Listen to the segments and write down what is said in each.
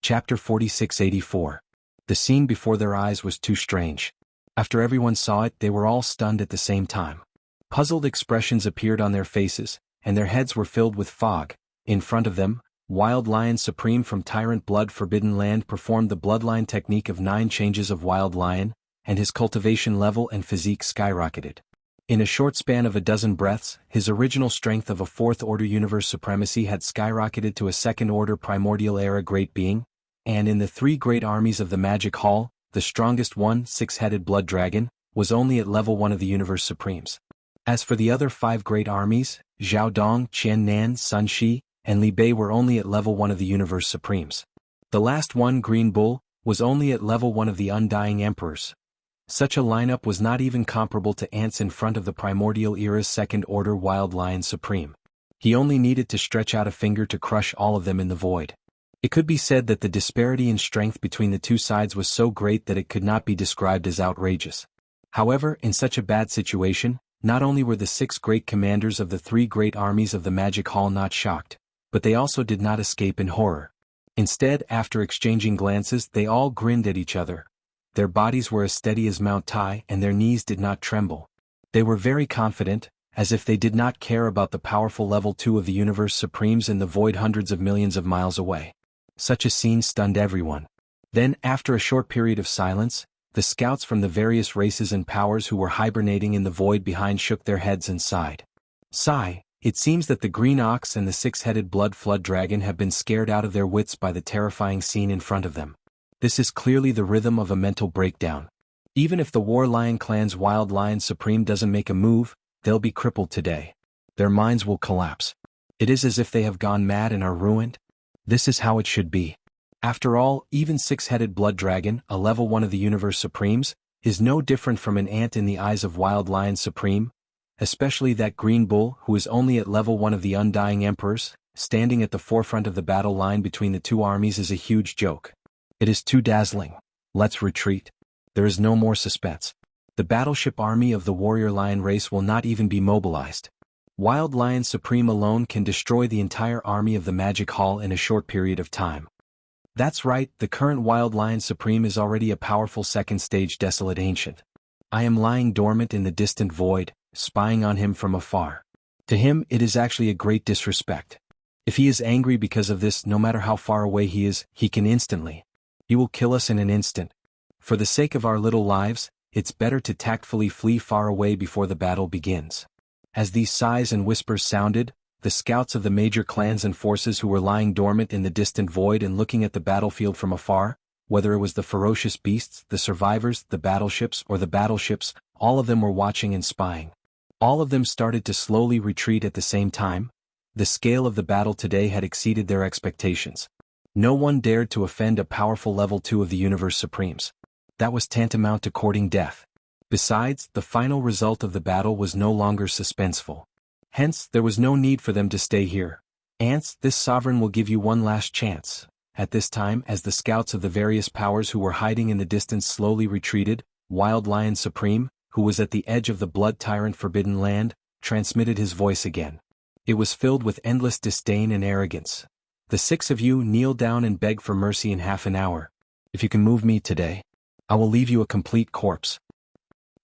Chapter 4684. The scene before their eyes was too strange. After everyone saw it, they were all stunned at the same time. Puzzled expressions appeared on their faces, and their heads were filled with fog. In front of them, Wild Lion Supreme from Tyrant Blood Forbidden Land performed the bloodline technique of 9 changes of Wild Lion, and his cultivation level and physique skyrocketed. In a short span of a dozen breaths, his original strength of a 4th Order Universe Supremacy had skyrocketed to a 2nd Order Primordial Era Great Being, and in the 3 great armies of the Magic Hall, the strongest one, 6-headed Blood Dragon, was only at level 1 of the Universe Supremes. As for the other 5 great armies, Zhao Dong, Qian Nan, Sun Shi, and Li Bei were only at level 1 of the Universe Supremes. The last one, Green Bull, was only at level 1 of the Undying Emperors. Such a lineup was not even comparable to ants in front of the Primordial Era's 2nd Order Wild Lion Supreme. He only needed to stretch out a finger to crush all of them in the void. It could be said that the disparity in strength between the two sides was so great that it could not be described as outrageous. However, in such a bad situation, not only were the 6 great commanders of the 3 great armies of the Magic Hall not shocked, but they also did not escape in horror. Instead, after exchanging glances, they all grinned at each other. Their bodies were as steady as Mount Tai and their knees did not tremble. They were very confident, as if they did not care about the powerful level 2 of the Universe Supremes in the void hundreds of millions of miles away. Such a scene stunned everyone. Then, after a short period of silence, the scouts from the various races and powers who were hibernating in the void behind shook their heads and sighed. Sigh, it seems that the Green Ox and the 6-headed Blood Flood Dragon have been scared out of their wits by the terrifying scene in front of them. This is clearly the rhythm of a mental breakdown. Even if the War Lion clan's Wild Lion Supreme doesn't make a move, they'll be crippled today. Their minds will collapse. It is as if they have gone mad and are ruined. This is how it should be. After all, even 6-headed Blood Dragon, a level 1 of the Universe Supremes, is no different from an ant in the eyes of Wild Lion Supreme, especially that Green Bull who is only at level 1 of the Undying Emperors, standing at the forefront of the battle line between the two armies is a huge joke. It is too dazzling. Let's retreat. There is no more suspense. The battleship army of the Warrior Lion race will not even be mobilized. Wild Lion Supreme alone can destroy the entire army of the Magic Hall in a short period of time. That's right, the current Wild Lion Supreme is already a powerful 2nd stage Desolate Ancient. I am lying dormant in the distant void, spying on him from afar. To him, it is actually a great disrespect. If he is angry because of this, no matter how far away he is, he can instantly. He will kill us in an instant. For the sake of our little lives, it's better to tactfully flee far away before the battle begins. As these sighs and whispers sounded, the scouts of the major clans and forces who were lying dormant in the distant void and looking at the battlefield from afar, whether it was the ferocious beasts, the survivors, the battleships, or the battleships, all of them were watching and spying. All of them started to slowly retreat at the same time. The scale of the battle today had exceeded their expectations. No one dared to offend a powerful level 2 of the Universe Supremes. That was tantamount to courting death. Besides, the final result of the battle was no longer suspenseful. Hence, there was no need for them to stay here. Ants, this sovereign will give you one last chance. At this time, as the scouts of the various powers who were hiding in the distance slowly retreated, Wild Lion Supreme, who was at the edge of the Blood Tyrant Forbidden Land, transmitted his voice again. It was filled with endless disdain and arrogance. The 6 of you kneel down and beg for mercy in half an hour. If you can move me today, I will leave you a complete corpse.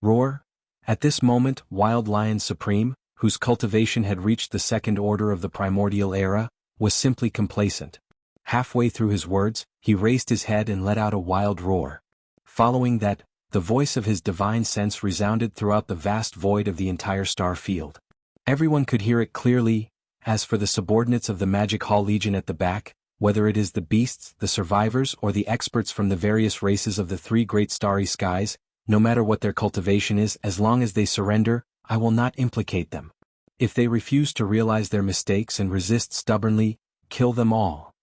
Roar. At this moment, Wild Lion Supreme, whose cultivation had reached the 2nd Order of the Primordial Era, was simply complacent. Halfway through his words, he raised his head and let out a wild roar. Following that, the voice of his divine sense resounded throughout the vast void of the entire star field. Everyone could hear it clearly. As for the subordinates of the Magic Hall Legion at the back, whether it is the beasts, the survivors, or the experts from the various races of the 3 great starry skies, no matter what their cultivation is, as long as they surrender, I will not implicate them. If they refuse to realize their mistakes and resist stubbornly, kill them all.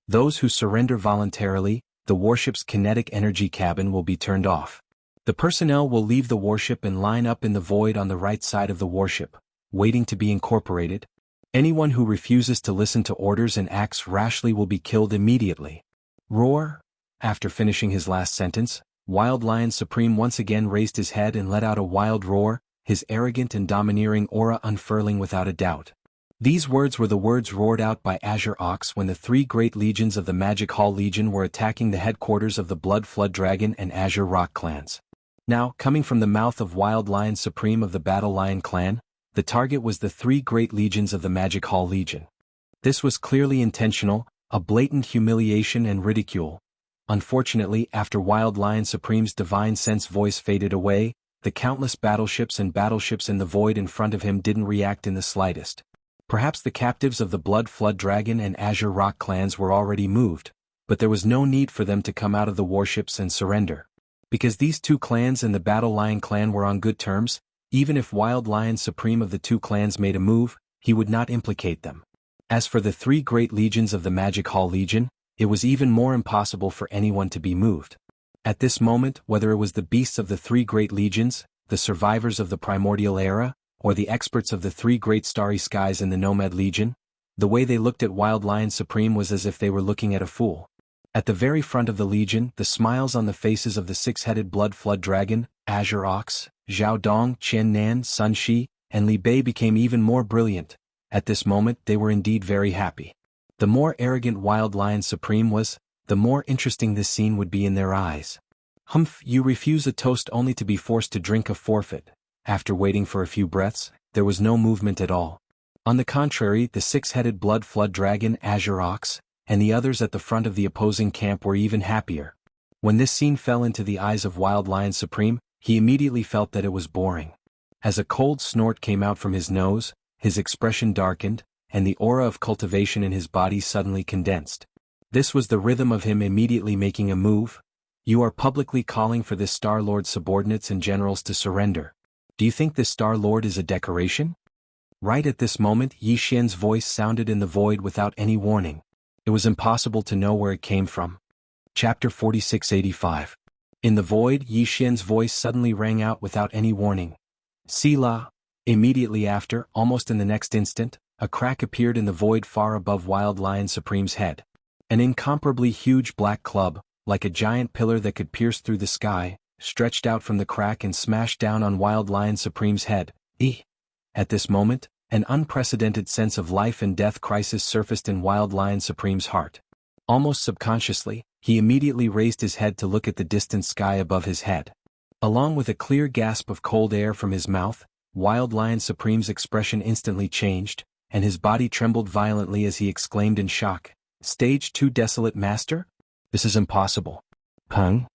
Those who surrender voluntarily, the warship's kinetic energy cabin will be turned off. The personnel will leave the warship and line up in the void on the right side of the warship, waiting to be incorporated. Anyone who refuses to listen to orders and acts rashly will be killed immediately. Roar. After finishing his last sentence, Wild Lion Supreme once again raised his head and let out a wild roar, his arrogant and domineering aura unfurling without a doubt. These words were the words roared out by Azure Ox when the three great legions of the Magic Hall Legion were attacking the headquarters of the Blood Flood Dragon and Azure Rock clans. Now, coming from the mouth of Wild Lion Supreme of the Battle Lion clan, the target was the three great legions of the Magic Hall Legion. This was clearly intentional, a blatant humiliation and ridicule. Unfortunately, after Wild Lion Supreme's divine sense voice faded away, the countless battleships in the void in front of him didn't react in the slightest. Perhaps the captives of the Blood Flood Dragon and Azure Rock clans were already moved, but there was no need for them to come out of the warships and surrender. Because these two clans and the Battle Lion clan were on good terms, even if Wild Lion Supreme of the two clans made a move, he would not implicate them. As for the three great legions of the Magic Hall Legion, it was even more impossible for anyone to be moved. At this moment, whether it was the beasts of the three great legions, the survivors of the primordial era, or the experts of the three great starry skies in the Nomad Legion, the way they looked at Wild Lion Supreme was as if they were looking at a fool. At the very front of the Legion, the smiles on the faces of the six-headed Blood Flood Dragon, Azure Ox, Zhao Dong, Qian Nan, Sun Shi, and Li Bei became even more brilliant. At this moment they were indeed very happy. The more arrogant Wild Lion Supreme was, the more interesting this scene would be in their eyes. Humph, you refuse a toast only to be forced to drink a forfeit. After waiting for a few breaths, there was no movement at all. On the contrary, the six-headed Blood Flood Dragon, Azure Ox, and the others at the front of the opposing camp were even happier. When this scene fell into the eyes of Wild Lion Supreme, he immediately felt that it was boring. As a cold snort came out from his nose, his expression darkened, and the aura of cultivation in his body suddenly condensed. This was the rhythm of him immediately making a move. You are publicly calling for this Star Lord's subordinates and generals to surrender. Do you think this Star Lord is a decoration? Right at this moment, Yi Xian's voice sounded in the void without any warning. It was impossible to know where it came from. Chapter 4685. In the void, Yi Xian's voice suddenly rang out without any warning. Sila. Immediately after, almost in the next instant, a crack appeared in the void far above Wild Lion Supreme's head. An incomparably huge black club, like a giant pillar that could pierce through the sky, stretched out from the crack and smashed down on Wild Lion Supreme's head. At this moment, an unprecedented sense of life and death crisis surfaced in Wild Lion Supreme's heart. Almost subconsciously, he immediately raised his head to look at the distant sky above his head. Along with a clear gasp of cold air from his mouth, Wild Lion Supreme's expression instantly changed, and his body trembled violently as he exclaimed in shock, "Stage 2 Desolate Master? This is impossible." Pung?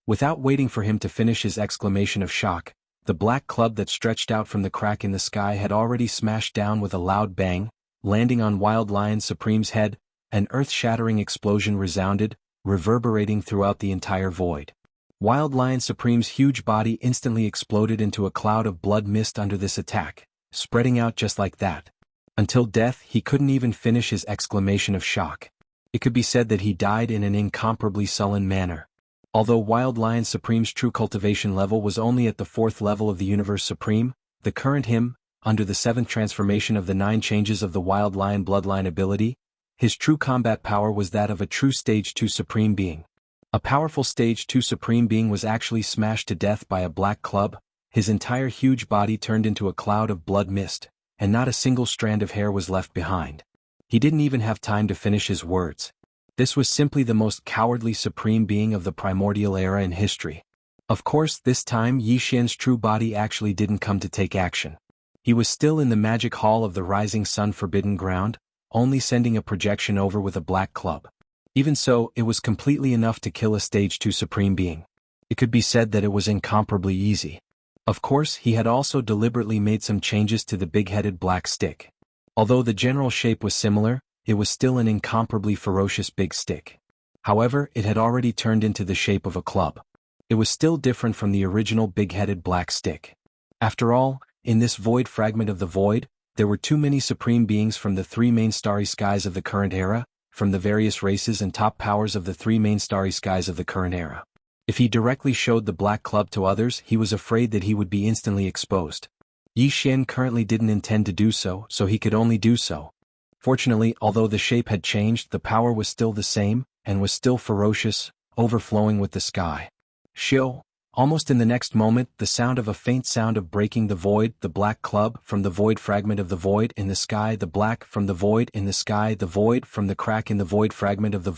Without waiting for him to finish his exclamation of shock, the black club that stretched out from the crack in the sky had already smashed down with a loud bang, landing on Wild Lion Supreme's head. An earth-shattering explosion resounded, reverberating throughout the entire void. Wild Lion Supreme's huge body instantly exploded into a cloud of blood mist under this attack, spreading out just like that. Until death, he couldn't even finish his exclamation of shock. It could be said that he died in an incomparably sullen manner. Although Wild Lion Supreme's true cultivation level was only at the 4th level of the Universe Supreme, the current him, under the 7th transformation of the 9 changes of the Wild Lion bloodline ability, his true combat power was that of a true Stage 2 Supreme being. A powerful Stage 2 Supreme being was actually smashed to death by a black club, his entire huge body turned into a cloud of blood mist, and not a single strand of hair was left behind. He didn't even have time to finish his words. This was simply the most cowardly Supreme being of the primordial era in history. Of course, this time Yi Xian's true body actually didn't come to take action. He was still in the magic hall of the Rising Sun Forbidden Ground, only sending a projection over with a black club. Even so, it was completely enough to kill a Stage 2 Supreme being. It could be said that it was incomparably easy. Of course, he had also deliberately made some changes to the big-headed black stick. Although the general shape was similar, it was still an incomparably ferocious big stick. However, it had already turned into the shape of a club. It was still different from the original big-headed black stick. After all, in this void fragment of the void, there were too many supreme beings from the 3 main starry skies of the current era, from the various races and top powers of the 3 main starry skies of the current era. If he directly showed the black club to others, he was afraid that he would be instantly exposed. Yi Xian currently didn't intend to do so, so he could only do so. Fortunately, although the shape had changed, the power was still the same, and was still ferocious, overflowing with the sky. Shio! Almost in the next moment, the sound of a faint sound of breaking the void, the black club from the void fragment of the void in the sky, the black from the void in the sky, the void from the crack in the void fragment of the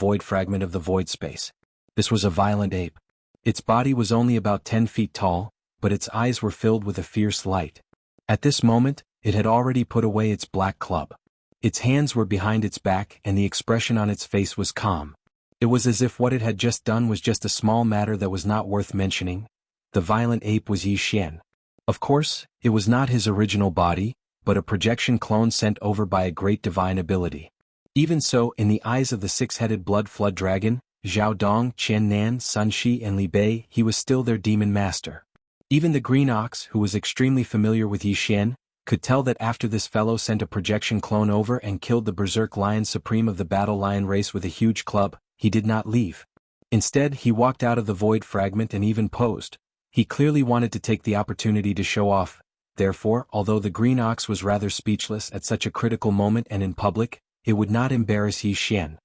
void space. This was a violent ape. Its body was only about 10 feet tall, but its eyes were filled with a fierce light. At this moment, it had already put away its black club. Its hands were behind its back and the expression on its face was calm. It was as if what it had just done was just a small matter that was not worth mentioning. The violent ape was Yi Xian. Of course, it was not his original body, but a projection clone sent over by a great divine ability. Even so, in the eyes of the six-headed blood flood dragon, Zhao Dong, Qian Nan, Sun Shi and Li Bei, he was still their demon master. Even the green ox, who was extremely familiar with Yi Xian, could tell that after this fellow sent a projection clone over and killed the berserk lion supreme of the battle lion race with a huge club, he did not leave. Instead, he walked out of the void fragment and even posed. He clearly wanted to take the opportunity to show off. Therefore, although the green ox was rather speechless at such a critical moment and in public, it would not embarrass Yi Xian.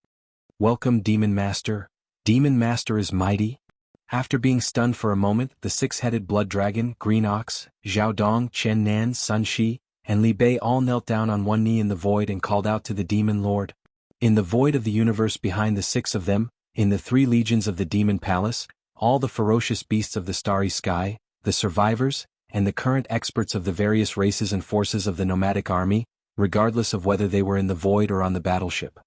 Welcome, Demon Master. Demon Master is mighty. After being stunned for a moment, the six-headed blood dragon, green ox, Zhao Dong, Chen Nan, Sun Shi, and Li Bei all knelt down on one knee in the void and called out to the demon lord. In the void of the universe behind the six of them, in the 3 legions of the demon palace, all the ferocious beasts of the starry sky, the survivors, and the current experts of the various races and forces of the nomadic army, regardless of whether they were in the void or on the battleship.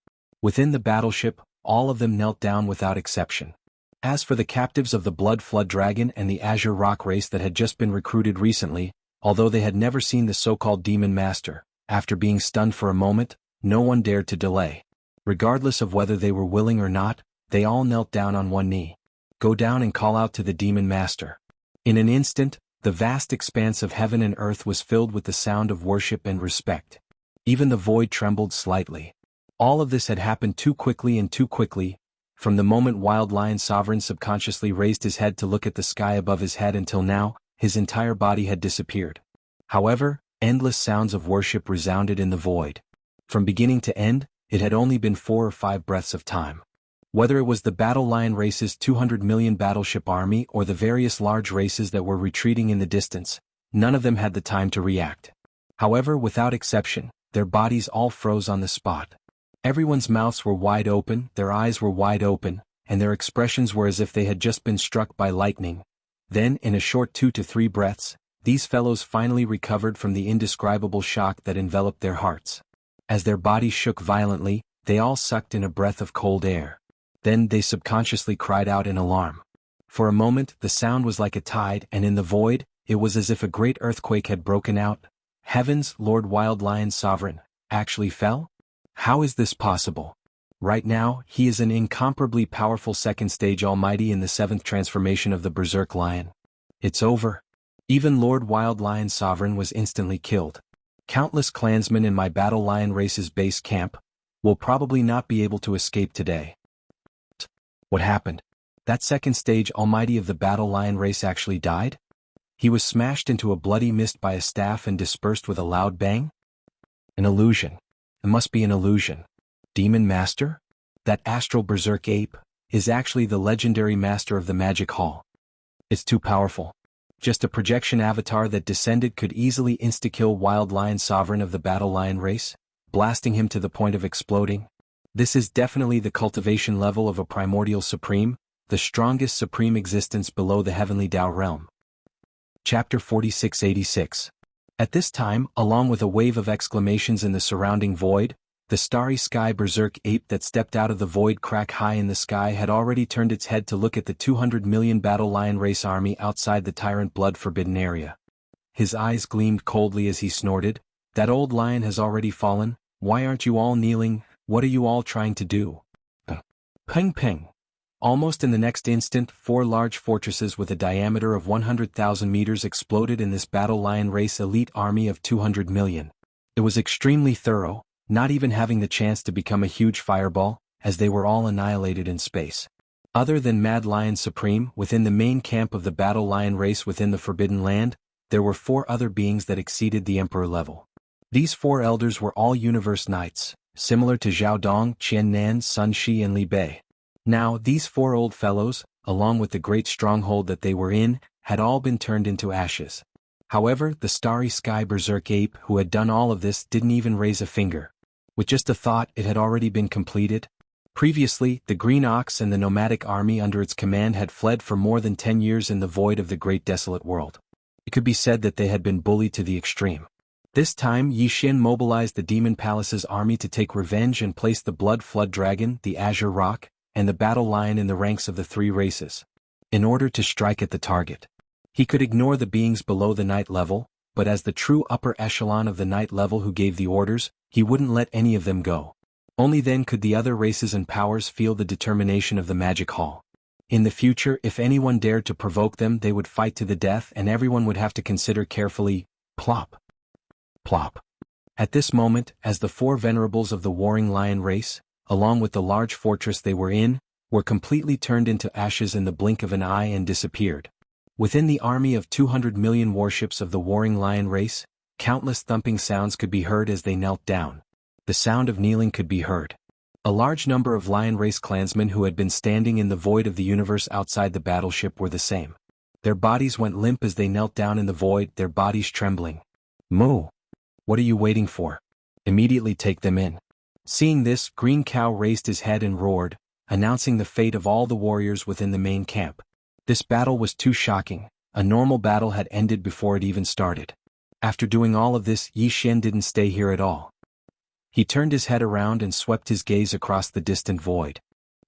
Within the battleship, all of them knelt down without exception. As for the captives of the blood flood dragon and the azure rock race that had just been recruited recently, although they had never seen the so-called demon master, after being stunned for a moment, no one dared to delay. Regardless of whether they were willing or not, they all knelt down on one knee. Go down and call out to the demon master. In an instant, the vast expanse of heaven and earth was filled with the sound of worship and respect. Even the void trembled slightly. All of this had happened too quickly and too quickly. From the moment Wild Lion Sovereign subconsciously raised his head to look at the sky above his head until now, his entire body had disappeared. However, endless sounds of worship resounded in the void. From beginning to end, it had only been 4 or 5 breaths of time. Whether it was the Battle Lion race's 200 million battleship army or the various large races that were retreating in the distance, none of them had the time to react. However, without exception, their bodies all froze on the spot. Everyone's mouths were wide open, their eyes were wide open, and their expressions were as if they had just been struck by lightning. Then, in a short 2 to 3 breaths, these fellows finally recovered from the indescribable shock that enveloped their hearts. As their bodies shook violently, they all sucked in a breath of cold air. Then they subconsciously cried out in alarm. For a moment, the sound was like a tide, and in the void, it was as if a great earthquake had broken out. Heavens, Lord Wild Lion Sovereign, actually fell? How is this possible? Right now, he is an incomparably powerful second-stage almighty in the 7th transformation of the Berserk Lion. It's over. Even Lord Wild Lion Sovereign was instantly killed. Countless clansmen in my Battle Lion race's base camp will probably not be able to escape today. What happened? That second-stage almighty of the Battle Lion race actually died? He was smashed into a bloody mist by a staff and dispersed with a loud bang? An illusion. It must be an illusion. Demon Master? That astral berserk ape is actually the legendary master of the Magic Hall. It's too powerful. Just a projection avatar that descended could easily insta-kill Wild Lion Sovereign of the Battle Lion race, blasting him to the point of exploding. This is definitely the cultivation level of a primordial supreme, the strongest supreme existence below the heavenly Tao realm. Chapter 4686. At this time, along with a wave of exclamations in the surrounding void, the starry sky berserk ape that stepped out of the void crack high in the sky had already turned its head to look at the 200 million Battle Lion race army outside the tyrant blood-forbidden area. His eyes gleamed coldly as he snorted, "That old lion has already fallen, why aren't you all kneeling, what are you all trying to do?" Ping ping. Almost in the next instant, 4 large fortresses with a diameter of 100,000 meters exploded in this Battle Lion race elite army of 200 million. It was extremely thorough, not even having the chance to become a huge fireball, as they were all annihilated in space. Other than Mad Lion Supreme, within the main camp of the Battle Lion race within the Forbidden Land, there were 4 other beings that exceeded the Emperor level. These 4 elders were all Universe Knights, similar to Zhao Dong, Qian Nan, Sun Shi and Li Bei. Now, these 4 old fellows, along with the great stronghold that they were in, had all been turned into ashes. However, the starry sky berserk ape who had done all of this didn't even raise a finger. With just a thought, it had already been completed. Previously, the Green Ox and the nomadic army under its command had fled for more than 10 years in the void of the great desolate world. It could be said that they had been bullied to the extreme. This time, Yi Xin mobilized the Demon Palace's army to take revenge and place the Blood Flood Dragon, the Azure Rock, and the Battle Lion in the ranks of the three races, in order to strike at the target. He could ignore the beings below the night level, but as the true upper echelon of the night level who gave the orders, he wouldn't let any of them go. Only then could the other races and powers feel the determination of the Magic Hall. In the future, if anyone dared to provoke them, they would fight to the death, and everyone would have to consider carefully. Plop. Plop. At this moment, as the four venerables of the warring lion race, along with the large fortress they were in, were completely turned into ashes in the blink of an eye and disappeared. Within the army of 200 million warships of the warring lion race, countless thumping sounds could be heard as they knelt down. The sound of kneeling could be heard. A large number of lion race clansmen who had been standing in the void of the universe outside the battleship were the same. Their bodies went limp as they knelt down in the void, their bodies trembling. Moo! What are you waiting for? Immediately take them in. Seeing this, Green Cow raised his head and roared, announcing the fate of all the warriors within the main camp. This battle was too shocking. A normal battle had ended before it even started. After doing all of this, Yi Xin didn't stay here at all. He turned his head around and swept his gaze across the distant void.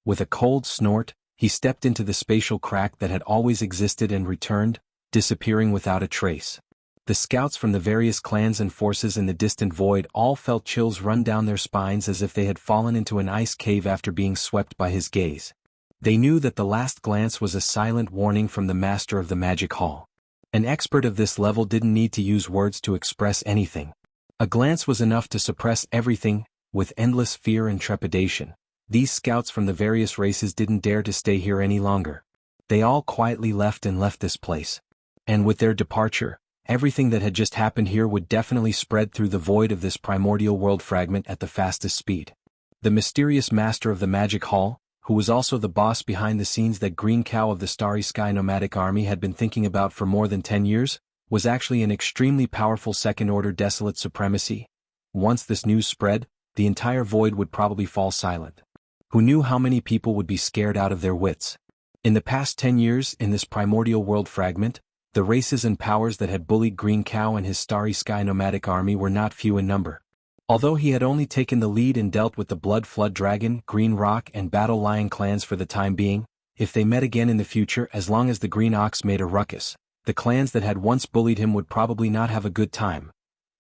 With a cold snort, he stepped into the spatial crack that had always existed and returned, disappearing without a trace. The scouts from the various clans and forces in the distant void all felt chills run down their spines as if they had fallen into an ice cave after being swept by his gaze. They knew that the last glance was a silent warning from the master of the Magic Hall. An expert of this level didn't need to use words to express anything. A glance was enough to suppress everything. With endless fear and trepidation, these scouts from the various races didn't dare to stay here any longer. They all quietly left this place. And with their departure, everything that had just happened here would definitely spread through the void of this primordial world fragment at the fastest speed. The mysterious master of the Magic Hall, who was also the boss behind the scenes that Green Cow of the Starry Sky Nomadic Army had been thinking about for more than 10 years, was actually an extremely powerful second-order desolate supremacy. Once this news spread, the entire void would probably fall silent. Who knew how many people would be scared out of their wits? In the past 10 years, in this primordial world fragment, the races and powers that had bullied Green Cow and his Starry Sky Nomadic Army were not few in number. Although he had only taken the lead and dealt with the Blood Flood Dragon, Green Rock and Battle Lion clans for the time being, if they met again in the future, as long as the Green Ox made a ruckus, the clans that had once bullied him would probably not have a good time.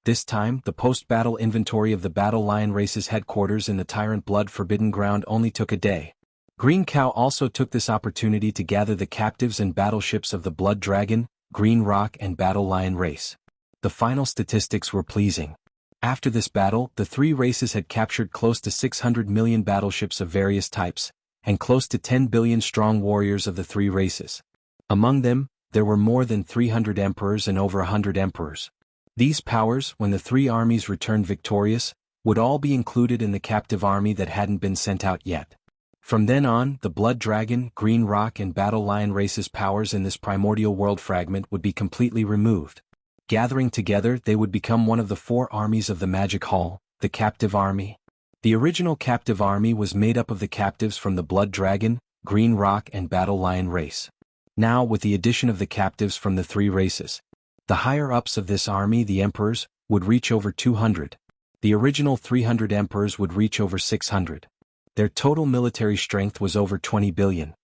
This time, the post-battle inventory of the Battle Lion race's headquarters in the Tyrant Blood Forbidden Ground only took a day. Green Cow also took this opportunity to gather the captives and battleships of the Blood Dragon, Green Rock and Battle Lion race. The final statistics were pleasing. After this battle, the three races had captured close to 600 million battleships of various types, and close to 10 billion strong warriors of the three races. Among them, there were more than 300 emperors and over 100 emperors. These powers, when the three armies returned victorious, would all be included in the captive army that hadn't been sent out yet. From then on, the Blood Dragon, Green Rock and Battle Lion races' powers in this primordial world fragment would be completely removed. Gathering together, they would become one of the four armies of the Magic Hall, the Captive Army. The original Captive Army was made up of the captives from the Blood Dragon, Green Rock and Battle Lion race. Now, with the addition of the captives from the three races, the higher-ups of this army, the emperors, would reach over 200. The original 300 emperors would reach over 600. Their total military strength was over 20 billion.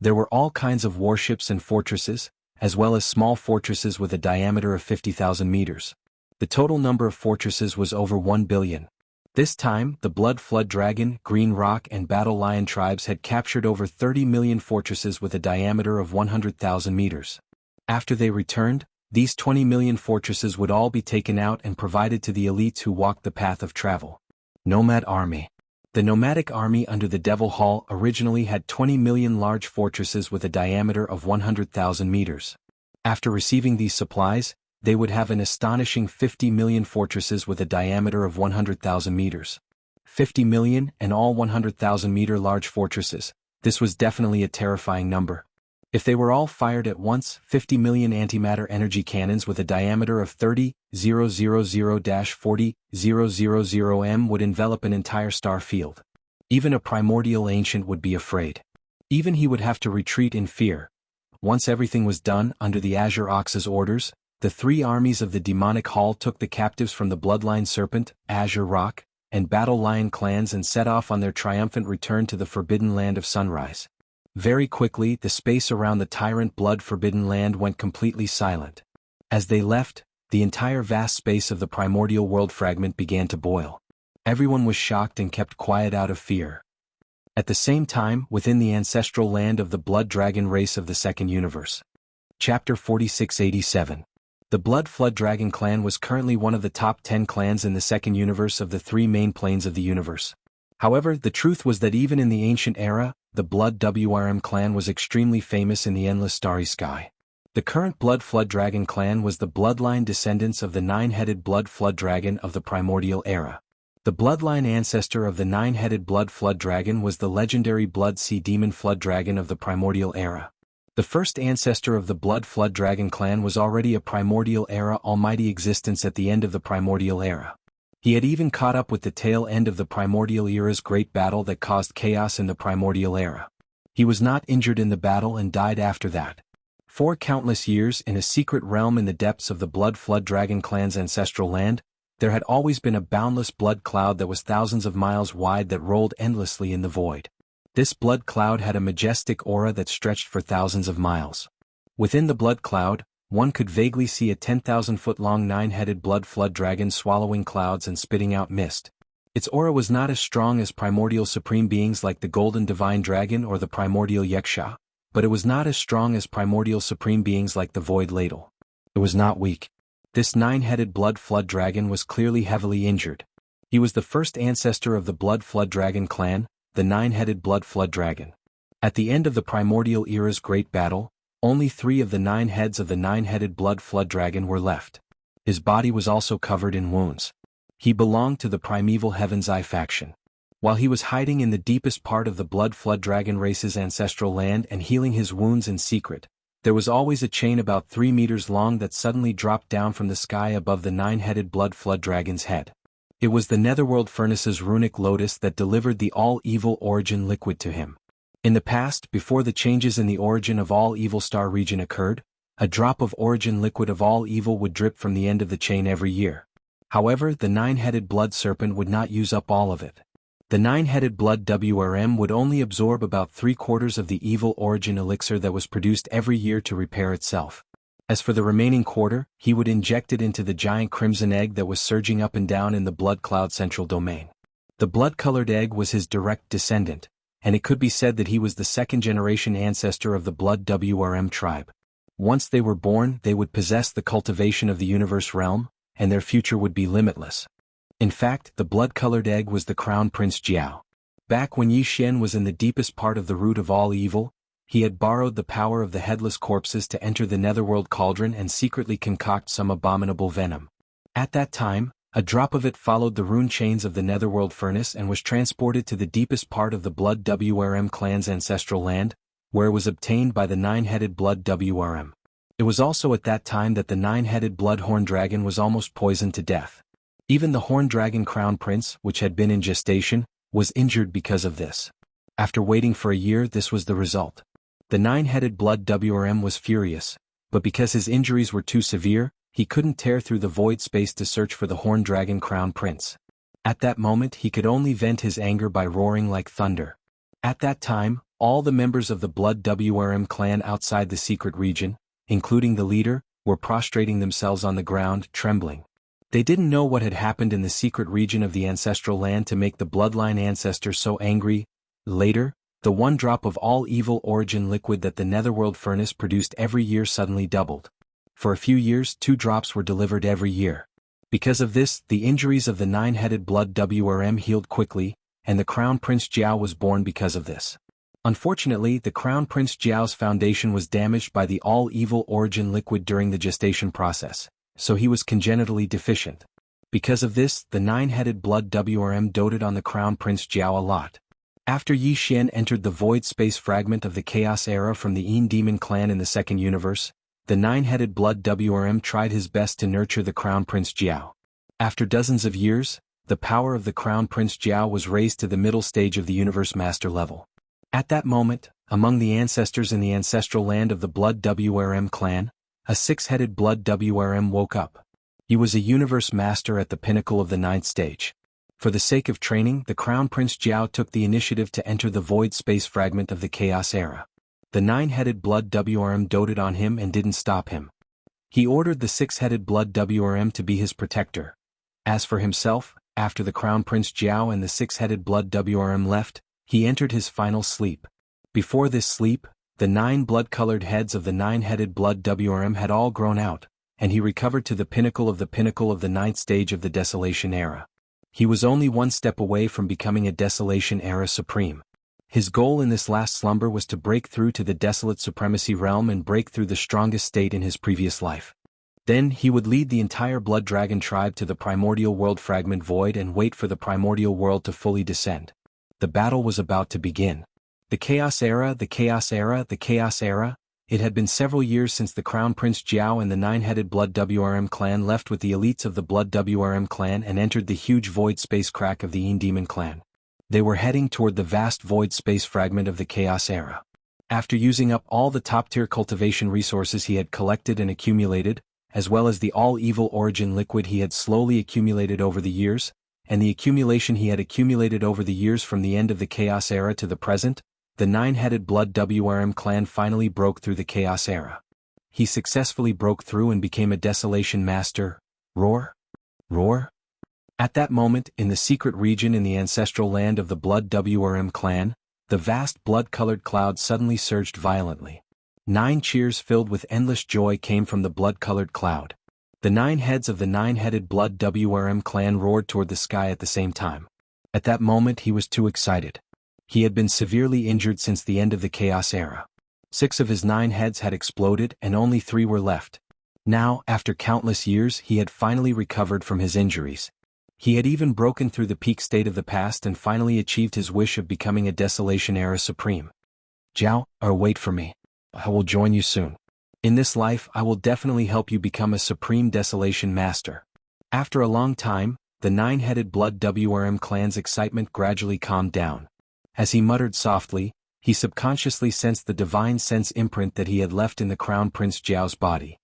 There were all kinds of warships and fortresses, as well as small fortresses with a diameter of 50,000 meters. The total number of fortresses was over 1 billion. This time, the Blood Flood Dragon, Green Rock and Battle Lion tribes had captured over 30 million fortresses with a diameter of 100,000 meters. After they returned, these 20 million fortresses would all be taken out and provided to the elites who walked the path of travel. Nomad Army. The nomadic army under the Devil Hall originally had 20 million large fortresses with a diameter of 100,000 meters. After receiving these supplies, they would have an astonishing 50 million fortresses with a diameter of 100,000 meters. 50 million and all 100,000 meter large fortresses. This was definitely a terrifying number. If they were all fired at once, 50 million antimatter energy cannons with a diameter of 30,000-40,000 m would envelop an entire star field. Even a primordial ancient would be afraid. Even he would have to retreat in fear. Once everything was done, under the Azure Ox's orders, the three armies of the demonic hall took the captives from the Bloodline Serpent, Azure Rock, and Battle Lion clans and set off on their triumphant return to the Forbidden Land of Sunrise. Very quickly, the space around the tyrant blood-forbidden land went completely silent. As they left, the entire vast space of the primordial world fragment began to boil. Everyone was shocked and kept quiet out of fear. At the same time, within the ancestral land of the Blood Dragon race of the Second Universe. Chapter 4687. The Blood Flood Dragon clan was currently one of the top 10 clans in the Second Universe of the three main planes of the universe. However, the truth was that even in the ancient era, the Blood WRM clan was extremely famous in the endless starry sky. The current Blood Flood Dragon clan was the bloodline descendants of the nine-headed Blood Flood Dragon of the primordial era. The bloodline ancestor of the nine-headed Blood Flood Dragon was the legendary Blood Sea Demon Flood Dragon of the primordial era. The first ancestor of the Blood Flood Dragon clan was already a primordial era almighty existence at the end of the primordial era. He had even caught up with the tail end of the primordial era's great battle that caused chaos in the primordial era. He was not injured in the battle and died after that. For countless years, in a secret realm in the depths of the Blood Flood Dragon clan's ancestral land, there had always been a boundless blood cloud that was thousands of miles wide that rolled endlessly in the void. This blood cloud had a majestic aura that stretched for thousands of miles. Within the blood cloud, one could vaguely see a 10,000-foot-long nine-headed blood flood dragon swallowing clouds and spitting out mist. Its aura was not as strong as primordial supreme beings like the Golden Divine Dragon or the primordial Yeksha, but it was not as strong as primordial supreme beings like the Void Ladle. It was not weak. This nine-headed blood flood dragon was clearly heavily injured. He was the first ancestor of the Blood Flood Dragon clan, the nine-headed blood flood dragon. At the end of the primordial era's great battle, only 3 of the 9 heads of the nine-headed blood flood dragon were left. His body was also covered in wounds. He belonged to the primeval Heaven's Eye faction. While he was hiding in the deepest part of the Blood Flood Dragon race's ancestral land and healing his wounds in secret, there was always a chain about 3 meters long that suddenly dropped down from the sky above the nine-headed Blood Flood Dragon's head. It was the Netherworld Furnace's runic lotus that delivered the all-evil origin liquid to him. In the past, before the changes in the origin of all evil star region occurred, a drop of origin liquid of all evil would drip from the end of the chain every year. However, the nine-headed blood serpent would not use up all of it. The nine-headed blood WRM would only absorb about 3/4 of the evil origin elixir that was produced every year to repair itself. As for the remaining quarter, he would inject it into the giant crimson egg that was surging up and down in the blood cloud central domain. The blood-colored egg was his direct descendant, and it could be said that he was the second-generation ancestor of the Blood WRM tribe. Once they were born, they would possess the cultivation of the universe realm, and their future would be limitless. In fact, the blood-colored egg was the Crown Prince Jiao. Back when Yi Xian was in the deepest part of the root of all evil, he had borrowed the power of the headless corpses to enter the netherworld cauldron and secretly concoct some abominable venom. At that time, a drop of it followed the rune chains of the netherworld furnace and was transported to the deepest part of the Blood WRM clan's ancestral land, where it was obtained by the nine-headed Blood WRM. It was also at that time that the nine-headed blood horn dragon was almost poisoned to death. Even the horn dragon Crown Prince, which had been in gestation, was injured because of this. After waiting for a year, this was the result. The nine-headed Blood WRM was furious, but because his injuries were too severe, he couldn't tear through the void space to search for the horn dragon Crown Prince. At that moment he could only vent his anger by roaring like thunder. At that time, all the members of the Blood WRM clan outside the secret region, including the leader, were prostrating themselves on the ground, trembling. They didn't know what had happened in the secret region of the ancestral land to make the bloodline ancestor so angry. Later, the one drop of all evil origin liquid that the netherworld furnace produced every year suddenly doubled. For a few years, 2 drops were delivered every year. Because of this, the injuries of the nine-headed Blood WRM healed quickly, and the Crown Prince Jiao was born because of this. Unfortunately, the Crown Prince Jiao's foundation was damaged by the all-evil origin liquid during the gestation process, so he was congenitally deficient. Because of this, the nine-headed Blood WRM doted on the Crown Prince Jiao a lot. After Yi Xian entered the void space fragment of the Chaos Era from the Yin Demon clan in the second universe, the nine-headed blood WRM tried his best to nurture the Crown Prince Jiao. After dozens of years, the power of the Crown Prince Jiao was raised to the middle stage of the Universe Master level. At that moment, among the ancestors in the ancestral land of the Blood WRM clan, a six-headed Blood WRM woke up. He was a Universe Master at the pinnacle of the ninth stage. For the sake of training, the Crown Prince Jiao took the initiative to enter the void space fragment of the Chaos Era. The nine-headed Blood WRM doted on him and didn't stop him. He ordered the six-headed Blood WRM to be his protector. As for himself, after the Crown Prince Jiao and the six-headed Blood WRM left, he entered his final sleep. Before this sleep, the 9 blood-colored heads of the nine-headed Blood WRM had all grown out, and he recovered to the pinnacle of the ninth stage of the Desolation Era. He was only one step away from becoming a Desolation Era Supreme. His goal in this last slumber was to break through to the Desolate Supremacy realm and break through the strongest state in his previous life. Then he would lead the entire Blood Dragon tribe to the Primordial World Fragment Void and wait for the Primordial World to fully descend. The battle was about to begin. The Chaos Era, the Chaos Era, the Chaos Era. It had been several years since the Crown Prince Jiao and the nine-headed Blood WRM clan left with the elites of the Blood WRM clan and entered the huge void space crack of the Yin Demon clan. They were heading toward the vast void space fragment of the Chaos Era. After using up all the top-tier cultivation resources he had collected and accumulated, as well as the all-evil origin liquid he had slowly accumulated over the years, and the accumulation he had accumulated over the years from the end of the Chaos Era to the present, the nine-headed Blood WRM clan finally broke through the Chaos Era. He successfully broke through and became a Desolation Master. Roar? Roar? At that moment, in the secret region in the ancestral land of the Blood WRM clan, the vast blood-colored cloud suddenly surged violently. 9 cheers filled with endless joy came from the blood-colored cloud. The 9 heads of the nine-headed Blood WRM clan roared toward the sky at the same time. At that moment he was too excited. He had been severely injured since the end of the Chaos Era. 6 of his 9 heads had exploded and only 3 were left. Now, after countless years, he had finally recovered from his injuries. He had even broken through the peak state of the past and finally achieved his wish of becoming a Desolation Era Supreme. Jiao, wait for me. I will join you soon. In this life I will definitely help you become a Supreme Desolation Master. After a long time, the nine-headed Blood WRM clan's excitement gradually calmed down. As he muttered softly, he subconsciously sensed the divine sense imprint that he had left in the Crown Prince Jiao's body.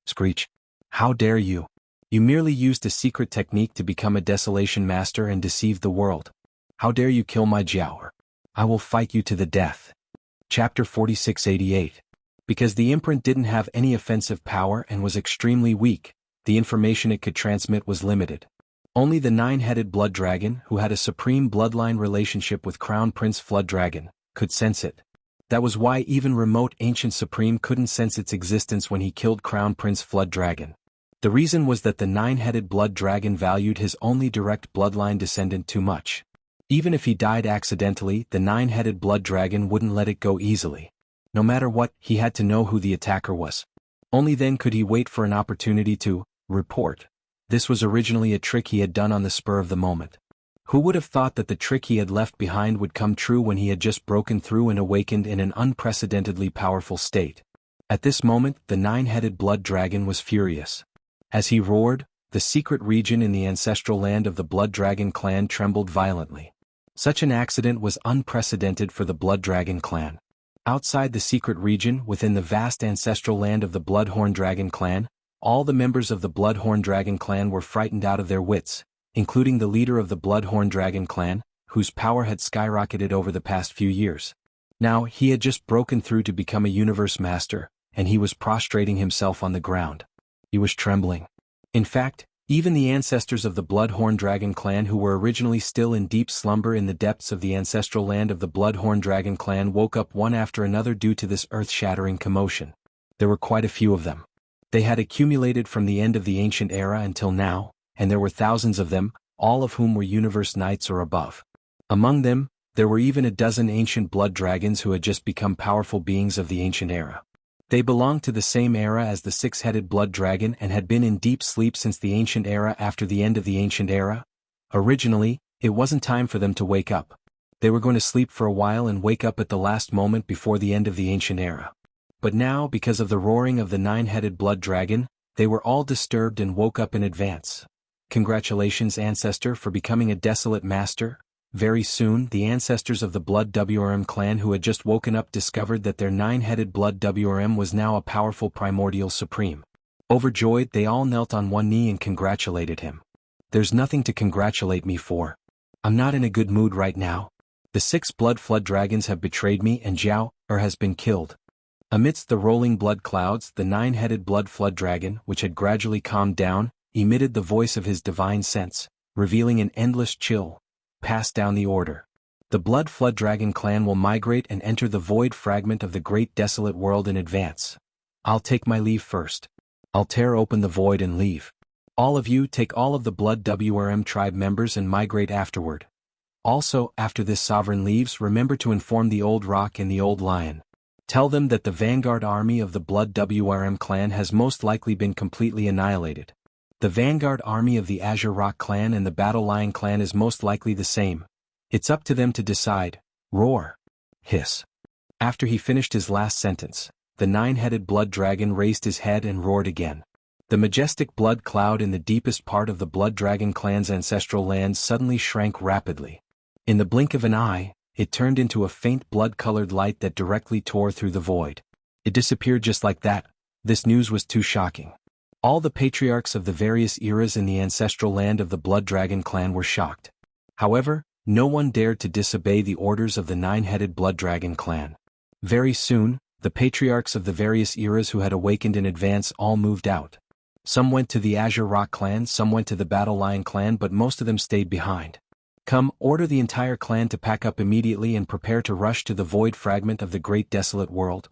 Screech. How dare you? You merely used a secret technique to become a Desolation Master and deceived the world. How dare you kill my Jiao? I will fight you to the death. Chapter 4688. Because the imprint didn't have any offensive power and was extremely weak, the information it could transmit was limited. Only the nine-headed Blood Dragon, who had a supreme bloodline relationship with Crown Prince Flood Dragon, could sense it. That was why even remote Ancient Supreme couldn't sense its existence when he killed Crown Prince Flood Dragon. The reason was that the nine-headed Blood Dragon valued his only direct bloodline descendant too much. Even if he died accidentally, the nine-headed Blood Dragon wouldn't let it go easily. No matter what, he had to know who the attacker was. Only then could he wait for an opportunity to report. This was originally a trick he had done on the spur of the moment. Who would have thought that the trick he had left behind would come true when he had just broken through and awakened in an unprecedentedly powerful state? At this moment, the nine-headed Blood Dragon was furious. As he roared, the secret region in the ancestral land of the Blood Dragon clan trembled violently. Such an accident was unprecedented for the Blood Dragon clan. Outside the secret region, within the vast ancestral land of the Bloodhorn Dragon clan, all the members of the Bloodhorn Dragon clan were frightened out of their wits, including the leader of the Bloodhorn Dragon clan, whose power had skyrocketed over the past few years. Now, he had just broken through to become a Universe Master, and he was prostrating himself on the ground. He was trembling. In fact, even the ancestors of the Bloodhorn Dragon clan who were originally still in deep slumber in the depths of the ancestral land of the Bloodhorn Dragon clan woke up one after another due to this earth-shattering commotion. There were quite a few of them. They had accumulated from the end of the Ancient Era until now, and there were thousands of them, all of whom were Universe Knights or above. Among them, there were even a dozen ancient blood dragons who had just become powerful beings of the Ancient Era. They belonged to the same era as the six-headed blood dragon and had been in deep sleep since the Ancient Era after the end of the Ancient Era. Originally, it wasn't time for them to wake up. They were going to sleep for a while and wake up at the last moment before the end of the ancient era. But now, because of the roaring of the nine-headed blood dragon, they were all disturbed and woke up in advance. Congratulations, ancestor, for becoming a desolate master. Very soon, the ancestors of the Blood WRM clan who had just woken up discovered that their nine-headed Blood WRM was now a powerful primordial supreme. Overjoyed, they all knelt on one knee and congratulated him. There's nothing to congratulate me for. I'm not in a good mood right now. The 6 blood flood dragons have betrayed me and Jianghu has been killed. Amidst the rolling blood clouds, the nine-headed blood flood dragon, which had gradually calmed down, emitted the voice of his divine sense, revealing an endless chill. Pass down the order. The Blood Flood Dragon clan will migrate and enter the void fragment of the great desolate world in advance. I'll take my leave first. I'll tear open the void and leave. All of you take all of the Blood WRM tribe members and migrate afterward. Also, after this sovereign leaves, remember to inform the Old Rock and the Old Lion. Tell them that the vanguard army of the Blood WRM clan has most likely been completely annihilated. The vanguard army of the Azure Rock clan and the Battle Lion clan is most likely the same. It's up to them to decide. Roar. Hiss. After he finished his last sentence, the nine-headed blood dragon raised his head and roared again. The majestic blood cloud in the deepest part of the Blood Dragon clan's ancestral lands suddenly shrank rapidly. In the blink of an eye, it turned into a faint blood-colored light that directly tore through the void. It disappeared just like that. This news was too shocking. All the patriarchs of the various eras in the ancestral land of the Blood Dragon clan were shocked. However, no one dared to disobey the orders of the nine-headed Blood Dragon clan. Very soon, the patriarchs of the various eras who had awakened in advance all moved out. Some went to the Azure Rock clan, some went to the Battle Lion clan, but most of them stayed behind. Come, order the entire clan to pack up immediately and prepare to rush to the void fragment of the great desolate world,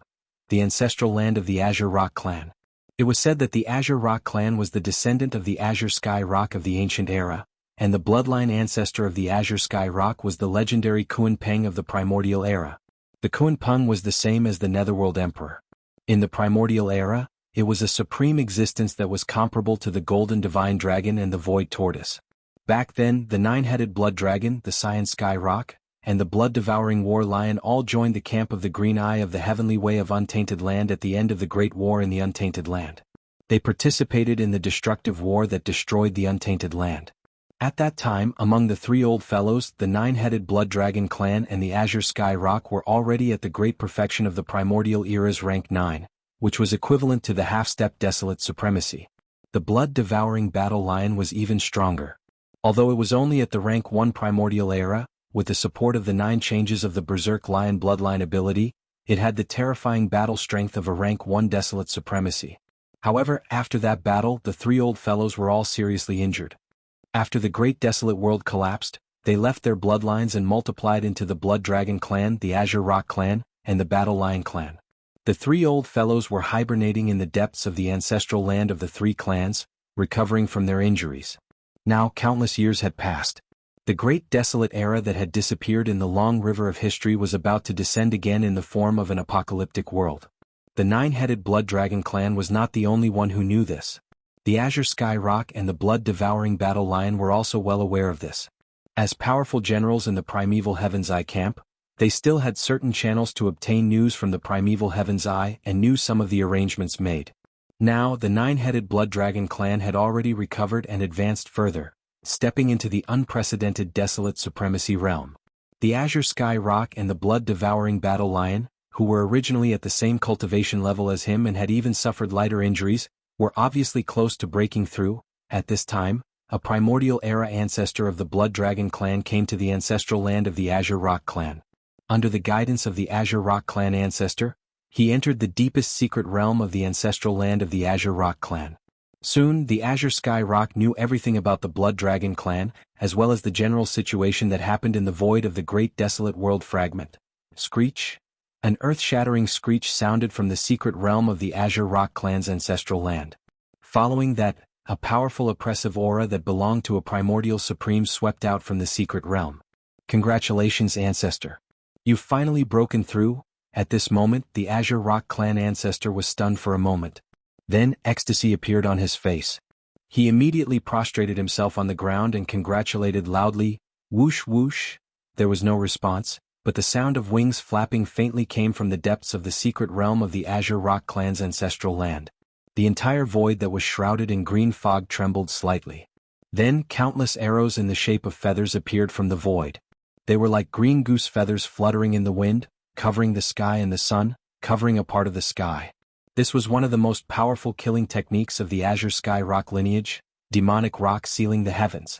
the ancestral land of the Azure Rock clan. It was said that the Azure Rock clan was the descendant of the Azure Sky Rock of the ancient era, and the bloodline ancestor of the Azure Sky Rock was the legendary Kuan Peng of the primordial era. The Kuan Peng was the same as the Netherworld Emperor. In the primordial era, it was a supreme existence that was comparable to the Golden Divine Dragon and the Void Tortoise. Back then, the nine-headed Blood Dragon, the Cyan Sky Rock, and the blood-devouring War Lion all joined the camp of the Green Eye of the Heavenly Way of Untainted Land at the end of the Great War in the Untainted Land. They participated in the destructive war that destroyed the Untainted Land. At that time, among the 3 old fellows, the nine-headed Blood Dragon clan and the Azure Sky Rock were already at the great perfection of the primordial era's rank 9, which was equivalent to the half-step desolate supremacy. The blood-devouring Battle Lion was even stronger. Although it was only at the rank 1 primordial era, with the support of the 9 changes of the Berserk Lion bloodline ability, it had the terrifying battle strength of a rank 1 desolate supremacy. However, after that battle, the 3 old fellows were all seriously injured. After the great desolate world collapsed, they left their bloodlines and multiplied into the Blood Dragon clan, the Azure Rock clan, and the Battle Lion clan. The 3 old fellows were hibernating in the depths of the ancestral land of the 3 clans, recovering from their injuries. Now countless years had passed. The great desolate era that had disappeared in the long river of history was about to descend again in the form of an apocalyptic world. The nine-headed Blood Dragon clan was not the only one who knew this. The Azure Sky Rock and the blood-devouring Battle Lion were also well aware of this. As powerful generals in the primeval Heaven's Eye camp, they still had certain channels to obtain news from the primeval Heaven's Eye and knew some of the arrangements made. Now, the nine-headed Blood Dragon clan had already recovered and advanced further, stepping into the unprecedented desolate supremacy realm. The Azure Sky Rock and the blood-devouring Battle Lion, who were originally at the same cultivation level as him and had even suffered lighter injuries, were obviously close to breaking through. At this time, a primordial era ancestor of the Blood Dragon clan came to the ancestral land of the Azure Rock clan. Under the guidance of the Azure Rock clan ancestor, he entered the deepest secret realm of the ancestral land of the Azure Rock clan. Soon, the Azure Sky Rock knew everything about the Blood Dragon clan, as well as the general situation that happened in the void of the great desolate world fragment. Screech? An earth-shattering screech sounded from the secret realm of the Azure Rock clan's ancestral land. Following that, a powerful oppressive aura that belonged to a primordial supreme swept out from the secret realm. Congratulations, ancestor. You've finally broken through. At this moment, the Azure Rock clan ancestor was stunned for a moment. Then, ecstasy appeared on his face. He immediately prostrated himself on the ground and congratulated loudly, "Whoosh whoosh! There was no response, but the sound of wings flapping faintly came from the depths of the secret realm of the Azure Rock clan's ancestral land. The entire void that was shrouded in green fog trembled slightly. Then countless arrows in the shape of feathers appeared from the void. They were like green goose feathers fluttering in the wind, covering the sky and the sun, covering a part of the sky. This was one of the most powerful killing techniques of the Azure Sky Rock lineage, demonic rock sealing the heavens.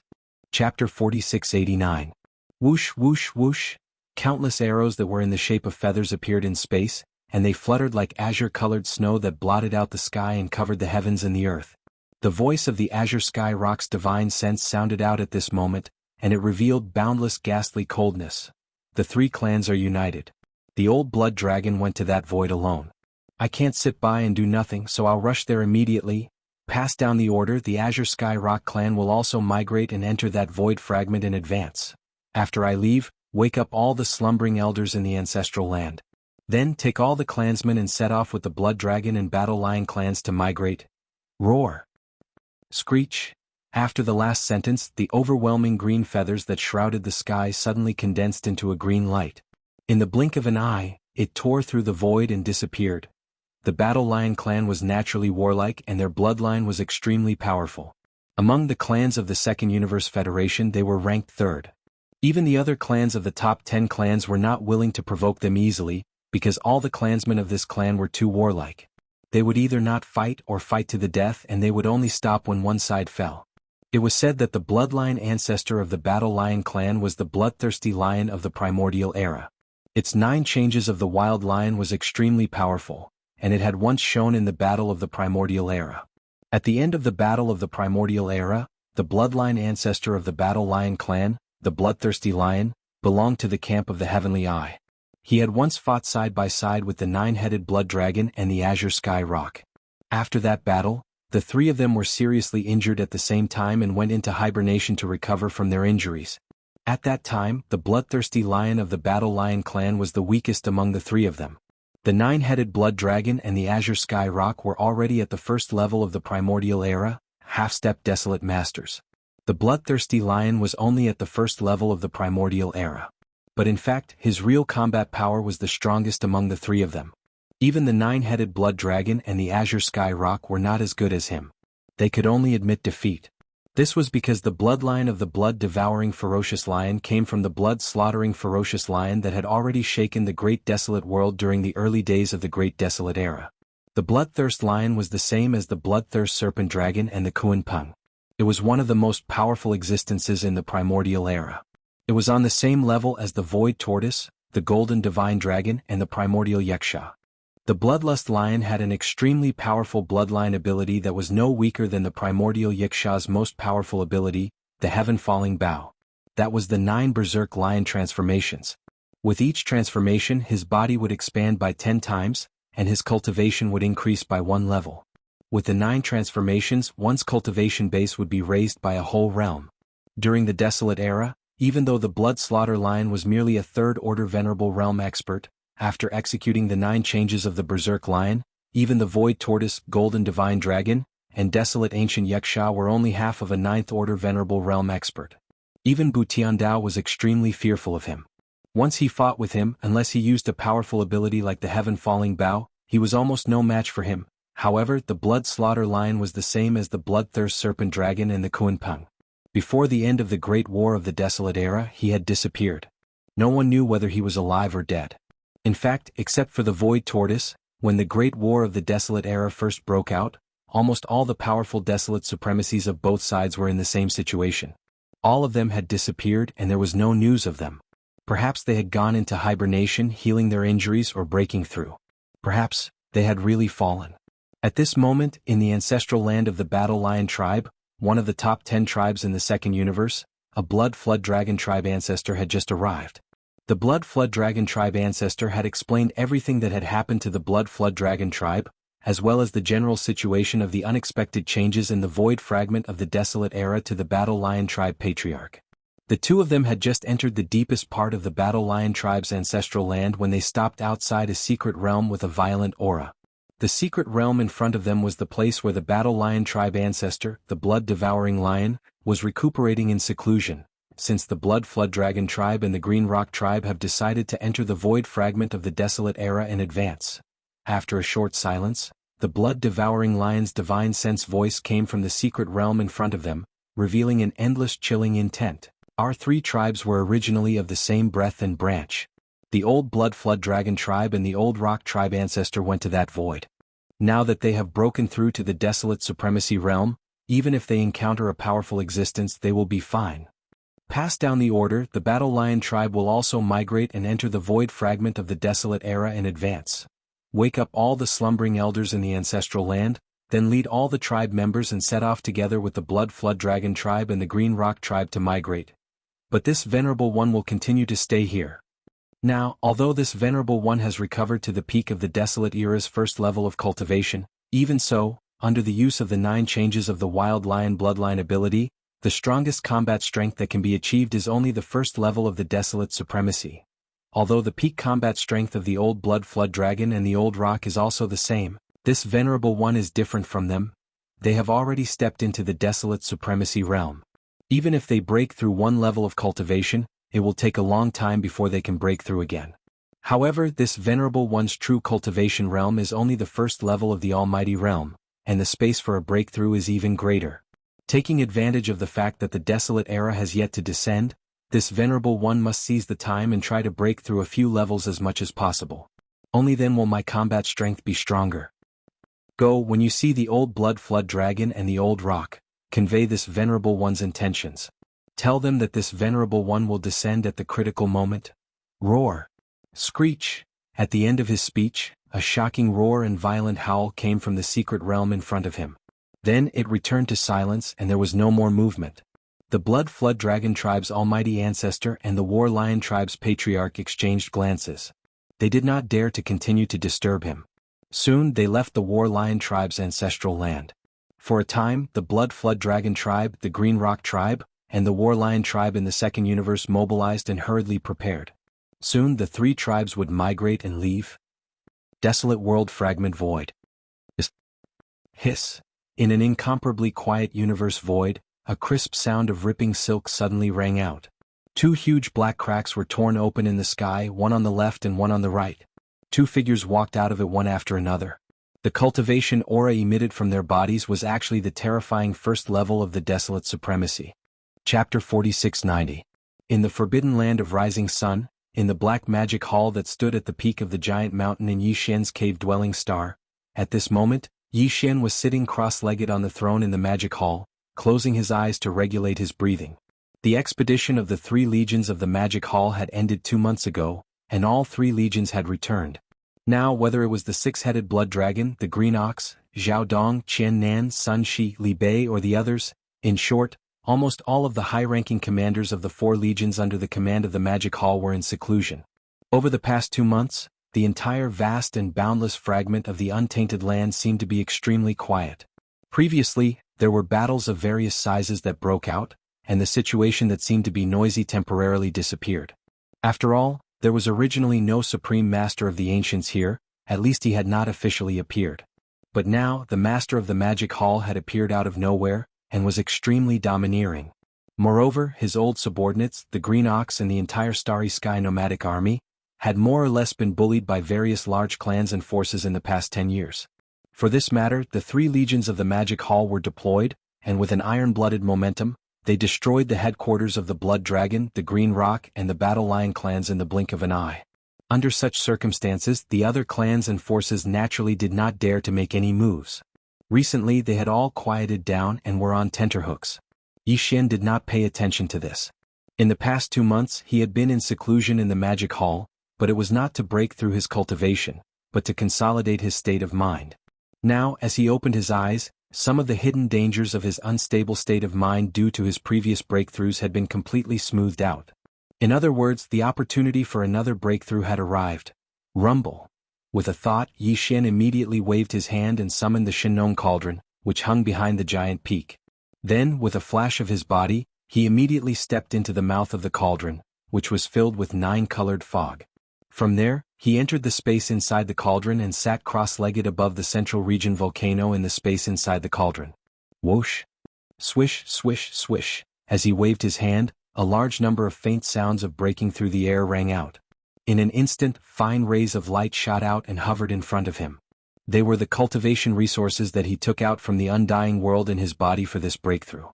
Chapter 4689. Whoosh whoosh whoosh. Countless arrows that were in the shape of feathers appeared in space, and they fluttered like azure-colored snow that blotted out the sky and covered the heavens and the earth. The voice of the Azure Sky Rock's divine sense sounded out at this moment, and it revealed boundless ghastly coldness. The three clans are united. The old blood dragon went to that void alone. I can't sit by and do nothing, so I'll rush there immediately. Pass down the order. The Azure Sky Rock clan will also migrate and enter that void fragment in advance. After I leave, wake up all the slumbering elders in the ancestral land. Then take all the clansmen and set off with the Blood Dragon and Battle Lion clans to migrate. Roar. Screech. After the last sentence, the overwhelming green feathers that shrouded the sky suddenly condensed into a green light. In the blink of an eye, it tore through the void and disappeared. The Battle Lion clan was naturally warlike and their bloodline was extremely powerful. Among the clans of the Second Universe Federation they were ranked third. Even the other clans of the top 10 clans were not willing to provoke them easily, because all the clansmen of this clan were too warlike. They would either not fight or fight to the death, and they would only stop when one side fell. It was said that the bloodline ancestor of the Battle Lion clan was the bloodthirsty lion of the primordial era. Its 9 changes of the wild lion was extremely powerful, and it had once shown in the battle of the primordial era. At the end of the battle of the primordial era, the bloodline ancestor of the Battle Lion clan, the bloodthirsty lion, belonged to the camp of the Heavenly Eye. He had once fought side by side with the 9-headed blood dragon and the Azure Sky Rock. After that battle, the 3 of them were seriously injured at the same time and went into hibernation to recover from their injuries. At that time, the bloodthirsty lion of the Battle Lion clan was the weakest among the 3 of them. The 9-headed blood dragon and the Azure Sky Rock were already at the first level of the primordial era, half-step desolate masters. The bloodthirsty lion was only at the first level of the primordial era. But in fact, his real combat power was the strongest among the 3 of them. Even the 9-headed blood dragon and the Azure Sky Rock were not as good as him. They could only admit defeat. This was because the bloodline of the blood-devouring ferocious lion came from the blood-slaughtering ferocious lion that had already shaken the Great Desolate World during the early days of the Great Desolate Era. The bloodthirst lion was the same as the bloodthirst serpent dragon and the Kuan Peng. It was one of the most powerful existences in the primordial era. It was on the same level as the void tortoise, the golden divine dragon and the primordial yaksha. The bloodlust lion had an extremely powerful bloodline ability that was no weaker than the primordial yaksha's most powerful ability, the heaven-falling bow. That was the 9 berserk lion transformations. With each transformation his body would expand by 10 times, and his cultivation would increase by 1 level. With the 9 transformations, one's cultivation base would be raised by a whole realm. During the Desolate Era, even though the Blood Slaughter Lion was merely a 3rd-order Venerable Realm expert, after executing the 9 changes of the Berserk Lion, even the Void Tortoise, Golden Divine Dragon, and Desolate Ancient Yaksha were only half of a 9th-order Venerable Realm expert. Even Butiandao was extremely fearful of him. Once he fought with him, unless he used a powerful ability like the Heaven-Falling Bow, he was almost no match for him. However, the Blood Slaughter Lion was the same as the Bloodthirst Serpent Dragon and the Kuan Peng. Before the end of the Great War of the Desolate Era, he had disappeared. No one knew whether he was alive or dead. In fact, except for the Void Tortoise, when the Great War of the Desolate Era first broke out, almost all the powerful desolate supremacies of both sides were in the same situation. All of them had disappeared and there was no news of them. Perhaps they had gone into hibernation, healing their injuries or breaking through. Perhaps they had really fallen. At this moment, in the ancestral land of the Battle Lion tribe, one of the top 10 tribes in the Second Universe, a Blood Flood Dragon tribe ancestor had just arrived. The Blood Flood Dragon tribe ancestor had explained everything that had happened to the Blood Flood Dragon tribe, as well as the general situation of the unexpected changes in the void fragment of the Desolate Era to the Battle Lion tribe patriarch. The 2 of them had just entered the deepest part of the Battle Lion tribe's ancestral land when they stopped outside a secret realm with a violent aura. The secret realm in front of them was the place where the Battle Lion tribe ancestor, the blood-devouring lion, was recuperating in seclusion, since the Blood Flood Dragon tribe and the Green Rock tribe have decided to enter the void fragment of the desolate era in advance. After a short silence, the blood-devouring lion's divine sense voice came from the secret realm in front of them, revealing an endless chilling intent. Our three tribes were originally of the same breath and branch. The old Blood Flood Dragon tribe and the old Rock tribe ancestor went to that void. Now that they have broken through to the desolate supremacy realm, even if they encounter a powerful existence, they will be fine. Pass down the order, the Battle Lion tribe will also migrate and enter the void fragment of the desolate era in advance. Wake up all the slumbering elders in the ancestral land, then lead all the tribe members and set off together with the Blood Flood Dragon tribe and the Green Rock tribe to migrate. But this venerable one will continue to stay here. Now, although this venerable one has recovered to the peak of the desolate era's first level of cultivation, even so, under the use of the 9 changes of the Wild Lion bloodline ability, the strongest combat strength that can be achieved is only the first level of the desolate supremacy. Although the peak combat strength of the old Blood Flood Dragon and the old Rock is also the same, this venerable one is different from them. They have already stepped into the desolate supremacy realm. Even if they break through one level of cultivation, it will take a long time before they can break through again. However, this venerable one's true cultivation realm is only the first level of the almighty realm, and the space for a breakthrough is even greater. Taking advantage of the fact that the desolate era has yet to descend, this venerable one must seize the time and try to break through a few levels as much as possible. Only then will my combat strength be stronger. Go, when you see the old Blood Flood Dragon and the old Rock, convey this venerable one's intentions. Tell them that this venerable one will descend at the critical moment. Roar. Screech. At the end of his speech, a shocking roar and violent howl came from the secret realm in front of him. Then it returned to silence and there was no more movement. The Blood Flood Dragon tribe's almighty ancestor and the War Lion tribe's patriarch exchanged glances. They did not dare to continue to disturb him. Soon they left the War Lion tribe's ancestral land. For a time, the Blood Flood Dragon tribe, the Green Rock tribe, and the War Lion tribe in the second universe mobilized and hurriedly prepared. Soon the 3 tribes would migrate and leave. Desolate world fragment void. Hiss. In an incomparably quiet universe void, a crisp sound of ripping silk suddenly rang out. 2 huge black cracks were torn open in the sky, one on the left and one on the right. 2 figures walked out of it one after another. The cultivation aura emitted from their bodies was actually the terrifying first level of the desolate supremacy. Chapter 4690. In the forbidden land of Rising Sun, in the black magic hall that stood at the peak of the giant mountain in Yi Xian's cave-dwelling star, at this moment, Yi Xian was sitting cross-legged on the throne in the magic hall, closing his eyes to regulate his breathing. The expedition of the 3 legions of the magic hall had ended 2 months ago, and all 3 legions had returned. Now, whether it was the 6-headed blood dragon, the green ox, Zhao Dong, Qian Nan, Sun Shi, Li Bei or the others, in short, almost all of the high-ranking commanders of the 4 legions under the command of the magic hall were in seclusion. Over the past 2 months, the entire vast and boundless fragment of the untainted land seemed to be extremely quiet. Previously, there were battles of various sizes that broke out, and the situation that seemed to be noisy temporarily disappeared. After all, there was originally no supreme master of the ancients here, at least he had not officially appeared. But now, the master of the magic hall had appeared out of nowhere, and was extremely domineering. Moreover, his old subordinates, the Green Ox and the entire Starry Sky nomadic army, had more or less been bullied by various large clans and forces in the past 10 years. For this matter, the 3 legions of the magic hall were deployed, and with an iron-blooded momentum, they destroyed the headquarters of the Blood Dragon, the Green Rock, and the Battle Lion clans in the blink of an eye. Under such circumstances, the other clans and forces naturally did not dare to make any moves. Recently they had all quieted down and were on tenterhooks. Yi Xian did not pay attention to this. In the past 2 months he had been in seclusion in the magic hall, but it was not to break through his cultivation, but to consolidate his state of mind. Now, as he opened his eyes, some of the hidden dangers of his unstable state of mind due to his previous breakthroughs had been completely smoothed out. In other words, the opportunity for another breakthrough had arrived. Rumble. With a thought, Yi Xian immediately waved his hand and summoned the Shinong cauldron, which hung behind the giant peak. Then, with a flash of his body, he immediately stepped into the mouth of the cauldron, which was filled with 9-colored fog. From there, he entered the space inside the cauldron and sat cross-legged above the central region volcano in the space inside the cauldron. Whoosh! Swish, swish, swish. As he waved his hand, a large number of faint sounds of breaking through the air rang out. In an instant, fine rays of light shot out and hovered in front of him. They were the cultivation resources that he took out from the undying world in his body for this breakthrough.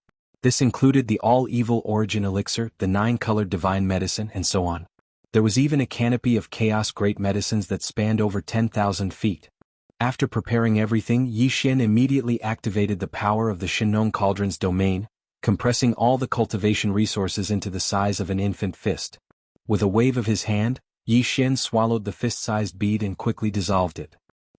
This included the all-evil origin elixir, the 9-colored divine medicine, and so on. There was even a canopy of chaos great medicines that spanned over 10,000 feet. After preparing everything, Yi Xian immediately activated the power of the Shinong Cauldron's domain, compressing all the cultivation resources into the size of an infant fist. With a wave of his hand, Yi Xian swallowed the fist-sized bead and quickly dissolved it.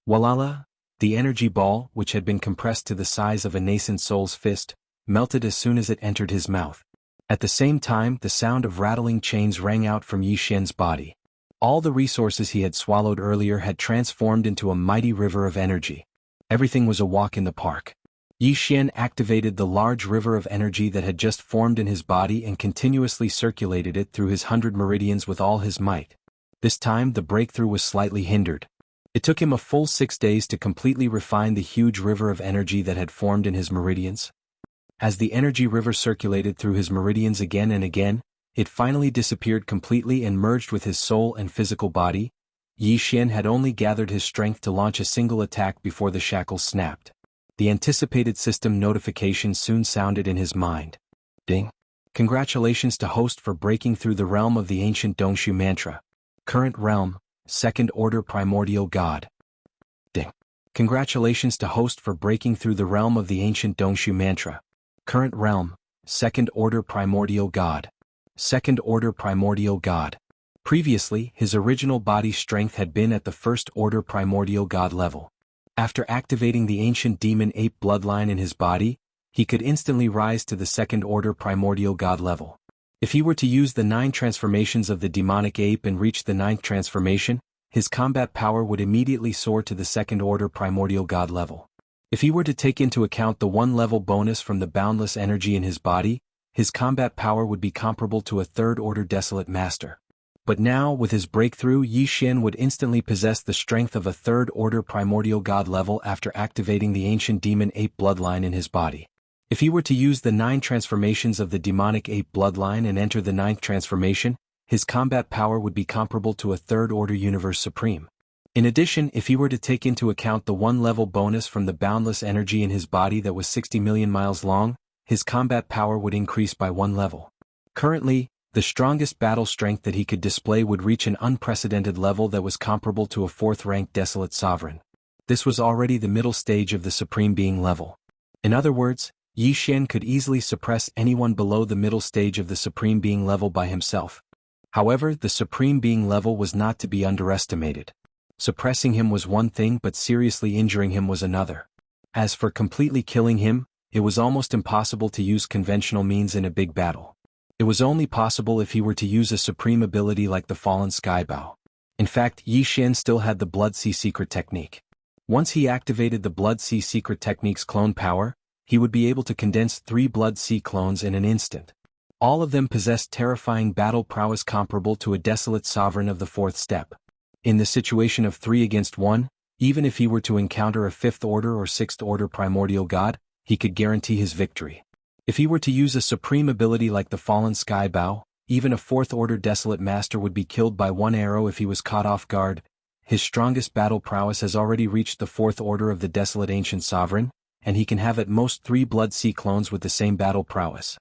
Walala! The energy ball, which had been compressed to the size of a nascent soul's fist, melted as soon as it entered his mouth. At the same time, the sound of rattling chains rang out from Yi Xian's body. All the resources he had swallowed earlier had transformed into a mighty river of energy. Everything was a walk in the park. Yi Xian activated the large river of energy that had just formed in his body and continuously circulated it through his 100 meridians with all his might. This time the breakthrough was slightly hindered. It took him a full 6 days to completely refine the huge river of energy that had formed in his meridians. As the energy river circulated through his meridians again and again, it finally disappeared completely and merged with his soul and physical body. Yi Xian had only gathered his strength to launch a single attack before the shackles snapped. The anticipated system notification soon sounded in his mind. Ding! Congratulations to host for breaking through the realm of the ancient Dongshu mantra. Current realm, Second Order Primordial God. Ding! Congratulations to host for breaking through the realm of the ancient Dongshu mantra. Current realm, Second Order Primordial God. Second Order Primordial God. Previously, his original body strength had been at the First Order Primordial God level. After activating the ancient demon ape bloodline in his body, he could instantly rise to the Second Order Primordial God level. If he were to use the 9 transformations of the demonic ape and reach the 9th transformation, his combat power would immediately soar to the Second Order Primordial God level. If he were to take into account the 1-level bonus from the boundless energy in his body, his combat power would be comparable to a 3rd Order Desolate Master. But now, with his breakthrough, Yi Xian would instantly possess the strength of a 3rd Order Primordial God level after activating the ancient demon ape bloodline in his body. If he were to use the 9 transformations of the demonic ape bloodline and enter the 9th transformation, his combat power would be comparable to a 3rd Order Universe Supreme. In addition, if he were to take into account the 1-level bonus from the boundless energy in his body that was 60 million miles long, his combat power would increase by 1 level. Currently, the strongest battle strength that he could display would reach an unprecedented level that was comparable to a 4th-ranked Desolate Sovereign. This was already the middle stage of the Supreme Being level. In other words, Yi Xian could easily suppress anyone below the middle stage of the Supreme Being level by himself. However, the Supreme Being level was not to be underestimated. Suppressing him was one thing, but seriously injuring him was another. As for completely killing him, it was almost impossible to use conventional means in a big battle. It was only possible if he were to use a supreme ability like the Fallen Skybow. In fact, Yi Xian still had the Blood Sea Secret Technique. Once he activated the Blood Sea Secret Technique's clone power, he would be able to condense 3 Blood Sea clones in an instant. All of them possessed terrifying battle prowess comparable to a Desolate Sovereign of the 4th step. In the situation of 3 against 1, even if he were to encounter a 5th Order or 6th Order Primordial God, he could guarantee his victory. If he were to use a supreme ability like the Fallen Skybow, even a 4th Order Desolate Master would be killed by 1 arrow if he was caught off guard. His strongest battle prowess has already reached the 4th Order of the Desolate Ancient Sovereign, and he can have at most 3 Blood Sea clones with the same battle prowess.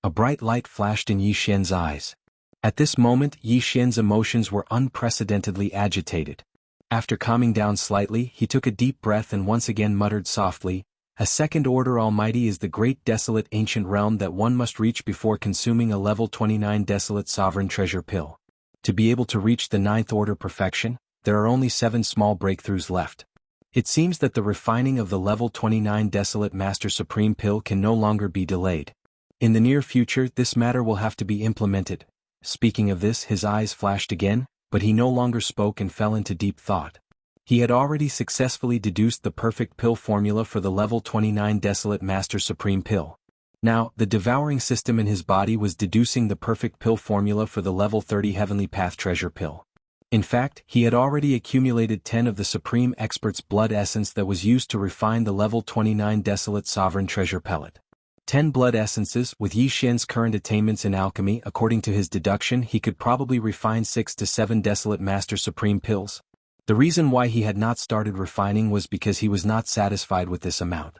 A bright light flashed in Yi Xian's eyes. At this moment, Yi Xian's emotions were unprecedentedly agitated. After calming down slightly, he took a deep breath and once again muttered softly, "A 2nd Order Almighty is the great desolate ancient realm that one must reach before consuming a level 29 Desolate Sovereign treasure pill. To be able to reach the 9th Order perfection, there are only 7 small breakthroughs left. It seems that the refining of the level 29 Desolate Master Supreme pill can no longer be delayed. In the near future, this matter will have to be implemented." Speaking of this, his eyes flashed again, but he no longer spoke and fell into deep thought. He had already successfully deduced the perfect pill formula for the level 29 Desolate Master Supreme pill. Now, the devouring system in his body was deducing the perfect pill formula for the level 30 Heavenly Path treasure pill. In fact, he had already accumulated 10 of the Supreme Expert's blood essence that was used to refine the level 29 Desolate Sovereign treasure pellet. 10 blood essences. With Yi Xian's current attainments in alchemy, according to his deduction, he could probably refine 6 to 7 Desolate Master Supreme pills. The reason why he had not started refining was because he was not satisfied with this amount.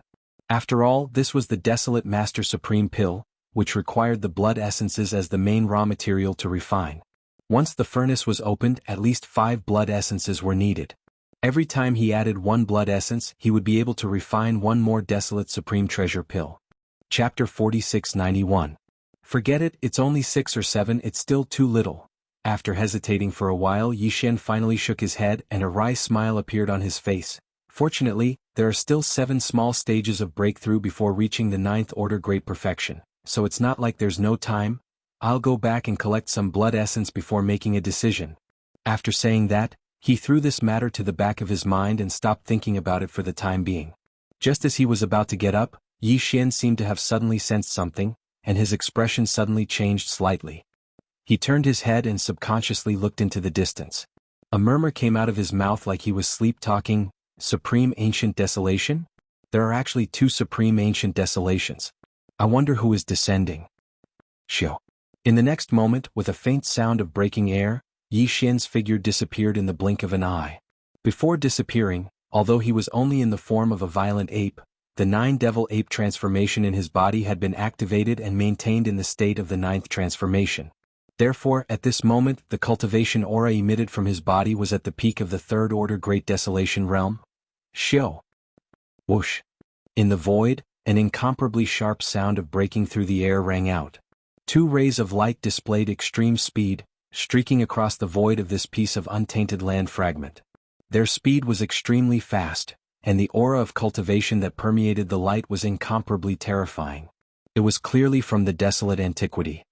After all, this was the Desolate Master Supreme pill, which required the blood essences as the main raw material to refine. Once the furnace was opened, at least 5 blood essences were needed. Every time he added 1 blood essence, he would be able to refine 1 more Desolate Supreme Treasure pill. Chapter 4691. Forget it, it's only 6 or 7, it's still too little. After hesitating for a while, Yi Xian finally shook his head and a wry smile appeared on his face. Fortunately, there are still 7 small stages of breakthrough before reaching the 9th order great perfection, so it's not like there's no time. I'll go back and collect some blood essence before making a decision. After saying that, he threw this matter to the back of his mind and stopped thinking about it for the time being. Just as he was about to get up, Yi Xian seemed to have suddenly sensed something, and his expression suddenly changed slightly. He turned his head and subconsciously looked into the distance. A murmur came out of his mouth like he was sleep-talking. Supreme Ancient Desolation? There are actually 2 Supreme Ancient Desolations. I wonder who is descending. Shio. In the next moment, with a faint sound of breaking air, Yi Xian's figure disappeared in the blink of an eye. Before disappearing, although he was only in the form of a violent ape, the 9 devil ape transformation in his body had been activated and maintained in the state of the 9th transformation. Therefore, at this moment, the cultivation aura emitted from his body was at the peak of the 3rd order Great Desolation realm. Shio. Whoosh. In the void, an incomparably sharp sound of breaking through the air rang out. 2 rays of light displayed extreme speed, streaking across the void of this piece of untainted land fragment. Their speed was extremely fast, and the aura of cultivation that permeated the light was incomparably terrifying. It was clearly from the desolate antiquity.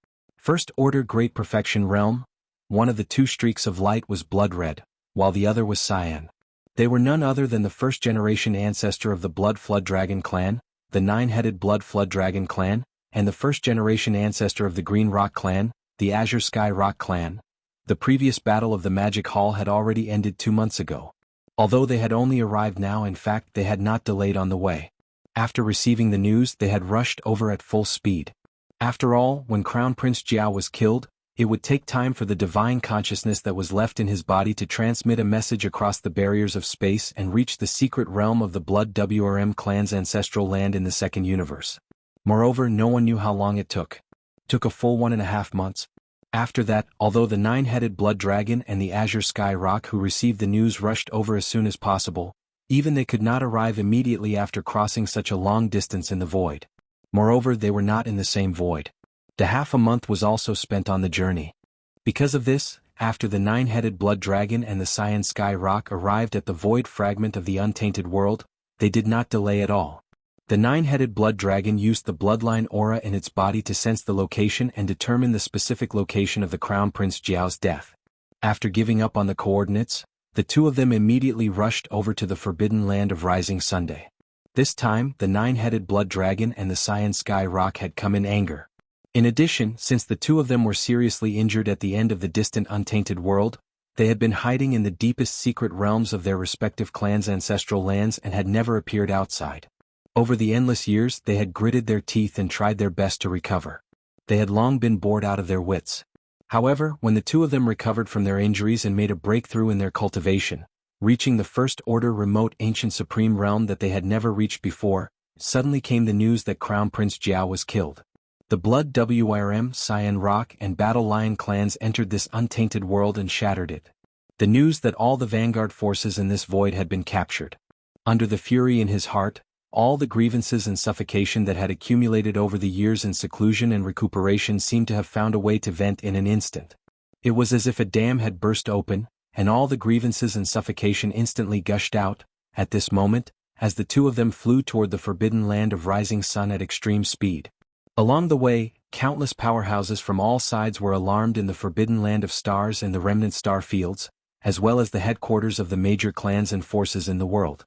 1st order Great Perfection realm. One of the 2 streaks of light was blood red, while the other was cyan. They were none other than the 1st generation ancestor of the Blood Flood Dragon clan, the 9-headed Blood Flood Dragon clan, and the 1st generation ancestor of the Green Rock clan, the Azure Sky Rock clan. The previous battle of the Magic Hall had already ended 2 months ago. Although they had only arrived now, in fact they had not delayed on the way. After receiving the news, they had rushed over at full speed. After all, when Crown Prince Jiao was killed, it would take time for the divine consciousness that was left in his body to transmit a message across the barriers of space and reach the secret realm of the Blood WRM clan's ancestral land in the 2nd universe. Moreover, no one knew how long it took. Took a full 1.5 months. After that, although the 9-headed Blood Dragon and the Azure Sky Rock who received the news rushed over as soon as possible, even they could not arrive immediately after crossing such a long distance in the void. Moreover, they were not in the same void. The half a month was also spent on the journey. Because of this, after the 9-headed Blood Dragon and the Cyan Sky Rock arrived at the void fragment of the untainted world, they did not delay at all. The 9-headed Blood Dragon used the bloodline aura in its body to sense the location and determine the specific location of the Crown Prince Jiao's death. After giving up on the coordinates, the 2 of them immediately rushed over to the forbidden land of Rising Sunday. This time, the 9-headed Blood Dragon and the Cyan Sky Rock had come in anger. In addition, since the 2 of them were seriously injured at the end of the distant untainted world, they had been hiding in the deepest secret realms of their respective clans' ancestral lands and had never appeared outside. Over the endless years, they had gritted their teeth and tried their best to recover. They had long been bored out of their wits. However, when the 2 of them recovered from their injuries and made a breakthrough in their cultivation, reaching the 1st order remote ancient supreme realm that they had never reached before, suddenly came the news that Crown Prince Jiao was killed. The Blood WRM, Cyan Rock and Battle Lion clans entered this untainted world and shattered it. The news that all the vanguard forces in this void had been captured. Under the fury in his heart, all the grievances and suffocation that had accumulated over the years in seclusion and recuperation seemed to have found a way to vent in an instant. It was as if a dam had burst open, and all the grievances and suffocation instantly gushed out, at this moment, as the 2 of them flew toward the forbidden land of Rising Sun at extreme speed. Along the way, countless powerhouses from all sides were alarmed in the forbidden land of stars and the remnant star fields, as well as the headquarters of the major clans and forces in the world.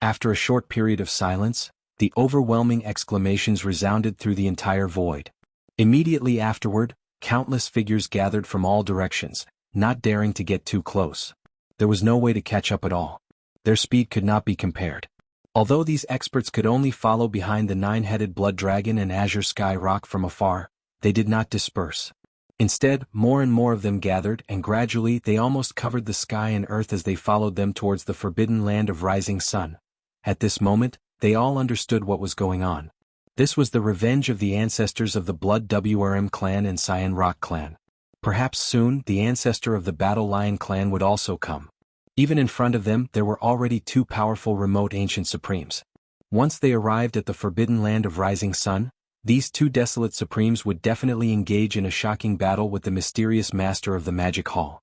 After a short period of silence, the overwhelming exclamations resounded through the entire void. Immediately afterward, countless figures gathered from all directions, not daring to get too close. There was no way to catch up at all. Their speed could not be compared. Although these experts could only follow behind the nine-headed blood dragon and azure sky rock from afar, they did not disperse. Instead, more and more of them gathered, and gradually they almost covered the sky and earth as they followed them towards the forbidden land of rising sun. At this moment, they all understood what was going on. This was the revenge of the ancestors of the Blood WRM clan and Cyan Rock clan. Perhaps soon, the ancestor of the Battle Lion clan would also come. Even in front of them, there were already two powerful remote ancient supremes. Once they arrived at the forbidden land of rising sun, these two desolate supremes would definitely engage in a shocking battle with the mysterious master of the magic hall.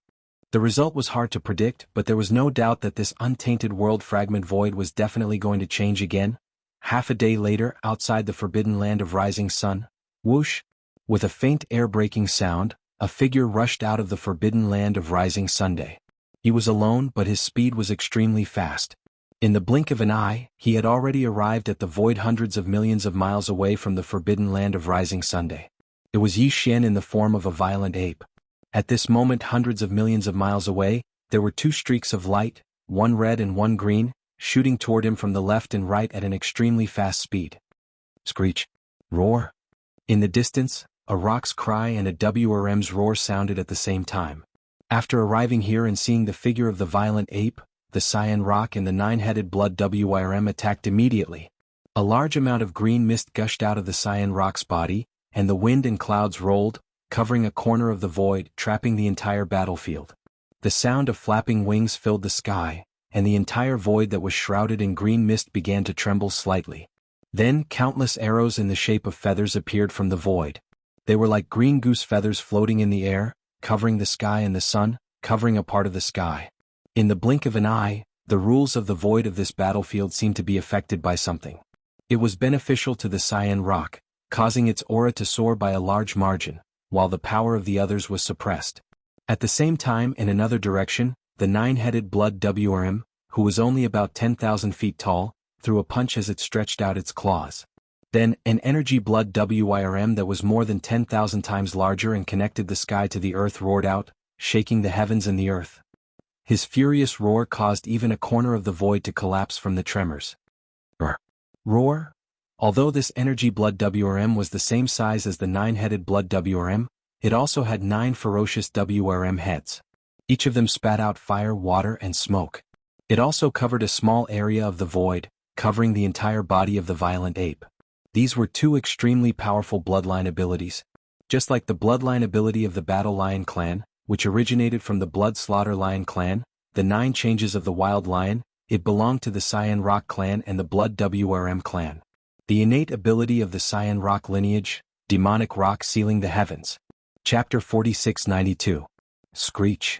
The result was hard to predict, but there was no doubt that this untainted world fragment void was definitely going to change again. Half a day later, outside the forbidden land of rising sun, whoosh! With a faint air-breaking sound, a figure rushed out of the forbidden land of rising Sunday. He was alone, but his speed was extremely fast. In the blink of an eye, he had already arrived at the void hundreds of millions of miles away from the forbidden land of rising Sunday. It was Yi Xian in the form of a violent ape. At this moment, hundreds of millions of miles away, there were two streaks of light, one red and one green, shooting toward him from the left and right at an extremely fast speed. Screech! Roar! In the distance, a rock's cry and a WRM's roar sounded at the same time. After arriving here and seeing the figure of the violent ape, the Cyan Rock and the nine-headed blood WRM attacked immediately. A large amount of green mist gushed out of the Cyan Rock's body, and the wind and clouds rolled, covering a corner of the void, trapping the entire battlefield. The sound of flapping wings filled the sky, and the entire void that was shrouded in green mist began to tremble slightly. Then countless arrows in the shape of feathers appeared from the void. They were like green goose feathers floating in the air, covering the sky and the sun, covering a part of the sky. In the blink of an eye, the rules of the void of this battlefield seemed to be affected by something. It was beneficial to the Cyan Rock, causing its aura to soar by a large margin, while the power of the others was suppressed. At the same time, in another direction, the nine-headed blood WRM, who was only about 10,000 feet tall, threw a punch as it stretched out its claws. Then, an energy blood WIRM that was more than 10,000 times larger and connected the sky to the earth roared out, shaking the heavens and the earth. His furious roar caused even a corner of the void to collapse from the tremors. Roar? Although this energy blood WRM was the same size as the nine-headed blood WRM, it also had 9 ferocious WRM heads. Each of them spat out fire, water, and smoke. It also covered a small area of the void, covering the entire body of the violent ape. These were two extremely powerful bloodline abilities. Just like the bloodline ability of the Battle Lion clan, which originated from the Blood Slaughter Lion clan, the 9 changes of the Wild Lion, it belonged to the Cyan Rock clan and the Blood WRM clan. The innate ability of the Cyan Rock lineage, demonic rock sealing the heavens. Chapter 4692. Screech.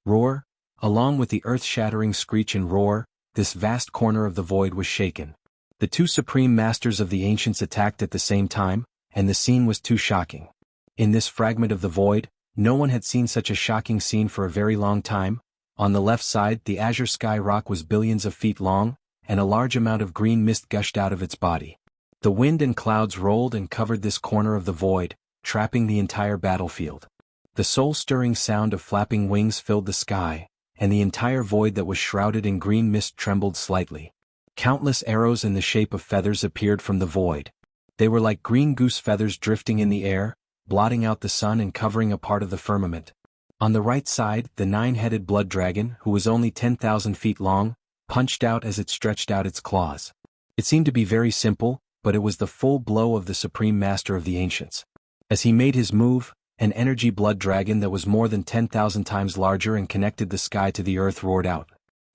Roar. Along with the earth-shattering screech and roar, this vast corner of the void was shaken. The two supreme masters of the ancients attacked at the same time, and the scene was too shocking. In this fragment of the void, no one had seen such a shocking scene for a very long time. On the left side, the azure sky rock was billions of feet long, and a large amount of green mist gushed out of its body. The wind and clouds rolled and covered this corner of the void, trapping the entire battlefield. The soul-stirring sound of flapping wings filled the sky, and the entire void that was shrouded in green mist trembled slightly. Countless arrows in the shape of feathers appeared from the void. They were like green goose feathers drifting in the air, blotting out the sun and covering a part of the firmament. On the right side, the nine-headed blood dragon, who was only 10,000 feet long, punched out as it stretched out its claws. It seemed to be very simple, but it was the full blow of the supreme master of the ancients. As he made his move, an energy blood dragon that was more than 10,000 times larger and connected the sky to the earth roared out.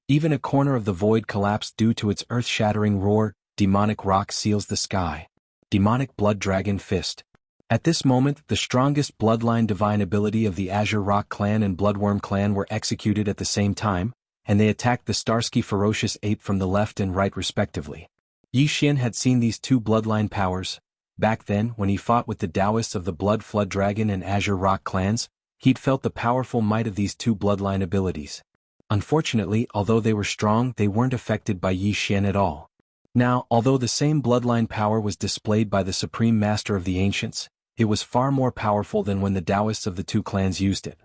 Even a corner of the void collapsed due to its earth-shattering roar. Demonic rock seals the sky. Demonic blood dragon fist. At this moment, the strongest bloodline divine ability of the Azure Rock clan and Bloodworm clan were executed at the same time, and they attacked the Starsky ferocious ape from the left and right respectively. Yi Xian had seen these two bloodline powers. Back then, when he fought with the Taoists of the Blood Flood Dragon and Azure Rock clans, he'd felt the powerful might of these two bloodline abilities. Unfortunately, although they were strong, they weren't affected by Yi Xian at all. Now, although the same bloodline power was displayed by the Supreme Master of the Ancients, it was far more powerful than when the Taoists of the two clans used it.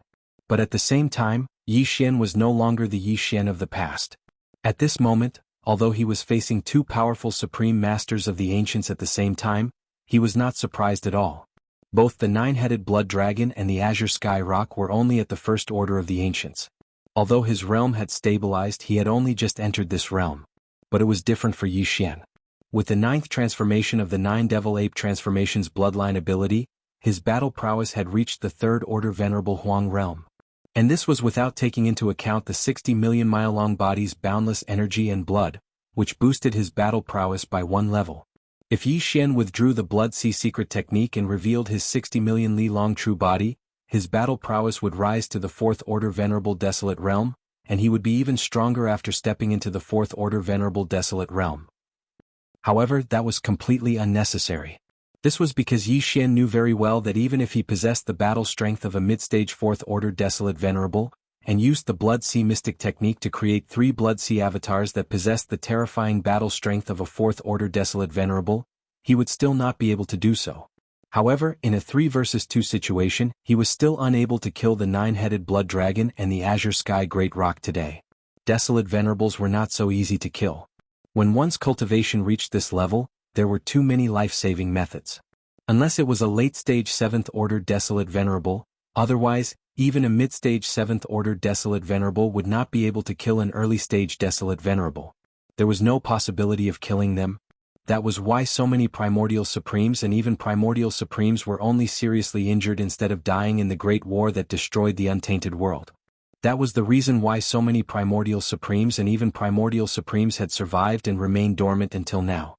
But at the same time, Yi Xian was no longer the Yi Xian of the past. At this moment, although he was facing two powerful supreme masters of the ancients at the same time, he was not surprised at all. Both the nine-headed blood dragon and the azure sky rock were only at the first order of the ancients. Although his realm had stabilized, he had only just entered this realm. But it was different for Yi Xian. With the ninth transformation of the nine devil ape transformations bloodline ability, his battle prowess had reached the third order venerable Huang realm. And this was without taking into account the 60 million mile-long body's boundless energy and blood, which boosted his battle prowess by one level. If Yi Xian withdrew the Blood Sea secret technique and revealed his 60 million li-long true body, his battle prowess would rise to the fourth order venerable desolate realm, and he would be even stronger after stepping into the fourth order venerable desolate realm. However, that was completely unnecessary. This was because Yi Xian knew very well that even if he possessed the battle strength of a mid-stage fourth order desolate venerable, and used the Blood Sea mystic technique to create 3 Blood Sea avatars that possessed the terrifying battle strength of a fourth order desolate venerable, he would still not be able to do so. However, in a 3 versus 2 situation, he was still unable to kill the nine-headed blood dragon and the azure sky great rock today. Desolate venerables were not so easy to kill. When one's cultivation reached this level, there were too many life-saving methods. Unless it was a late-stage 7th order desolate venerable, otherwise, even a mid-stage 7th order desolate venerable would not be able to kill an early-stage desolate venerable. There was no possibility of killing them. That was why so many primordial supremes and even primordial supremes were only seriously injured instead of dying in the Great War that destroyed the untainted world. That was the reason why so many primordial supremes and even primordial supremes had survived and remained dormant until now.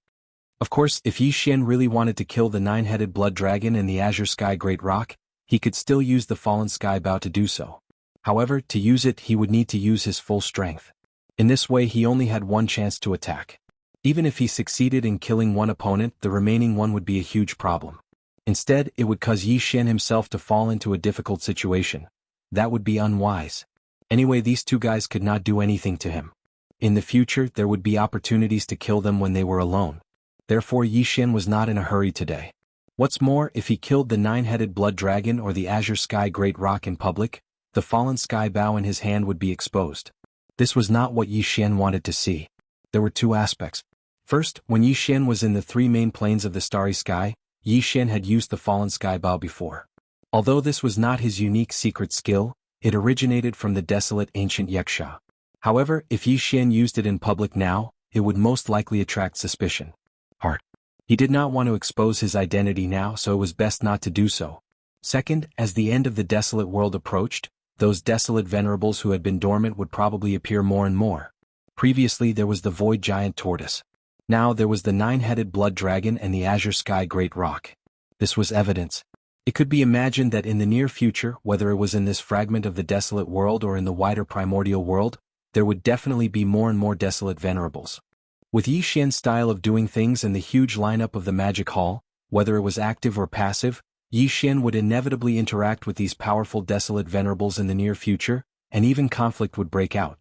Of course, if Yi Xian really wanted to kill the nine-headed blood dragon and the azure sky great rock, he could still use the fallen sky bow to do so. However, to use it he would need to use his full strength. In this way he only had one chance to attack. Even if he succeeded in killing one opponent, the remaining one would be a huge problem. Instead, it would cause Yi Xian himself to fall into a difficult situation. That would be unwise. Anyway, these two guys could not do anything to him. In the future, there would be opportunities to kill them when they were alone. Therefore, Yi Xian was not in a hurry today. What's more, if he killed the nine-headed blood dragon or the azure sky great rock in public, the fallen sky bow in his hand would be exposed. This was not what Yi Xian wanted to see. There were two aspects. First, when Yi Xian was in the 3 main planes of the starry sky, Yi Xian had used the fallen sky bow before. Although this was not his unique secret skill, it originated from the desolate ancient Yuxia. However, if Yi Xian used it in public now, it would most likely attract suspicion. He did not want to expose his identity now, so it was best not to do so. Second, as the end of the desolate world approached, those desolate venerables who had been dormant would probably appear more and more. Previously there was the void giant tortoise. Now there was the nine-headed blood dragon and the azure sky great rock. This was evidence. It could be imagined that in the near future, whether it was in this fragment of the desolate world or in the wider primordial world, there would definitely be more and more desolate venerables. With Yi Xian's style of doing things and the huge lineup of the magic hall, whether it was active or passive, Yi Xian would inevitably interact with these powerful desolate venerables in the near future, and even conflict would break out.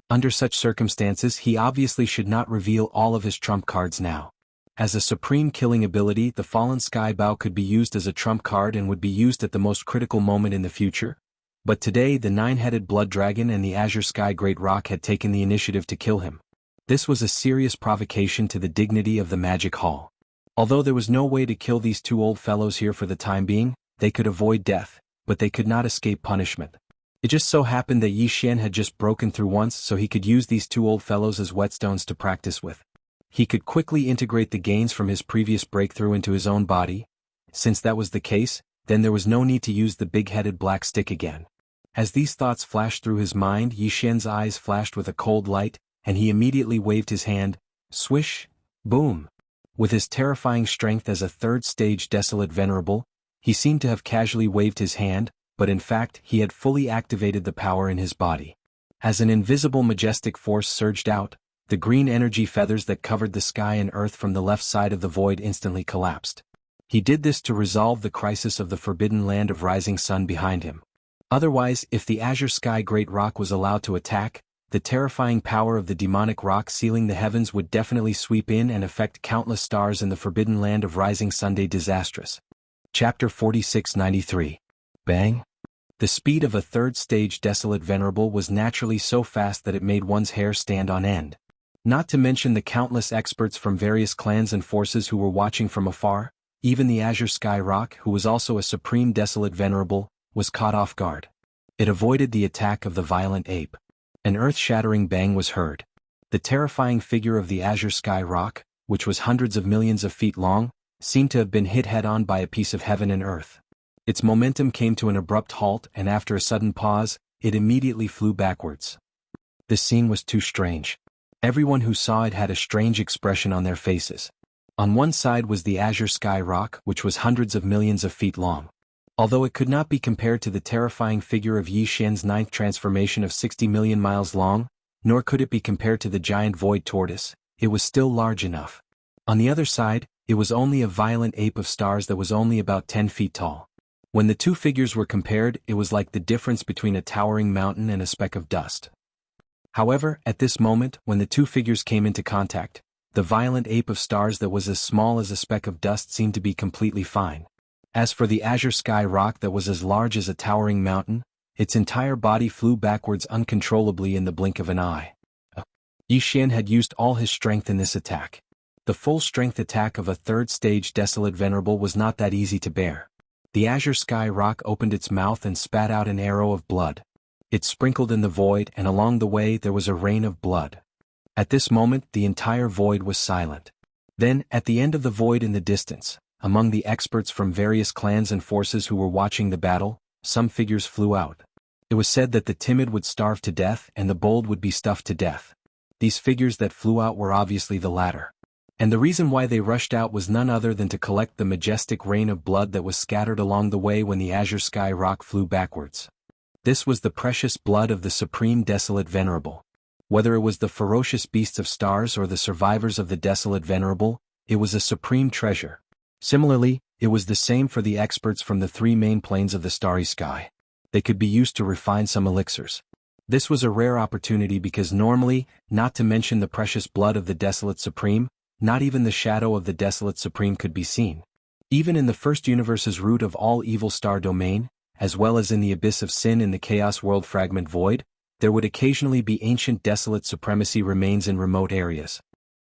Under such circumstances he obviously should not reveal all of his trump cards now. As a supreme killing ability, the fallen sky bow could be used as a trump card and would be used at the most critical moment in the future. But today the nine-headed blood dragon and the azure sky great rock had taken the initiative to kill him. This was a serious provocation to the dignity of the magic hall. Although there was no way to kill these two old fellows here for the time being, they could avoid death, but they could not escape punishment. It just so happened that Yi Xian had just broken through once, so he could use these two old fellows as whetstones to practice with. He could quickly integrate the gains from his previous breakthrough into his own body. Since that was the case, then there was no need to use the big-headed black stick again. As these thoughts flashed through his mind, Yi Xian's eyes flashed with a cold light, and he immediately waved his hand. Swish! Boom! With his terrifying strength as a third-stage desolate venerable, he seemed to have casually waved his hand, but in fact he had fully activated the power in his body. As an invisible majestic force surged out, the green energy feathers that covered the sky and earth from the left side of the void instantly collapsed. He did this to resolve the crisis of the forbidden land of rising sun behind him. Otherwise, if the azure sky great rock was allowed to attack, the terrifying power of the demonic rock sealing the heavens would definitely sweep in and affect countless stars in the forbidden land of rising Sunday. Disastrous. Chapter 4693. Bang! The speed of a third-stage desolate venerable was naturally so fast that it made one's hair stand on end. Not to mention the countless experts from various clans and forces who were watching from afar. Even the Azure Sky Rock, who was also a supreme desolate venerable, was caught off guard. It avoided the attack of the violent ape. An earth-shattering bang was heard. The terrifying figure of the Azure Sky Rock, which was hundreds of millions of feet long, seemed to have been hit head-on by a piece of heaven and earth. Its momentum came to an abrupt halt, and after a sudden pause, it immediately flew backwards. This scene was too strange. Everyone who saw it had a strange expression on their faces. On one side was the Azure Sky Rock, which was hundreds of millions of feet long. Although it could not be compared to the terrifying figure of Yi Xian's ninth transformation of 60 million miles long, nor could it be compared to the giant void tortoise, it was still large enough. On the other side, it was only a violent ape of stars that was only about 10 feet tall. When the two figures were compared, it was like the difference between a towering mountain and a speck of dust. However, at this moment, when the two figures came into contact, the violent ape of stars that was as small as a speck of dust seemed to be completely fine. As for the Azure Sky Rock that was as large as a towering mountain, its entire body flew backwards uncontrollably in the blink of an eye. Yi Xian had used all his strength in this attack. The full-strength attack of a third-stage desolate venerable was not that easy to bear. The Azure Sky Rock opened its mouth and spat out an arrow of blood. It sprinkled in the void, and along the way there was a rain of blood. At this moment the entire void was silent. Then, at the end of the void in the distance, among the experts from various clans and forces who were watching the battle, some figures flew out. It was said that the timid would starve to death and the bold would be stuffed to death. These figures that flew out were obviously the latter. And the reason why they rushed out was none other than to collect the majestic rain of blood that was scattered along the way when the Azure Sky Rock flew backwards. This was the precious blood of the Supreme Desolate Venerable. Whether it was the ferocious beasts of stars or the survivors of the Desolate Venerable, it was a supreme treasure. Similarly, it was the same for the experts from the three main planes of the starry sky. They could be used to refine some elixirs. This was a rare opportunity because normally, not to mention the precious blood of the Desolate Supreme, not even the shadow of the Desolate Supreme could be seen. Even in the first universe's root of all evil star domain, as well as in the abyss of sin in the Chaos World Fragment Void, there would occasionally be ancient Desolate Supremacy remains in remote areas.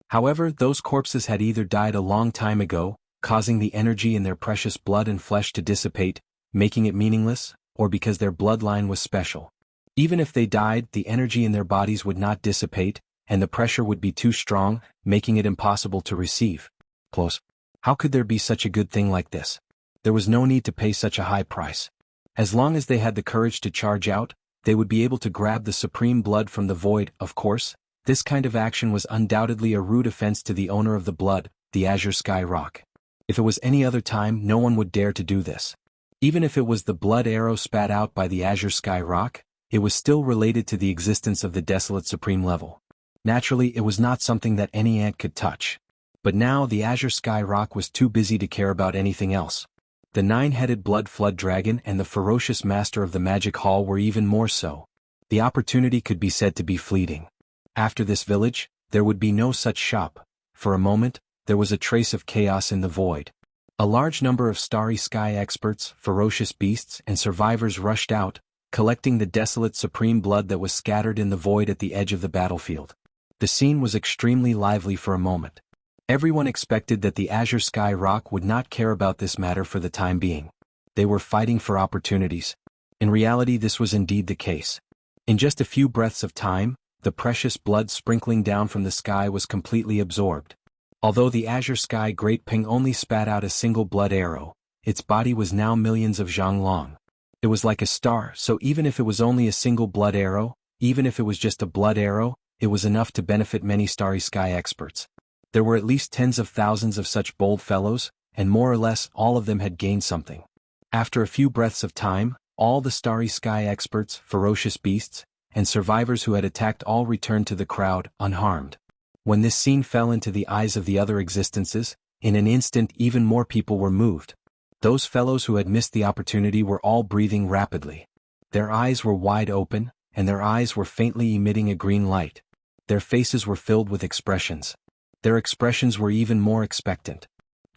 However, those corpses had either died a long time ago, causing the energy in their precious blood and flesh to dissipate, making it meaningless, or because their bloodline was special. Even if they died, the energy in their bodies would not dissipate, and the pressure would be too strong, making it impossible to receive. Close. How could there be such a good thing like this? There was no need to pay such a high price. As long as they had the courage to charge out, they would be able to grab the supreme blood from the void. Of course, this kind of action was undoubtedly a rude offense to the owner of the blood, the Azure Sky Rock. If it was any other time, no one would dare to do this. Even if it was the blood arrow spat out by the Azure Sky Rock, it was still related to the existence of the Desolate Supreme level. Naturally, it was not something that any ant could touch. But now the Azure Sky Rock was too busy to care about anything else. The nine-headed blood flood dragon and the ferocious master of the magic hall were even more so. The opportunity could be said to be fleeting. After this village, there would be no such shop. For a moment, there was a trace of chaos in the void. A large number of starry sky experts, ferocious beasts, and survivors rushed out, collecting the desolate supreme blood that was scattered in the void at the edge of the battlefield. The scene was extremely lively for a moment. Everyone expected that the Azure Sky Rock would not care about this matter for the time being. They were fighting for opportunities. In reality, this was indeed the case. In just a few breaths of time, the precious blood sprinkling down from the sky was completely absorbed. Although the Azure Sky Great Ping only spat out a single blood arrow, its body was now millions of zhang long. It was like a star, so even if it was only a single blood arrow, even if it was just a blood arrow, it was enough to benefit many starry sky experts. There were at least tens of thousands of such bold fellows, and more or less all of them had gained something. After a few breaths of time, all the starry sky experts, ferocious beasts, and survivors who had attacked all returned to the crowd, unharmed. When this scene fell into the eyes of the other existences, in an instant even more people were moved. Those fellows who had missed the opportunity were all breathing rapidly. Their eyes were wide open, and their eyes were faintly emitting a green light. Their faces were filled with expressions. Their expressions were even more expectant.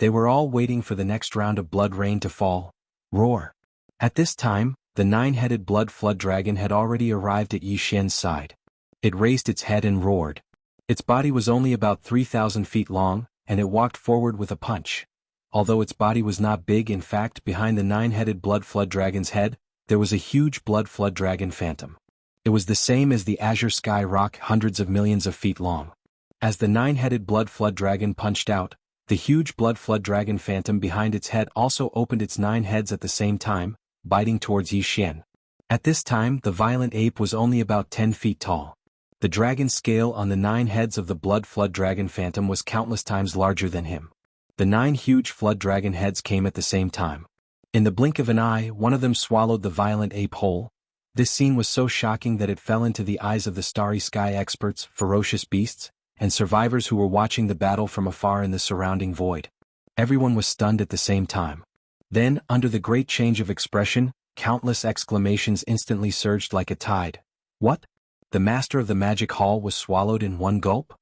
They were all waiting for the next round of blood rain to fall. Roar! At this time, the nine-headed blood flood dragon had already arrived at Yi Xian's side. It raised its head and roared. Its body was only about 3,000 feet long, and it walked forward with a punch. Although its body was not big, in fact, behind the nine-headed blood flood dragon's head, there was a huge blood flood dragon phantom. It was the same as the azure sky rock, hundreds of millions of feet long. As the nine-headed blood flood dragon punched out, the huge blood flood dragon phantom behind its head also opened its 9 heads at the same time, biting towards Yi Xian. At this time, the violent ape was only about 10 feet tall. The dragon scale on the 9 heads of the blood flood dragon phantom was countless times larger than him. The 9 huge flood dragon heads came at the same time. In the blink of an eye, one of them swallowed the violent ape whole. This scene was so shocking that it fell into the eyes of the starry sky experts, ferocious beasts, and survivors who were watching the battle from afar in the surrounding void. Everyone was stunned at the same time. Then, under the great change of expression, countless exclamations instantly surged like a tide. What? The master of the magic hall was swallowed in one gulp?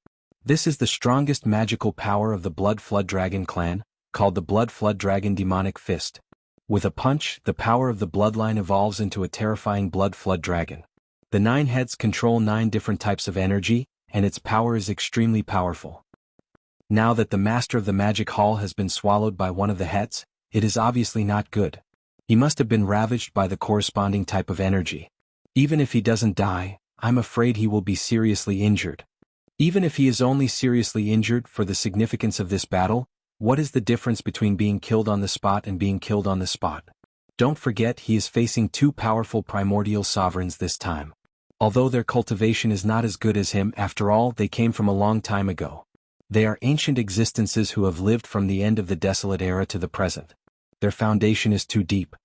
This is the strongest magical power of the Blood Flood Dragon clan, called the Blood Flood Dragon Demonic Fist. With a punch, the power of the bloodline evolves into a terrifying Blood Flood Dragon. The 9 heads control 9 different types of energy, and its power is extremely powerful. Now that the master of the magic hall has been swallowed by one of the heads, it is obviously not good. He must have been ravaged by the corresponding type of energy. Even if he doesn't die, I'm afraid he will be seriously injured. Even if he is only seriously injured, for the significance of this battle, what is the difference between being killed on the spot and being killed on the spot? Don't forget, he is facing 2 powerful primordial sovereigns this time. Although their cultivation is not as good as him, after all, they came from a long time ago. They are ancient existences who have lived from the end of the desolate era to the present. Their foundation is too deep.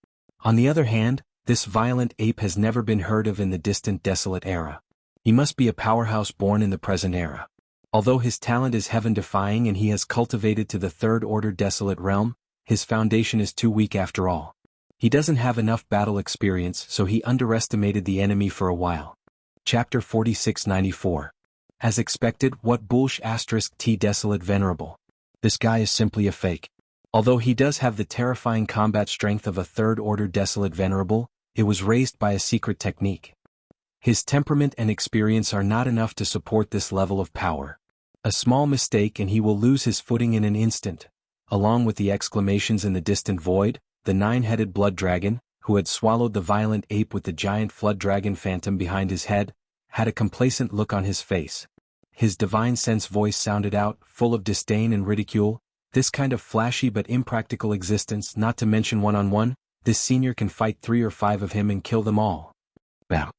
On the other hand, this violent ape has never been heard of in the distant desolate era. He must be a powerhouse born in the present era. Although his talent is heaven-defying and he has cultivated to the 3rd order desolate realm, his foundation is too weak after all. He doesn't have enough battle experience, so he underestimated the enemy for a while. Chapter 4694. As expected, what bullsh *T desolate venerable. This guy is simply a fake. Although he does have the terrifying combat strength of a 3rd order desolate venerable, it was raised by a secret technique. His temperament and experience are not enough to support this level of power. A small mistake and he will lose his footing in an instant. Along with the exclamations in the distant void, the 9-headed blood dragon, who had swallowed the violent ape with the giant flood dragon phantom behind his head, had a complacent look on his face. His divine sense voice sounded out, full of disdain and ridicule. This kind of flashy but impractical existence, not to mention one-on-one, this senior can fight 3 or 5 of him and kill them all. Bam.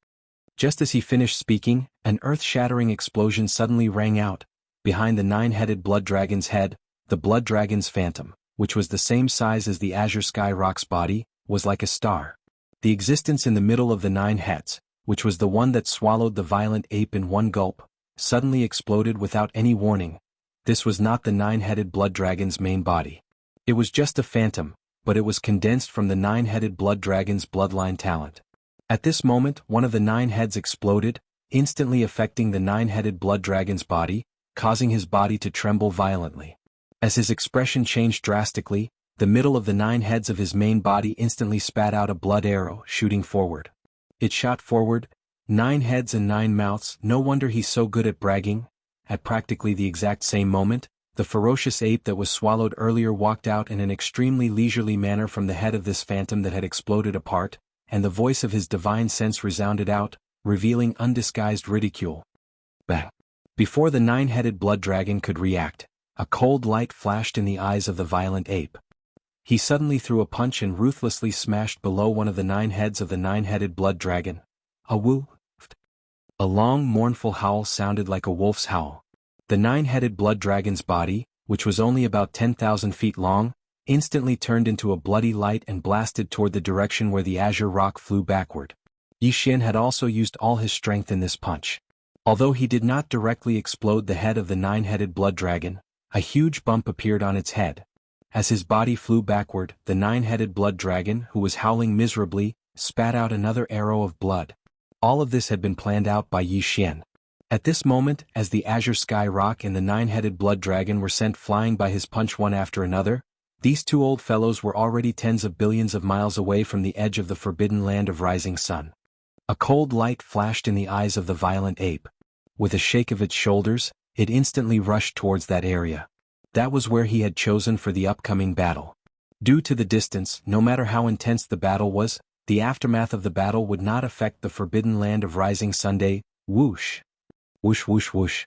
Just as he finished speaking, an earth-shattering explosion suddenly rang out. Behind the 9-headed blood dragon's head, the blood dragon's phantom, which was the same size as the azure sky rock's body, was like a star. The existence in the middle of the 9 heads, which was the one that swallowed the violent ape in one gulp, suddenly exploded without any warning. This was not the 9-headed blood dragon's main body. It was just a phantom, but it was condensed from the 9-headed blood dragon's bloodline talent. At this moment, one of the 9 heads exploded, instantly affecting the 9-headed blood dragon's body, causing his body to tremble violently. As his expression changed drastically, the middle of the 9 heads of his main body instantly spat out a blood arrow, shooting forward. It shot forward, 9 heads and 9 mouths. No wonder he's so good at bragging. At practically the exact same moment, the ferocious ape that was swallowed earlier walked out in an extremely leisurely manner from the head of this phantom that had exploded apart, and the voice of his divine sense resounded out, revealing undisguised ridicule. Bang! Before the 9-headed blood dragon could react, a cold light flashed in the eyes of the violent ape. He suddenly threw a punch and ruthlessly smashed below one of the 9 heads of the 9-headed blood dragon. A woo! A long, mournful howl sounded like a wolf's howl. The 9-headed blood dragon's body, which was only about 10,000 feet long, instantly turned into a bloody light and blasted toward the direction where the azure rock flew backward. Yi Xian had also used all his strength in this punch. Although he did not directly explode the head of the 9-headed blood dragon, a huge bump appeared on its head. As his body flew backward, the 9-headed blood dragon, who was howling miserably, spat out another arrow of blood. All of this had been planned out by Yi Xian. At this moment, as the azure sky rock and the 9-headed blood dragon were sent flying by his punch one after another, these 2 old fellows were already tens of billions of miles away from the edge of the forbidden land of rising sun. A cold light flashed in the eyes of the violent ape. With a shake of its shoulders, it instantly rushed towards that area. That was where he had chosen for the upcoming battle. Due to the distance, no matter how intense the battle was, the aftermath of the battle would not affect the forbidden land of Rising Sunday. Whoosh. Whoosh whoosh whoosh.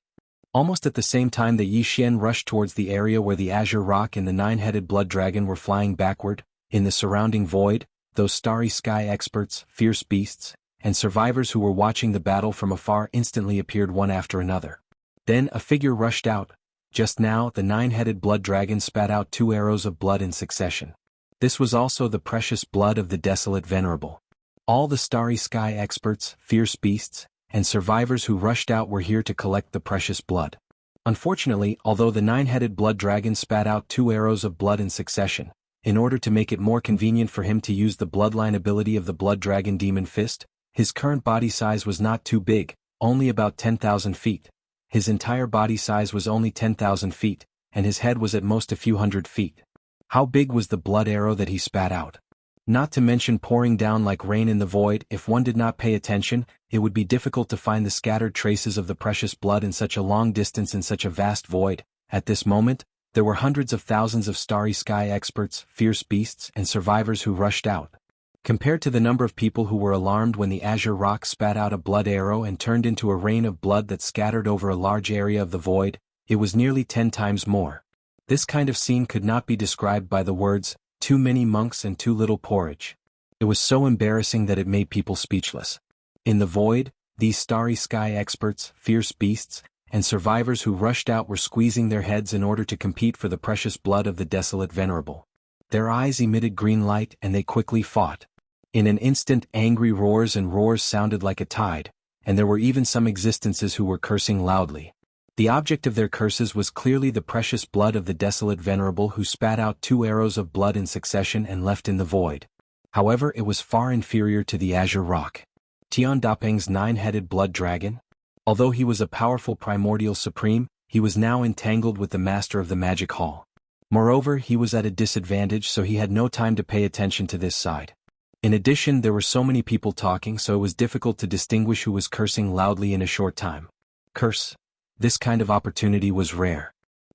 Almost at the same time that Yi Xian rushed towards the area where the Azure Rock and the nine-headed blood dragon were flying backward, in the surrounding void, those starry sky experts, fierce beasts, and survivors who were watching the battle from afar instantly appeared one after another. Then a figure rushed out. Just now, the nine-headed blood dragon spat out 2 arrows of blood in succession. This was also the precious blood of the desolate venerable. All the starry sky experts, fierce beasts, and survivors who rushed out were here to collect the precious blood. Unfortunately, although the nine-headed blood dragon spat out 2 arrows of blood in succession, in order to make it more convenient for him to use the bloodline ability of the blood dragon demon fist, his current body size was not too big, only about 10,000 feet. His entire body size was only 10,000 feet, and his head was at most a few hundred feet. How big was the blood arrow that he spat out? Not to mention pouring down like rain in the void. If one did not pay attention, it would be difficult to find the scattered traces of the precious blood in such a long distance in such a vast void. At this moment, there were hundreds of thousands of starry sky experts, fierce beasts, and survivors who rushed out. Compared to the number of people who were alarmed when the Azure Rock spat out a blood arrow and turned into a rain of blood that scattered over a large area of the void, it was nearly 10 times more. This kind of scene could not be described by the words, "too many monks and too little porridge." It was so embarrassing that it made people speechless. In the void, these starry sky experts, fierce beasts, and survivors who rushed out were squeezing their heads in order to compete for the precious blood of the desolate venerable. Their eyes emitted green light and they quickly fought. In an instant, angry roars and roars sounded like a tide, and there were even some existences who were cursing loudly. The object of their curses was clearly the precious blood of the desolate venerable who spat out 2 arrows of blood in succession and left in the void. However, it was far inferior to the Azure Rock. Tian Dapeng's nine-headed blood dragon? Although he was a powerful primordial supreme, he was now entangled with the master of the magic hall. Moreover, he was at a disadvantage, so he had no time to pay attention to this side. In addition, there were so many people talking, so it was difficult to distinguish who was cursing loudly in a short time. Curse. This kind of opportunity was rare.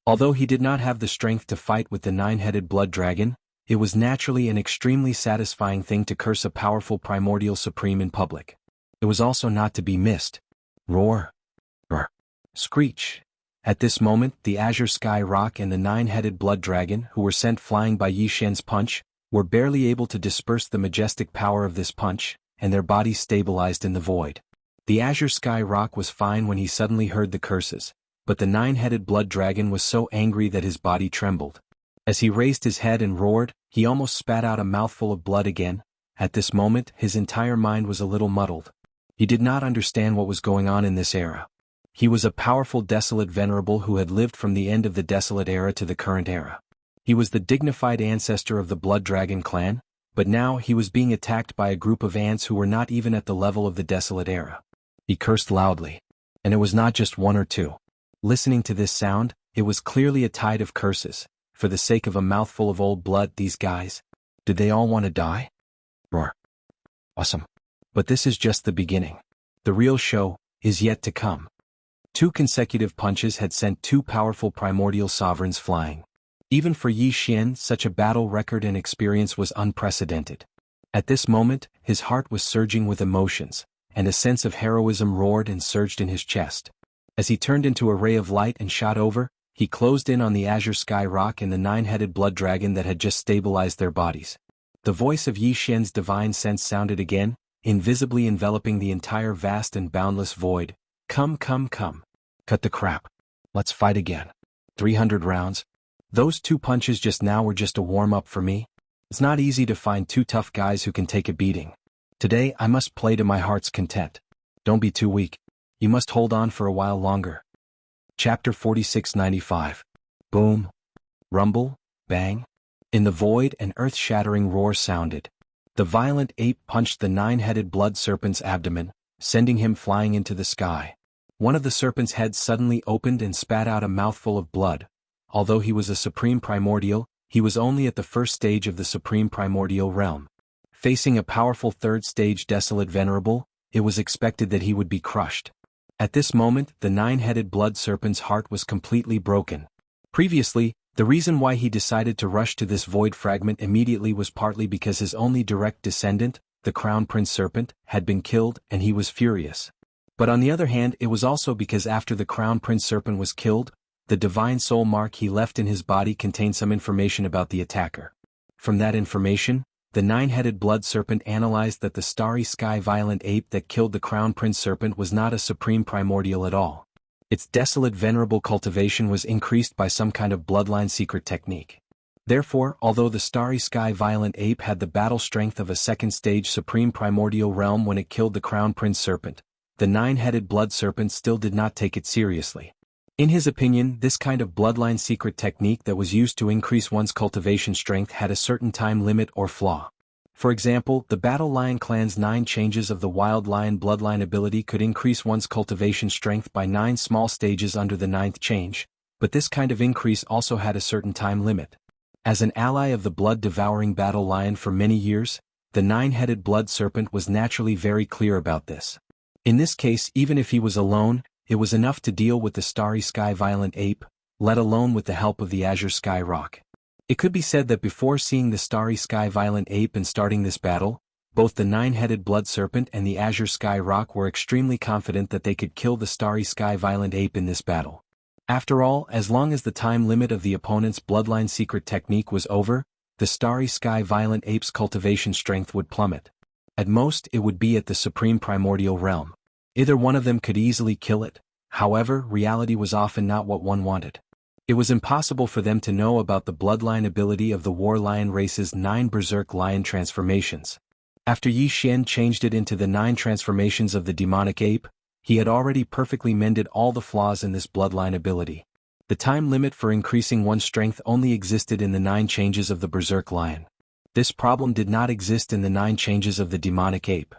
Although he did not have the strength to fight with the nine-headed blood dragon, it was naturally an extremely satisfying thing to curse a powerful primordial supreme in public. It was also not to be missed. Roar. Roar. Screech. At this moment, the Azure Sky Rock and the nine-headed blood dragon, who were sent flying by Yi Xian's punch, were barely able to disperse the majestic power of this punch, and their bodies stabilized in the void. The Azure Sky Rock was fine when he suddenly heard the curses, but the nine-headed blood dragon was so angry that his body trembled. As he raised his head and roared, he almost spat out a mouthful of blood again. At this moment, his entire mind was a little muddled. He did not understand what was going on in this era. He was a powerful desolate venerable who had lived from the end of the desolate era to the current era. He was the dignified ancestor of the Blood Dragon clan, but now he was being attacked by a group of ants who were not even at the level of the desolate era. He cursed loudly. And it was not just one or two. Listening to this sound, it was clearly a tide of curses. For the sake of a mouthful of old blood, these guys, did they all want to die? Roar. Awesome. But this is just the beginning. The real show is yet to come. 2 consecutive punches had sent 2 powerful primordial sovereigns flying. Even for Yi Xian, such a battle record and experience was unprecedented. At this moment, his heart was surging with emotions, and a sense of heroism roared and surged in his chest. As he turned into a ray of light and shot over, he closed in on the Azure Sky Rock and the nine-headed blood dragon that had just stabilized their bodies. The voice of Yi Xian's divine sense sounded again, invisibly enveloping the entire vast and boundless void. Come, come, come. Cut the crap. Let's fight again. 300 rounds. Those 2 punches just now were just a warm-up for me. It's not easy to find 2 tough guys who can take a beating. Today I must play to my heart's content. Don't be too weak. You must hold on for a while longer. Chapter 4695. Boom. Rumble. Bang. In the void, an earth-shattering roar sounded. The violent ape punched the nine-headed blood serpent's abdomen, sending him flying into the sky. One of the serpent's heads suddenly opened and spat out a mouthful of blood. Although he was a supreme primordial, he was only at the first stage of the supreme primordial realm. Facing a powerful third-stage desolate venerable, it was expected that he would be crushed. At this moment, the nine-headed blood serpent's heart was completely broken. Previously, the reason why he decided to rush to this void fragment immediately was partly because his only direct descendant, the Crown Prince Serpent, had been killed and he was furious. But on the other hand, it was also because after the Crown Prince Serpent was killed, the divine soul mark he left in his body contained some information about the attacker. From that information, the nine-headed blood serpent analyzed that the starry sky violent ape that killed the Crown Prince Serpent was not a supreme primordial at all. Its desolate venerable cultivation was increased by some kind of bloodline secret technique. Therefore, although the starry sky violent ape had the battle strength of a second-stage supreme primordial realm when it killed the Crown Prince Serpent, the nine-headed blood serpent still did not take it seriously. In his opinion, this kind of bloodline secret technique that was used to increase one's cultivation strength had a certain time limit or flaw. For example, the Battle Lion clan's 9 changes of the Wild Lion bloodline ability could increase one's cultivation strength by 9 small stages under the 9th change, but this kind of increase also had a certain time limit. As an ally of the blood-devouring Battle Lion for many years, the nine-headed blood serpent was naturally very clear about this. In this case, even if he was alone, it was enough to deal with the starry sky violent ape, let alone with the help of the azure sky rock. It could be said that before seeing the starry sky violent ape and starting this battle, both the nine-headed blood serpent and the azure sky rock were extremely confident that they could kill the starry sky violent ape in this battle. After all, as long as the time limit of the opponent's bloodline secret technique was over, the starry sky violent ape's cultivation strength would plummet. At most, it would be at the supreme primordial realm. Either one of them could easily kill it. However, reality was often not what one wanted. It was impossible for them to know about the bloodline ability of the war lion race's 9 berserk lion transformations. After Yi Xian changed it into the 9 transformations of the demonic ape, he had already perfectly mended all the flaws in this bloodline ability. The time limit for increasing one's strength only existed in the 9 changes of the berserk lion. This problem did not exist in the 9 changes of the demonic ape.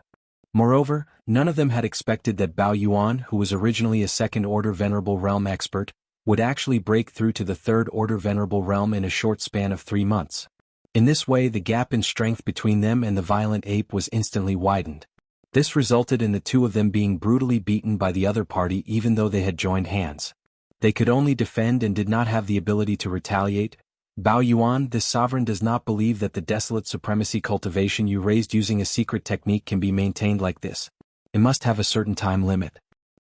Moreover, none of them had expected that Bao Yuan, who was originally a second-order Venerable Realm expert, would actually break through to the third-order Venerable Realm in a short span of 3 months. In this way, the gap in strength between them and the violent ape was instantly widened. This resulted in the two of them being brutally beaten by the other party even though they had joined hands. They could only defend and did not have the ability to retaliate. Bao Yuan, this sovereign does not believe that the desolate supremacy cultivation you raised using a secret technique can be maintained like this. It must have a certain time limit.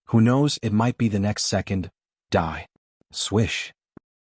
Who knows, it might be the next second. Die. Swish.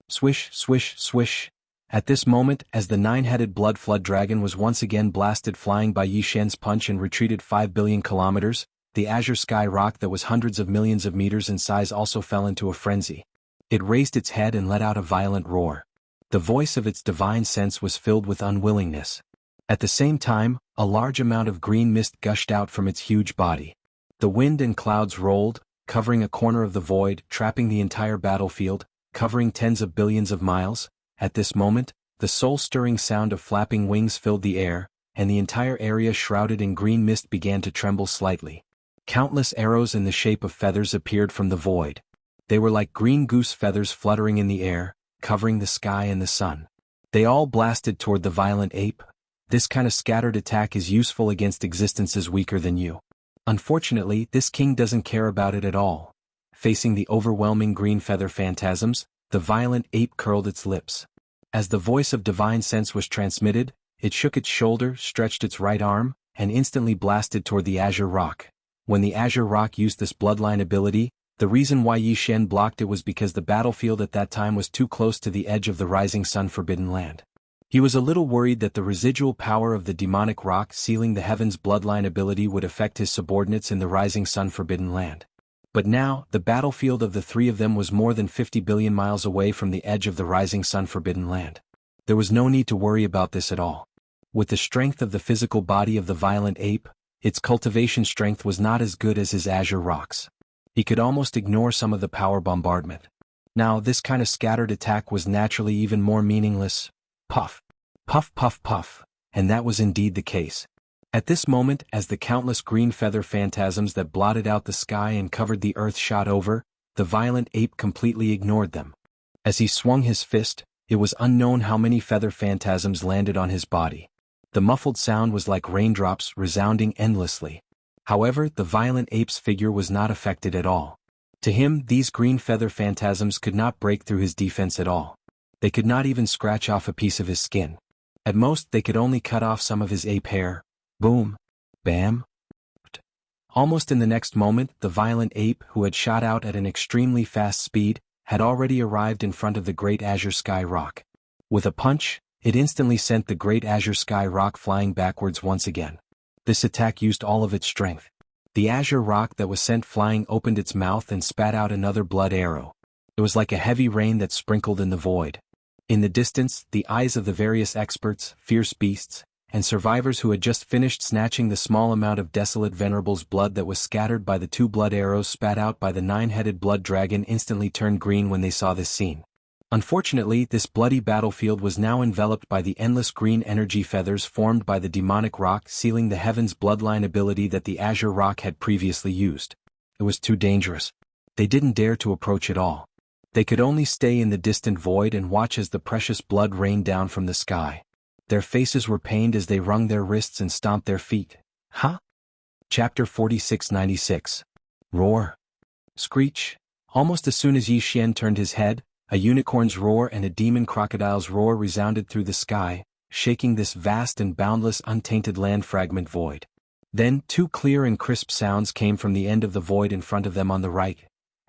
Swish, swish, swish. At this moment, as the 9-headed blood flood dragon was once again blasted flying by Yi Xian's punch and retreated 5 billion kilometers, the azure sky rock that was hundreds of millions of meters in size also fell into a frenzy. It raised its head and let out a violent roar. The voice of its divine sense was filled with unwillingness. At the same time, a large amount of green mist gushed out from its huge body. The wind and clouds rolled, covering a corner of the void, trapping the entire battlefield, covering tens of billions of miles. At this moment, the soul-stirring sound of flapping wings filled the air, and the entire area shrouded in green mist began to tremble slightly. Countless arrows in the shape of feathers appeared from the void. They were like green goose feathers fluttering in the air, covering the sky and the sun. They all blasted toward the violent ape. This kind of scattered attack is useful against existences weaker than you. Unfortunately, this king doesn't care about it at all. Facing the overwhelming green feather phantasms, the violent ape curled its lips. As the voice of divine sense was transmitted, it shook its shoulder, stretched its right arm, and instantly blasted toward the azure rock. When the azure rock used this bloodline ability, the reason why Yi Xian blocked it was because the battlefield at that time was too close to the edge of the rising sun forbidden land. He was a little worried that the residual power of the demonic rock sealing the heavens bloodline ability would affect his subordinates in the rising sun forbidden land. But now, the battlefield of the 3 of them was more than 50 billion miles away from the edge of the rising sun forbidden land. There was no need to worry about this at all. With the strength of the physical body of the violent ape, its cultivation strength was not as good as his azure rocks. He could almost ignore some of the power bombardment. Now, this kind of scattered attack was naturally even more meaningless. Puff. Puff puff puff. And that was indeed the case. At this moment, as the countless green feather phantasms that blotted out the sky and covered the earth shot over, the violent ape completely ignored them. As he swung his fist, it was unknown how many feather phantasms landed on his body. The muffled sound was like raindrops resounding endlessly. However, the violent ape's figure was not affected at all. To him, these green feather phantasms could not break through his defense at all. They could not even scratch off a piece of his skin. At most, they could only cut off some of his ape hair. Boom. Bam. Almost in the next moment, the violent ape, who had shot out at an extremely fast speed, had already arrived in front of the great azure sky rock. With a punch, it instantly sent the great azure sky rock flying backwards once again. This attack used all of its strength. The azure rock that was sent flying opened its mouth and spat out another blood arrow. It was like a heavy rain that sprinkled in the void. In the distance, the eyes of the various experts, fierce beasts, and survivors who had just finished snatching the small amount of desolate venerable's blood that was scattered by the 2 blood arrows spat out by the 9-headed blood dragon instantly turned green when they saw this scene. Unfortunately, this bloody battlefield was now enveloped by the endless green energy feathers formed by the demonic rock sealing the heaven's bloodline ability that the azure rock had previously used. It was too dangerous. They didn't dare to approach at all. They could only stay in the distant void and watch as the precious blood rained down from the sky. Their faces were pained as they wrung their wrists and stomped their feet. Huh? Chapter 4696. Roar. Screech. Almost as soon as Yi Xian turned his head, a unicorn's roar and a demon crocodile's roar resounded through the sky, shaking this vast and boundless untainted land fragment void. Then 2 clear and crisp sounds came from the end of the void in front of them on the right.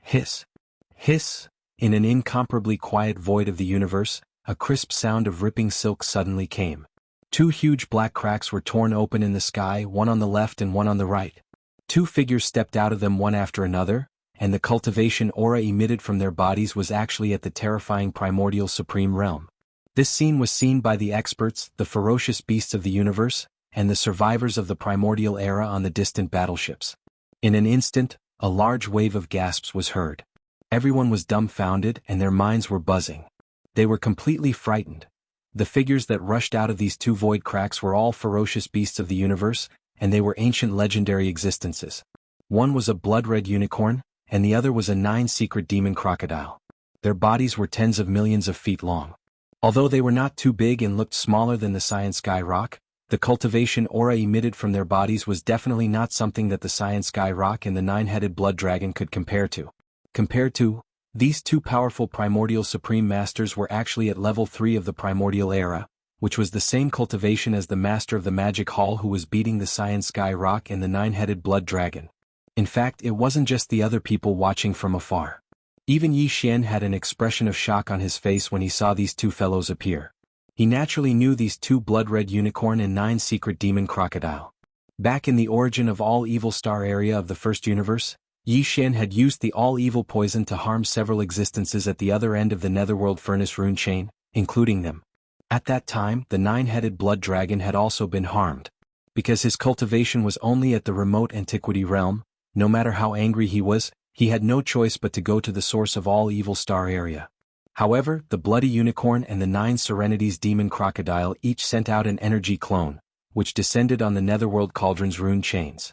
Hiss. Hiss. In an incomparably quiet void of the universe, a crisp sound of ripping silk suddenly came. 2 huge black cracks were torn open in the sky, one on the left and one on the right. 2 figures stepped out of them one after another, and the cultivation aura emitted from their bodies was actually at the terrifying primordial supreme realm. This scene was seen by the experts, the ferocious beasts of the universe, and the survivors of the primordial era on the distant battleships. In an instant, a large wave of gasps was heard. Everyone was dumbfounded and their minds were buzzing. They were completely frightened. The figures that rushed out of these 2 void cracks were all ferocious beasts of the universe, and they were ancient legendary existences. One was a blood-red unicorn, and the other was a 9-secret demon crocodile. Their bodies were tens of millions of feet long. Although they were not too big and looked smaller than the Science Sky Rock, the cultivation aura emitted from their bodies was definitely not something that the Science Sky Rock and the 9-headed blood dragon could compare to. Compared to, these 2 powerful primordial supreme masters were actually at level 3 of the primordial era, which was the same cultivation as the master of the magic hall who was beating the Science Sky Rock and the 9-headed blood dragon. In fact, it wasn't just the other people watching from afar. Even Yi Xian had an expression of shock on his face when he saw these 2 fellows appear. He naturally knew these 2 blood-red unicorn and 9-secret demon crocodile. Back in the origin of all evil star area of the first universe, Yi Xian had used the all-evil poison to harm several existences at the other end of the netherworld furnace rune chain, including them. At that time, the 9-headed blood dragon had also been harmed. Because his cultivation was only at the remote antiquity realm, no matter how angry he was, he had no choice but to go to the source of all evil star area. However, the bloody unicorn and the 9 serenities demon crocodile each sent out an energy clone, which descended on the netherworld cauldron's rune chains.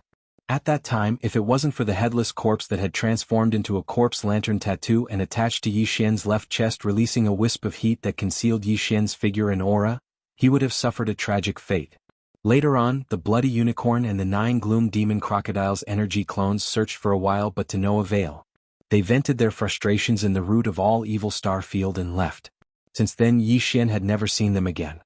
At that time, if it wasn't for the headless corpse that had transformed into a corpse lantern tattoo and attached to Yi Xian's left chest releasing a wisp of heat that concealed Yi Xian's figure and aura, he would have suffered a tragic fate. Later on, the bloody unicorn and the 9 gloom demon crocodile's energy clones searched for a while but to no avail. They vented their frustrations in the root of all evil star field and left. Since then Yi Xian had never seen them again.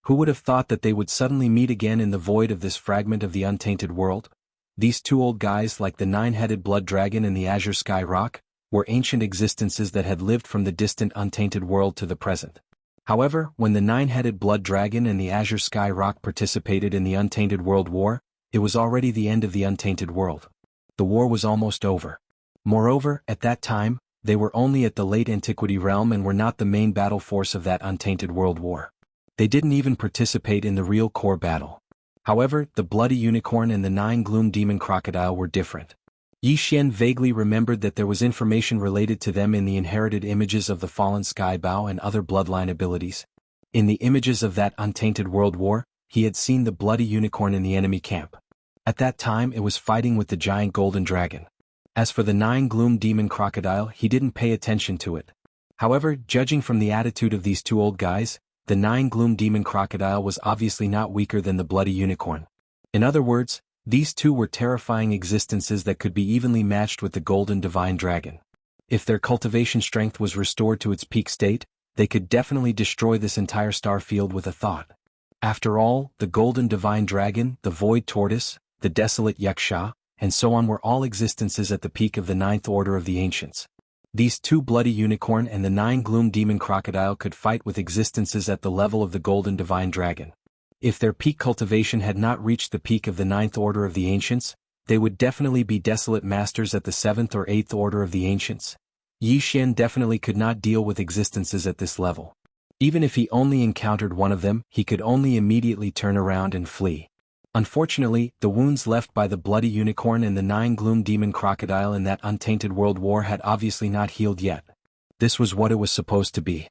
Who would have thought that they would suddenly meet again in the void of this fragment of the untainted world? These 2 old guys, like the 9-headed blood dragon and the azure sky rock, were ancient existences that had lived from the distant untainted world to the present. However, when the 9-headed blood dragon and the azure sky rock participated in the untainted world war, it was already the end of the untainted world. The war was almost over. Moreover, at that time, they were only at the late antiquity realm and were not the main battle force of that untainted world war. They didn't even participate in the real core battle. However, the bloody unicorn and the 9 gloom demon crocodile were different. Yi Xian vaguely remembered that there was information related to them in the inherited images of the fallen Skybow and other bloodline abilities. In the images of that untainted world war, he had seen the bloody unicorn in the enemy camp. At that time it was fighting with the giant golden dragon. As for the 9 gloom demon crocodile, he didn't pay attention to it. However, judging from the attitude of these 2 old guys, the 9 gloom demon crocodile was obviously not weaker than the bloody unicorn. In other words, These two were terrifying existences that could be evenly matched with the golden divine dragon. If their cultivation strength was restored to its peak state, they could definitely destroy this entire star field with a thought. After all, the golden divine dragon, the void tortoise, the desolate yaksha, and so on were all existences at the peak of the ninth order of the ancients. These two bloody unicorn and the 9 gloom demon crocodile could fight with existences at the level of the golden divine dragon. If their peak cultivation had not reached the peak of the ninth order of the ancients, they would definitely be desolate masters at the 7th or 8th order of the ancients. Yi Xian definitely could not deal with existences at this level. Even if he only encountered one of them, he could only immediately turn around and flee. Unfortunately, the wounds left by the bloody unicorn and the 9 gloom demon crocodile in that untainted world war had obviously not healed yet. This was what it was supposed to be.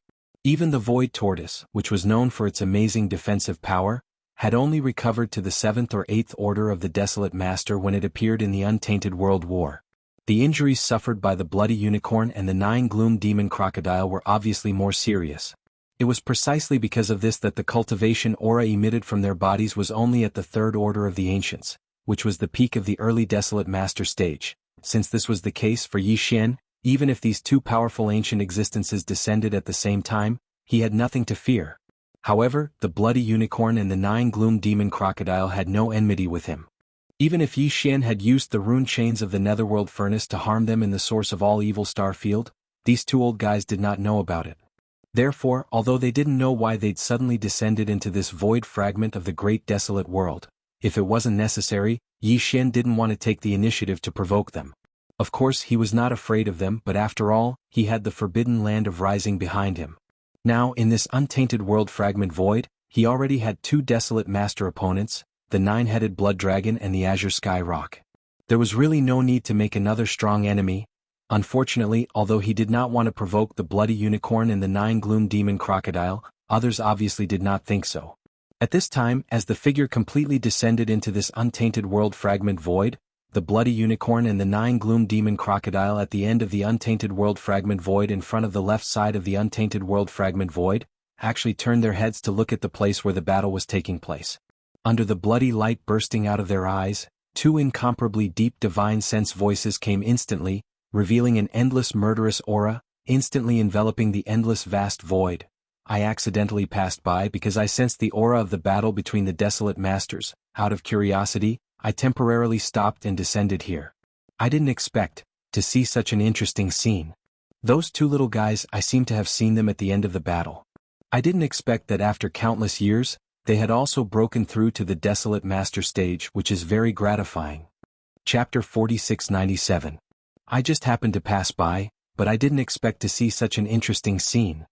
Even the void tortoise, which was known for its amazing defensive power, had only recovered to the 7th or 8th order of the desolate master when it appeared in the untainted world war. The injuries suffered by the bloody unicorn and the 9 gloom demon crocodile were obviously more serious. It was precisely because of this that the cultivation aura emitted from their bodies was only at the 3rd order of the ancients, which was the peak of the early desolate master stage. Since this was the case for Yi Xian, even if these two powerful ancient existences descended at the same time, he had nothing to fear. However, the bloody unicorn and the 9 gloom demon crocodile had no enmity with him. Even if Yi Xian had used the rune chains of the netherworld furnace to harm them in the source of all evil star field, these two old guys did not know about it. Therefore, although they didn't know why they'd suddenly descended into this void fragment of the great desolate world, if it wasn't necessary, Yi Xian didn't want to take the initiative to provoke them. Of course he was not afraid of them, but after all, he had the forbidden land of rising behind him. Now in this untainted world fragment void, he already had 2 desolate master opponents, the 9-headed blood dragon and the azure sky rock. There was really no need to make another strong enemy. Unfortunately, although he did not want to provoke the bloody unicorn and the 9 gloom demon crocodile, others obviously did not think so. At this time, as the figure completely descended into this untainted world fragment void, the bloody unicorn and the 9 gloom demon crocodile at the end of the untainted world fragment void in front of the left side of the untainted world fragment void, actually turned their heads to look at the place where the battle was taking place. Under the bloody light bursting out of their eyes, 2 incomparably deep divine sense voices came instantly, revealing an endless murderous aura, instantly enveloping the endless vast void. I accidentally passed by because I sensed the aura of the battle between the desolate masters. Out of curiosity, I temporarily stopped and descended here. I didn't expect to see such an interesting scene. Those 2 little guys, I seem to have seen them at the end of the battle. I didn't expect that after countless years, they had also broken through to the desolate master stage, which is very gratifying. Chapter 4697. I just happened to pass by, but I didn't expect to see such an interesting scene.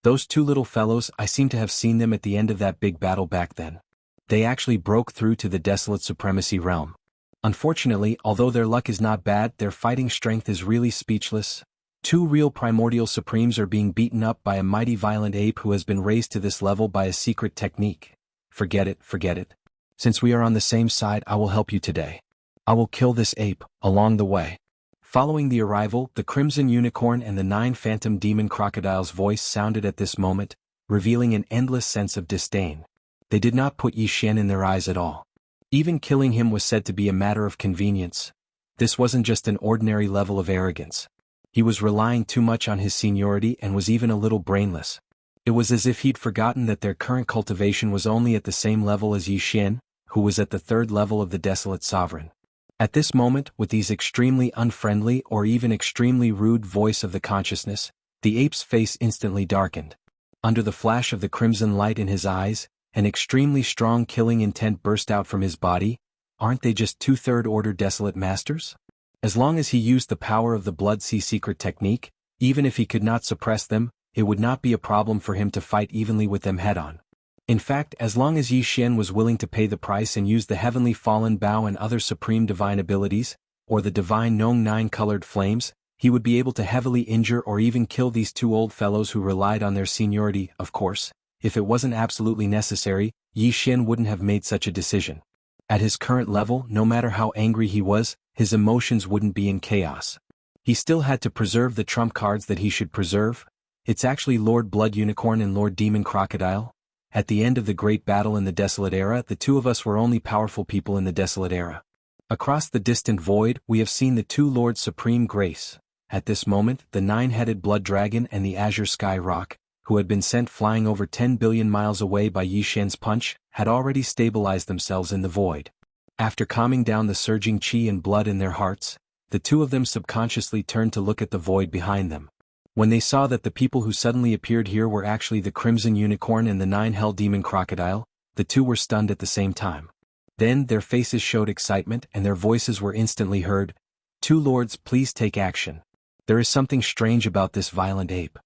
Those 2 little fellows, I seem to have seen them at the end of that big battle back then. They actually broke through to the desolate supremacy realm. Unfortunately, although their luck is not bad, their fighting strength is really speechless. 2 real primordial supremes are being beaten up by a mighty violent ape who has been raised to this level by a secret technique. Forget it, forget it. Since we are on the same side, I will help you today. I will kill this ape, along the way. Following the arrival, the crimson unicorn and the 9 phantom demon crocodiles' voice sounded at this moment, revealing an endless sense of disdain. They did not put Yi Xian in their eyes at all. Even killing him was said to be a matter of convenience. This wasn't just an ordinary level of arrogance. He was relying too much on his seniority and was even a little brainless. It was as if he'd forgotten that their current cultivation was only at the same level as Yi Xian, who was at the 3rd level of the desolate sovereign. At this moment, with these extremely unfriendly or even extremely rude voice of the consciousness, the ape's face instantly darkened. Under the flash of the crimson light in his eyes, an extremely strong killing intent burst out from his body. Aren't they just 2 third-order desolate masters? As long as he used the power of the Blood Sea secret technique, even if he could not suppress them, it would not be a problem for him to fight evenly with them head-on. In fact, as long as Yi Xian was willing to pay the price and use the Heavenly Fallen Bow and other supreme divine abilities, or the divine Nong 9-colored flames, he would be able to heavily injure or even kill these 2 old fellows who relied on their seniority. Of course, if it wasn't absolutely necessary, Yi Xian wouldn't have made such a decision. At his current level, no matter how angry he was, his emotions wouldn't be in chaos. He still had to preserve the trump cards that he should preserve. It's actually Lord Blood Unicorn and Lord Demon Crocodile. At the end of the great battle in the Desolate Era, the two of us were only powerful people in the Desolate Era. Across the distant void, we have seen the two Lords Supreme Grace. At this moment, the nine-headed Blood Dragon and the Azure Sky Rock, who had been sent flying over 10 billion miles away by Yi Shen's punch, had already stabilized themselves in the void. After calming down the surging qi and blood in their hearts, the two of them subconsciously turned to look at the void behind them. When they saw that the people who suddenly appeared here were actually the Crimson Unicorn and the Nine-Hell Demon Crocodile, the two were stunned at the same time. Then their faces showed excitement and their voices were instantly heard. "Two lords, please take action. There is something strange about this violent ape.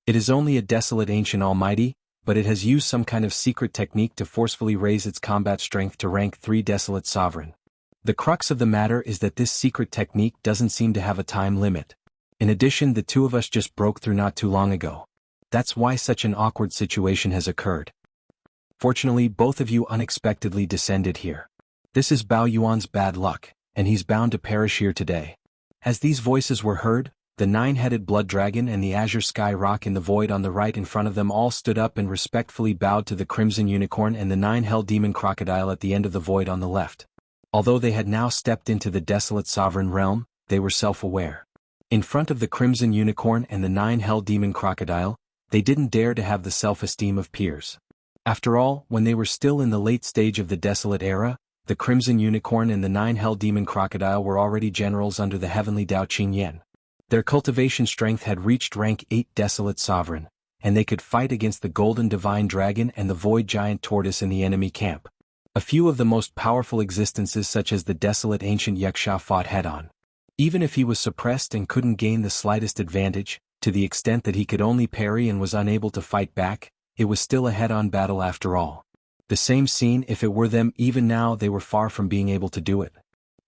It is only a desolate ancient almighty, but it has used some kind of secret technique to forcefully raise its combat strength to rank 3 desolate sovereign. The crux of the matter is that this secret technique doesn't seem to have a time limit. In addition, the two of us just broke through not too long ago. That's why such an awkward situation has occurred. Fortunately, both of you unexpectedly descended here. This is Bao Yuan's bad luck, and he's bound to perish here today." As these voices were heard, the nine-headed Blood Dragon and the Azure Sky Rock in the void on the right in front of them all stood up and respectfully bowed to the Crimson Unicorn and the Nine-Hell Demon Crocodile at the end of the void on the left. Although they had now stepped into the desolate sovereign realm, they were self-aware. In front of the Crimson Unicorn and the Nine-Hell Demon Crocodile, they didn't dare to have the self-esteem of peers. After all, when they were still in the late stage of the Desolate Era, the Crimson Unicorn and the Nine-Hell Demon Crocodile were already generals under the heavenly Dao Qingyan. Their cultivation strength had reached rank 8 Desolate Sovereign, and they could fight against the Golden Divine Dragon and the Void Giant Tortoise in the enemy camp. A few of the most powerful existences such as the Desolate Ancient Yaksha fought head-on. Even if he was suppressed and couldn't gain the slightest advantage, to the extent that he could only parry and was unable to fight back, it was still a head-on battle after all. The same scene if it were them. Even now they were far from being able to do it.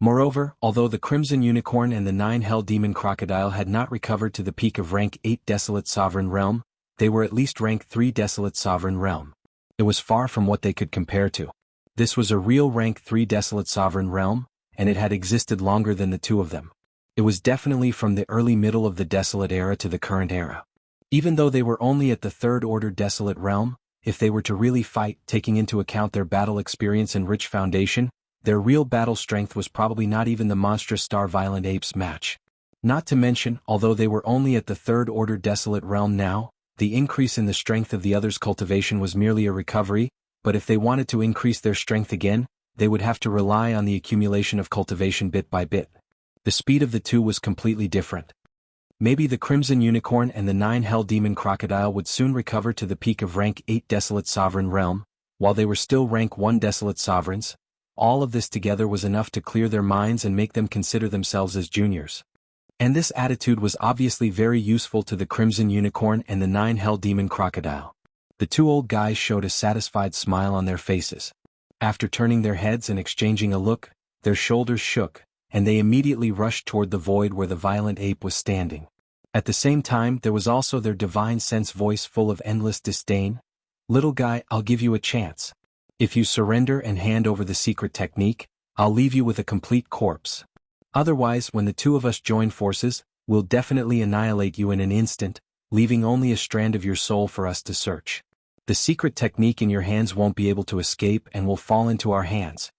Moreover, although the Crimson Unicorn and the Nine-Hell Demon Crocodile had not recovered to the peak of rank 8 Desolate Sovereign Realm, they were at least rank 3 Desolate Sovereign Realm. It was far from what they could compare to. This was a real rank 3 Desolate Sovereign Realm, and it had existed longer than the two of them. It was definitely from the early middle of the Desolate Era to the current era. Even though they were only at the Third Order Desolate Realm, if they were to really fight, taking into account their battle experience and rich foundation, their real battle strength was probably not even the monstrous Star Violent Apes match. Not to mention, although they were only at the Third Order Desolate Realm now, the increase in the strength of the others' cultivation was merely a recovery, but if they wanted to increase their strength again, they would have to rely on the accumulation of cultivation bit by bit. The speed of the two was completely different. Maybe the Crimson Unicorn and the Nine-Hell Demon Crocodile would soon recover to the peak of rank 8 Desolate Sovereign Realm, while they were still rank 1 Desolate Sovereigns. All of this together was enough to clear their minds and make them consider themselves as juniors. And this attitude was obviously very useful to the Crimson Unicorn and the Nine-Hell Demon Crocodile. The two old guys showed a satisfied smile on their faces. After turning their heads and exchanging a look, their shoulders shook, and they immediately rushed toward the void where the violent ape was standing. At the same time, there was also their divine sense voice full of endless disdain. "Little guy, I'll give you a chance. If you surrender and hand over the secret technique, I'll leave you with a complete corpse. Otherwise, when the two of us join forces, we'll definitely annihilate you in an instant, leaving only a strand of your soul for us to search. The secret technique in your hands won't be able to escape and will fall into our hands."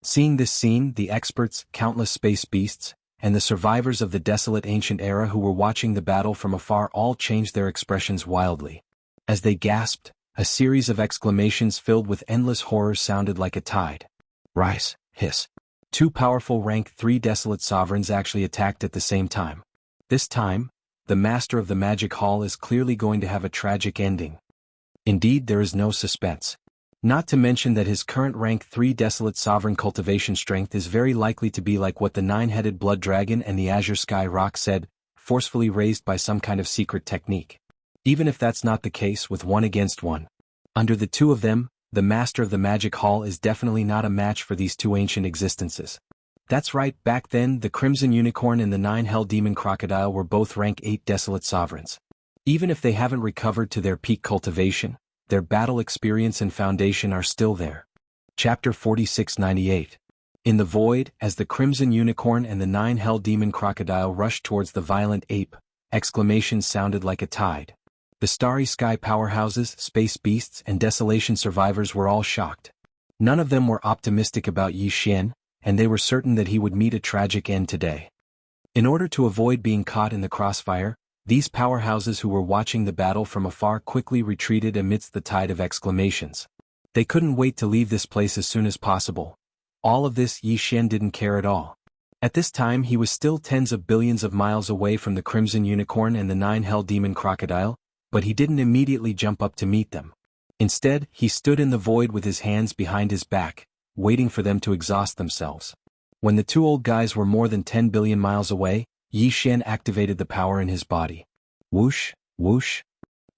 Seeing this scene, the experts, countless space beasts, and the survivors of the desolate ancient era who were watching the battle from afar all changed their expressions wildly. As they gasped, a series of exclamations filled with endless horror sounded like a tide. Rise, hiss. Two powerful rank 3 desolate sovereigns actually attacked at the same time. This time, the master of the magic hall is clearly going to have a tragic ending. Indeed, there is no suspense. Not to mention that his current rank 3 desolate sovereign cultivation strength is very likely to be like what the nine-headed Blood Dragon and the Azure Sky Rock said, forcefully raised by some kind of secret technique. Even if that's not the case with 1 against 1. Under the two of them, the master of the magic hall is definitely not a match for these two ancient existences. That's right, back then the Crimson Unicorn and the Nine-Hell Demon Crocodile were both rank 8 desolate sovereigns. Even if they haven't recovered to their peak cultivation, their battle experience and foundation are still there. Chapter 4698. In the void, as the Crimson Unicorn and the Nine-Hell Demon Crocodile rushed towards the violent ape, exclamations sounded like a tide. The Starry Sky powerhouses, space beasts, and desolation survivors were all shocked. None of them were optimistic about Yi Xian, and they were certain that he would meet a tragic end today. In order to avoid being caught in the crossfire, these powerhouses who were watching the battle from afar quickly retreated amidst the tide of exclamations. They couldn't wait to leave this place as soon as possible. All of this Yi Xian didn't care at all. At this time he was still tens of billions of miles away from the Crimson Unicorn and the 9 Hell Demon Crocodile, but he didn't immediately jump up to meet them. Instead, he stood in the void with his hands behind his back, waiting for them to exhaust themselves. When the two old guys were more than 10 billion miles away, Yi Xian activated the power in his body. Whoosh, whoosh.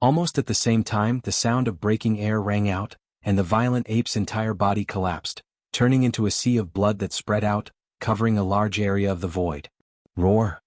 Almost at the same time, the sound of breaking air rang out, and the violent ape's entire body collapsed, turning into a sea of blood that spread out, covering a large area of the void. Roar.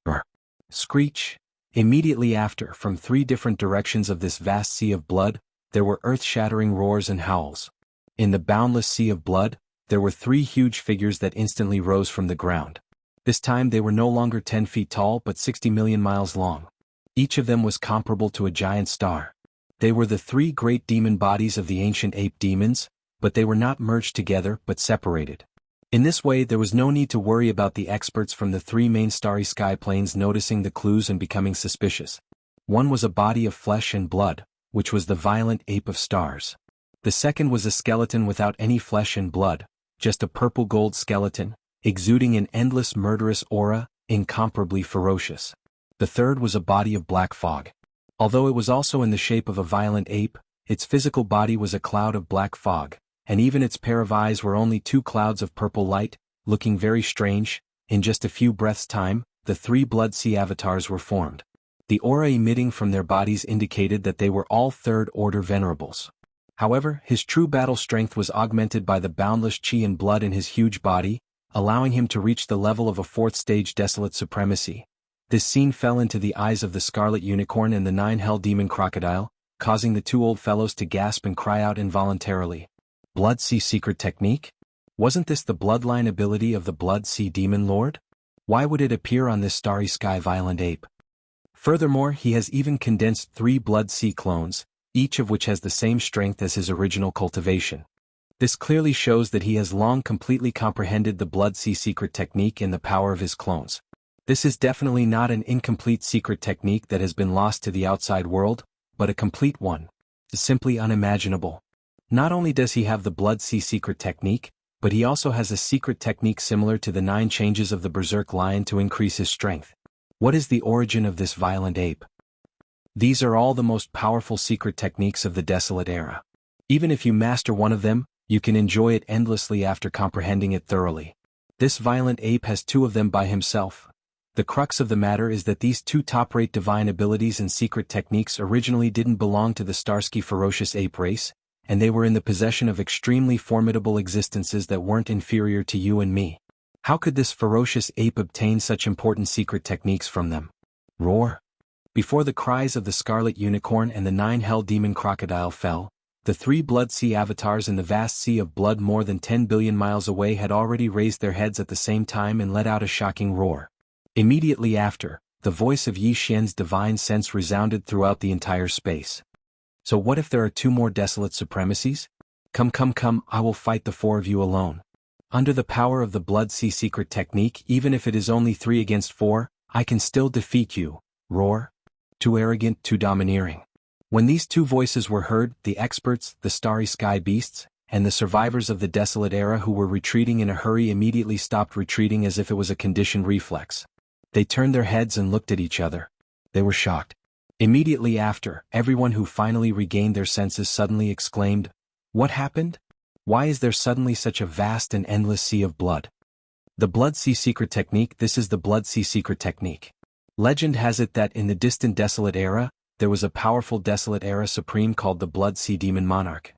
Roar. Screech. Immediately after, from 3 different directions of this vast sea of blood, there were earth-shattering roars and howls. In the boundless sea of blood, there were 3 huge figures that instantly rose from the ground. This time they were no longer 10 feet tall but 60 million miles long. Each of them was comparable to a giant star. They were the 3 great demon bodies of the ancient ape demons, but they were not merged together but separated. In this way there was no need to worry about the experts from the 3 main starry sky planes noticing the clues and becoming suspicious. One was a body of flesh and blood, which was the violent ape of stars. The second was a skeleton without any flesh and blood, just a purple-gold skeleton, exuding an endless murderous aura, incomparably ferocious. The third was a body of black fog. Although it was also in the shape of a violent ape, its physical body was a cloud of black fog, and even its pair of eyes were only 2 clouds of purple light, looking very strange. In just a few breaths' time, the 3 Blood Sea avatars were formed. The aura emitting from their bodies indicated that they were all third-order venerables. However, his true battle strength was augmented by the boundless chi and blood in his huge body, allowing him to reach the level of a 4th-stage desolate supremacy. This scene fell into the eyes of the Scarlet Unicorn and the 9 Hell Demon Crocodile, causing the 2 old fellows to gasp and cry out involuntarily. Blood Sea secret technique? Wasn't this the bloodline ability of the Blood Sea Demon Lord? Why would it appear on this starry sky violent ape? Furthermore, he has even condensed 3 Blood Sea clones, each of which has the same strength as his original cultivation. This clearly shows that he has long completely comprehended the Blood Sea secret technique and the power of his clones. This is definitely not an incomplete secret technique that has been lost to the outside world, but a complete one. It's simply unimaginable. Not only does he have the Blood Sea secret technique, but he also has a secret technique similar to the 9 changes of the Berserk Lion to increase his strength. What is the origin of this violent ape? These are all the most powerful secret techniques of the Desolate Era. Even if you master one of them, you can enjoy it endlessly after comprehending it thoroughly. This violent ape has 2 of them by himself. The crux of the matter is that these 2 top-rate divine abilities and secret techniques originally didn't belong to the Starsky ferocious ape race, and they were in the possession of extremely formidable existences that weren't inferior to you and me. How could this ferocious ape obtain such important secret techniques from them? Roar. Before the cries of the Scarlet Unicorn and the 9 Hell Demon Crocodile fell, the 3 Blood Sea avatars in the vast sea of blood more than 10 billion miles away had already raised their heads at the same time and let out a shocking roar. Immediately after, the voice of Yi Xian's divine sense resounded throughout the entire space. So what if there are 2 more desolate supremacies? Come, I will fight the 4 of you alone. Under the power of the Blood Sea secret technique, even if it is only 3 against 4, I can still defeat you. Roar. Too arrogant, too domineering. When these 2 voices were heard, the experts, the starry sky beasts, and the survivors of the Desolate Era who were retreating in a hurry immediately stopped retreating as if it was a conditioned reflex. They turned their heads and looked at each other. They were shocked. Immediately after, everyone who finally regained their senses suddenly exclaimed, "What happened? Why is there suddenly such a vast and endless sea of blood?" The Blood Sea secret technique. This is the Blood Sea secret technique. Legend has it that in the distant Desolate Era, there was a powerful Desolate Era supreme called the Blood Sea Demon Monarch.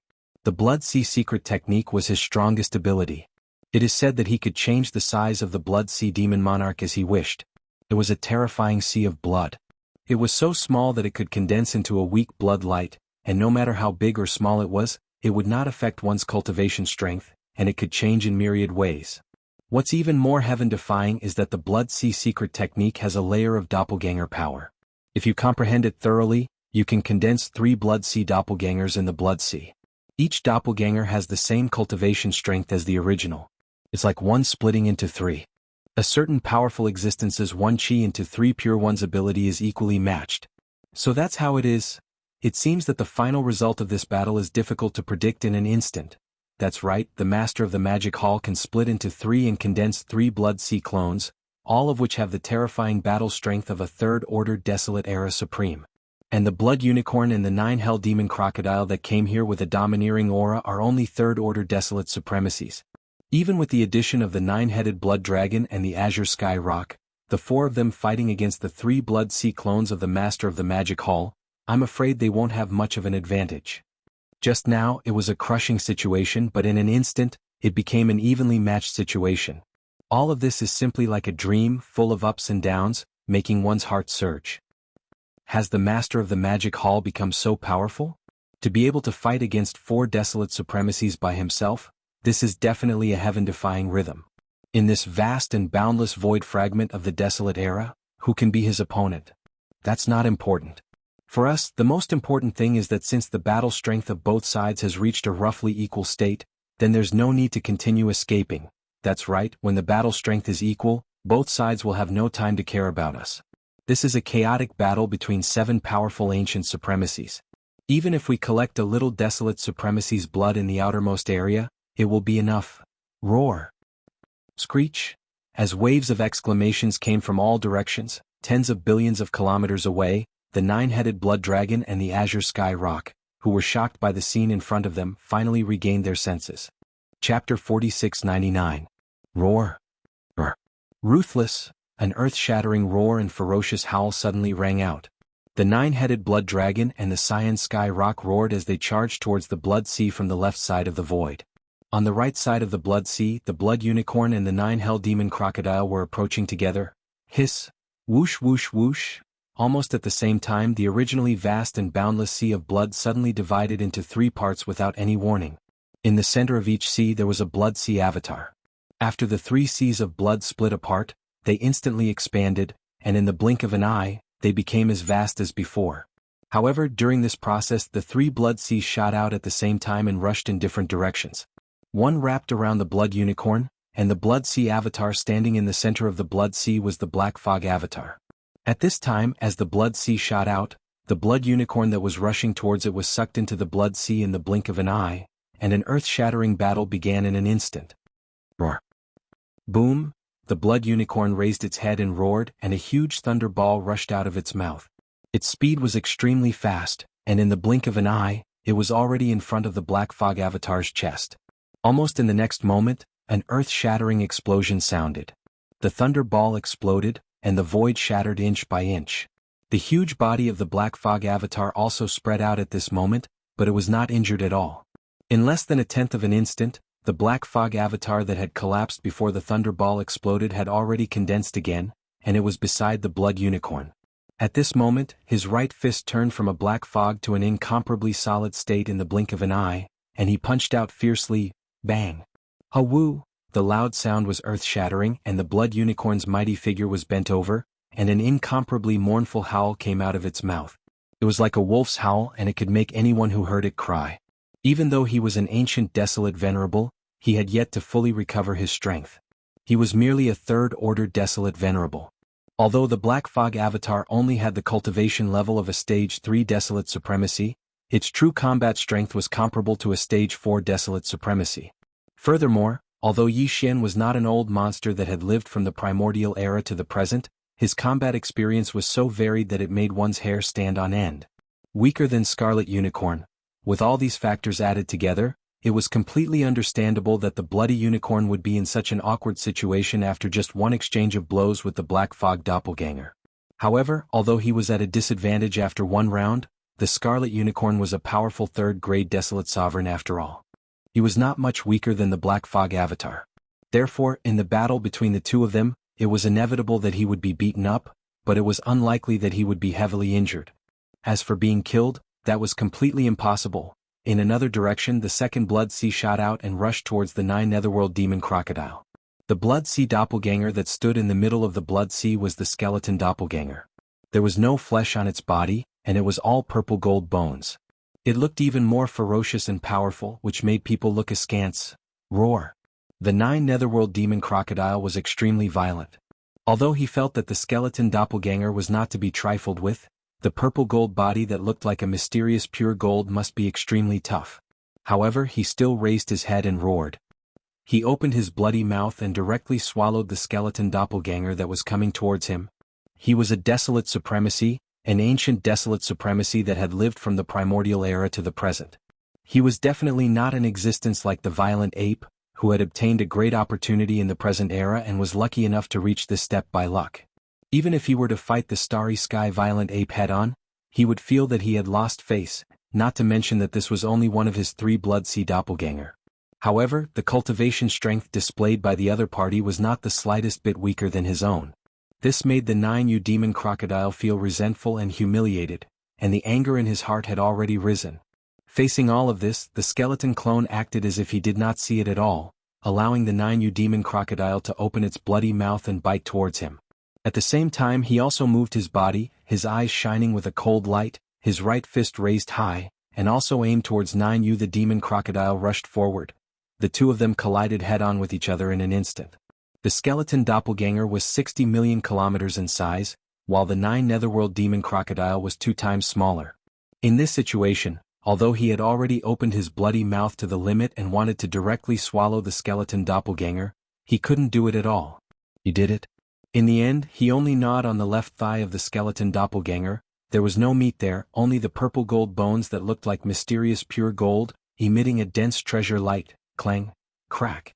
The Blood Sea secret technique was his strongest ability. It is said that he could change the size of the Blood Sea Demon Monarch as he wished. It was a terrifying sea of blood. It was so small that it could condense into a weak blood light, and no matter how big or small it was, it would not affect one's cultivation strength, and it could change in myriad ways. What's even more heaven-defying is that the Blood Sea secret technique has a layer of doppelganger power. If you comprehend it thoroughly, You can condense 3 Blood Sea doppelgangers in the Blood Sea. Each doppelganger has the same cultivation strength as the original. It's like one splitting into 3. A certain powerful existence's 1 chi into 3 pure one's ability is equally matched. So that's how it is. It seems that the final result of this battle is difficult to predict in an instant. That's right, the Master of the Magic Hall can split into 3 and condense 3 Blood Sea clones, all of which have the terrifying battle strength of a Third-Order Desolate Era Supreme. And the Blood Unicorn and the 9 Hell Demon Crocodile that came here with a domineering aura are only Third-Order Desolate Supremacies. Even with the addition of the 9-headed Blood Dragon and the Azure Sky Rock, the 4 of them fighting against the 3 Blood Sea clones of the Master of the Magic Hall, I'm afraid they won't have much of an advantage. Just now, it was a crushing situation, but in an instant, it became an evenly matched situation. All of this is simply like a dream, full of ups and downs, making one's heart surge. Has the Master of the Magic Hall become so powerful? To be able to fight against 4 desolate supremacies by himself, this is definitely a heaven-defying rhythm. In this vast and boundless void fragment of the desolate era, who can be his opponent? That's not important. For us, the most important thing is that since the battle strength of both sides has reached a roughly equal state, then there's no need to continue escaping. That's right, when the battle strength is equal, both sides will have no time to care about us. This is a chaotic battle between 7 powerful ancient supremacies. Even if we collect a little desolate supremacy's blood in the outermost area, it will be enough. Roar! Screech! As waves of exclamations came from all directions, tens of billions of kilometers away, the 9-headed Blood Dragon and the Azure Sky Rock, who were shocked by the scene in front of them, finally regained their senses. Chapter 4699. Roar! Roar! Ruthless! An earth-shattering roar and ferocious howl suddenly rang out. The 9-headed Blood Dragon and the Cyan Sky Rock roared as they charged towards the Blood Sea from the left side of the void. On the right side of the Blood Sea, the Blood Unicorn and the 9 Hell Demon Crocodile were approaching together. Hiss! Whoosh whoosh whoosh! Almost at the same time, the originally vast and boundless sea of blood suddenly divided into 3 parts without any warning. In the center of each sea there was a Blood Sea avatar. After the 3 seas of blood split apart, they instantly expanded, and in the blink of an eye, they became as vast as before. However, during this process the 3 Blood Seas shot out at the same time and rushed in different directions. One wrapped around the Blood Unicorn, and the Blood Sea avatar standing in the center of the Blood Sea was the Black Fog avatar. At this time, as the Blood Sea shot out, the Blood Unicorn that was rushing towards it was sucked into the Blood Sea in the blink of an eye, and an earth-shattering battle began in an instant. Roar! Boom! The Blood Unicorn raised its head and roared, and a huge thunderball rushed out of its mouth. Its speed was extremely fast, and in the blink of an eye, it was already in front of the Black Fog avatar's chest. Almost in the next moment, an earth-shattering explosion sounded. The thunderball exploded, and the void shattered inch by inch. The huge body of the Black Fog avatar also spread out at this moment, but it was not injured at all. In less than a tenth of an instant, the Black Fog avatar that had collapsed before the thunderball exploded had already condensed again, and it was beside the Blood Unicorn. At this moment, his right fist turned from a black fog to an incomparably solid state in the blink of an eye, and he punched out fiercely. Bang! Ha-woo! The loud sound was earth-shattering, and the Blood Unicorn's mighty figure was bent over, and an incomparably mournful howl came out of its mouth. It was like a wolf's howl, and it could make anyone who heard it cry. Even though he was an ancient desolate venerable, he had yet to fully recover his strength. He was merely a third-order desolate venerable. Although the Black Fog avatar only had the cultivation level of a Stage 3 desolate supremacy, its true combat strength was comparable to a Stage 4 desolate supremacy. Furthermore, although Yi Xian was not an old monster that had lived from the primordial era to the present, his combat experience was so varied that it made one's hair stand on end. Weaker than Scarlet Unicorn. With all these factors added together, it was completely understandable that the Bloody Unicorn would be in such an awkward situation after just one exchange of blows with the Black Fog doppelganger. However, although he was at a disadvantage after one round, the Scarlet Unicorn was a powerful third-grade desolate sovereign after all. He was not much weaker than the Black Fog avatar. Therefore, in the battle between the two of them, it was inevitable that he would be beaten up, but it was unlikely that he would be heavily injured. As for being killed, that was completely impossible. In another direction, the second Blood Sea shot out and rushed towards the 9 Netherworld Demon Crocodile. The Blood Sea doppelganger that stood in the middle of the Blood Sea was the skeleton doppelganger. There was no flesh on its body, and it was all purple gold bones. It looked even more ferocious and powerful, which made people look askance. Roar. The 9 Netherworld demon crocodile was extremely violent. Although he felt that the skeleton doppelganger was not to be trifled with, the purple gold body that looked like a mysterious pure gold must be extremely tough. However, he still raised his head and roared. He opened his bloody mouth and directly swallowed the skeleton doppelganger that was coming towards him. He was a desolate supremacy, an ancient desolate supremacy that had lived from the primordial era to the present. He was definitely not in existence like the violent ape, who had obtained a great opportunity in the present era and was lucky enough to reach this step by luck. Even if he were to fight the starry sky violent ape head-on, he would feel that he had lost face, not to mention that this was only one of his 3 blood sea doppelganger. However, the cultivation strength displayed by the other party was not the slightest bit weaker than his own. This made the 9U demon crocodile feel resentful and humiliated, and the anger in his heart had already risen. Facing all of this, the skeleton clone acted as if he did not see it at all, allowing the 9U demon crocodile to open its bloody mouth and bite towards him. At the same time, he also moved his body, his eyes shining with a cold light, his right fist raised high, and also aimed towards 9U. The demon crocodile rushed forward. The two of them collided head-on with each other in an instant. The skeleton doppelganger was 60 million kilometers in size, while the 9 Netherworld demon crocodile was 2 times smaller. In this situation, although he had already opened his bloody mouth to the limit and wanted to directly swallow the skeleton doppelganger, he couldn't do it at all. He did it. In the end, he only gnawed on the left thigh of the skeleton doppelganger. There was no meat there, only the purple gold bones that looked like mysterious pure gold, emitting a dense treasure light. Clang, crack.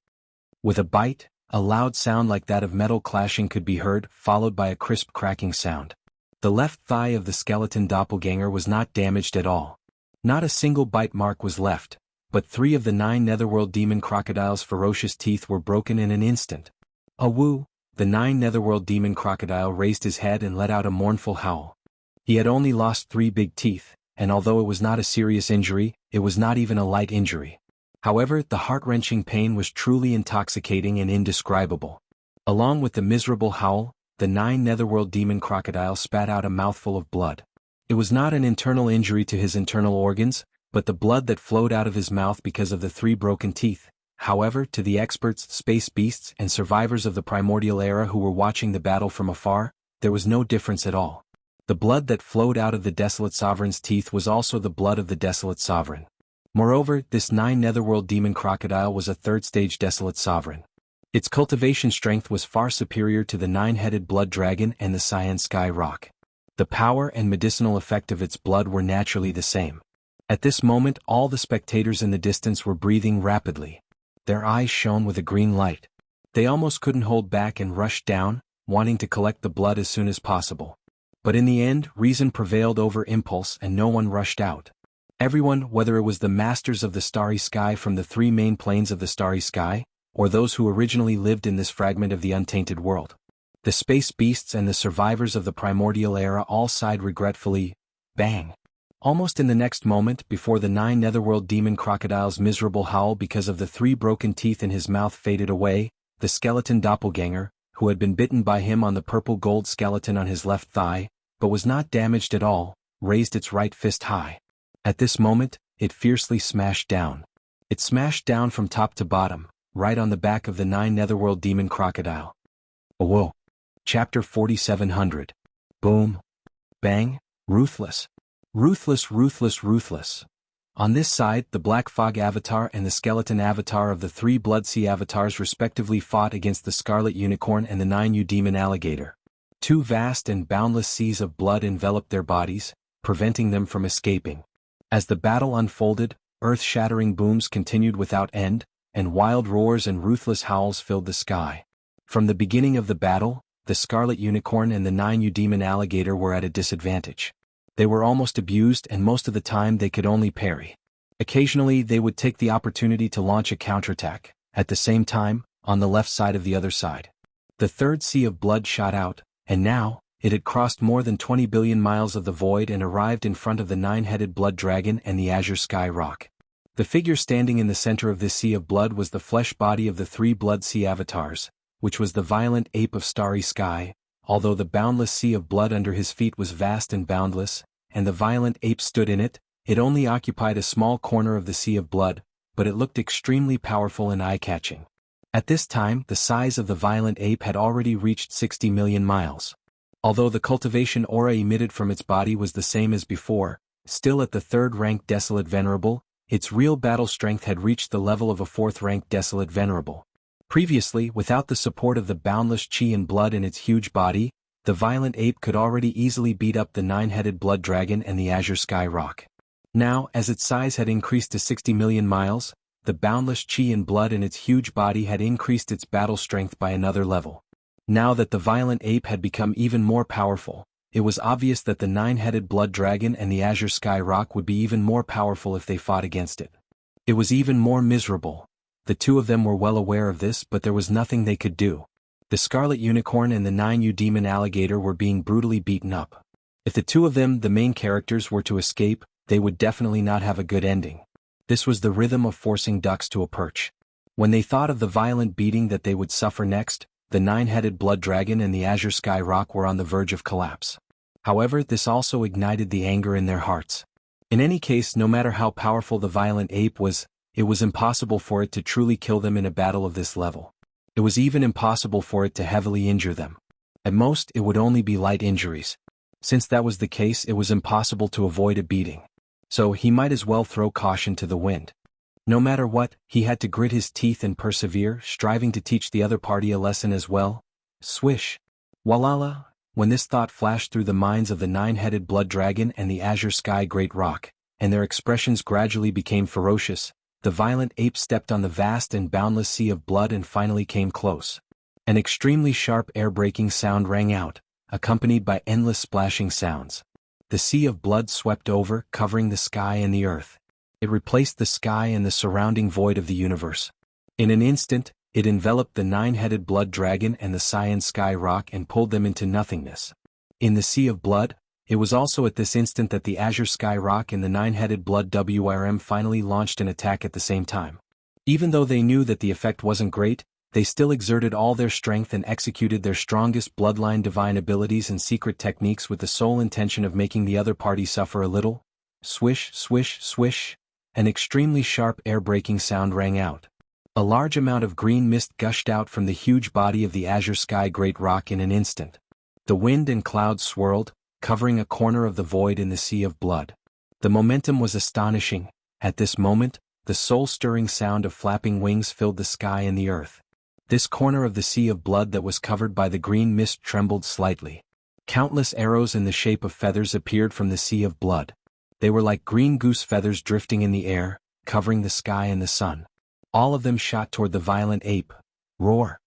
With a bite, a loud sound like that of metal clashing could be heard, followed by a crisp cracking sound. The left thigh of the skeleton doppelganger was not damaged at all. Not a single bite mark was left, but 3 of the 9 Netherworld demon crocodile's ferocious teeth were broken in an instant. Awoo! The 9 Netherworld demon crocodile raised his head and let out a mournful howl. He had only lost 3 big teeth, and although it was not a serious injury, it was not even a light injury. However, the heart-wrenching pain was truly intoxicating and indescribable. Along with the miserable howl, the 9 Netherworld demon crocodile spat out a mouthful of blood. It was not an internal injury to his internal organs, but the blood that flowed out of his mouth because of the 3 broken teeth. However, to the experts, space beasts, and survivors of the primordial era who were watching the battle from afar, there was no difference at all. The blood that flowed out of the desolate sovereign's teeth was also the blood of the desolate sovereign. Moreover, this 9 Netherworld demon crocodile was a 3rd-stage desolate sovereign. Its cultivation strength was far superior to the 9-headed blood dragon and the cyan sky rock. The power and medicinal effect of its blood were naturally the same. At this moment, all the spectators in the distance were breathing rapidly. Their eyes shone with a green light. They almost couldn't hold back and rushed down, wanting to collect the blood as soon as possible. But in the end, reason prevailed over impulse and no one rushed out. Everyone, whether it was the masters of the starry sky from the 3 main planes of the starry sky, or those who originally lived in this fragment of the untainted world. The space beasts and the survivors of the primordial era all sighed regretfully. Bang! Almost in the next moment, before the 9 Netherworld demon crocodile's miserable howl because of the 3 broken teeth in his mouth faded away, the skeleton doppelganger, who had been bitten by him on the purple gold skeleton on his left thigh, but was not damaged at all, raised its right fist high. At this moment, it fiercely smashed down. It smashed down from top to bottom, right on the back of the 9 Netherworld demon crocodile. Whoa! Chapter 4700. Boom! Bang! Ruthless! Ruthless, ruthless, ruthless. On this side, the Black Fog Avatar and the Skeleton Avatar of the 3 Blood Sea Avatars respectively fought against the Scarlet Unicorn and the 9U Demon Alligator. 2 vast and boundless seas of blood enveloped their bodies, preventing them from escaping. As the battle unfolded, earth-shattering booms continued without end, and wild roars and ruthless howls filled the sky. From the beginning of the battle, the Scarlet Unicorn and the 9U Demon Alligator were at a disadvantage. They were almost abused and most of the time they could only parry. Occasionally they would take the opportunity to launch a counterattack, at the same time, on the left side of the other side. The 3rd sea of blood shot out, and now, it had crossed more than 20 billion miles of the void and arrived in front of the 9-headed blood dragon and the azure sky rock. The figure standing in the center of this sea of blood was the flesh body of the 3 blood sea avatars, which was the violent ape of starry sky, although the boundless sea of blood under his feet was vast and boundless, and the violent ape stood in it. It only occupied a small corner of the sea of blood, but it looked extremely powerful and eye-catching. At this time, the size of the violent ape had already reached 60 million miles. Although the cultivation aura emitted from its body was the same as before, still at the third-ranked Desolate Venerable, its real battle strength had reached the level of a fourth-ranked Desolate Venerable. Previously, without the support of the boundless chi and blood in its huge body, the violent ape could already easily beat up the nine-headed blood dragon and the azure sky rock. Now, as its size had increased to 60 million miles, the boundless chi and blood in its huge body had increased its battle strength by another level. Now that the violent ape had become even more powerful, it was obvious that the nine-headed blood dragon and the azure sky rock would be even more powerful if they fought against it. It was even more miserable. The two of them were well aware of this, but there was nothing they could do. The scarlet unicorn and the 9U demon alligator were being brutally beaten up. If the two of them, the main characters, were to escape, they would definitely not have a good ending. This was the rhythm of forcing ducks to a perch. When they thought of the violent beating that they would suffer next, the nine-headed blood dragon and the azure sky rock were on the verge of collapse. However, this also ignited the anger in their hearts. In any case, no matter how powerful the violent ape was, it was impossible for it to truly kill them in a battle of this level. It was even impossible for it to heavily injure them. At most, it would only be light injuries. Since that was the case, it was impossible to avoid a beating. So he might as well throw caution to the wind. No matter what, he had to grit his teeth and persevere, striving to teach the other party a lesson as well. Swish! Walala! When this thought flashed through the minds of the nine-headed blood dragon and the azure sky great rock, and their expressions gradually became ferocious, the violent ape stepped on the vast and boundless sea of blood and finally came close. An extremely sharp air-breaking sound rang out, accompanied by endless splashing sounds. The sea of blood swept over, covering the sky and the earth. It replaced the sky and the surrounding void of the universe. In an instant, it enveloped the nine-headed blood dragon and the cyan sky rock and pulled them into nothingness. In the sea of blood, it was also at this instant that the azure sky rock and the nine-headed blood WRM finally launched an attack at the same time. Even though they knew that the effect wasn't great, they still exerted all their strength and executed their strongest bloodline divine abilities and secret techniques with the sole intention of making the other party suffer a little. Swish, swish, swish! An extremely sharp air-breaking sound rang out. A large amount of green mist gushed out from the huge body of the azure sky great rock in an instant. The wind and clouds swirled, covering a corner of the void in the sea of blood. The momentum was astonishing. At this moment, the soul-stirring sound of flapping wings filled the sky and the earth. This corner of the sea of blood that was covered by the green mist trembled slightly. Countless arrows in the shape of feathers appeared from the sea of blood. They were like green goose feathers drifting in the air, covering the sky and the sun. All of them shot toward the violent ape. Roar!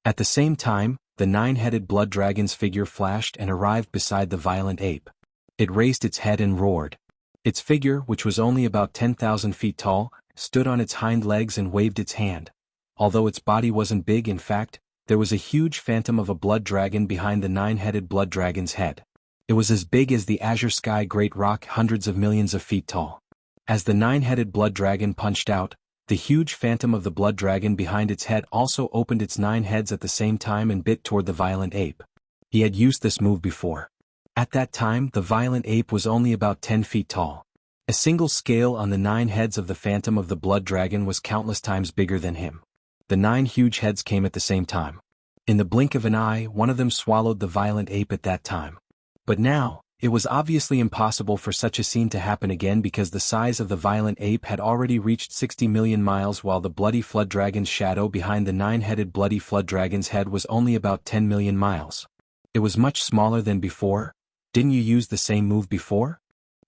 At the same time, the nine-headed blood dragon's figure flashed and arrived beside the violent ape. It raised its head and roared. Its figure, which was only about 10,000 feet tall, stood on its hind legs and waved its hand. Although its body wasn't big, in fact, there was a huge phantom of a blood dragon behind the nine-headed blood dragon's head. It was as big as the azure sky great rock, hundreds of millions of feet tall. As the nine-headed blood dragon punched out, the huge phantom of the blood dragon behind its head also opened its 9 heads at the same time and bit toward the violent ape. He had used this move before. At that time, the violent ape was only about 10 feet tall. A single scale on the 9 heads of the phantom of the blood dragon was countless times bigger than him. The 9 huge heads came at the same time. In the blink of an eye, one of them swallowed the violent ape at that time. But now, it was obviously impossible for such a scene to happen again because the size of the violent ape had already reached 60 million miles while the bloody flood dragon's shadow behind the 9-headed bloody flood dragon's head was only about 10 million miles. It was much smaller than before. Didn't you use the same move before?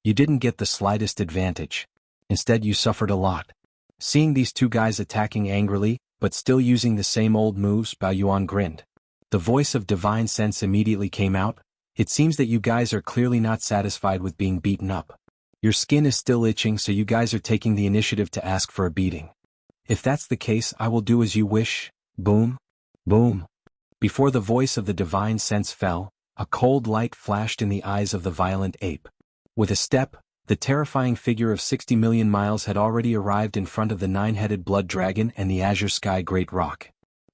You didn't get the slightest advantage. Instead you suffered a lot. Seeing these two guys attacking angrily, but still using the same old moves, Bao Yuan grinned. The voice of Divine Sense immediately came out. It seems that you guys are clearly not satisfied with being beaten up. Your skin is still itching, so you guys are taking the initiative to ask for a beating. If that's the case, I will do as you wish. Boom. Boom. Before the voice of the Divine Sense fell, a cold light flashed in the eyes of the violent ape. With a step, the terrifying figure of 60 million miles had already arrived in front of the 9-headed blood dragon and the azure sky great rock.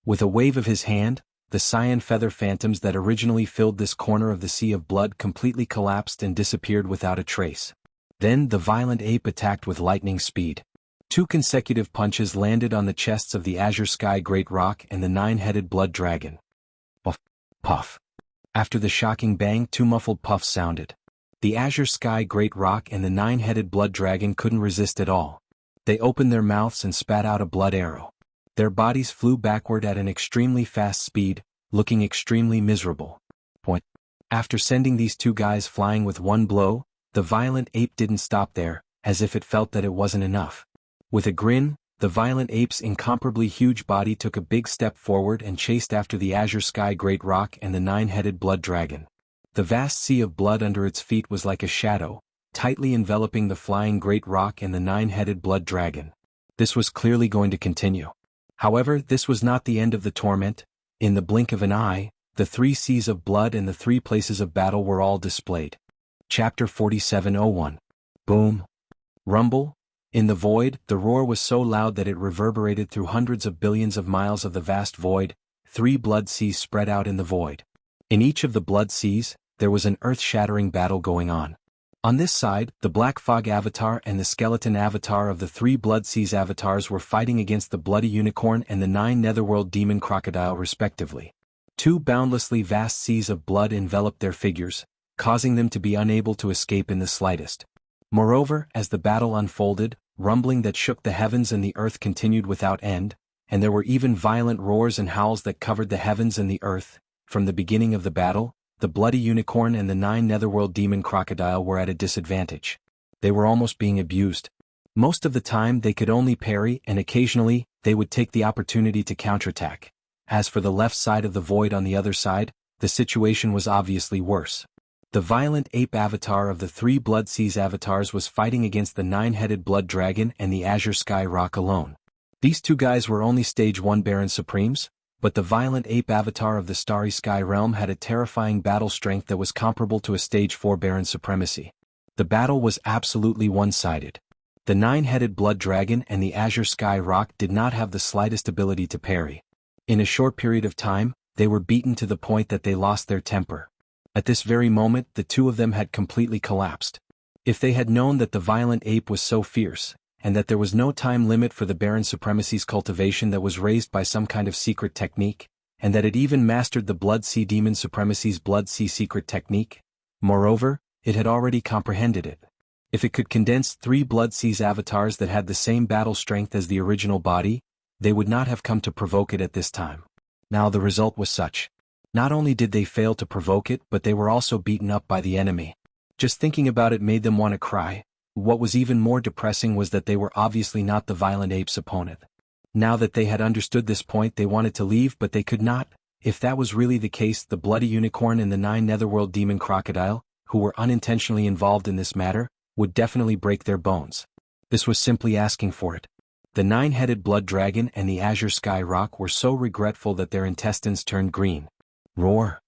With a wave of his hand, the cyan feather phantoms that originally filled this corner of the sea of blood completely collapsed and disappeared without a trace. Then the violent ape attacked with lightning speed. 2 consecutive punches landed on the chests of the Azure Sky Great Rock and the 9-headed blood dragon. Puff, puff. After the shocking bang, 2 muffled puffs sounded. The Azure Sky Great Rock and the 9-headed blood dragon couldn't resist at all. They opened their mouths and spat out a blood arrow. Their bodies flew backward at an extremely fast speed, looking extremely miserable. After sending these 2 guys flying with 1 blow, the violent ape didn't stop there, as if it felt that it wasn't enough. With a grin, the violent ape's incomparably huge body took a big step forward and chased after the Azure Sky Great Rock and the 9-headed blood dragon. The vast sea of blood under its feet was like a shadow, tightly enveloping the flying Great Rock and the 9-headed blood dragon. This was clearly going to continue. However, this was not the end of the torment. In the blink of an eye, the 3 seas of blood and the 3 places of battle were all displayed. Chapter 47:01. Boom. Rumble. In the void, the roar was so loud that it reverberated through hundreds of billions of miles of the vast void. 3 blood seas spread out in the void. In each of the blood seas, there was an earth-shattering battle going on. On this side, the Black Fog Avatar and the Skeleton Avatar of the 3 Blood Seas avatars were fighting against the Bloody Unicorn and the 9 Netherworld Demon Crocodile respectively. 2 boundlessly vast seas of blood enveloped their figures, causing them to be unable to escape in the slightest. Moreover, as the battle unfolded, rumbling that shook the heavens and the earth continued without end, and there were even violent roars and howls that covered the heavens and the earth. From the beginning of the battle, the Bloody Unicorn and the 9 Netherworld Demon Crocodile were at a disadvantage. They were almost being abused. Most of the time they could only parry, and occasionally, they would take the opportunity to counterattack. As for the left side of the void on the other side, the situation was obviously worse. The violent ape avatar of the 3 Blood Seas avatars was fighting against the 9-headed blood dragon and the Azure Sky Rock alone. These 2 guys were only Stage 1 Baron Supremes, but the violent ape avatar of the Starry Sky Realm had a terrifying battle strength that was comparable to a Stage 4 Baron Supremacy. The battle was absolutely one-sided. The 9-headed blood dragon and the Azure Sky Rock did not have the slightest ability to parry. In a short period of time, they were beaten to the point that they lost their temper. At this very moment, the 2 of them had completely collapsed. If they had known that the violent ape was so fierce, and that there was no time limit for the Baron Supremacy's cultivation that was raised by some kind of secret technique, and that it even mastered the Blood Sea Demon Supremacy's Blood Sea secret technique, moreover, it had already comprehended it. If it could condense 3 Blood Seas avatars that had the same battle strength as the original body, they would not have come to provoke it at this time. Now the result was such. Not only did they fail to provoke it, but they were also beaten up by the enemy. Just thinking about it made them want to cry. What was even more depressing was that they were obviously not the violent ape's opponent. Now that they had understood this point, they wanted to leave, but they could not. If that was really the case, the Bloody Unicorn and the 9 Netherworld Demon Crocodile, who were unintentionally involved in this matter, would definitely break their bones. This was simply asking for it. The 9-headed blood dragon and the Azure Sky Rock were so regretful that their intestines turned green. Roar.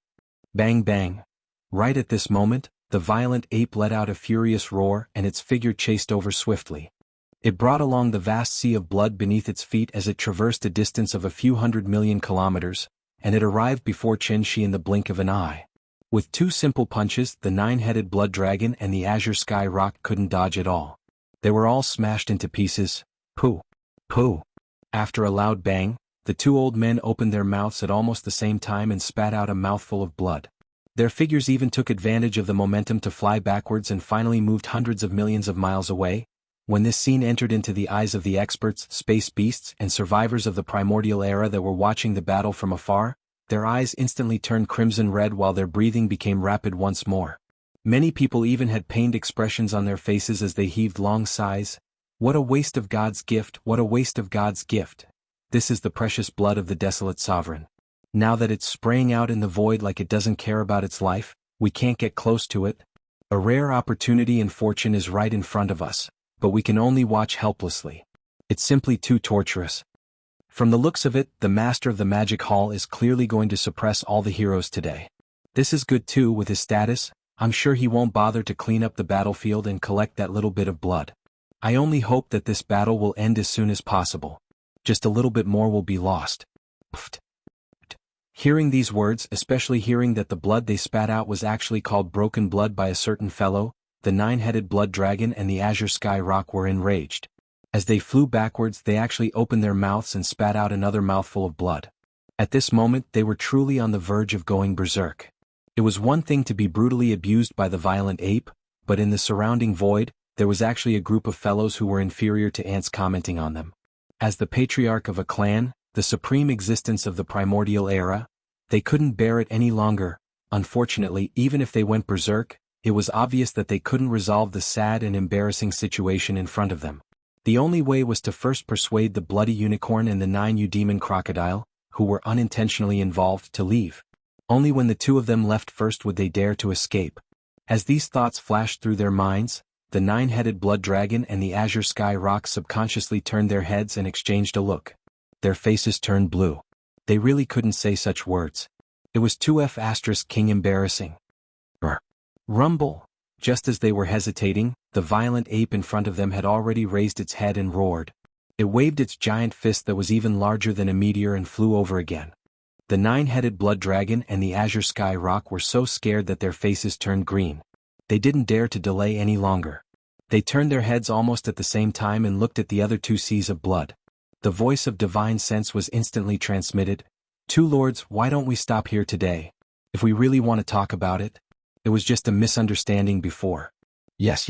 Bang bang. Right at this moment, the violent ape let out a furious roar and its figure chased over swiftly. It brought along the vast sea of blood beneath its feet as it traversed a distance of a few 100 million kilometers, and it arrived before Chen-Shi in the blink of an eye. With 2 simple punches, the 9-headed blood dragon and the Azure Sky Rock couldn't dodge at all. They were all smashed into pieces. Pooh. Pooh. After a loud bang, the 2 old men opened their mouths at almost the same time and spat out a mouthful of blood. Their figures even took advantage of the momentum to fly backwards and finally moved hundreds of millions of miles away. When this scene entered into the eyes of the experts, space beasts, and survivors of the primordial era that were watching the battle from afar, their eyes instantly turned crimson red while their breathing became rapid once more. Many people even had pained expressions on their faces as they heaved long sighs. What a waste of God's gift, what a waste of God's gift. This is the precious blood of the desolate sovereign. Now that it's spraying out in the void like it doesn't care about its life, we can't get close to it. A rare opportunity and fortune is right in front of us, but we can only watch helplessly. It's simply too torturous. From the looks of it, the master of the magic hall is clearly going to suppress all the heroes today. This is good too. With his status, I'm sure he won't bother to clean up the battlefield and collect that little bit of blood. I only hope that this battle will end as soon as possible. Just a little bit more will be lost. Pfft. Hearing these words, especially hearing that the blood they spat out was actually called broken blood by a certain fellow, the nine-headed blood dragon and the azure sky rock were enraged. As they flew backwards, they actually opened their mouths and spat out another mouthful of blood. At this moment, they were truly on the verge of going berserk. It was one thing to be brutally abused by the violent ape, but in the surrounding void, there was actually a group of fellows who were inferior to ants commenting on them. As the patriarch of a clan, the supreme existence of the primordial era, they couldn't bear it any longer. Unfortunately, even if they went berserk, it was obvious that they couldn't resolve the sad and embarrassing situation in front of them. The only way was to first persuade the bloody unicorn and the 9 eudemon crocodile, who were unintentionally involved, to leave. Only when the two of them left first would they dare to escape. As these thoughts flashed through their minds, the 9-headed blood dragon and the azure sky rock subconsciously turned their heads and exchanged a look. Their faces turned blue. They really couldn't say such words. It was too *king embarrassing. Rumble. Just as they were hesitating, the violent ape in front of them had already raised its head and roared. It waved its giant fist that was even larger than a meteor and flew over again. The 9-headed blood dragon and the azure sky rock were so scared that their faces turned green. They didn't dare to delay any longer. They turned their heads almost at the same time and looked at the other two seas of blood. The voice of divine sense was instantly transmitted. "Two lords, why don't we stop here today? If we really want to talk about it? It was just a misunderstanding before. Yes.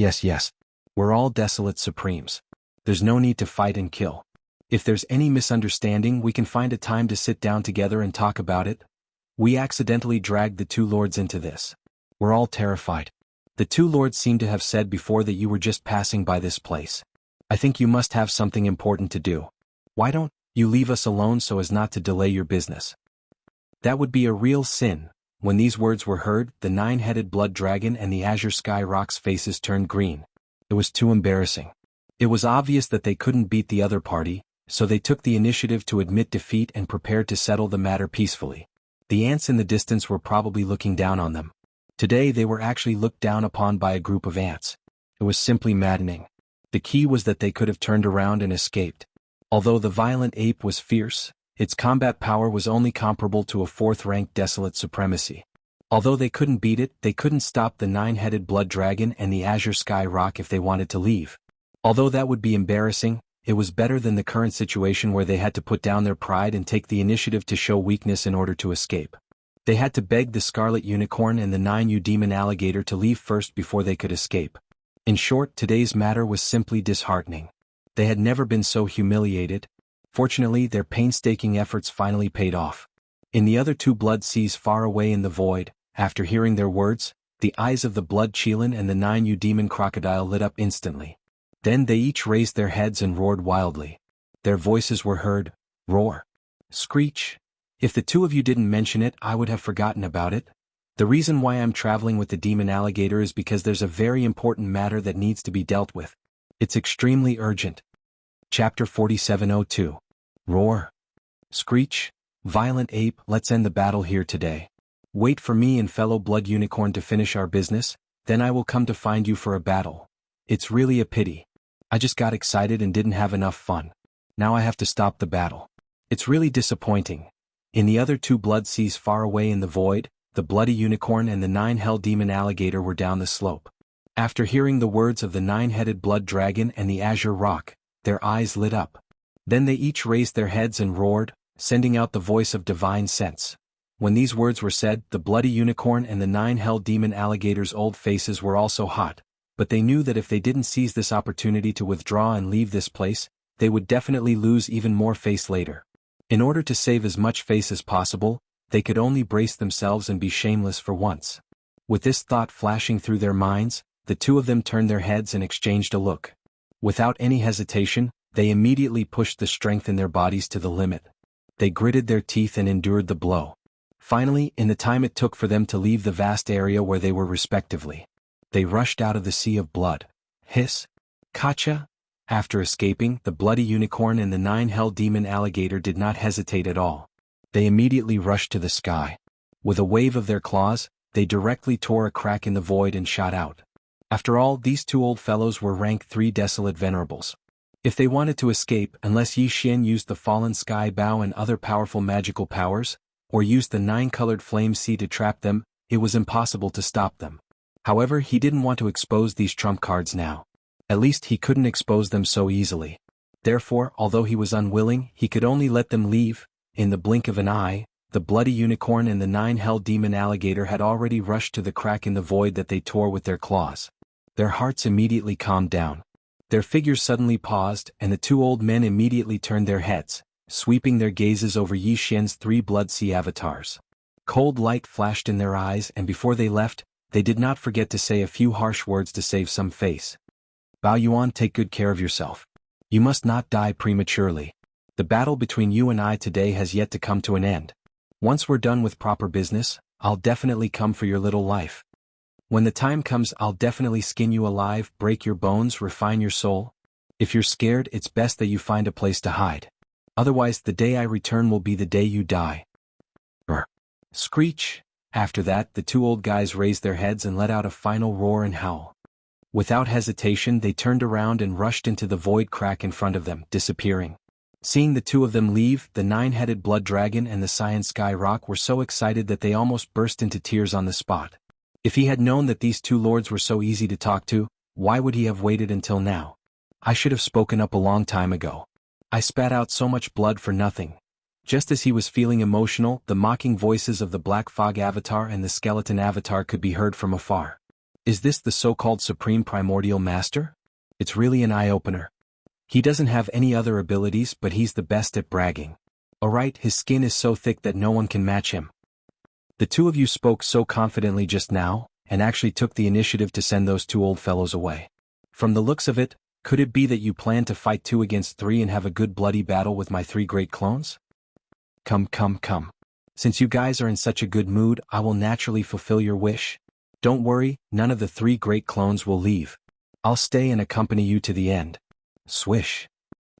We're all desolate supremes. There's no need to fight and kill. If there's any misunderstanding, we can find a time to sit down together and talk about it. We accidentally dragged the two lords into this. We're all terrified. The two lords seem to have said before that you were just passing by this place. I think you must have something important to do. Why don't you leave us alone so as not to delay your business?" That would be a real sin. When these words were heard, the 9-headed blood dragon and the azure sky rock's faces turned green. It was too embarrassing. It was obvious that they couldn't beat the other party, so they took the initiative to admit defeat and prepared to settle the matter peacefully. The ants in the distance were probably looking down on them. Today they were actually looked down upon by a group of ants. It was simply maddening. The key was that they could have turned around and escaped. Although the violent ape was fierce, its combat power was only comparable to a 4th-ranked desolate supremacy. Although they couldn't beat it, they couldn't stop the 9-headed blood dragon and the azure sky rock if they wanted to leave. Although that would be embarrassing, it was better than the current situation where they had to put down their pride and take the initiative to show weakness in order to escape. They had to beg the scarlet unicorn and the 9 eudemon alligator to leave first before they could escape. In short, today's matter was simply disheartening. They had never been so humiliated. Fortunately, their painstaking efforts finally paid off. In the other two blood seas far away in the void, after hearing their words, the eyes of the blood chelan and the 9 eudemon crocodile lit up instantly. Then they each raised their heads and roared wildly. Their voices were heard. Roar. Screech. If the two of you didn't mention it, I would have forgotten about it. The reason why I'm traveling with the demon alligator is because there's a very important matter that needs to be dealt with. It's extremely urgent. Chapter 4702. Roar. Screech. Violent ape, let's end the battle here today. Wait for me and fellow blood unicorn to finish our business, then I will come to find you for a battle. It's really a pity. I just got excited and didn't have enough fun. Now I have to stop the battle. It's really disappointing. In the other two blood seas far away in the void, the bloody unicorn and the 9 hell demon alligator were down the slope. After hearing the words of the 9-headed blood dragon and the azure rock, their eyes lit up. Then they each raised their heads and roared, sending out the voice of divine sense. When these words were said, the bloody unicorn and the 9 hell demon alligator's old faces were also hot, but they knew that if they didn't seize this opportunity to withdraw and leave this place, they would definitely lose even more face later. In order to save as much face as possible, they could only brace themselves and be shameless for once. With this thought flashing through their minds, the two of them turned their heads and exchanged a look. Without any hesitation, they immediately pushed the strength in their bodies to the limit. They gritted their teeth and endured the blow. Finally, in the time it took for them to leave the vast area where they were respectively, they rushed out of the sea of blood. Hiss. Kacha. After escaping, the bloody unicorn and the 9 hell demon alligator did not hesitate at all. They immediately rushed to the sky. With a wave of their claws, they directly tore a crack in the void and shot out. After all, these two old fellows were rank 3 desolate venerables. If they wanted to escape, unless Yi Xian used the fallen sky bow and other powerful magical powers, or used the 9-colored flame sea to trap them, it was impossible to stop them. However, he didn't want to expose these trump cards now. At least he couldn't expose them so easily. Therefore, although he was unwilling, he could only let them leave. In the blink of an eye, the bloody unicorn and the 9-hell demon alligator had already rushed to the crack in the void that they tore with their claws. Their hearts immediately calmed down. Their figures suddenly paused, and the 2 old men immediately turned their heads, sweeping their gazes over Yi Xian's 3 blood sea avatars. Cold light flashed in their eyes, and before they left, they did not forget to say a few harsh words to save some face. Bao Yuan, take good care of yourself. You must not die prematurely. The battle between you and I today has yet to come to an end. Once we're done with proper business, I'll definitely come for your little life. When the time comes, I'll definitely skin you alive, break your bones, refine your soul. If you're scared, it's best that you find a place to hide. Otherwise, the day I return will be the day you die. Brr. Screech. After that, the 2 old guys raised their heads and let out a final roar and howl. Without hesitation, they turned around and rushed into the void crack in front of them, disappearing. Seeing the 2 of them leave, the 9-headed blood dragon and the Cyan Sky Rock were so excited that they almost burst into tears on the spot. If he had known that these 2 lords were so easy to talk to, why would he have waited until now? I should have spoken up a long time ago. I spat out so much blood for nothing. Just as he was feeling emotional, the mocking voices of the Black Fog Avatar and the Skeleton Avatar could be heard from afar. Is this the so-called Supreme Primordial Master? It's really an eye-opener. He doesn't have any other abilities, but he's the best at bragging. Alright, his skin is so thick that no one can match him. The 2 of you spoke so confidently just now, and actually took the initiative to send those 2 old fellows away. From the looks of it, could it be that you plan to fight 2 against 3 and have a good bloody battle with my 3 great clones? Come. Since you guys are in such a good mood, I will naturally fulfill your wish. Don't worry, none of the 3 great clones will leave. I'll stay and accompany you to the end. Swish.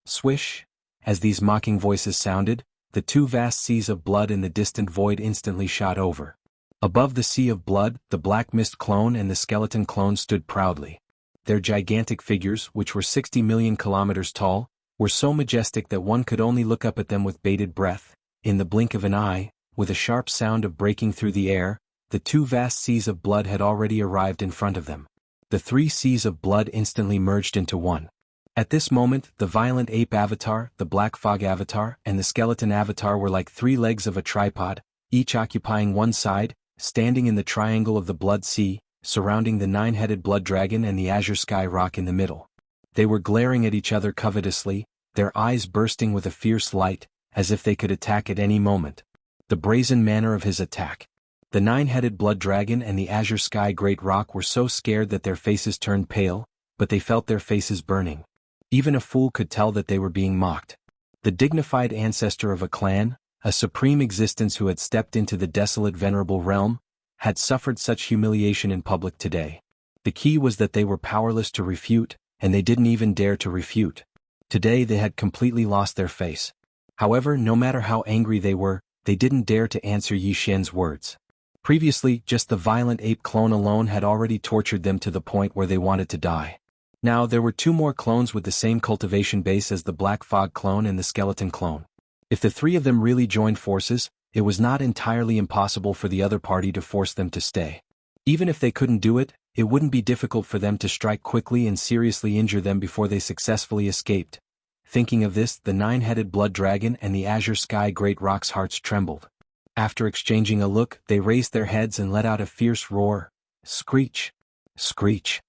Swish. As these mocking voices sounded, the 2 vast seas of blood in the distant void instantly shot over. Above the sea of blood, the Black Mist clone and the Skeleton clone stood proudly. Their gigantic figures, which were 60 million kilometers tall, were so majestic that one could only look up at them with bated breath. In the blink of an eye, with a sharp sound of breaking through the air, the 2 vast seas of blood had already arrived in front of them. The 3 seas of blood instantly merged into one. At this moment, the Violent Ape Avatar, the Black Fog Avatar, and the Skeleton Avatar were like 3 legs of a tripod, each occupying one side, standing in the triangle of the Blood Sea, surrounding the 9-headed Blood Dragon and the Azure Sky Rock in the middle. They were glaring at each other covetously, their eyes bursting with a fierce light, as if they could attack at any moment. The brazen manner of his attack. The 9-headed Blood Dragon and the Azure Sky Great Rock were so scared that their faces turned pale, but they felt their faces burning. Even a fool could tell that they were being mocked. The dignified ancestor of a clan, a supreme existence who had stepped into the desolate venerable realm, had suffered such humiliation in public today. The key was that they were powerless to refute, and they didn't even dare to refute. Today they had completely lost their face. However, no matter how angry they were, they didn't dare to answer Yi Xian's words. Previously, just the Violent Ape clone alone had already tortured them to the point where they wanted to die. Now there were 2 more clones with the same cultivation base as the Black Fog clone and the Skeleton clone. If the 3 of them really joined forces, it was not entirely impossible for the other party to force them to stay. Even if they couldn't do it, it wouldn't be difficult for them to strike quickly and seriously injure them before they successfully escaped. Thinking of this, the 9-headed Blood Dragon and the Azure Sky Great Rock's hearts trembled. After exchanging a look, they raised their heads and let out a fierce roar. Screech! Screech!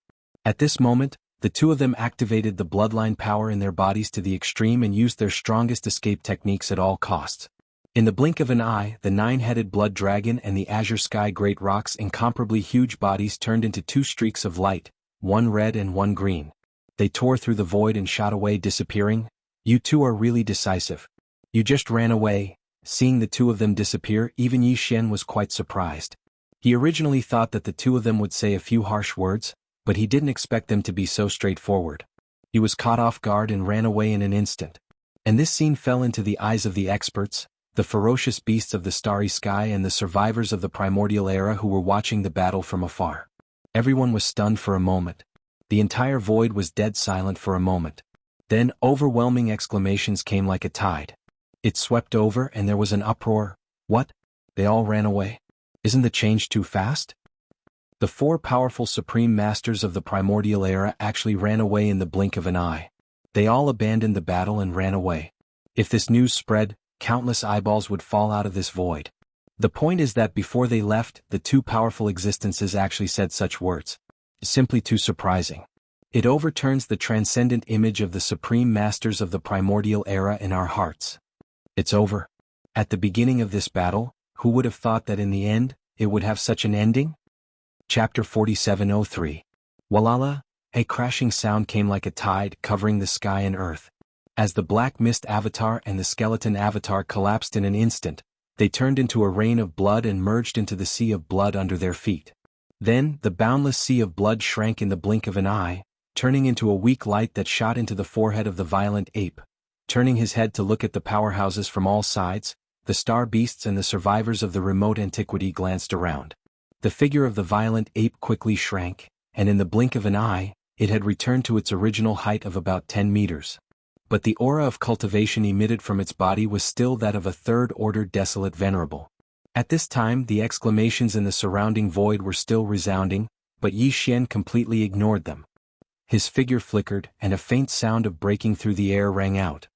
At this moment, the 2 of them activated the bloodline power in their bodies to the extreme and used their strongest escape techniques at all costs. In the blink of an eye, the 9-headed Blood Dragon and the Azure Sky Great Rock's incomparably huge bodies turned into 2 streaks of light, one red and one green. They tore through the void and shot away, disappearing. You 2 are really decisive. You just ran away. Seeing the 2 of them disappear, even Yi Xian was quite surprised. He originally thought that the 2 of them would say a few harsh words, but he didn't expect them to be so straightforward. He was caught off guard and ran away in an instant. And this scene fell into the eyes of the experts, the ferocious beasts of the starry sky and the survivors of the primordial era who were watching the battle from afar. Everyone was stunned for a moment. The entire void was dead silent for a moment. Then overwhelming exclamations came like a tide. It swept over and there was an uproar. What? They all ran away. Isn't the change too fast? The four powerful supreme masters of the primordial era actually ran away in the blink of an eye. They all abandoned the battle and ran away. If this news spread, countless eyeballs would fall out of this void. The point is that before they left, the two powerful existences actually said such words. Simply too surprising. It overturns the transcendent image of the supreme masters of the primordial era in our hearts. It's over. At the beginning of this battle, who would have thought that in the end, it would have such an ending? Chapter 4703. Walala, a crashing sound came like a tide covering the sky and earth. As the black mist avatar and the skeleton avatar collapsed in an instant, they turned into a rain of blood and merged into the sea of blood under their feet. Then, the boundless sea of blood shrank in the blink of an eye, turning into a weak light that shot into the forehead of the violent ape. Turning his head to look at the powerhouses from all sides, the star beasts and the survivors of the remote antiquity glanced around. The figure of the violent ape quickly shrank, and in the blink of an eye, it had returned to its original height of about 10 meters. But the aura of cultivation emitted from its body was still that of a third-order desolate venerable. At this time the exclamations in the surrounding void were still resounding, but Yi Xian completely ignored them. His figure flickered, and a faint sound of breaking through the air rang out.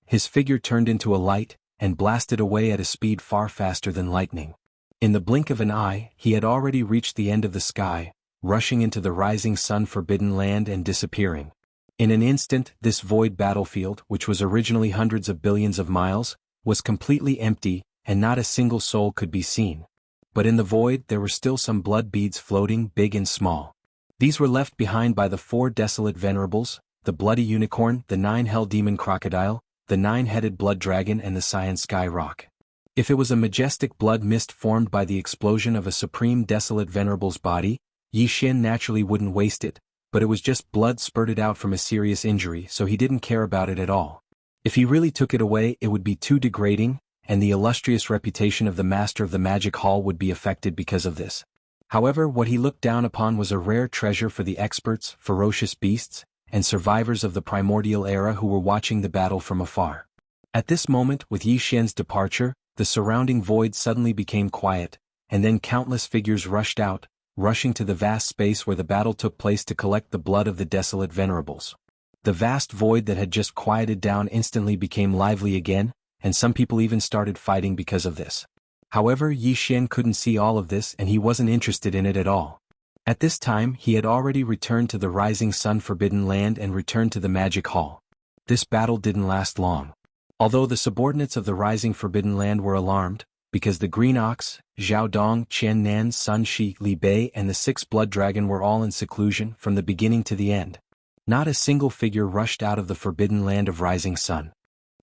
His figure turned into a light, and blasted away at a speed far faster than lightning. In the blink of an eye, he had already reached the end of the sky, rushing into the rising sun-forbidden land and disappearing. In an instant, this void battlefield, which was originally hundreds of billions of miles, was completely empty, and not a single soul could be seen. But in the void there were still some blood beads floating, big and small. These were left behind by the four desolate venerables, the bloody unicorn, the 9 hell demon crocodile, the 9-headed blood dragon and the cyan sky rock. If it was a majestic blood mist formed by the explosion of a supreme desolate venerable's body, Yi Xian naturally wouldn't waste it, but it was just blood spurted out from a serious injury, so he didn't care about it at all. If he really took it away, it would be too degrading, and the illustrious reputation of the master of the magic hall would be affected because of this. However, what he looked down upon was a rare treasure for the experts, ferocious beasts, and survivors of the primordial era who were watching the battle from afar. At this moment, with Yi Xian's departure, the surrounding void suddenly became quiet, and then countless figures rushed out, rushing to the vast space where the battle took place to collect the blood of the desolate venerables. The vast void that had just quieted down instantly became lively again, and some people even started fighting because of this. However, Yi Xian couldn't see all of this and he wasn't interested in it at all. At this time he had already returned to the rising sun-forbidden land and returned to the magic hall. This battle didn't last long. Although the subordinates of the rising forbidden land were alarmed, because the Green Ox, Zhao Dong, Qian Nan, Sun Shi, Li Bei and the 6 blood dragon were all in seclusion from the beginning to the end. Not a single figure rushed out of the forbidden land of rising sun.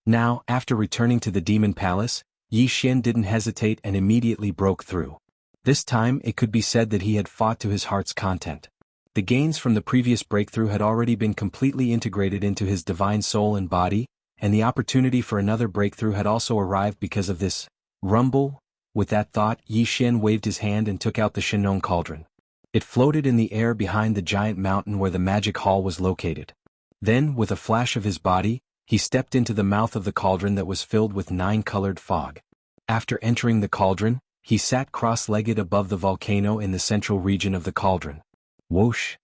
Now, after returning to the demon palace, Yi Xian didn't hesitate and immediately broke through. This time it could be said that he had fought to his heart's content. The gains from the previous breakthrough had already been completely integrated into his divine soul and body, and the opportunity for another breakthrough had also arrived because of this. Rumble. With that thought, Yi Xian waved his hand and took out the Shinong cauldron. It floated in the air behind the giant mountain where the magic hall was located. Then, with a flash of his body, he stepped into the mouth of the cauldron that was filled with 9-colored fog. After entering the cauldron, he sat cross-legged above the volcano in the central region of the cauldron. Whoosh!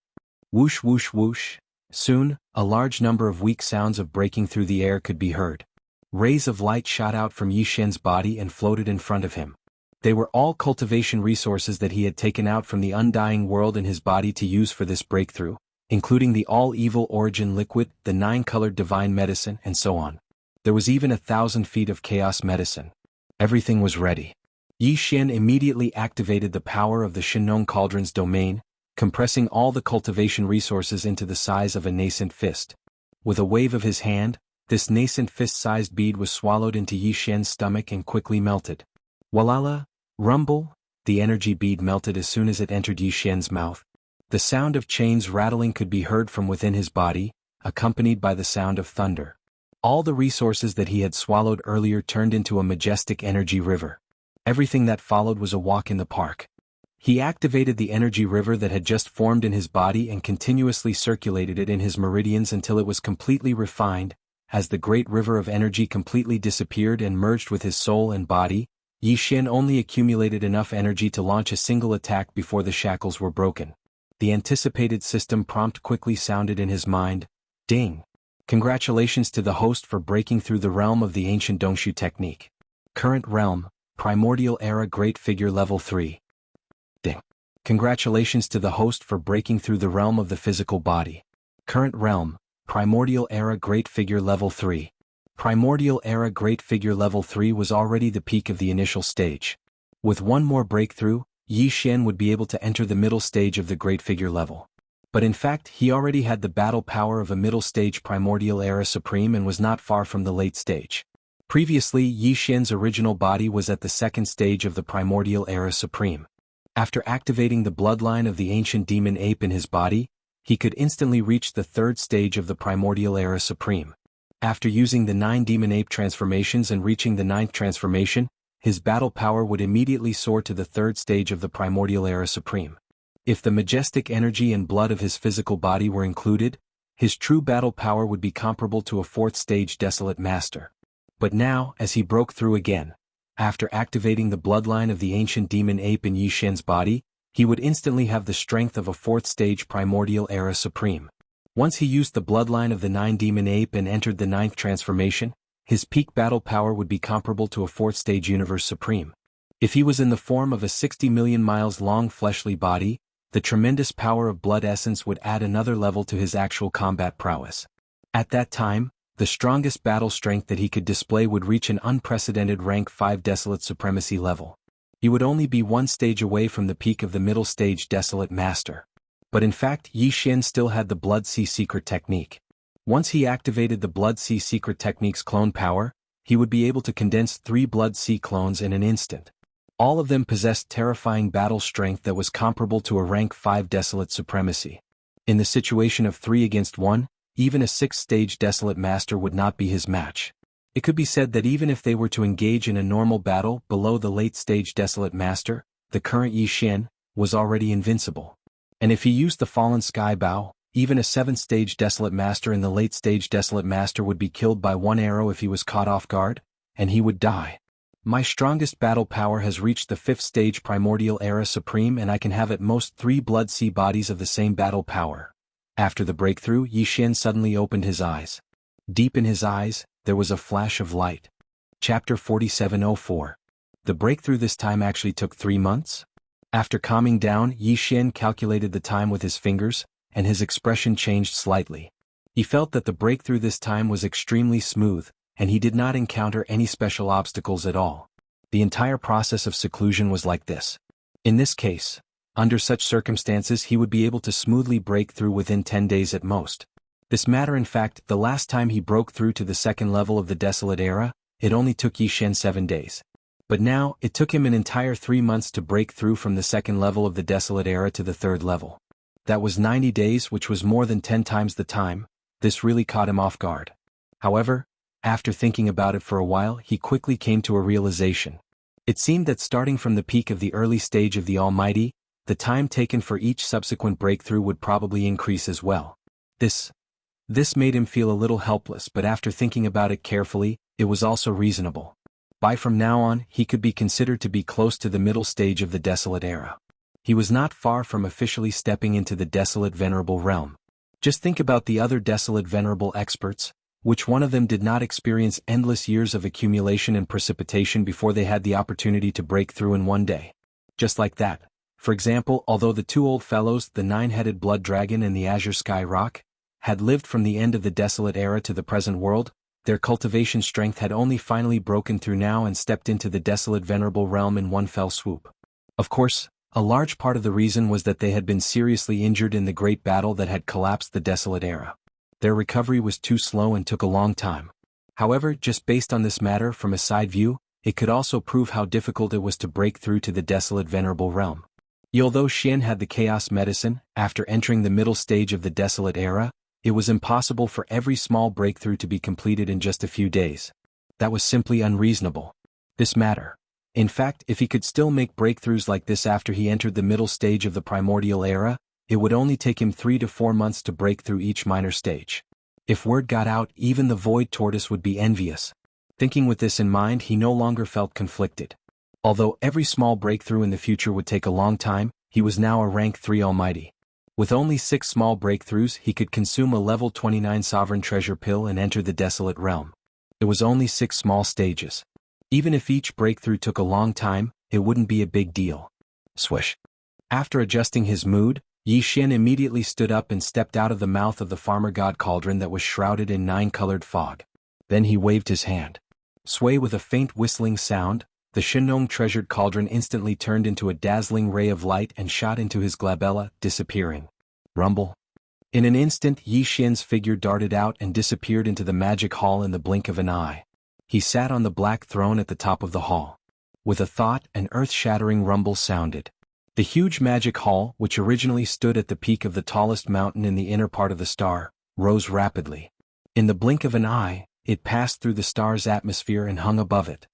Whoosh whoosh whoosh! Soon, a large number of weak sounds of breaking through the air could be heard. Rays of light shot out from Yi Xian's body and floated in front of him. They were all cultivation resources that he had taken out from the undying world in his body to use for this breakthrough, including the all-evil origin liquid, the 9-colored divine medicine, and so on. There was even 1,000 feet of chaos medicine. Everything was ready. Yi Xian immediately activated the power of the Shinong cauldron's domain, compressing all the cultivation resources into the size of a nascent fist. With a wave of his hand, this nascent fist-sized bead was swallowed into Yi Xian's stomach and quickly melted. Walala, rumble, the energy bead melted as soon as it entered Yi Xian's mouth. The sound of chains rattling could be heard from within his body, accompanied by the sound of thunder. All the resources that he had swallowed earlier turned into a majestic energy river. Everything that followed was a walk in the park. He activated the energy river that had just formed in his body and continuously circulated it in his meridians until it was completely refined. As the great river of energy completely disappeared and merged with his soul and body, Yi Xian only accumulated enough energy to launch a single attack before the shackles were broken. The anticipated system prompt quickly sounded in his mind. Ding! Congratulations to the host for breaking through the realm of the ancient Dongshu technique. Current realm, Primordial Era Great Figure Level 3. Ding! Congratulations to the host for breaking through the realm of the physical body. Current realm, Primordial Era Great Figure Level 3. Primordial Era Great Figure Level 3 was already the peak of the initial stage. With one more breakthrough, Yi Xian would be able to enter the middle stage of the Great Figure level. But in fact he already had the battle power of a middle stage Primordial Era Supreme and was not far from the late stage. Previously Yi Xian's original body was at the second stage of the Primordial Era Supreme. After activating the bloodline of the ancient demon ape in his body, he could instantly reach the third stage of the Primordial Era Supreme. After using the 9 demon ape transformations and reaching the 9th transformation, his battle power would immediately soar to the third stage of the Primordial Era Supreme. If the majestic energy and blood of his physical body were included, his true battle power would be comparable to a 4th stage Desolate Master. But now, as he broke through again, after activating the bloodline of the ancient demon ape in Yi Xian's body, he would instantly have the strength of a 4th stage Primordial Era Supreme. Once he used the bloodline of the 9 demon ape and entered the 9th transformation, his peak battle power would be comparable to a 4th stage Universe Supreme. If he was in the form of a 60 million miles long fleshly body, the tremendous power of blood essence would add another level to his actual combat prowess. At that time, the strongest battle strength that he could display would reach an unprecedented rank 5 Desolate Supremacy level. He would only be one stage away from the peak of the middle stage Desolate Master. But in fact Yi Xian still had the Blood Sea Secret Technique. Once he activated the Blood Sea Secret Technique's clone power, he would be able to condense 3 Blood Sea clones in an instant. All of them possessed terrifying battle strength that was comparable to a rank 5 Desolate Supremacy. In the situation of 3 against 1, even a 6th-stage Desolate Master would not be his match. It could be said that even if they were to engage in a normal battle below the late-stage Desolate Master, the current Yi Xian was already invincible. And if he used the Fallen Sky Bow, even a 7th-stage Desolate Master and the late-stage Desolate Master would be killed by one arrow if he was caught off guard, and he would die. My strongest battle power has reached the 5th stage Primordial Era Supreme and I can have at most 3 Blood Sea bodies of the same battle power. After the breakthrough, Yi Xian suddenly opened his eyes. Deep in his eyes, there was a flash of light. Chapter 4704. The breakthrough this time actually took 3 months? After calming down, Yi Xian calculated the time with his fingers, and his expression changed slightly. He felt that the breakthrough this time was extremely smooth, and he did not encounter any special obstacles at all. The entire process of seclusion was like this. In this case, under such circumstances he would be able to smoothly break through within 10 days at most. This matter in fact, the last time he broke through to the second level of the Desolate Era, it only took Yi Xian 7 days. But now, it took him an entire 3 months to break through from the second level of the Desolate Era to the third level. That was 90 days, which was more than 10 times the time. This really caught him off guard. However, after thinking about it for a while, he quickly came to a realization. It seemed that starting from the peak of the early stage of the Almighty, the time taken for each subsequent breakthrough would probably increase as well. This made him feel a little helpless, but after thinking about it carefully, it was also reasonable. From now on, he could be considered to be close to the middle stage of the Desolate Era. He was not far from officially stepping into the Desolate Venerable realm. Just think about the other Desolate Venerable experts. Which one of them did not experience endless years of accumulation and precipitation before they had the opportunity to break through in one day? Just like that. For example, although the 2 old fellows, the 9-headed Blood Dragon and the Azure Sky Rock, had lived from the end of the Desolate Era to the present world, their cultivation strength had only finally broken through now and stepped into the Desolate Venerable realm in one fell swoop. Of course, a large part of the reason was that they had been seriously injured in the great battle that had collapsed the Desolate Era. Their recovery was too slow and took a long time. However, just based on this matter from a side view, it could also prove how difficult it was to break through to the Desolate Venerable realm. Although Xian had the Chaos Medicine, after entering the middle stage of the Desolate Era, it was impossible for every small breakthrough to be completed in just a few days. That was simply unreasonable. This matter. In fact, if he could still make breakthroughs like this after he entered the middle stage of the Primordial Era, it would only take him 3 to 4 months to break through each minor stage. If word got out, even the Void Tortoise would be envious. Thinking with this in mind, he no longer felt conflicted. Although every small breakthrough in the future would take a long time, he was now a rank 3 almighty. With only 6 small breakthroughs he could consume a level 29 sovereign treasure pill and enter the desolate realm. It was only 6 small stages. Even if each breakthrough took a long time, it wouldn't be a big deal. Swish. After adjusting his mood, Yi Xian immediately stood up and stepped out of the mouth of the farmer god cauldron that was shrouded in 9-colored fog. Then he waved his hand. Sway with a faint whistling sound, the Shenong treasured cauldron instantly turned into a dazzling ray of light and shot into his glabella, disappearing. Rumble. In an instant Yi Xian's figure darted out and disappeared into the magic hall in the blink of an eye. He sat on the black throne at the top of the hall. With a thought, an earth-shattering rumble sounded. The huge magic hall, which originally stood at the peak of the tallest mountain in the inner part of the star, rose rapidly. In the blink of an eye, it passed through the star's atmosphere and hung above it.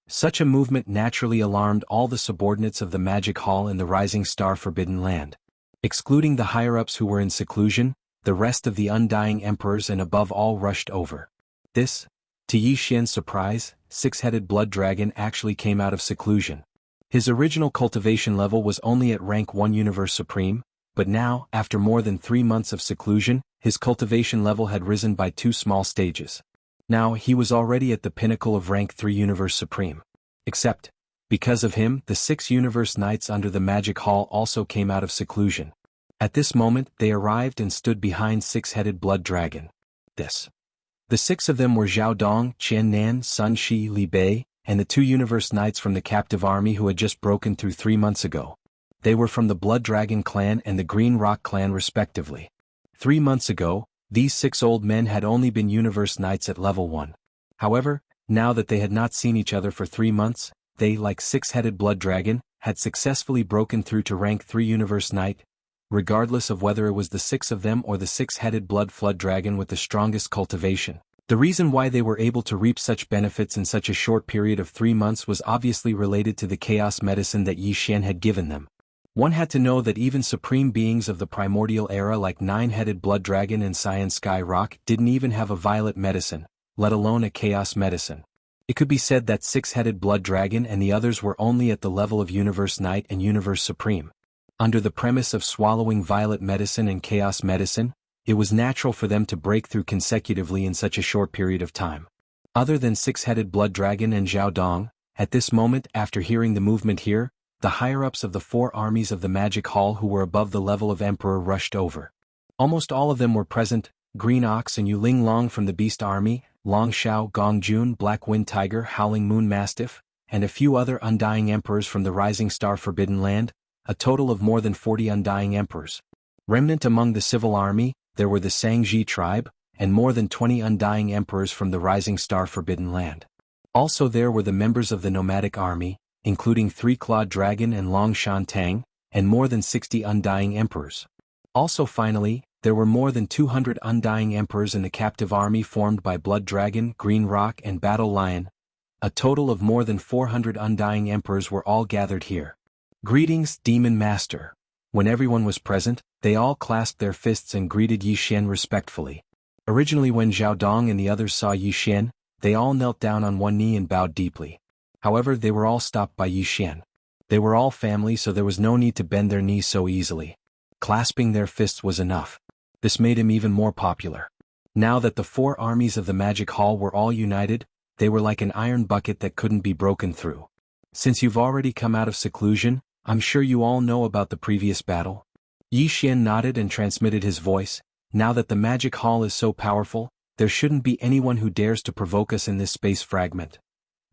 Such a movement naturally alarmed all the subordinates of the magic hall in the rising star Forbidden Land. Excluding the higher-ups who were in seclusion, the rest of the undying emperors and above all rushed over. To Yi Xian's surprise, 6-headed blood dragon actually came out of seclusion. His original cultivation level was only at rank 1 Universe Supreme, but now, after more than 3 months of seclusion, his cultivation level had risen by 2 small stages. Now he was already at the pinnacle of rank 3 Universe Supreme. Except, because of him, the 6 Universe Knights under the Magic Hall also came out of seclusion. At this moment, they arrived and stood behind 6-headed blood dragon. The 6 of them were Zhao Dong, Qian Nan, Sun Shi, Li Bei, and the 2 Universe Knights from the captive army who had just broken through 3 months ago. They were from the Blood Dragon clan and the Green Rock clan respectively. 3 months ago, these 6 old men had only been Universe Knights at level 1. However, now that they had not seen each other for 3 months, they, like 6-headed blood dragon, had successfully broken through to rank 3 Universe Knight, regardless of whether it was the 6 of them or the 6-headed blood flood dragon with the strongest cultivation. The reason why they were able to reap such benefits in such a short period of 3 months was obviously related to the chaos medicine that Yi Xian had given them. One had to know that even supreme beings of the primordial era like 9-headed blood dragon and Cyan Sky Rock didn't even have a violet medicine, let alone a chaos medicine. It could be said that 6-headed blood dragon and the others were only at the level of Universe Knight and Universe Supreme. Under the premise of swallowing violet medicine and chaos medicine, it was natural for them to break through consecutively in such a short period of time. Other than 6-headed blood dragon and Zhao Dong, at this moment after hearing the movement here, the higher-ups of the 4 armies of the Magic Hall who were above the level of Emperor rushed over. Almost all of them were present, Green Ox and Yu Ling Long from the Beast Army, Long Xiao, Gong Jun, Black Wind Tiger, Howling Moon Mastiff, and a few other Undying Emperors from the Rising Star Forbidden Land, a total of more than 40 Undying Emperors. Remnant among the civil army, there were the Sangji tribe, and more than 20 Undying Emperors from the Rising Star Forbidden Land. Also there were the members of the nomadic army, including 3-Clawed Dragon and Long Shan Tang, and more than 60 Undying Emperors. Also finally, there were more than 200 Undying Emperors in the captive army formed by Blood Dragon, Green Rock and Battle Lion. A total of more than 400 Undying Emperors were all gathered here. Greetings, Demon Master. When everyone was present, they all clasped their fists and greeted Yi Xian respectfully. Originally when Zhao Dong and the others saw Yi Xian, they all knelt down on one knee and bowed deeply. However, they were all stopped by Yi Xian. They were all family, so there was no need to bend their knees so easily. Clasping their fists was enough. This made him even more popular. Now that the 4 armies of the Magic Hall were all united, they were like an iron bucket that couldn't be broken through. Since you've already come out of seclusion, I'm sure you all know about the previous battle. Yi Xian nodded and transmitted his voice. Now that the Magic Hall is so powerful, there shouldn't be anyone who dares to provoke us in this space fragment.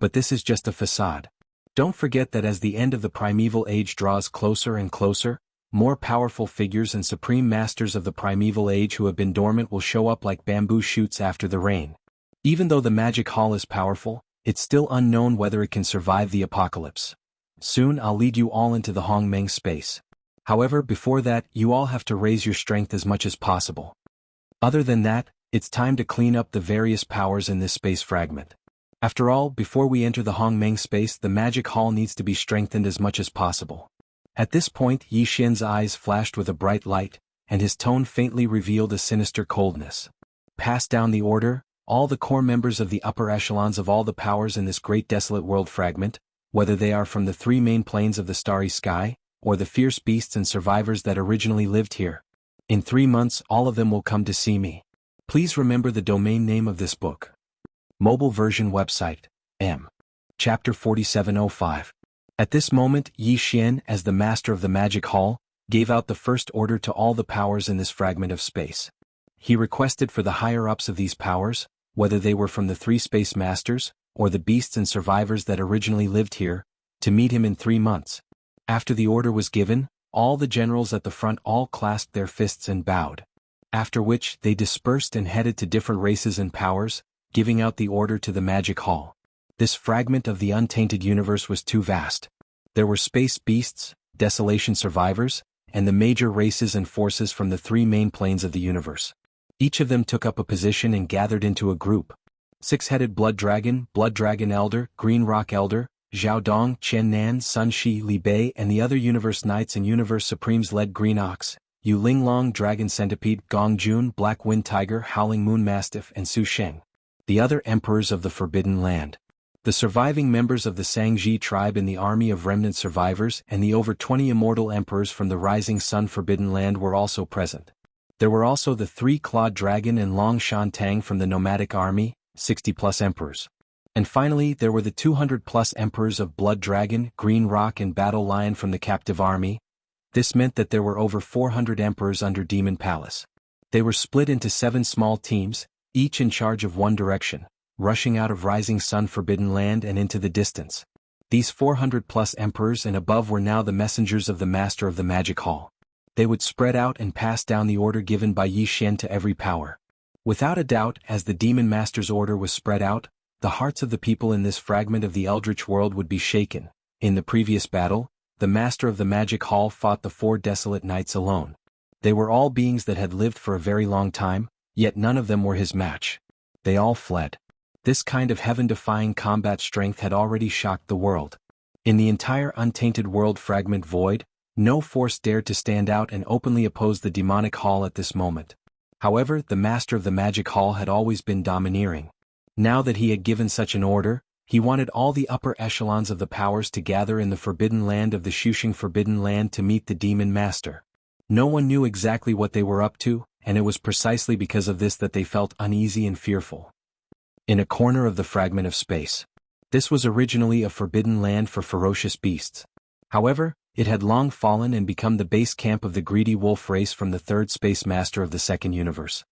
But this is just a facade. Don't forget that as the end of the primeval age draws closer and closer, more powerful figures and supreme masters of the primeval age who have been dormant will show up like bamboo shoots after the rain. Even though the Magic Hall is powerful, it's still unknown whether it can survive the apocalypse. Soon I'll lead you all into the Hongmeng space. However, before that, you all have to raise your strength as much as possible. Other than that, it's time to clean up the various powers in this space fragment. After all, before we enter the Hongmeng space, the Magic Hall needs to be strengthened as much as possible. At this point, Yi Xian's eyes flashed with a bright light, and his tone faintly revealed a sinister coldness. Pass down the order, all the core members of the upper echelons of all the powers in this great desolate world fragment, whether they are from the three main planes of the starry sky, or the fierce beasts and survivors that originally lived here. In 3 months all of them will come to see me. Please remember the domain name of this book. Mobile version website, M. Chapter 4705. At this moment Yi Xian, as the master of the magic hall, gave out the first order to all the powers in this fragment of space. He requested for the higher-ups of these powers, whether they were from the three space masters, or the beasts and survivors that originally lived here, to meet him in 3 months. After the order was given, all the generals at the front all clasped their fists and bowed. After which they dispersed and headed to different races and powers, giving out the order to the magic hall. This fragment of the untainted universe was too vast. There were space beasts, desolation survivors, and the major races and forces from the three main planes of the universe. Each of them took up a position and gathered into a group. Six-headed Blood Dragon Elder, Green Rock Elder, Zhao Dong, Chen Nan, Sun Shi, Li Bei, and the other Universe Knights and Universe Supremes led Green Ox, Yu Linglong, Dragon Centipede, Gong Jun, Black Wind Tiger, Howling Moon Mastiff, and Su Sheng. The other emperors of the Forbidden Land. The surviving members of the Sangji tribe in the army of remnant survivors and the over 20 immortal emperors from the Rising Sun Forbidden Land were also present. There were also the 3-clawed dragon and Long Shan Tang from the nomadic army, 60-plus emperors. And finally there were the 200-plus emperors of Blood Dragon, Green Rock and Battle Lion from the captive army. This meant that there were over 400 emperors under Demon Palace. They were split into 7 small teams, each in charge of one direction, rushing out of Rising Sun Forbidden Land and into the distance. These 400-plus emperors and above were now the messengers of the Master of the Magic Hall. They would spread out and pass down the order given by Yi Xian to every power. Without a doubt, as the Demon Master's order was spread out, the hearts of the people in this fragment of the Eldritch world would be shaken. In the previous battle, the Master of the Magic Hall fought the 4 desolate knights alone. They were all beings that had lived for a very long time, yet none of them were his match. They all fled. This kind of heaven-defying combat strength had already shocked the world. In the entire untainted world fragment void, no force dared to stand out and openly oppose the demonic hall at this moment. However, the Master of the Magic Hall had always been domineering. Now that he had given such an order, he wanted all the upper echelons of the powers to gather in the Forbidden Land of the Shushing Forbidden Land to meet the Demon Master. No one knew exactly what they were up to, and it was precisely because of this that they felt uneasy and fearful. In a corner of the fragment of space. This was originally a forbidden land for ferocious beasts. However, it had long fallen and become the base camp of the greedy wolf race from the 3rd space master of the 2nd universe.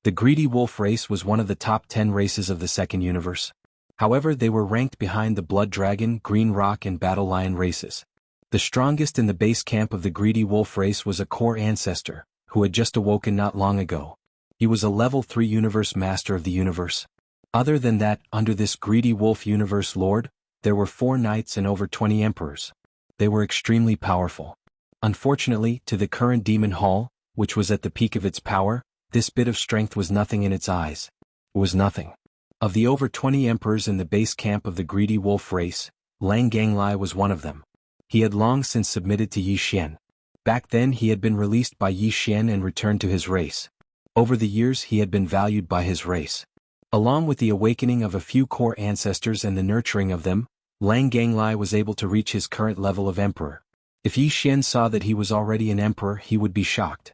The greedy wolf race was one of the top 10 races of the 2nd universe. However, they were ranked behind the Blood Dragon, Green Rock and Battle Lion races. The strongest in the base camp of the greedy wolf race was a core ancestor, who had just awoken not long ago. He was a level 3 universe master of the universe. Other than that, under this greedy wolf universe lord, there were 4 knights and over 20 emperors. They were extremely powerful. Unfortunately, to the current demon hall, which was at the peak of its power, this bit of strength was nothing in its eyes. It was nothing. Of the over 20 emperors in the base camp of the greedy wolf race, Lang Ganglai was one of them. He had long since submitted to Yi Xian. Back then he had been released by Yi Xian and returned to his race. Over the years he had been valued by his race. Along with the awakening of a few core ancestors and the nurturing of them, Lang Ganglai was able to reach his current level of emperor. If Yi Xian saw that he was already an emperor he would be shocked.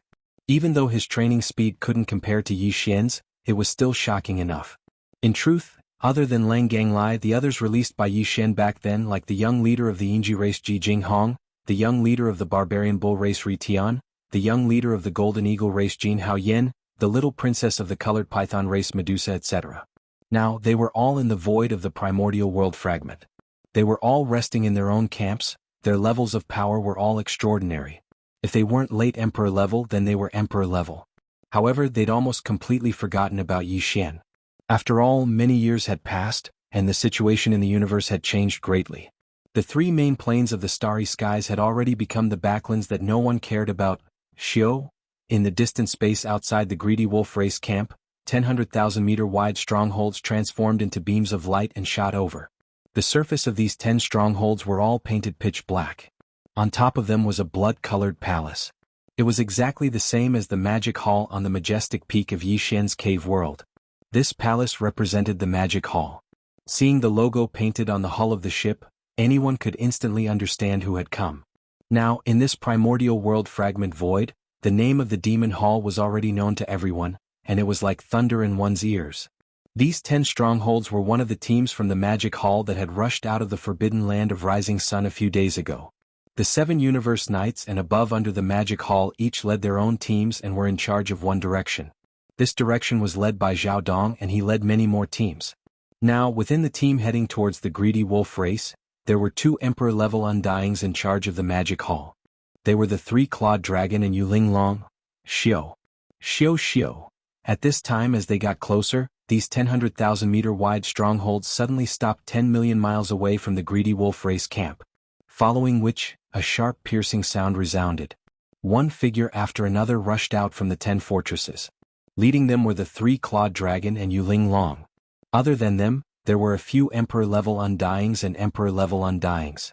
Even though his training speed couldn't compare to Yi Xian's, it was still shocking enough. In truth, other than Lang Ganglai, the others released by Yi Xian back then, like the young leader of the Yingji race Ji Jinghong, the young leader of the barbarian bull race Ri Tian, the young leader of the golden eagle race Jin Hao Yen, the little princess of the colored python race Medusa, etc. Now, they were all in the void of the primordial world fragment. They were all resting in their own camps, their levels of power were all extraordinary. If they weren't late emperor level, then they were emperor level. However, they'd almost completely forgotten about Yi Xian. After all, many years had passed, and the situation in the universe had changed greatly. The 3 main planes of the starry skies had already become the backlands that no one cared about. Xiu, in the distant space outside the greedy wolf race camp, 10,000-meter wide strongholds transformed into beams of light and shot over. The surface of these 10 strongholds were all painted pitch black. On top of them was a blood-colored palace. It was exactly the same as the magic hall on the majestic peak of Yi Xian's cave world. This palace represented the magic hall. Seeing the logo painted on the hull of the ship, Anyone could instantly understand who had come. Now, in this primordial world fragment void, the name of the demon hall was already known to everyone, and it was like thunder in one's ears. These 10 strongholds were one of the teams from the Magic Hall that had rushed out of the forbidden land of Rising Sun a few days ago. The 7 Universe Knights and above under the Magic Hall each led their own teams and were in charge of one direction. This direction was led by Zhao Dong, and he led many more teams. Now, within the team heading towards the greedy wolf race, there were 2 Emperor-level Undyings in charge of the Magic Hall. They were the 3-clawed dragon and Yuling Long, Xiao. Xiao. At this time, as they got closer, these 10,000-meter-wide strongholds suddenly stopped 10 million miles away from the greedy wolf race camp. Following which, a sharp piercing sound resounded. One figure after another rushed out from the 10 fortresses. Leading them were the 3-clawed dragon and Yuling Long. Other than them, there were a few Emperor-level Undyings and Emperor-level Undyings.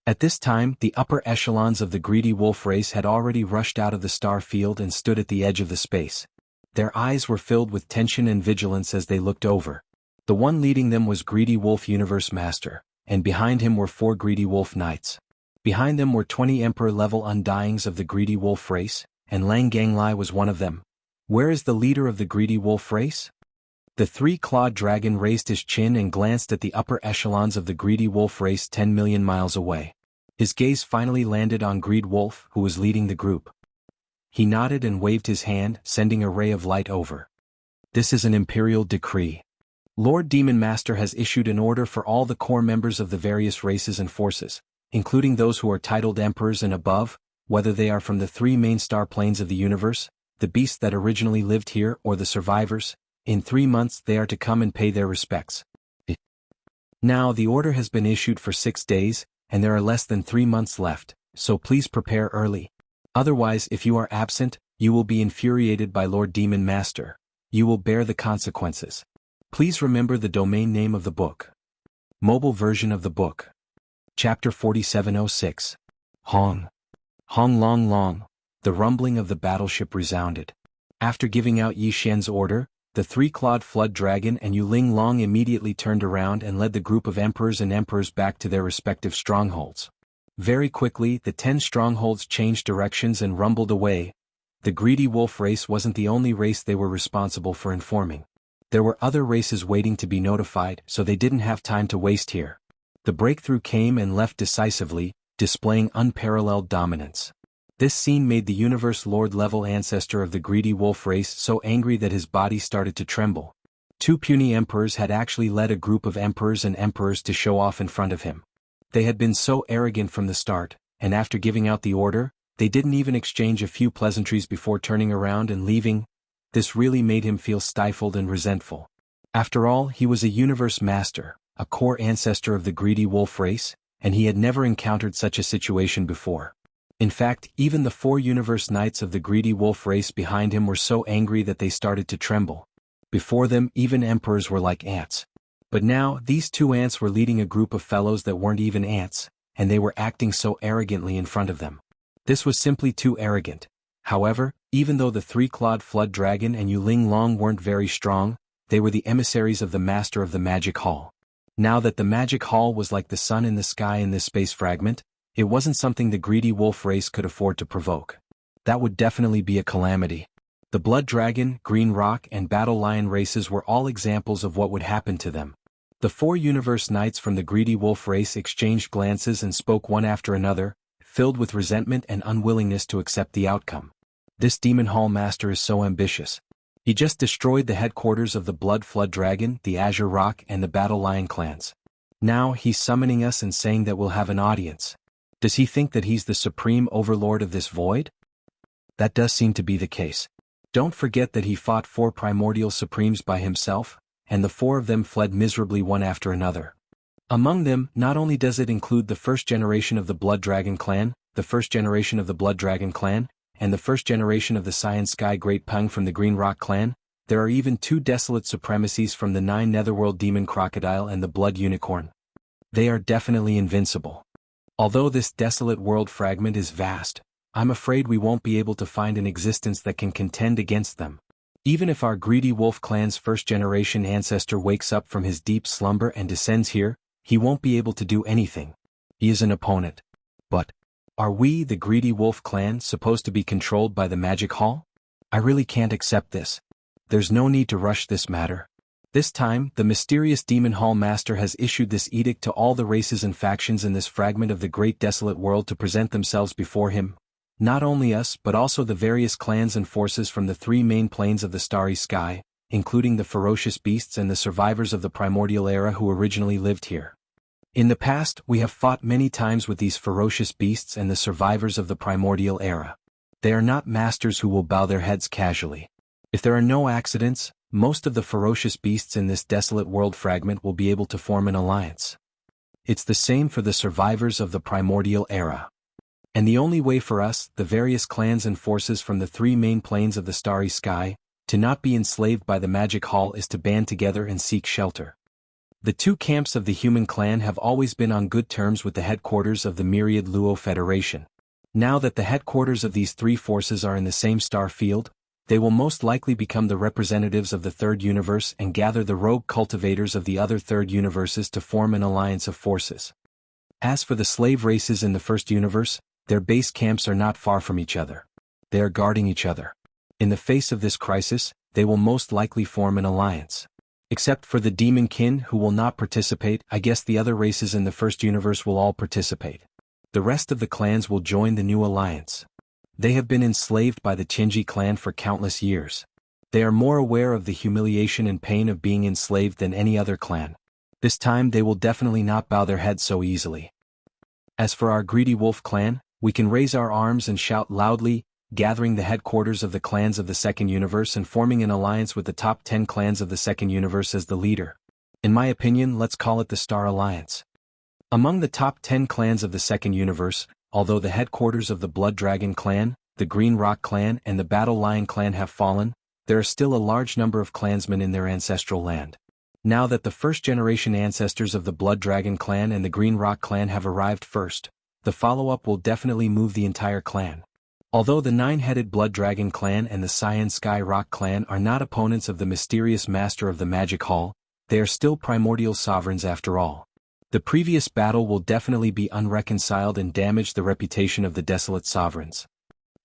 At this time, the upper echelons of the greedy wolf race had already rushed out of the star field and stood at the edge of the space. Their eyes were filled with tension and vigilance as they looked over. The one leading them was Greedy Wolf Universe Master, and behind him were 4 Greedy Wolf Knights. Behind them were 20 Emperor-level Undyings of the Greedy Wolf race, and Lang Ganglai was one of them. Where is the leader of the Greedy Wolf race? The 3-clawed dragon raised his chin and glanced at the upper echelons of the Greedy Wolf race 10 million miles away. His gaze finally landed on Greed Wolf, who was leading the group. He nodded and waved his hand, sending a ray of light over. This is an imperial decree. Lord Demon Master has issued an order for all the core members of the various races and forces, including those who are titled emperors and above, whether they are from the 3 main star planes of the universe, the beasts that originally lived here or the survivors. In 3 months they are to come and pay their respects. Now the order has been issued for 6 days, and there are less than 3 months left, so please prepare early. Otherwise, if you are absent, you will be infuriated by Lord Demon Master. You will bear the consequences. Please remember the domain name of the book. Mobile version of the book. Chapter 4706. Hong. Hong Long Long. The rumbling of the battleship resounded. After giving out Yi Xian's order, the 3-clawed flood dragon and Yuling Long immediately turned around and led the group of emperors and emperors back to their respective strongholds. Very quickly, the 10 strongholds changed directions and rumbled away. The greedy wolf race wasn't the only race they were responsible for informing. There were other races waiting to be notified, so they didn't have time to waste here. The breakthrough came and left decisively, displaying unparalleled dominance. This scene made the Universe Lord-level ancestor of the greedy wolf race so angry that his body started to tremble. 2 puny emperors had actually led a group of emperors and emperors to show off in front of him. They had been so arrogant from the start, and after giving out the order, they didn't even exchange a few pleasantries before turning around and leaving. This really made him feel stifled and resentful. After all, he was a universe master, a core ancestor of the greedy wolf race, and he had never encountered such a situation before. In fact, even the 4 universe knights of the greedy wolf race behind him were so angry that they started to tremble. Before them, even emperors were like ants. But now, these 2 ants were leading a group of fellows that weren't even ants, and they were acting so arrogantly in front of them. This was simply too arrogant. However, even though the 3-clawed flood dragon and Yuling Long weren't very strong, they were the emissaries of the master of the Magic Hall. Now that the Magic Hall was like the sun in the sky in this space fragment, it wasn't something the greedy wolf race could afford to provoke. That would definitely be a calamity. The Blood Dragon, Green Rock, and Battle Lion races were all examples of what would happen to them. The 4 universe knights from the greedy wolf race exchanged glances and spoke one after another, filled with resentment and unwillingness to accept the outcome. This Demon Hall Master is so ambitious. He just destroyed the headquarters of the Blood Flood Dragon, the Azure Rock, and the Battle Lion clans. Now he's summoning us and saying that we'll have an audience. Does he think that he's the supreme overlord of this void? That does seem to be the case. Don't forget that he fought 4 primordial supremes by himself, and the 4 of them fled miserably one after another. Among them, not only does it include the first generation of the Blood Dragon clan, the first generation of the Blood Dragon clan, and the first generation of the Cyan Sky Great Pung from the Green Rock clan, there are even 2 desolate supremacies from the 9 Netherworld Demon Crocodile and the Blood Unicorn. They are definitely invincible. Although this desolate world fragment is vast, I'm afraid we won't be able to find an existence that can contend against them. Even if our greedy wolf clan's first-generation ancestor wakes up from his deep slumber and descends here, he won't be able to do anything. He is an opponent. But are we, the Greedy Wolf clan, supposed to be controlled by the Magic Hall? I really can't accept this. There's no need to rush this matter. This time, the mysterious Demon Hall Master has issued this edict to all the races and factions in this fragment of the great desolate world to present themselves before him. Not only us but also the various clans and forces from the three main planes of the starry sky, including the ferocious beasts and the survivors of the primordial era who originally lived here. In the past, we have fought many times with these ferocious beasts and the survivors of the primordial era. They are not masters who will bow their heads casually. If there are no accidents, most of the ferocious beasts in this desolate world fragment will be able to form an alliance. It's the same for the survivors of the primordial era. And the only way for us, the various clans and forces from the three main planes of the starry sky, to not be enslaved by the Magic Hall is to band together and seek shelter. The two camps of the human clan have always been on good terms with the headquarters of the myriad Luo Federation. Now that the headquarters of these three forces are in the same star field, they will most likely become the representatives of the third universe and gather the rogue cultivators of the other third universes to form an alliance of forces. As for the slave races in the first universe, their base camps are not far from each other. They are guarding each other. In the face of this crisis, they will most likely form an alliance. Except for the demon kin who will not participate, I guess the other races in the first universe will all participate. The rest of the clans will join the new alliance. They have been enslaved by the Qinji clan for countless years. They are more aware of the humiliation and pain of being enslaved than any other clan. This time they will definitely not bow their heads so easily. As for our Greedy Wolf clan, we can raise our arms and shout loudly, gathering the headquarters of the clans of the second universe and forming an alliance with the top 10 clans of the second universe as the leader. In my opinion, let's call it the Star Alliance. Among the top 10 clans of the second universe, although the headquarters of the Blood Dragon clan, the Green Rock clan and the Battle Lion clan have fallen, there are still a large number of clansmen in their ancestral land. Now that the first-generation ancestors of the Blood Dragon clan and the Green Rock clan have arrived first, the follow-up will definitely move the entire clan. Although the Nine-Headed Blood Dragon clan and the Cyan Sky Rock clan are not opponents of the mysterious master of the Magic Hall, they are still primordial sovereigns after all. The previous battle will definitely be unreconciled and damage the reputation of the desolate sovereigns.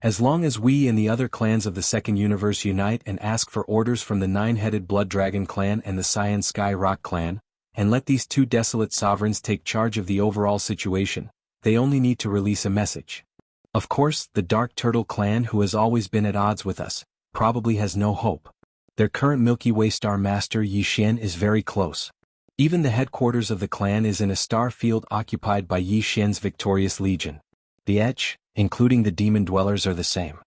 As long as we and the other clans of the second universe unite and ask for orders from the Nine-Headed Blood Dragon clan and the Cyan Sky Rock clan, and let these two desolate sovereigns take charge of the overall situation, they only need to release a message. Of course, the Dark Turtle clan, who has always been at odds with us, probably has no hope. Their current Milky Way star master Yi Xian is very close. Even the headquarters of the clan is in a star field occupied by Yi Xian's victorious legion. The edge, including the demon dwellers, are the same.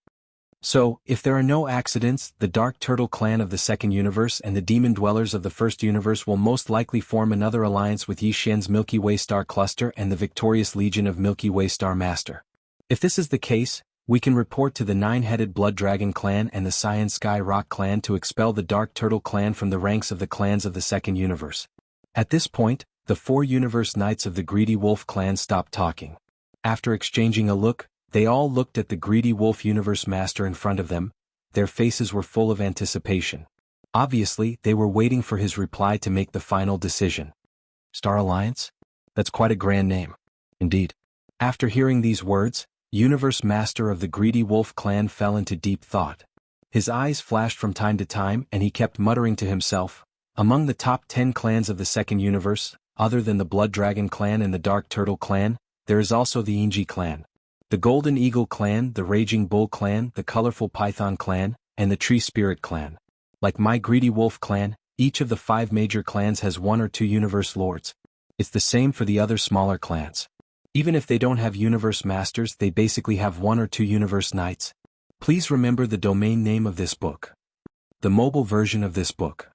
So, if there are no accidents, the Dark Turtle clan of the second universe and the demon dwellers of the first universe will most likely form another alliance with Yi Xian's Milky Way star cluster and the victorious legion of Milky Way star master. If this is the case, we can report to the Nine-Headed Blood Dragon clan and the Cyan Sky Rock clan to expel the Dark Turtle clan from the ranks of the clans of the second universe. At this point, the four universe knights of the Greedy Wolf clan stopped talking. After exchanging a look, they all looked at the Greedy Wolf universe master in front of them. Their faces were full of anticipation. Obviously, they were waiting for his reply to make the final decision. Star Alliance? That's quite a grand name. Indeed. After hearing these words, Universe Master of the Greedy Wolf clan fell into deep thought. His eyes flashed from time to time and he kept muttering to himself, among the top 10 clans of the second universe, other than the Blood Dragon clan and the Dark Turtle clan, there is also the Inji clan, the Golden Eagle clan, the Raging Bull clan, the Colorful Python clan, and the Tree Spirit clan. Like my Greedy Wolf clan, each of the 5 major clans has 1 or 2 universe lords. It's the same for the other smaller clans. Even if they don't have universe masters, they basically have 1 or 2 universe knights. Please remember the domain name of this book. The mobile version of this book.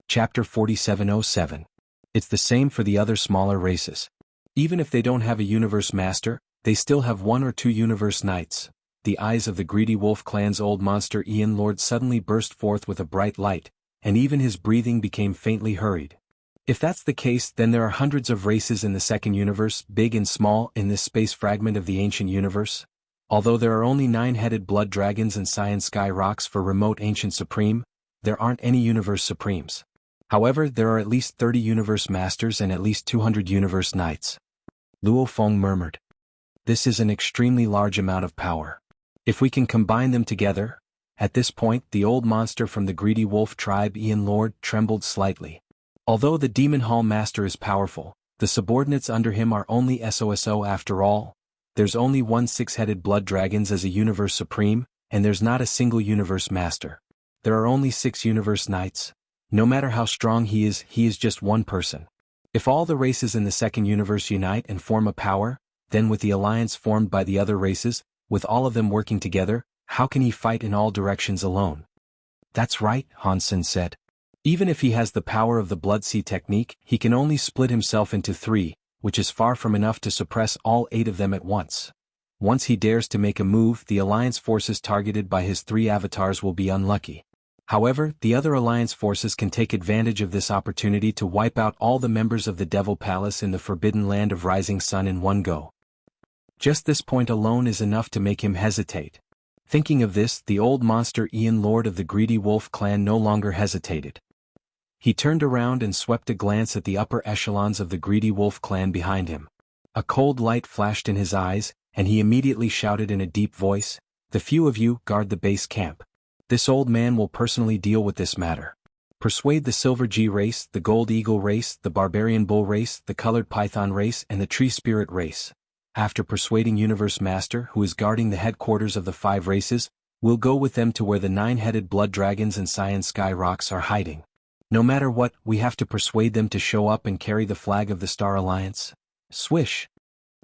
Chapter 4707. It's the same for the other smaller races. Even if they don't have a universe master, they still have 1 or 2 universe knights. The eyes of the Greedy Wolf clan's old monster Ian Lord suddenly burst forth with a bright light, and even his breathing became faintly hurried. If that's the case, then there are hundreds of races in the second universe, big and small, in this space fragment of the ancient universe. Although there are only 9-headed blood dragons and Cyan Sky Rocks for remote ancient supreme, there aren't any universe supremes. However, there are at least 30 universe masters and at least 200 universe knights. Luo Feng murmured. This is an extremely large amount of power. If we can combine them together. At this point, the old monster from the greedy wolf tribe Ian Lord trembled slightly. Although the Demon Hall Master is powerful, the subordinates under him are only SOSO after all. There's only one six-headed blood dragons as a universe supreme, and there's not a single universe master. There are only 6 universe knights. No matter how strong he is just one person. If all the races in the second universe unite and form a power, then with the alliance formed by the other races, with all of them working together, how can he fight in all directions alone? That's right, Hansen said. Even if he has the power of the Blood Sea technique, he can only split himself into 3, which is far from enough to suppress all 8 of them at once. Once he dares to make a move, the alliance forces targeted by his 3 avatars will be unlucky. However, the other alliance forces can take advantage of this opportunity to wipe out all the members of the Devil Palace in the Forbidden Land of Rising Sun in one go. Just this point alone is enough to make him hesitate. Thinking of this, the old monster Ian Lord of the Greedy Wolf clan no longer hesitated. He turned around and swept a glance at the upper echelons of the Greedy Wolf clan behind him. A cold light flashed in his eyes, and he immediately shouted in a deep voice, "The few of you guard the base camp. This old man will personally deal with this matter. Persuade the Silver G race, the Gold Eagle race, the Barbarian Bull race, the Colored Python race, and the Tree Spirit race. After persuading Universe Master, who is guarding the headquarters of the 5 races, we'll go with them to where the 9-headed blood dragons and Cyan Sky Rocks are hiding. No matter what, we have to persuade them to show up and carry the flag of the Star Alliance." Swish!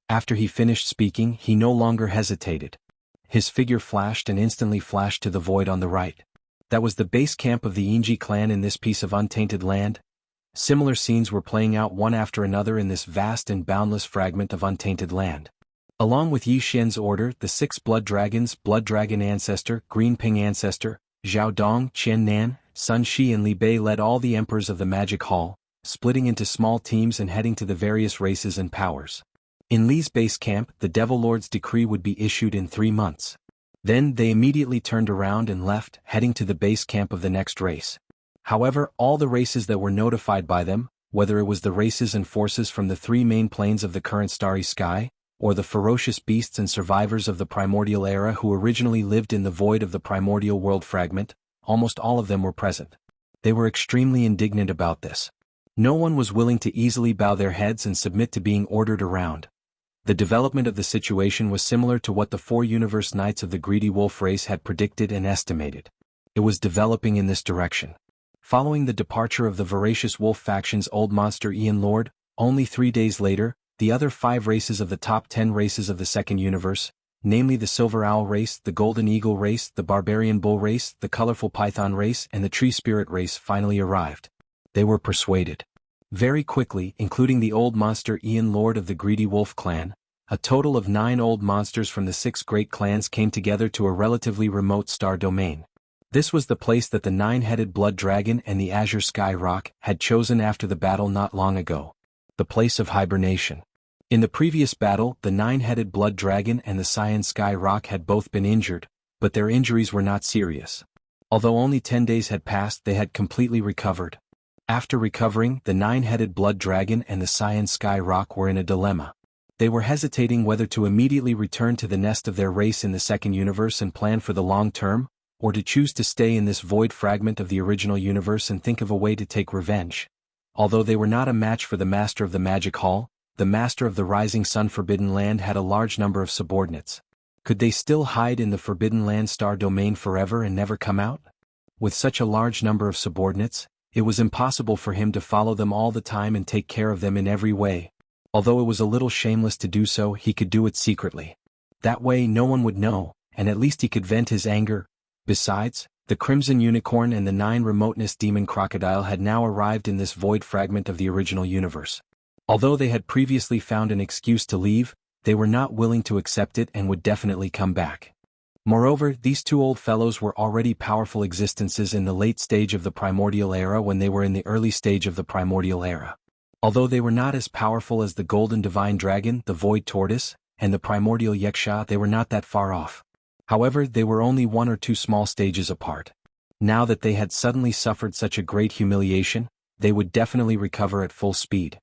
After he finished speaking, he no longer hesitated. His figure flashed and instantly flashed to the void on the right. That was the base camp of the Yinji clan in this piece of untainted land. Similar scenes were playing out one after another in this vast and boundless fragment of untainted land. Along with Yi Xian's order, the 6 blood dragons, Blood Dragon Ancestor, Green Ping Ancestor, Zhao Dong, Qian Nan, Sun Shi and Li Bei led all the emperors of the Magic Hall, splitting into small teams and heading to the various races and powers. In Li's base camp, the Devil Lord's decree would be issued in 3 months. Then they immediately turned around and left, heading to the base camp of the next race. However, all the races that were notified by them, whether it was the races and forces from the 3 main planes of the current starry sky, or the ferocious beasts and survivors of the primordial era who originally lived in the void of the primordial world fragment, almost all of them were present. They were extremely indignant about this. No one was willing to easily bow their heads and submit to being ordered around. The development of the situation was similar to what the 4 Universe Knights of the Greedy Wolf race had predicted and estimated. It was developing in this direction. Following the departure of the voracious wolf faction's old monster Ian Lord, only 3 days later, the other 5 races of the top 10 races of the second universe, namely the Silver Owl race, the Golden Eagle race, the Barbarian Bull race, the Colorful Python race, and the Tree Spirit race finally arrived. They were persuaded. Very quickly, including the old monster Ian Lord of the Greedy Wolf clan, a total of 9 old monsters from the 6 great clans came together to a relatively remote star domain. This was the place that the 9-headed blood dragon and the Azure Sky Rock had chosen after the battle not long ago. The place of hibernation. In the previous battle, the 9-headed blood dragon and the Cyan Sky Rock had both been injured, but their injuries were not serious. Although only 10 days had passed, they had completely recovered. After recovering, the 9-headed blood dragon and the Cyan Sky Rock were in a dilemma. They were hesitating whether to immediately return to the nest of their race in the second universe and plan for the long term, or to choose to stay in this void fragment of the original universe and think of a way to take revenge. Although they were not a match for the Master of the Magic Hall, the Master of the Rising Sun Forbidden Land had a large number of subordinates. Could they still hide in the Forbidden Land star domain forever and never come out? With such a large number of subordinates, it was impossible for him to follow them all the time and take care of them in every way. Although it was a little shameless to do so, he could do it secretly. That way no one would know, and at least he could vent his anger. Besides, the Crimson Unicorn and the 9 Remoteness Demon Crocodile had now arrived in this void fragment of the original universe. Although they had previously found an excuse to leave, they were not willing to accept it and would definitely come back. Moreover, these 2 old fellows were already powerful existences in the late stage of the primordial era when they were in the early stage of the primordial era. Although they were not as powerful as the Golden Divine Dragon, the Void Tortoise, and the primordial Yeksha, they were not that far off. However, they were only 1 or 2 small stages apart. Now that they had suddenly suffered such a great humiliation, they would definitely recover at full speed.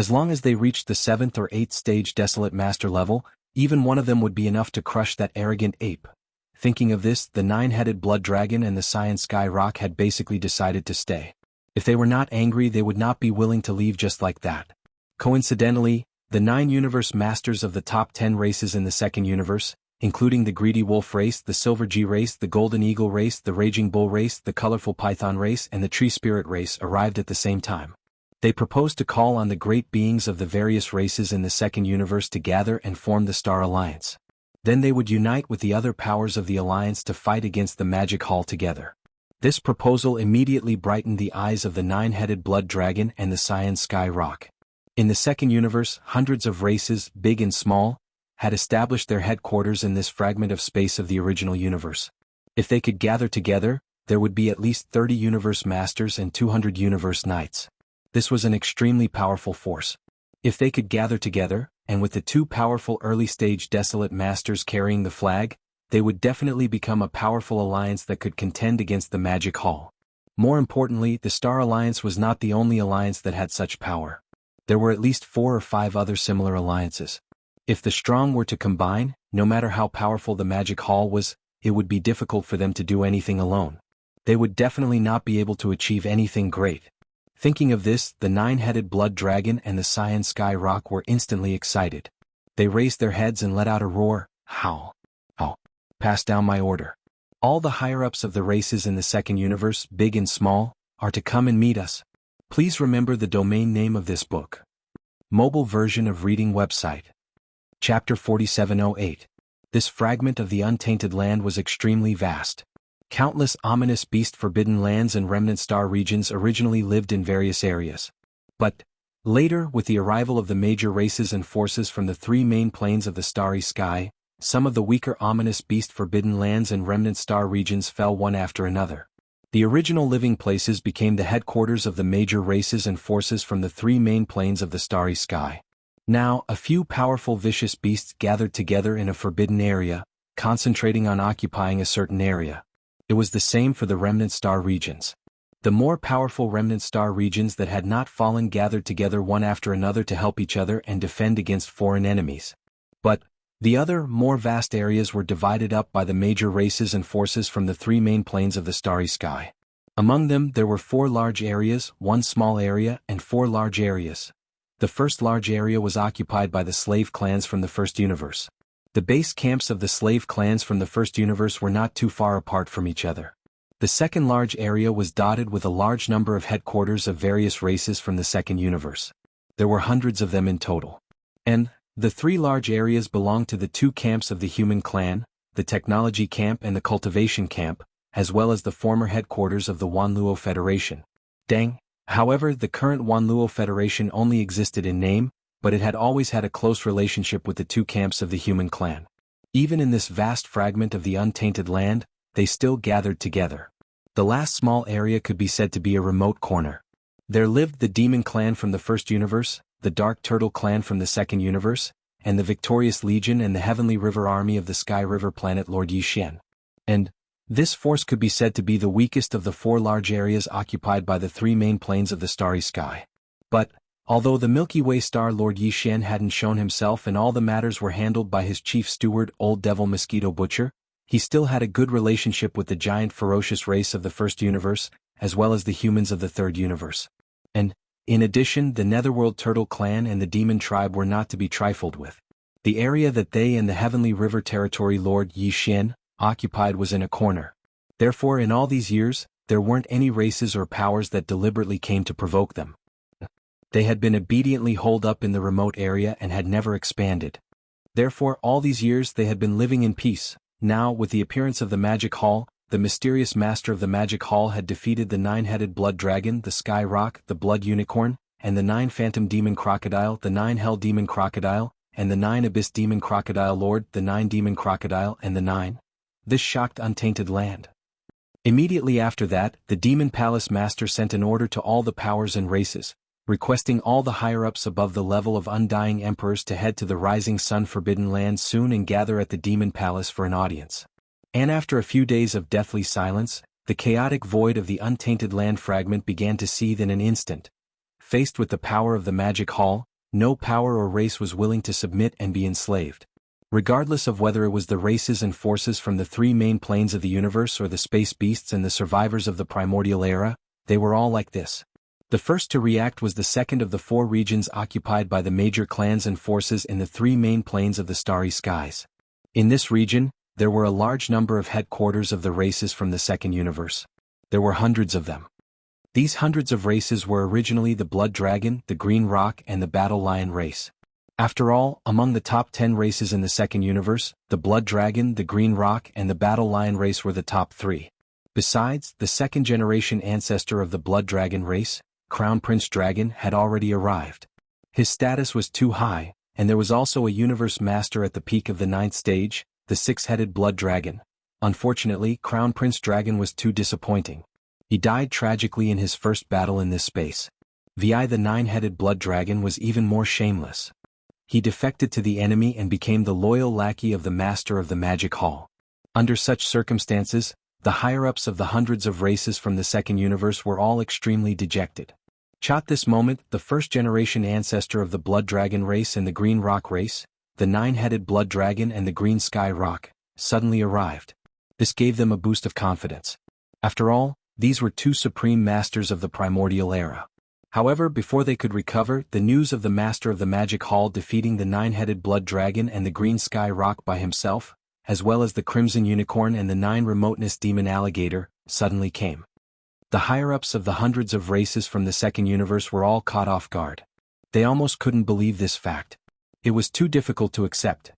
As long as they reached the 7th or 8th stage Desolate Master level, even one of them would be enough to crush that arrogant ape. Thinking of this, the 9-headed blood dragon and the Cyan Sky Rock had basically decided to stay. If they were not angry, they would not be willing to leave just like that. Coincidentally, the 9 universe masters of the top 10 races in the second universe, including the Greedy Wolf race, the Silver G race, the Golden Eagle race, the Raging Bull race, the Colorful Python race, and the Tree Spirit race, arrived at the same time. They proposed to call on the great beings of the various races in the second universe to gather and form the Star Alliance. Then they would unite with the other powers of the Alliance to fight against the Magic Hall together. This proposal immediately brightened the eyes of the 9-headed blood dragon and the Cyan Sky Rock. In the second universe, hundreds of races, big and small, had established their headquarters in this fragment of space of the original universe. If they could gather together, there would be at least 30 universe masters and 200 universe knights. This was an extremely powerful force. If they could gather together, and with the 2 powerful early-stage Desolate Masters carrying the flag, they would definitely become a powerful alliance that could contend against the Magic Hall. More importantly, the Star Alliance was not the only alliance that had such power. There were at least 4 or 5 other similar alliances. If the strong were to combine, no matter how powerful the Magic Hall was, it would be difficult for them to do anything alone. They would definitely not be able to achieve anything great. Thinking of this, the 9-headed blood dragon and the Cyan Sky Rock were instantly excited. They raised their heads and let out a roar, "Howl! Howl! Pass down my order. All the higher-ups of the races in the second universe, big and small, are to come and meet us. Please remember the domain name of this book." Mobile version of reading website. Chapter 4708. This fragment of the untainted land was extremely vast. Countless ominous beast-forbidden lands and remnant star regions originally lived in various areas. But, later, with the arrival of the major races and forces from the 3 main planes of the starry sky, some of the weaker ominous beast-forbidden lands and remnant star regions fell one after another. The original living places became the headquarters of the major races and forces from the 3 main planes of the starry sky. Now, a few powerful vicious beasts gathered together in a forbidden area, concentrating on occupying a certain area. It was the same for the remnant star regions. The more powerful remnant star regions that had not fallen gathered together one after another to help each other and defend against foreign enemies. But, the other, more vast areas were divided up by the major races and forces from the 3 main planes of the starry sky. Among them there were 4 large areas, 1 small area, and 4 large areas. The first large area was occupied by the slave clans from the first universe. The base camps of the slave clans from the first universe were not too far apart from each other. The second large area was dotted with a large number of headquarters of various races from the second universe. There were hundreds of them in total. And, the 3 large areas belonged to the 2 camps of the human clan, the technology camp and the cultivation camp, as well as the former headquarters of the Wanluo Federation. However, the current Wanluo Federation only existed in name, but it had always had a close relationship with the 2 camps of the human clan. Even in this vast fragment of the untainted land, they still gathered together. The last small area could be said to be a remote corner. There lived the Demon Clan from the first universe, the Dark Turtle Clan from the second universe, and the Victorious Legion and the Heavenly River Army of the Sky River planet Lord Yixian. And, this force could be said to be the weakest of the 4 large areas occupied by the 3 main planes of the starry sky. But, although the Milky Way star Lord Yixian hadn't shown himself and all the matters were handled by his chief steward Old Devil Mosquito Butcher, he still had a good relationship with the giant ferocious race of the first universe, as well as the humans of the third universe. And, in addition, the Netherworld Turtle Clan and the Demon Tribe were not to be trifled with. The area that they and the Heavenly River Territory Lord Yixian occupied was in a corner. Therefore, in all these years, there weren't any races or powers that deliberately came to provoke them. They had been obediently holed up in the remote area and had never expanded. Therefore, all these years they had been living in peace. Now, with the appearance of the Magic Hall, the mysterious master of the Magic Hall had defeated the 9-headed blood dragon, the Sky Rock, the Blood Unicorn, and the 9 phantom demon crocodile, the 9 hell demon crocodile, and the 9 abyss demon crocodile lord, the 9 demon crocodile, and the 9. This shocked untainted land. Immediately after that, the Demon Palace Master sent an order to all the powers and races, requesting all the higher-ups above the level of undying emperors to head to the Rising Sun Forbidden Land soon and gather at the Demon Palace for an audience. And after a few days of deathly silence, the chaotic void of the untainted land fragment began to seethe in an instant. Faced with the power of the Magic Hall, no power or race was willing to submit and be enslaved. Regardless of whether it was the races and forces from the three main planes of the universe or the space beasts and the survivors of the primordial era, they were all like this. The first to react was the second of the four regions occupied by the major clans and forces in the three main planes of the starry skies. In this region, there were a large number of headquarters of the races from the second universe. There were hundreds of them. These hundreds of races were originally the Blood Dragon, the Green Rock, and the Battle Lion race. After all, among the top 10 races in the second universe, the Blood Dragon, the Green Rock, and the Battle Lion race were the top 3. Besides, the second-generation ancestor of the Blood Dragon race, Crown Prince Dragon, had already arrived. His status was too high, and there was also a universe master at the peak of the 9th stage, the six-headed Blood Dragon. Unfortunately, Crown Prince Dragon was too disappointing. He died tragically in his first battle in this space. The nine-headed Blood Dragon was even more shameless. He defected to the enemy and became the loyal lackey of the Master of the Magic Hall. Under such circumstances, the higher-ups of the hundreds of races from the second universe were all extremely dejected. At this moment, the first-generation ancestor of the Blood Dragon race and the Green Rock race, the nine-headed Blood Dragon and the Green Sky Rock, suddenly arrived. This gave them a boost of confidence. After all, these were two supreme masters of the primordial era. However, before they could recover, the news of the Master of the Magic Hall defeating the nine-headed Blood Dragon and the Green Sky Rock by himself, as well as the Crimson Unicorn and the nine-remoteness Demon Alligator, suddenly came. The higher-ups of the hundreds of races from the second universe were all caught off guard. They almost couldn't believe this fact. It was too difficult to accept.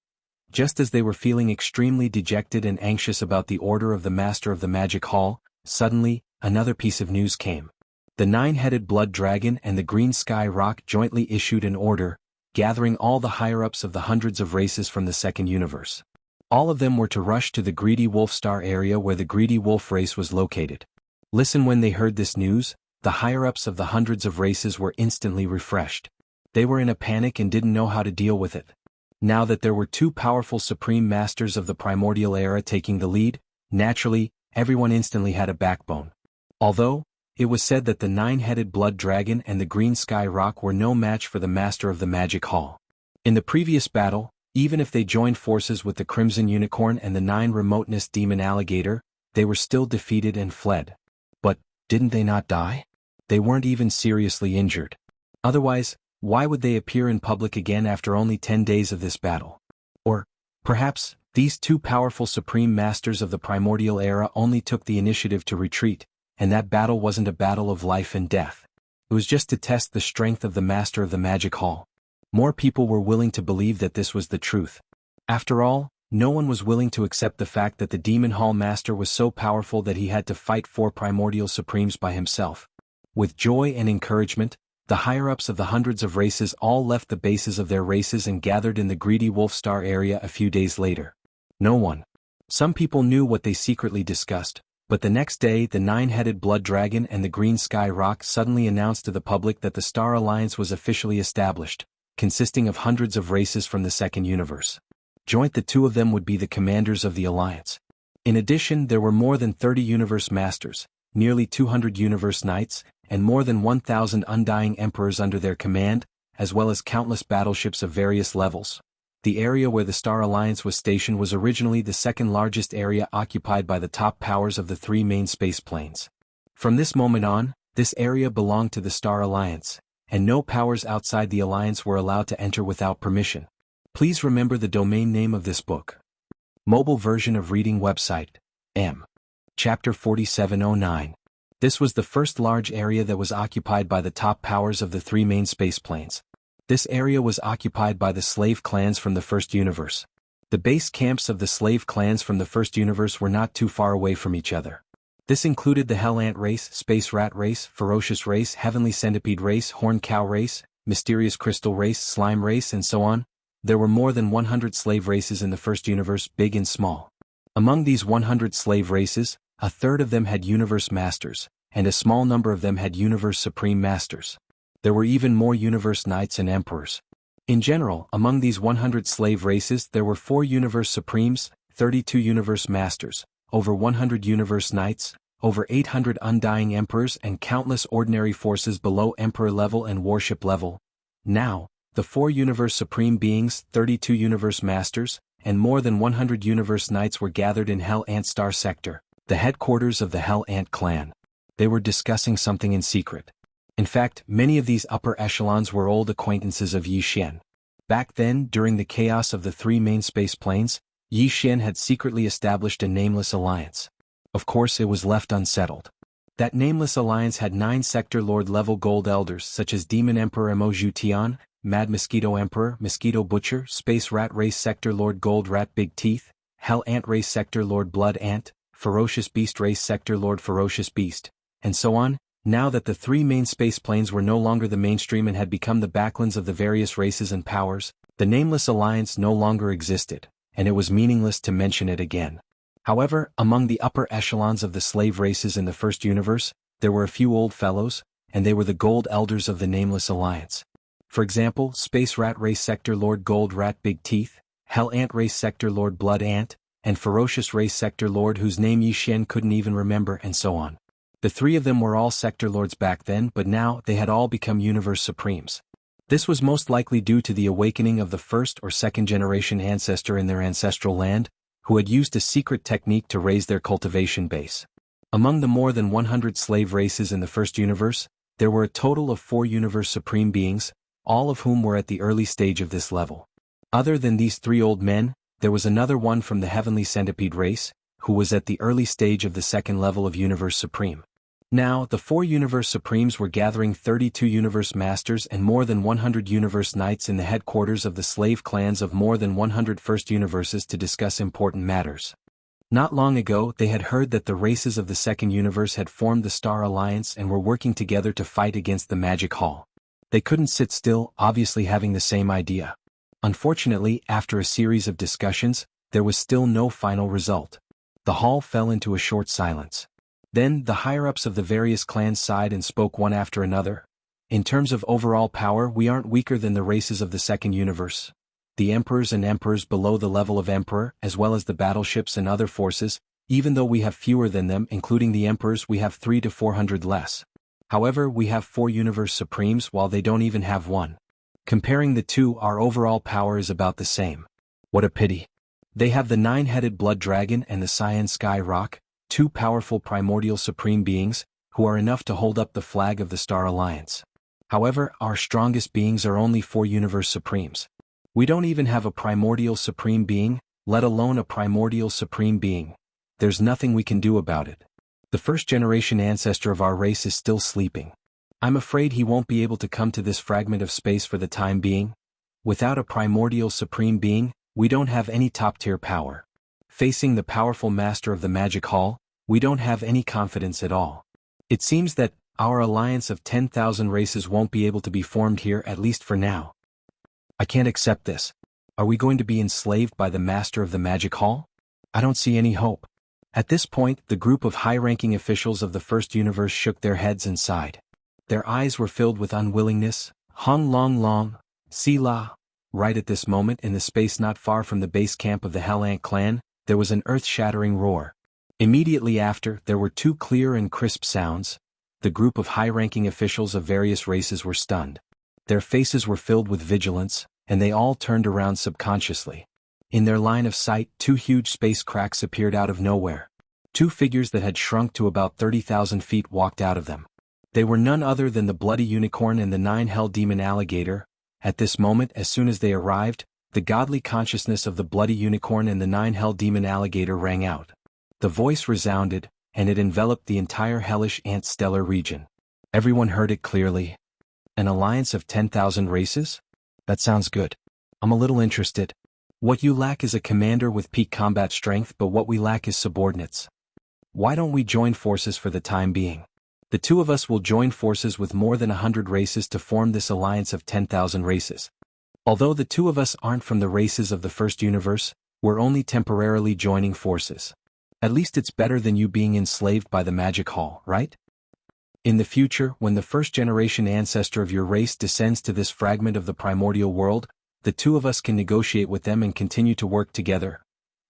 Just as they were feeling extremely dejected and anxious about the order of the Master of the Magic Hall, suddenly, another piece of news came. The nine-headed Blood Dragon and the Green Sky Rock jointly issued an order, gathering all the higher-ups of the hundreds of races from the second universe. All of them were to rush to the Greedy Wolf Star area where the Greedy Wolf race was located. Listen, when they heard this news, the higher-ups of the hundreds of races were instantly refreshed. They were in a panic and didn't know how to deal with it. Now that there were two powerful supreme masters of the primordial era taking the lead, naturally, everyone instantly had a backbone. Although, it was said that the nine-headed Blood Dragon and the Green Sky Rock were no match for the Master of the Magic Hall. In the previous battle, even if they joined forces with the Crimson Unicorn and the nine-remoteness Demon Alligator, they were still defeated and fled. But, didn't they not die? They weren't even seriously injured. Otherwise, why would they appear in public again after only 10 days of this battle? Or, perhaps, these two powerful supreme masters of the primordial era only took the initiative to retreat, and that battle wasn't a battle of life and death. It was just to test the strength of the Master of the Magic Hall. More people were willing to believe that this was the truth. After all, no one was willing to accept the fact that the Demon Hall Master was so powerful that he had to fight 4 primordial supremes by himself. With joy and encouragement, the higher-ups of the hundreds of races all left the bases of their races and gathered in the Greedy Wolf Star area a few days later. No one. Some people knew what they secretly discussed, but the next day the nine-headed Blood Dragon and the Green Sky Rock suddenly announced to the public that the Star Alliance was officially established, consisting of hundreds of races from the second universe. Joint, the two of them would be the commanders of the alliance. In addition, there were more than 30 universe masters, nearly 200 universe knights, and more than 1,000 undying emperors under their command, as well as countless battleships of various levels. The area where the Star Alliance was stationed was originally the second largest area occupied by the top powers of the 3 main space planes. From this moment on, this area belonged to the Star Alliance, and no powers outside the Alliance were allowed to enter without permission. Please remember the domain name of this book. Mobile version of reading website, M. Chapter 4709. This was the first large area that was occupied by the top powers of the 3 main space planes. This area was occupied by the slave clans from the first universe. The base camps of the slave clans from the first universe were not too far away from each other. This included the Hell Ant race, Space Rat race, Ferocious race, Heavenly Centipede race, Horned Cow race, Mysterious Crystal race, Slime race, and so on. There were more than 100 slave races in the first universe, big and small. Among these 100 slave races, a third of them had universe masters, and a small number of them had universe supreme masters. There were even more universe knights and emperors. In general, among these 100 slave races there were 4 universe supremes, 32 universe masters, over 100 universe knights, over 800 undying emperors, and countless ordinary forces below emperor level and warship level. Now, the 4 Universe Supreme Beings, 32 Universe Masters, and more than 100 Universe Knights were gathered in Hell Ant Star Sector, the headquarters of the Hell Ant clan. They were discussing something in secret. In fact, many of these upper echelons were old acquaintances of Yi Xian. Back then, during the chaos of the 3 main space planes, Yi Xian had secretly established a nameless alliance. Of course, it was left unsettled. That nameless alliance had 9 Sector Lord level gold elders such as Demon Emperor Mo Zhutian, Mad Mosquito Emperor, Mosquito Butcher, Space Rat Race Sector Lord Gold Rat Big Teeth, Hell Ant Race Sector Lord Blood Ant, Ferocious Beast Race Sector Lord Ferocious Beast, and so on. Now that the 3 main space planes were no longer the mainstream and had become the backlands of the various races and powers, the nameless alliance no longer existed, and it was meaningless to mention it again. However, among the upper echelons of the slave races in the first universe, there were a few old fellows, and they were the gold elders of the nameless alliance. For example, Space Rat Race Sector Lord Gold Rat Big Teeth, Hell Ant Race Sector Lord Blood Ant, and Ferocious Race Sector Lord whose name Yi Xian couldn't even remember, and so on. The 3 of them were all Sector Lords back then, but now they had all become Universe Supremes. This was most likely due to the awakening of the first or second generation ancestor in their ancestral land, who had used a secret technique to raise their cultivation base. Among the more than 100 slave races in the first universe, there were a total of 4 Universe Supreme Beings, all of whom were at the early stage of this level. Other than these 3 old men, there was another one from the Heavenly Centipede race, who was at the early stage of the second level of Universe Supreme. Now, the 4 Universe Supremes were gathering 32 Universe Masters and more than 100 Universe Knights in the headquarters of the slave clans of more than 100 First Universes to discuss important matters. Not long ago, they had heard that the races of the Second Universe had formed the Star Alliance and were working together to fight against the Magic Hall. They couldn't sit still, obviously having the same idea. Unfortunately, after a series of discussions, there was still no final result. The hall fell into a short silence. Then, the higher-ups of the various clans sighed and spoke one after another. In terms of overall power, we aren't weaker than the races of the Second Universe. The Emperors and Emperors below the level of Emperor, as well as the battleships and other forces, even though we have fewer than them, including the Emperors, we have 300 to 400 less. However, we have 4 Universe Supremes while they don't even have 1. Comparing the 2, our overall power is about the same. What a pity. They have the 9-headed Blood Dragon and the Cyan Sky Rock, 2 powerful primordial supreme beings, who are enough to hold up the flag of the Star Alliance. However, our strongest beings are only 4 Universe Supremes. We don't even have a primordial supreme being, let alone a primordial supreme being. There's nothing we can do about it. The first-generation ancestor of our race is still sleeping. I'm afraid he won't be able to come to this fragment of space for the time being. Without a primordial supreme being, we don't have any top-tier power. Facing the powerful master of the Magic Hall, we don't have any confidence at all. It seems that our alliance of 10,000 races won't be able to be formed here, at least for now. I can't accept this. Are we going to be enslaved by the master of the Magic Hall? I don't see any hope. At this point, the group of high-ranking officials of the First Universe shook their heads and sighed. Their eyes were filled with unwillingness. Hong Long Long, Sila. Right at this moment, in the space not far from the base camp of the Hell Ant clan, there was an earth-shattering roar. Immediately after, there were 2 clear and crisp sounds. The group of high-ranking officials of various races were stunned. Their faces were filled with vigilance, and they all turned around subconsciously. In their line of sight, 2 huge space cracks appeared out of nowhere. 2 figures that had shrunk to about 30,000 feet walked out of them. They were none other than the Bloody Unicorn and the 9 Hell Demon Alligator. At this moment, as soon as they arrived, the godly consciousness of the Bloody Unicorn and the 9 Hell Demon Alligator rang out. The voice resounded, and it enveloped the entire hellish ant stellar region. Everyone heard it clearly. An alliance of 10,000 races? That sounds good. I'm a little interested. What you lack is a commander with peak combat strength, but what we lack is subordinates. Why don't we join forces for the time being? The 2 of us will join forces with more than 100 races to form this alliance of 10,000 races. Although the 2 of us aren't from the races of the First Universe, we're only temporarily joining forces. At least it's better than you being enslaved by the Magic Hall, right? In the future, when the first-generation ancestor of your race descends to this fragment of the primordial world, the 2 of us can negotiate with them and continue to work together.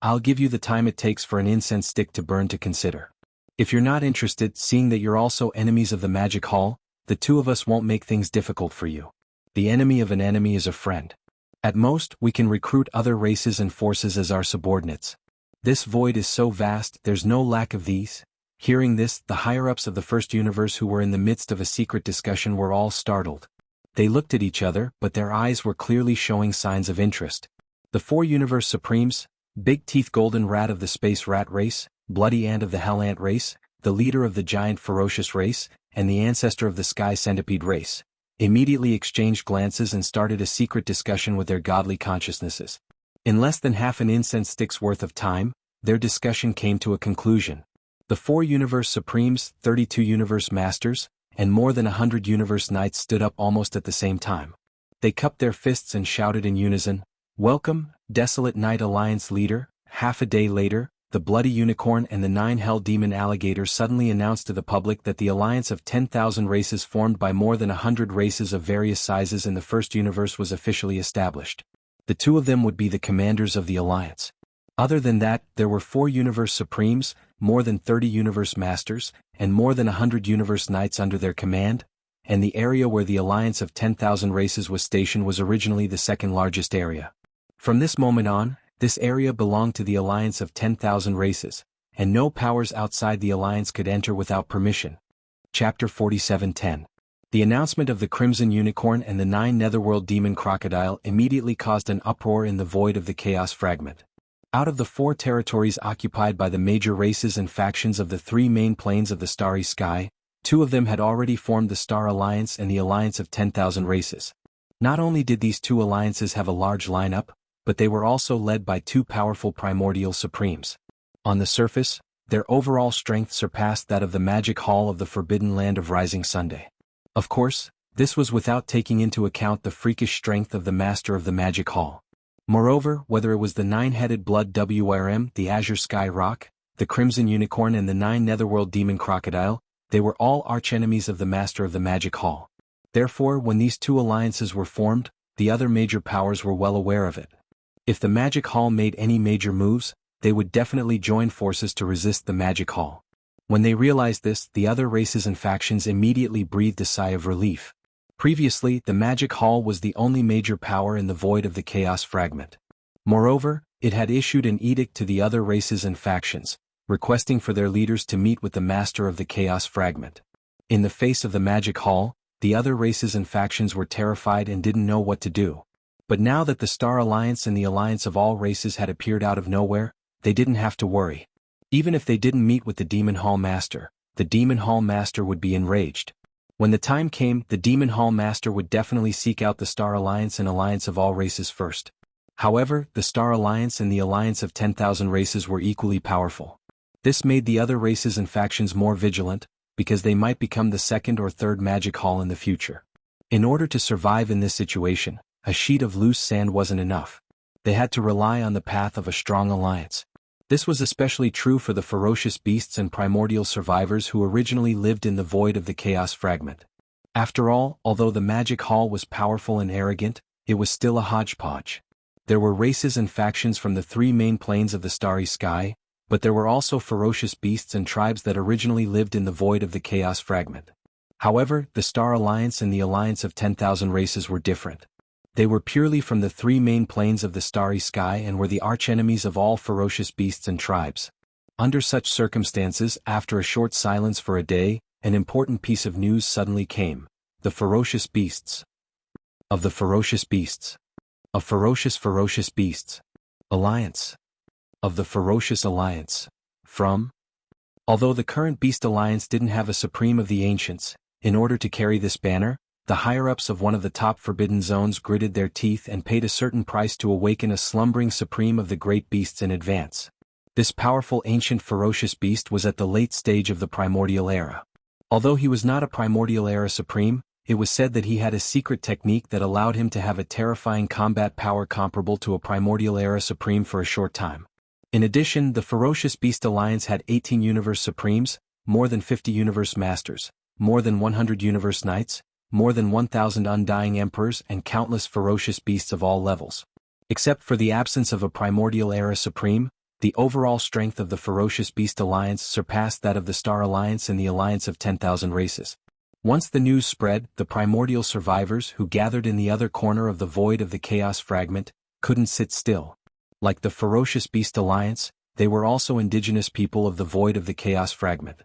I'll give you the time it takes for an incense stick to burn to consider. If you're not interested, seeing that you're also enemies of the Magic Hall, the 2 of us won't make things difficult for you. The enemy of an enemy is a friend. At most, we can recruit other races and forces as our subordinates. This void is so vast, there's no lack of these. Hearing this, the higher-ups of the First Universe who were in the midst of a secret discussion were all startled. They looked at each other, but their eyes were clearly showing signs of interest. The four Universe Supremes, Big Teeth Golden Rat of the Space Rat race, Bloody Ant of the Hell Ant race, the leader of the Giant Ferocious race, and the ancestor of the Sky Centipede race, immediately exchanged glances and started a secret discussion with their godly consciousnesses. In less than half an incense stick's worth of time, their discussion came to a conclusion. The four Universe Supremes, 32 Universe Masters, and more than 100 Universe Knights stood up almost at the same time. They cupped their fists and shouted in unison, "Welcome, Desolate Knight Alliance leader." Half a day later, the Bloody Unicorn and the 9 Hell Demon Alligator suddenly announced to the public that the alliance of 10,000 races formed by more than 100 races of various sizes in the First Universe was officially established. The two of them would be the commanders of the alliance. Other than that, there were 4 Universe Supremes, more than 30 Universe Masters, and more than 100 Universe Knights under their command, and the area where the alliance of 10,000 races was stationed was originally the second largest area. From this moment on, this area belonged to the alliance of 10,000 races, and no powers outside the alliance could enter without permission. Chapter 47:10. The announcement of the Crimson Unicorn and the 9 Netherworld Demon Crocodile immediately caused an uproar in the void of the Chaos Fragment. Out of the 4 territories occupied by the major races and factions of the 3 main planes of the starry sky, 2 of them had already formed the Star Alliance and the Alliance of 10,000 races. Not only did these 2 alliances have a large lineup, but they were also led by 2 powerful primordial supremes. On the surface, their overall strength surpassed that of the Magic Hall of the Forbidden Land of Rising Sunday. Of course, this was without taking into account the freakish strength of the Master of the Magic Hall. Moreover, whether it was the 9-headed Blood WRM, the Azure Sky Rock, the Crimson Unicorn and the 9 Netherworld Demon Crocodile, they were all archenemies of the Master of the Magic Hall. Therefore, when these 2 alliances were formed, the other major powers were well aware of it. If the Magic Hall made any major moves, they would definitely join forces to resist the Magic Hall. When they realized this, the other races and factions immediately breathed a sigh of relief. Previously, the Magic Hall was the only major power in the void of the Chaos Fragment. Moreover, it had issued an edict to the other races and factions, requesting for their leaders to meet with the Master of the Chaos Fragment. In the face of the Magic Hall, the other races and factions were terrified and didn't know what to do. But now that the Star Alliance and the Alliance of all races had appeared out of nowhere, they didn't have to worry. Even if they didn't meet with the Demon Hall Master, the Demon Hall Master would be enraged. When the time came, the Demon Hall Master would definitely seek out the Star Alliance and Alliance of all races first. However, the Star Alliance and the Alliance of 10,000 races were equally powerful. This made the other races and factions more vigilant, because they might become the second or third Magic Hall in the future. In order to survive in this situation, a sheet of loose sand wasn't enough. They had to rely on the path of a strong alliance. This was especially true for the ferocious beasts and primordial survivors who originally lived in the void of the Chaos Fragment. After all, although the Magic Hall was powerful and arrogant, it was still a hodgepodge. There were races and factions from the 3 main planes of the starry sky, but there were also ferocious beasts and tribes that originally lived in the void of the Chaos Fragment. However, the Star Alliance and the Alliance of 10,000 races were different. They were purely from the 3 main planes of the starry sky and were the archenemies of all ferocious beasts and tribes. Under such circumstances, after a short silence for a day, an important piece of news suddenly came. The ferocious beasts. Of the ferocious beasts. A ferocious beasts. Alliance. Of the ferocious alliance. From? Although the current Beast Alliance didn't have a Supreme of the Ancients, in order to carry this banner, the higher-ups of one of the top forbidden zones gritted their teeth and paid a certain price to awaken a slumbering Supreme of the great beasts in advance. This powerful ancient ferocious beast was at the late stage of the Primordial Era. Although he was not a Primordial Era Supreme, it was said that he had a secret technique that allowed him to have a terrifying combat power comparable to a Primordial Era Supreme for a short time. In addition, the Ferocious Beast Alliance had 18 Universe Supremes, more than 50 Universe Masters, more than 100 Universe Knights, more than 1,000 Undying Emperors and countless ferocious beasts of all levels. Except for the absence of a Primordial Era Supreme, the overall strength of the Ferocious Beast Alliance surpassed that of the Star Alliance and the Alliance of 10,000 races. Once the news spread, the primordial survivors who gathered in the other corner of the void of the Chaos Fragment couldn't sit still. Like the Ferocious Beast Alliance, they were also indigenous people of the void of the Chaos Fragment.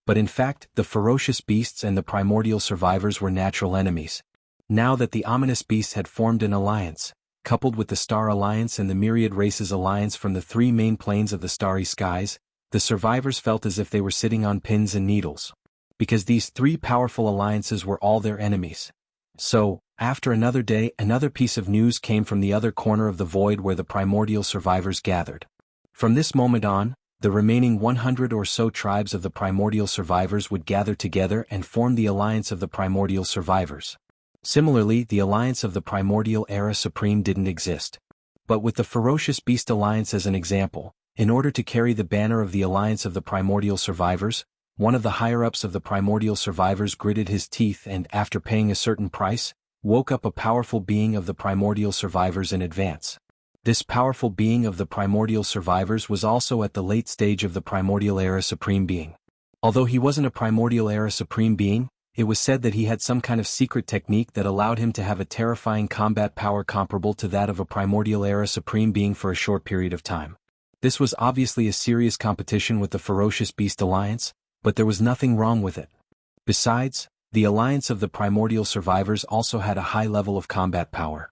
But in fact, the Ferocious Beasts and the primordial survivors were natural enemies. Now that the Ominous Beasts had formed an alliance, coupled with the Star Alliance and the Myriad Races Alliance from the three main planes of the starry skies, the survivors felt as if they were sitting on pins and needles. Because these three powerful alliances were all their enemies. So, after another day, another piece of news came from the other corner of the void where the primordial survivors gathered. From this moment on, the remaining 100 or so tribes of the primordial survivors would gather together and form the Alliance of the Primordial Survivors. Similarly, the Alliance of the Primordial Era Supreme didn't exist. But with the Ferocious Beast Alliance as an example, in order to carry the banner of the Alliance of the Primordial Survivors, one of the higher-ups of the primordial survivors gritted his teeth and, after paying a certain price, woke up a powerful being of the primordial survivors in advance. This powerful being of the primordial survivors was also at the late stage of the primordial era supreme being. Although he wasn't a primordial era supreme being, it was said that he had some kind of secret technique that allowed him to have a terrifying combat power comparable to that of a primordial era supreme being for a short period of time. This was obviously a serious competition with the Ferocious Beast Alliance, but there was nothing wrong with it. Besides, the Alliance of the Primordial Survivors also had a high level of combat power.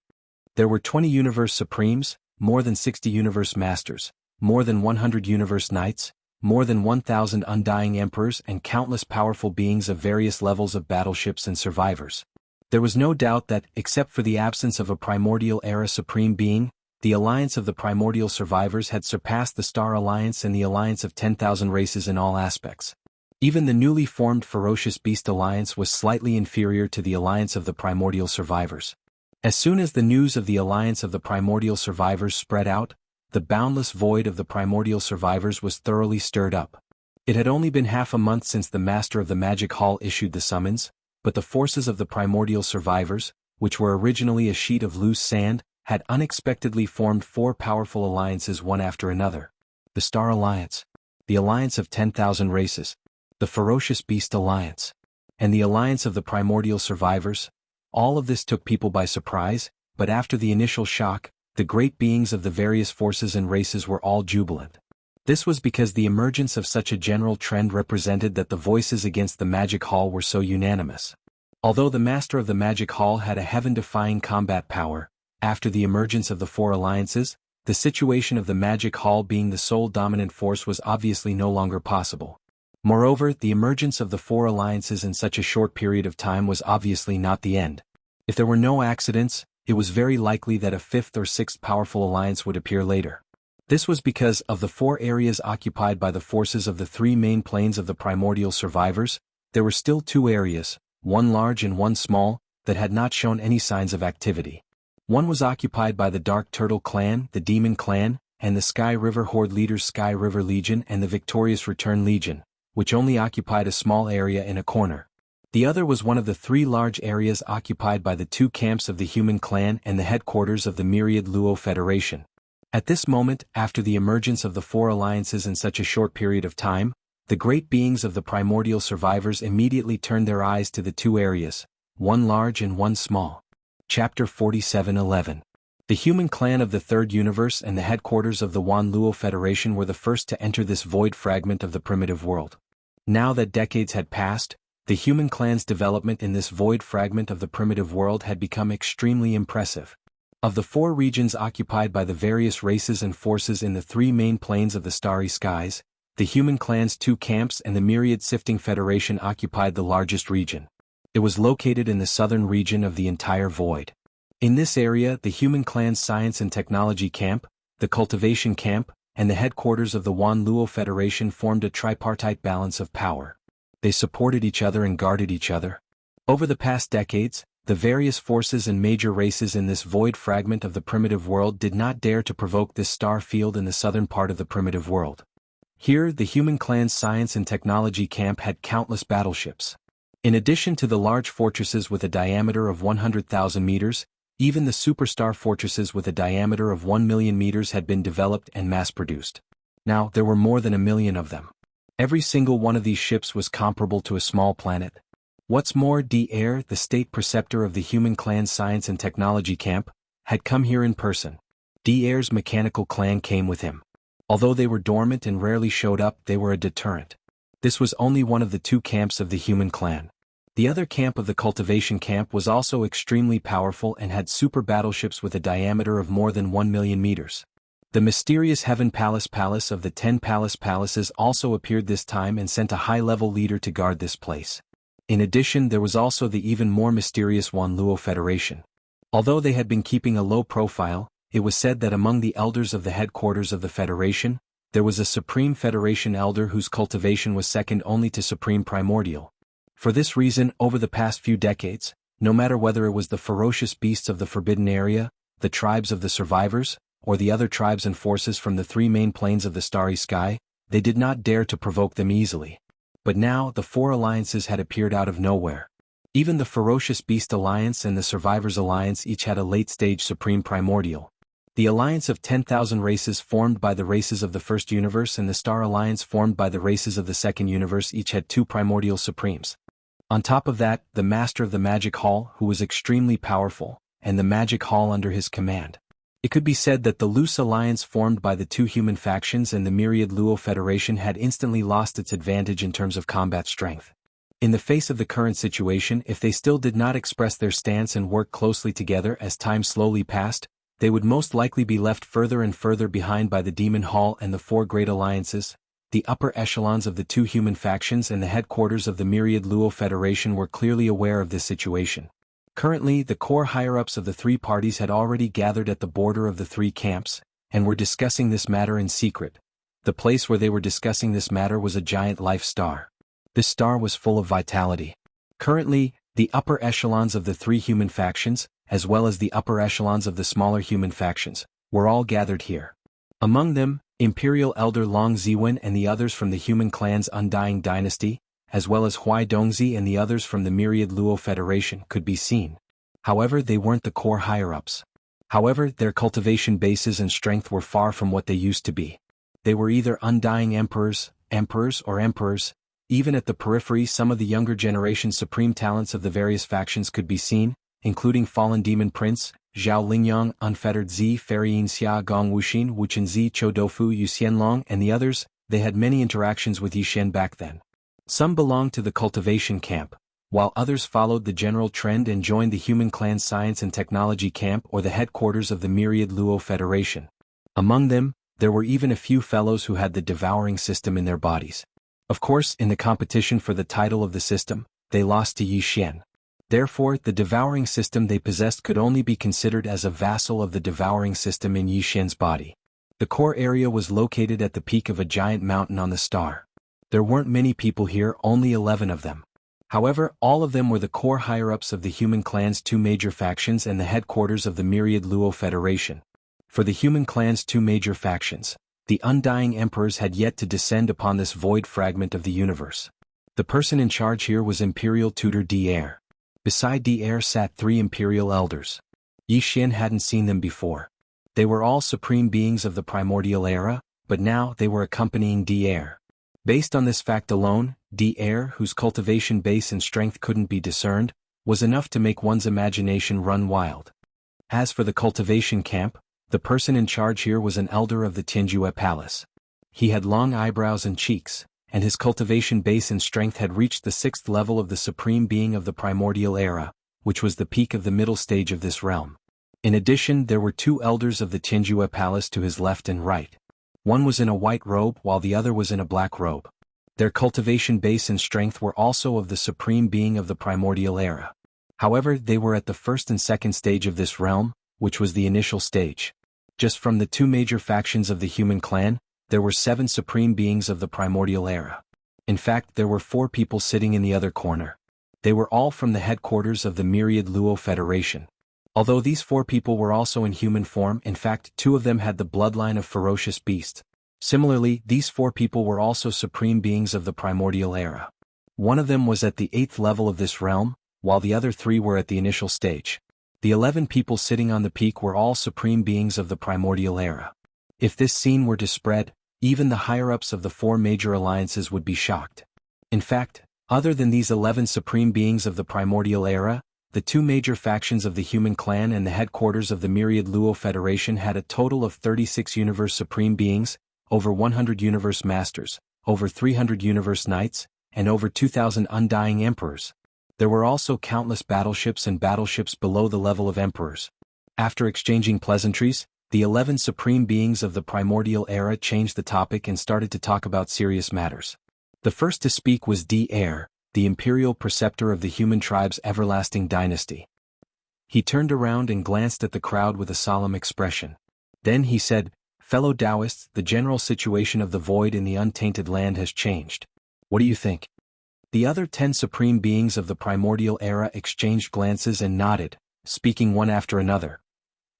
There were 20 Universe Supremes, more than 60 Universe Masters, more than 100 Universe Knights, more than 1,000 Undying Emperors and countless powerful beings of various levels of battleships and survivors. There was no doubt that, except for the absence of a Primordial Era Supreme Being, the Alliance of the Primordial Survivors had surpassed the Star Alliance and the Alliance of 10,000 races in all aspects. Even the newly formed Ferocious Beast Alliance was slightly inferior to the Alliance of the Primordial Survivors. As soon as the news of the Alliance of the Primordial Survivors spread out, the boundless void of the Primordial Survivors was thoroughly stirred up. It had only been half a month since the Master of the Magic Hall issued the summons, but the forces of the Primordial Survivors, which were originally a sheet of loose sand, had unexpectedly formed four powerful alliances one after another. The Star Alliance, the Alliance of 10,000 Races, the Ferocious Beast Alliance, and the Alliance of the Primordial Survivors. All of this took people by surprise, but after the initial shock, the great beings of the various forces and races were all jubilant. This was because the emergence of such a general trend represented that the voices against the Magic Hall were so unanimous. Although the Master of the Magic Hall had a heaven-defying combat power, after the emergence of the four alliances, the situation of the Magic Hall being the sole dominant force was obviously no longer possible. Moreover, the emergence of the four alliances in such a short period of time was obviously not the end. If there were no accidents, it was very likely that a fifth or sixth powerful alliance would appear later. This was because of the four areas occupied by the forces of the three main planes of the primordial survivors, there were still two areas, one large and one small, that had not shown any signs of activity. One was occupied by the Dark Turtle Clan, the Demon Clan, and the Sky River Horde leaders Sky River Legion and the Victorious Return Legion, which only occupied a small area in a corner. The other was one of the three large areas occupied by the two camps of the Human Clan and the headquarters of the Myriad Luo Federation. At this moment, after the emergence of the four alliances in such a short period of time, the great beings of the primordial survivors immediately turned their eyes to the two areas, one large and one small. Chapter 47:11. The Human Clan of the Third Universe and the headquarters of the Wan Luo Federation were the first to enter this void fragment of the primitive world. Now that decades had passed, the Human Clan's development in this void fragment of the primitive world had become extremely impressive. Of the four regions occupied by the various races and forces in the three main planes of the starry skies, the Human Clan's two camps and the Myriad Sifting Federation occupied the largest region. It was located in the southern region of the entire void. In this area, the Human Clan's Science and Technology Camp, the Cultivation Camp, and the headquarters of the Wan Luo Federation formed a tripartite balance of power. They supported each other and guarded each other. Over the past decades, the various forces and major races in this void fragment of the primitive world did not dare to provoke this star field in the southern part of the primitive world. Here, the Human Clan's Science and Technology Camp had countless battleships. In addition to the large fortresses with a diameter of 100,000 meters, even the superstar fortresses with a diameter of 1 million meters had been developed and mass-produced. Now, there were more than 1 million of them. Every single one of these ships was comparable to a small planet. What's more, D'Air, the state preceptor of the human clan's science and technology camp, had come here in person. D'Air's mechanical clan came with him. Although they were dormant and rarely showed up, they were a deterrent. This was only one of the two camps of the human clan. The other camp of the Cultivation camp was also extremely powerful and had super battleships with a diameter of more than 1 million meters. The mysterious Heaven Palace of the 10 palaces also appeared this time and sent a high-level leader to guard this place. In addition, there was also the even more mysterious Wanluo Federation. Although they had been keeping a low profile, it was said that among the elders of the headquarters of the Federation, there was a Supreme Federation elder whose cultivation was second only to Supreme Primordial. For this reason, over the past few decades, no matter whether it was the ferocious beasts of the Forbidden Area, the tribes of the survivors, or the other tribes and forces from the three main planes of the starry sky, they did not dare to provoke them easily. But now the four alliances had appeared out of nowhere. Even the Ferocious Beast Alliance and the Survivors Alliance each had a late-stage Supreme Primordial. The Alliance of 10,000 races formed by the races of the First Universe and the Star Alliance formed by the races of the Second Universe each had two Primordial Supremes. On top of that, the Master of the Magic Hall, who was extremely powerful, and the Magic Hall under his command. It could be said that the loose alliance formed by the two human factions and the myriad Luo Federation had instantly lost its advantage in terms of combat strength. In the face of the current situation, if they still did not express their stance and work closely together as time slowly passed, they would most likely be left further and further behind by the Demon Hall and the four great alliances. The upper echelons of the two human factions and the headquarters of the myriad Luo Federation were clearly aware of this situation. Currently, the core higher-ups of the three parties had already gathered at the border of the three camps, and were discussing this matter in secret. The place where they were discussing this matter was a giant life star. This star was full of vitality. Currently, the upper echelons of the three human factions, as well as the upper echelons of the smaller human factions, were all gathered here. Among them, Imperial Elder Long Ziwen and the others from the human clan's Undying Dynasty, as well as Huai Dongzi and the others from the myriad Luo Federation, could be seen. However, they weren't the core higher-ups. However, their cultivation bases and strength were far from what they used to be. They were either Undying Emperors, or Emperors. Even at the periphery, some of the younger generation supreme talents of the various factions could be seen, including Fallen Demon Prince, Zhao Lingyang, Unfettered Zi, Feiyin Xia Gong Wuxin, Wuchen Zi Chou Doufu Yu Xianlong, and the others. They had many interactions with Yixin back then. Some belonged to the Cultivation camp, while others followed the general trend and joined the Human Clan Science and Technology camp or the headquarters of the myriad Luo Federation. Among them, there were even a few fellows who had the devouring system in their bodies. Of course, in the competition for the title of the system, they lost to Yixin. Therefore, the devouring system they possessed could only be considered as a vassal of the devouring system in Yixin's body. The core area was located at the peak of a giant mountain on the star. There weren't many people here, only 11 of them. However, all of them were the core higher-ups of the human clan's two major factions and the headquarters of the myriad Luo Federation. For the human clan's two major factions, the Undying Emperors had yet to descend upon this void fragment of the universe. The person in charge here was Imperial Tutor D'Air. Beside D'Air sat three Imperial Elders. Yixin hadn't seen them before. They were all supreme beings of the primordial era, but now they were accompanying D'Air. Based on this fact alone, D'Air, whose cultivation base and strength couldn't be discerned, was enough to make one's imagination run wild. As for the Cultivation camp, the person in charge here was an elder of the Tianjue Palace. He had long eyebrows and cheeks, and his cultivation base and strength had reached the 6th level of the supreme being of the primordial era, which was the peak of the middle stage of this realm. In addition, there were two elders of the Tianjue Palace to his left and right. One was in a white robe while the other was in a black robe. Their cultivation base and strength were also of the supreme being of the primordial era. However, they were at the first and second stage of this realm, which was the initial stage. Just from the two major factions of the human clan, there were 7 supreme beings of the primordial era. In fact, there were 4 people sitting in the other corner. They were all from the headquarters of the myriad Luo Federation. Although these 4 people were also in human form, in fact, 2 of them had the bloodline of ferocious beast. Similarly, these 4 people were also supreme beings of the primordial era. One of them was at the 8th level of this realm, while the other 3 were at the initial stage. The 11 people sitting on the peak were all supreme beings of the primordial era. If this scene were to spread, even the higher-ups of the 4 major alliances would be shocked. In fact, Other than these 11 supreme beings of the primordial era, the two major factions of the human clan and the headquarters of the myriad Luo Federation had a total of 36 universe supreme beings, over 100 universe masters, over 300 universe knights, and over 2,000 undying emperors. There were also countless battleships and battleships below the level of emperors. After exchanging pleasantries, the 11 supreme beings of the primordial era changed the topic and started to talk about serious matters. The first to speak was D-Air, the imperial preceptor of the human tribe's everlasting dynasty. He turned around and glanced at the crowd with a solemn expression. Then he said, "Fellow Taoists, the general situation of the void in the untainted land has changed. What do you think?" The other 10 supreme beings of the primordial era exchanged glances and nodded, speaking one after another.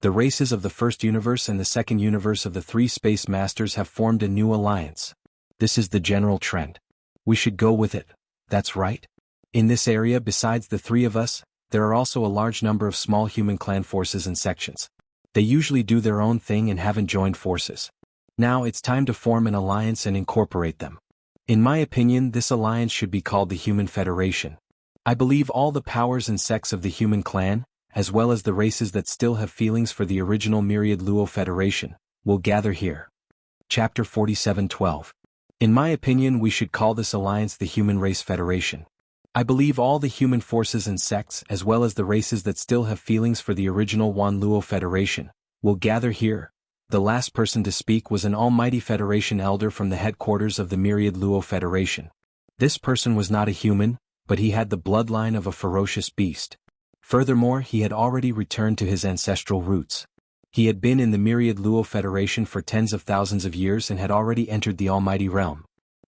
The races of the first universe and the second universe of the 3 space masters have formed a new alliance. This is the general trend. We should go with it. That's right. In this area, besides the 3 of us, there are also a large number of small human clan forces and sections. They usually do their own thing and haven't joined forces. Now it's time to form an alliance and incorporate them. In my opinion, this alliance should be called the Human Federation. I believe all the powers and sects of the human clan, as well as the races that still have feelings for the original myriad Luo Federation, will gather here. Chapter 47:12. In my opinion, we should call this alliance the Human Race Federation. I believe all the human forces and sects, as well as the races that still have feelings for the original Wan Luo Federation, will gather here. The last person to speak was an almighty Federation elder from the headquarters of the myriad Luo Federation. This person was not a human, but he had the bloodline of a ferocious beast. Furthermore, he had already returned to his ancestral roots. He had been in the myriad Luo Federation for tens of thousands of years and had already entered the almighty realm.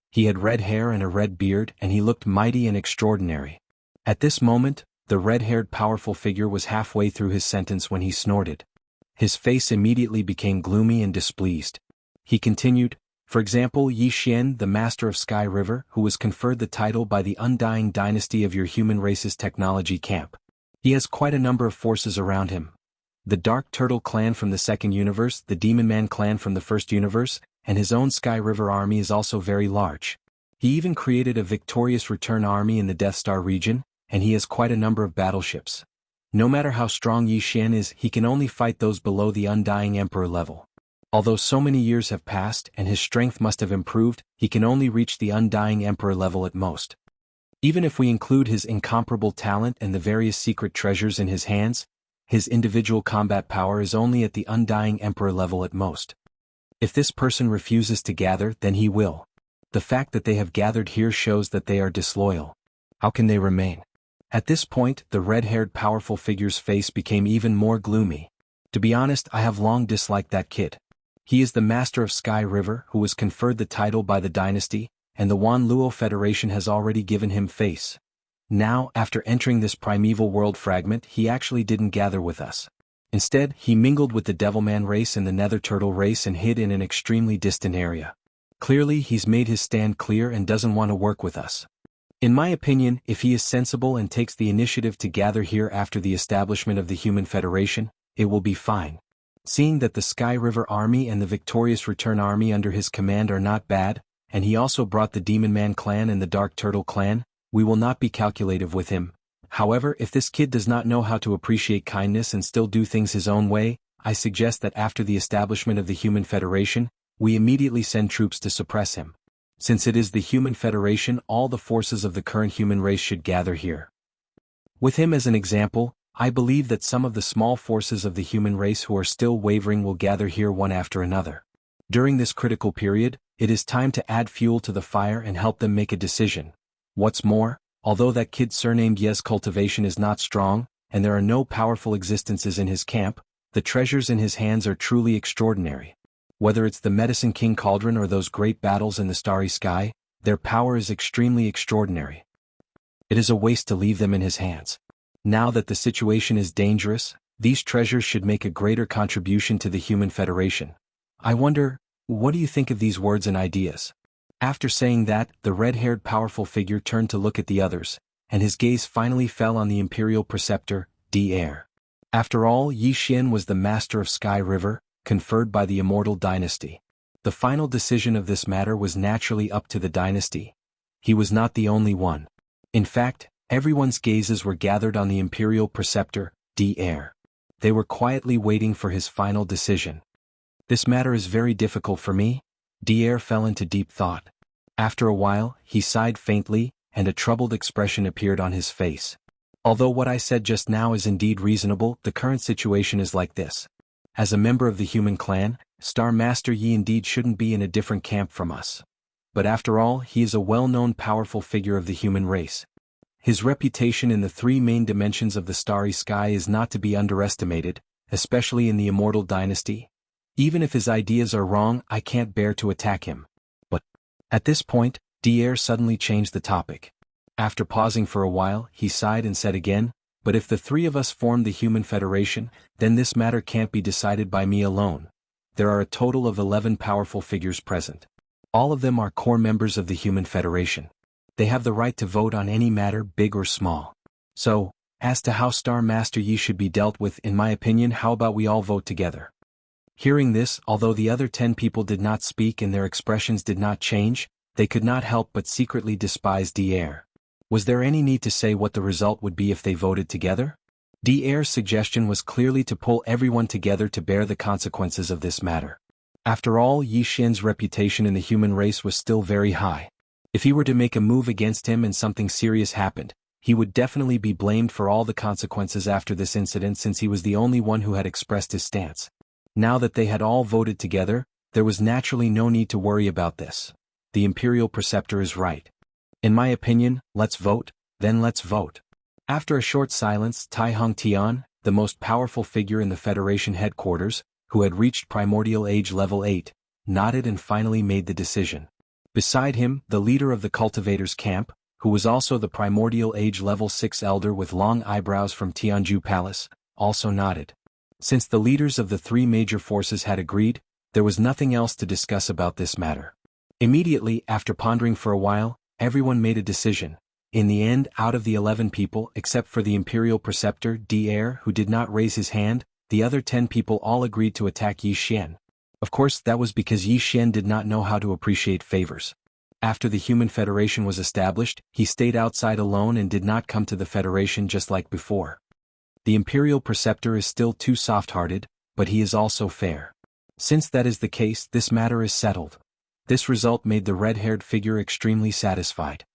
He had red hair and a red beard, and he looked mighty and extraordinary. At this moment, the red-haired powerful figure was halfway through his sentence when he snorted. His face immediately became gloomy and displeased. He continued, "For example, Yi Xian, the master of Sky River, who was conferred the title by the undying dynasty of your human race's technology camp. He has quite a number of forces around him. The Dark Turtle clan from the second universe, the Demon Man clan from the first universe, and his own Sky River army is also very large. He even created a victorious return army in the Death Star region, and he has quite a number of battleships. No matter how strong Yi Xian is, he can only fight those below the undying emperor level. Although so many years have passed and his strength must have improved, he can only reach the undying emperor level at most. Even if we include his incomparable talent and the various secret treasures in his hands, his individual combat power is only at the undying emperor level at most. If this person refuses to gather, then he will. The fact that they have gathered here shows that they are disloyal. How can they remain?" At this point, the red-haired powerful figure's face became even more gloomy. "To be honest, I have long disliked that kid. He is the master of Sky River, who was conferred the title by the dynasty, and the Wan Luo Federation has already given him face. Now, after entering this primeval world fragment, he actually didn't gather with us. Instead, he mingled with the Devilman race and the Nether Turtle race and hid in an extremely distant area. Clearly, he's made his stand clear and doesn't want to work with us. In my opinion, if he is sensible and takes the initiative to gather here after the establishment of the Human Federation, it will be fine. Seeing that the Sky River Army and the Victorious Return Army under his command are not bad, and he also brought the Demon Man clan and the Dark Turtle clan, we will not be calculative with him. However, if this kid does not know how to appreciate kindness and still do things his own way, I suggest that after the establishment of the Human Federation, we immediately send troops to suppress him. Since it is the Human Federation, all the forces of the current human race should gather here. With him as an example, I believe that some of the small forces of the human race who are still wavering will gather here one after another. During this critical period, it is time to add fuel to the fire and help them make a decision. What's more, although that kid surnamed Ye's Cultivation is not strong, and there are no powerful existences in his camp, the treasures in his hands are truly extraordinary. Whether it's the Medicine King Cauldron or those great battles in the starry sky, their power is extremely extraordinary. It is a waste to leave them in his hands. Now that the situation is dangerous, these treasures should make a greater contribution to the Human Federation. I wonder, what do you think of these words and ideas?" After saying that, the red-haired powerful figure turned to look at the others, and his gaze finally fell on the Imperial Preceptor, D-Air. After all, Yi Xian was the master of Sky River, conferred by the Immortal Dynasty. The final decision of this matter was naturally up to the dynasty. He was not the only one. In fact, everyone's gazes were gathered on the Imperial Preceptor, Dr. They were quietly waiting for his final decision. This matter is very difficult for me. Dr. fell into deep thought. After a while, he sighed faintly, and a troubled expression appeared on his face. Although what I said just now is indeed reasonable, the current situation is like this. As a member of the human clan, Star Master Yi indeed shouldn't be in a different camp from us. But after all, he is a well-known powerful figure of the human race. His reputation in the three main dimensions of the starry sky is not to be underestimated, especially in the Immortal Dynasty. Even if his ideas are wrong, I can't bear to attack him. But at this point, Dr. suddenly changed the topic. After pausing for a while, he sighed and said again, "But if the three of us form the Human Federation, then this matter can't be decided by me alone. There are a total of 11 powerful figures present. All of them are core members of the Human Federation. They have the right to vote on any matter, big or small. So, as to how Star Master Yi should be dealt with, in my opinion, how about we all vote together?" Hearing this, although the other 10 people did not speak and their expressions did not change, they could not help but secretly despise Dr. Was there any need to say what the result would be if they voted together? Dr's suggestion was clearly to pull everyone together to bear the consequences of this matter. After all, Yi Xian's reputation in the human race was still very high. If he were to make a move against him and something serious happened, he would definitely be blamed for all the consequences after this incident, since he was the only one who had expressed his stance. Now that they had all voted together, there was naturally no need to worry about this. The Imperial Preceptor is right. In my opinion, let's vote, then let's vote. After a short silence, Tai Hung Tian, the most powerful figure in the Federation headquarters, who had reached Primordial Age Level 8, nodded and finally made the decision. Beside him, the leader of the Cultivators' camp, who was also the Primordial Age Level 6 elder with long eyebrows from Tianju Palace, also nodded. Since the leaders of the three major forces had agreed, there was nothing else to discuss about this matter. Immediately, after pondering for a while, everyone made a decision. In the end, out of the 11 people, except for the Imperial Preceptor, Dr. who did not raise his hand, the other 10 people all agreed to attack Yi Xian. Of course, that was because Yi Xian did not know how to appreciate favors. After the Human Federation was established, he stayed outside alone and did not come to the Federation just like before. The Imperial Preceptor is still too soft-hearted, but he is also fair. Since that is the case, this matter is settled. This result made the red-haired figure extremely satisfied.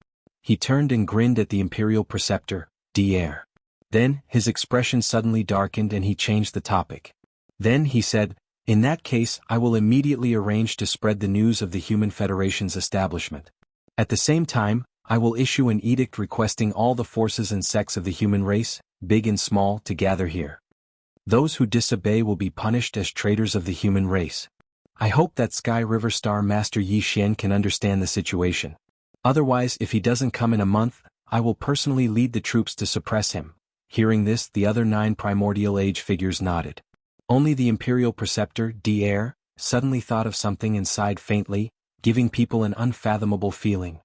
He turned and grinned at the Imperial Preceptor, Dr. Then, his expression suddenly darkened and he changed the topic. Then he said, "In that case, I will immediately arrange to spread the news of the Human Federation's establishment. At the same time, I will issue an edict requesting all the forces and sects of the human race, big and small, to gather here. Those who disobey will be punished as traitors of the human race. I hope that Sky River Star Master Yi Xian can understand the situation. Otherwise, if he doesn't come in a month, I will personally lead the troops to suppress him." Hearing this, the other 9 Primordial Age figures nodded. Only the Imperial Preceptor, Dr. suddenly thought of something and sighed faintly, giving people an unfathomable feeling.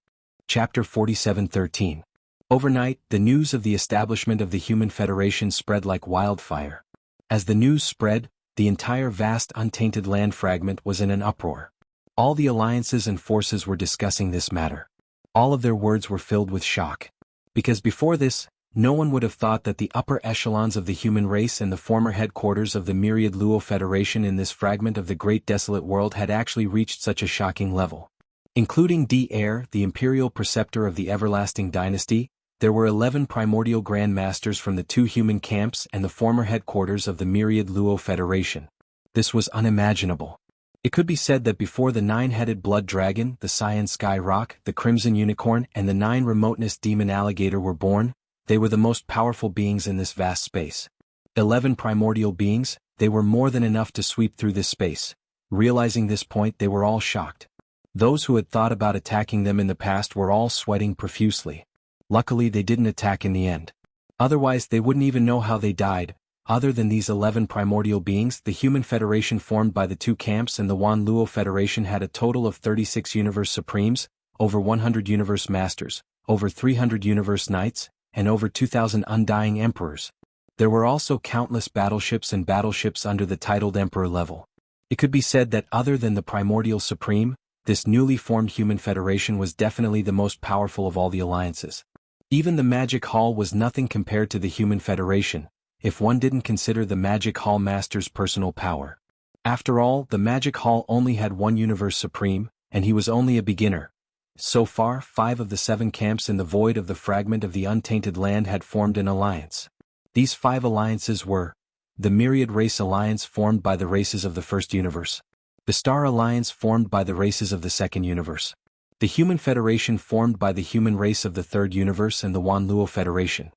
Chapter 47:13. Overnight, the news of the establishment of the Human Federation spread like wildfire. As the news spread, the entire vast untainted land fragment was in an uproar. All the alliances and forces were discussing this matter. All of their words were filled with shock. Because before this, no one would have thought that the upper echelons of the human race and the former headquarters of the myriad Luo Federation in this fragment of the great desolate world had actually reached such a shocking level. Including Dr. the Imperial Preceptor of the Everlasting Dynasty, there were 11 primordial Grand Masters from the 2 human camps and the former headquarters of the myriad Luo Federation. This was unimaginable. It could be said that before the 9-headed blood dragon, the cyan sky rock, the crimson unicorn, and the 9 remoteness demon alligator were born, they were the most powerful beings in this vast space. 11 primordial beings, they were more than enough to sweep through this space. Realizing this point, they were all shocked. Those who had thought about attacking them in the past were all sweating profusely. Luckily, they didn't attack in the end. Otherwise, they wouldn't even know how they died. Other than these 11 primordial beings, the Human Federation formed by the 2 camps and the Wan Luo Federation had a total of 36 Universe Supremes, over 100 Universe Masters, over 300 Universe Knights, and over 2,000 Undying Emperors. There were also countless battleships and battleships under the titled Emperor level. It could be said that other than the Primordial Supreme, this newly formed Human Federation was definitely the most powerful of all the alliances. Even the Magic Hall was nothing compared to the Human Federation, if one didn't consider the Magic Hall Master's personal power. After all, the Magic Hall only had one Universe Supreme, and he was only a beginner. So far, 5 of the 7 camps in the void of the fragment of the untainted land had formed an alliance. These 5 alliances were: the Myriad Race Alliance formed by the races of the First Universe, the Star Alliance formed by the races of the Second Universe, the Human Federation formed by the human race of the Third Universe and the Wanluo Federation,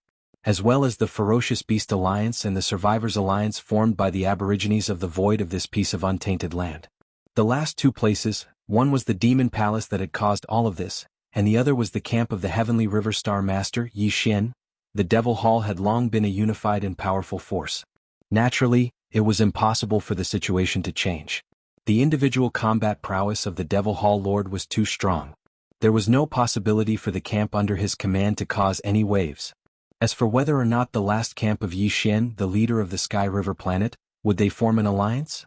as well as the Ferocious Beast Alliance and the Survivors Alliance formed by the Aborigines of the void of this piece of untainted land. The last 2 places, one was the Demon Palace that had caused all of this, and the other was the camp of the Heavenly River Star Master, Yi Xian. The Devil Hall had long been a unified and powerful force. Naturally, it was impossible for the situation to change. The individual combat prowess of the Devil Hall Lord was too strong. There was no possibility for the camp under his command to cause any waves. As for whether or not the last camp of Yi Xian, the leader of the Sky River planet, would they form an alliance?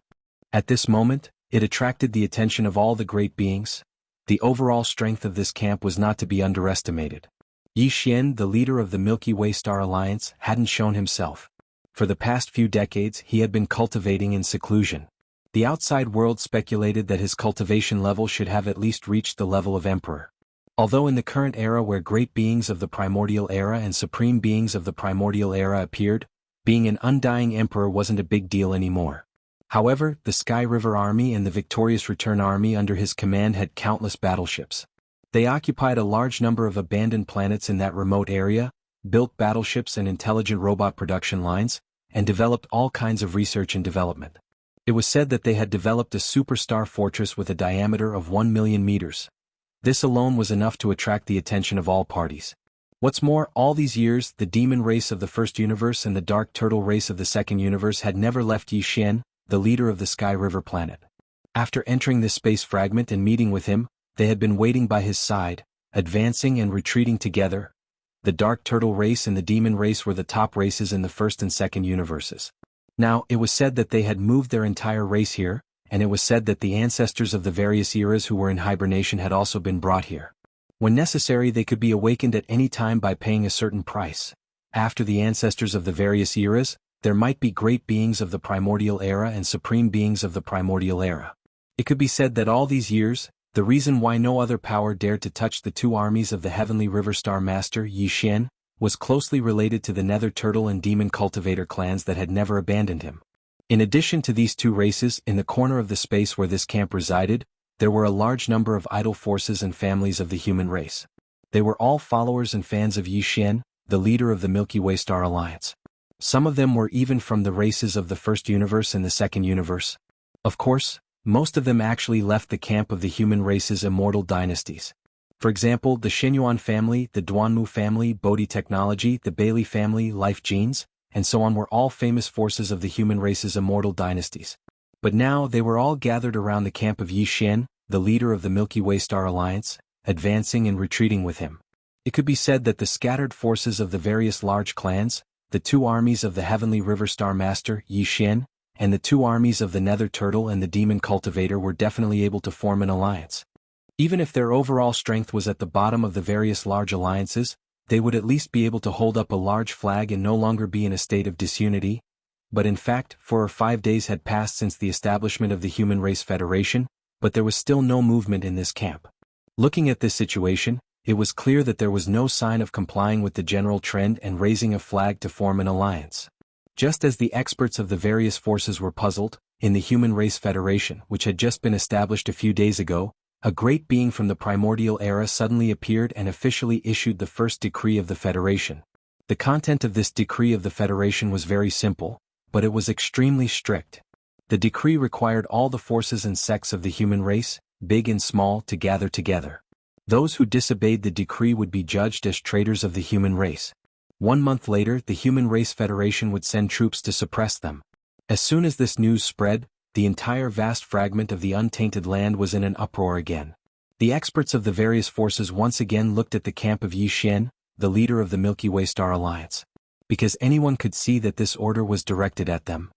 At this moment, it attracted the attention of all the great beings. The overall strength of this camp was not to be underestimated. Yi Xian, the leader of the Milky Way Star Alliance, hadn't shown himself. For the past few decades, he had been cultivating in seclusion. The outside world speculated that his cultivation level should have at least reached the level of Emperor. Although in the current era where great beings of the Primordial Era and supreme beings of the Primordial Era appeared, being an undying emperor wasn't a big deal anymore. However, the Sky River Army and the Victorious Return Army under his command had countless battleships. They occupied a large number of abandoned planets in that remote area, built battleships and intelligent robot production lines, and developed all kinds of research and development. It was said that they had developed a superstar fortress with a diameter of 1 million meters. This alone was enough to attract the attention of all parties. What's more, all these years, the demon race of the First Universe and the dark turtle race of the Second Universe had never left Yi Xian, the leader of the Sky River planet. After entering this space fragment and meeting with him, they had been waiting by his side, advancing and retreating together. The dark turtle race and the demon race were the top races in the First and Second Universes. Now, it was said that they had moved their entire race here, and it was said that the ancestors of the various eras who were in hibernation had also been brought here. When necessary, they could be awakened at any time by paying a certain price. After the ancestors of the various eras, there might be great beings of the Primordial Era and supreme beings of the Primordial Era. It could be said that all these years, the reason why no other power dared to touch the 2 armies of the Heavenly River Star Master, Yi Xian, was closely related to the Nether Turtle and Demon Cultivator clans that had never abandoned him. In addition to these 2 races, in the corner of the space where this camp resided, there were a large number of idle forces and families of the human race. They were all followers and fans of Yi Xian, the leader of the Milky Way Star Alliance. Some of them were even from the races of the First Universe and the Second Universe. Of course, most of them actually left the camp of the human race's immortal dynasties. For example, the Shenyuan family, the Duanmu family, Bodhi Technology, the Bailey family, Life Genes, and so on were all famous forces of the human race's immortal dynasties. But now they were all gathered around the camp of Yi Xian, the leader of the Milky Way Star Alliance, advancing and retreating with him. It could be said that the scattered forces of the various large clans, the 2 armies of the Heavenly River Star Master, Yi Xian, and the 2 armies of the Nether Turtle and the Demon Cultivator were definitely able to form an alliance. Even if their overall strength was at the bottom of the various large alliances, they would at least be able to hold up a large flag and no longer be in a state of disunity. But in fact, 4 or 5 days had passed since the establishment of the Human Race Federation, but there was still no movement in this camp. Looking at this situation, it was clear that there was no sign of complying with the general trend and raising a flag to form an alliance. Just as the experts of the various forces were puzzled, in the Human Race Federation, which had just been established a few days ago, a great being from the Primordial Era suddenly appeared and officially issued the first decree of the Federation. The content of this decree of the Federation was very simple, but it was extremely strict. The decree required all the forces and sects of the human race, big and small, to gather together. Those who disobeyed the decree would be judged as traitors of the human race. 1 month later, the Human Race Federation would send troops to suppress them. As soon as this news spread, the entire vast fragment of the untainted land was in an uproar again. The experts of the various forces once again looked at the camp of Yi Xian, the leader of the Milky Way Star Alliance. Because anyone could see that this order was directed at them.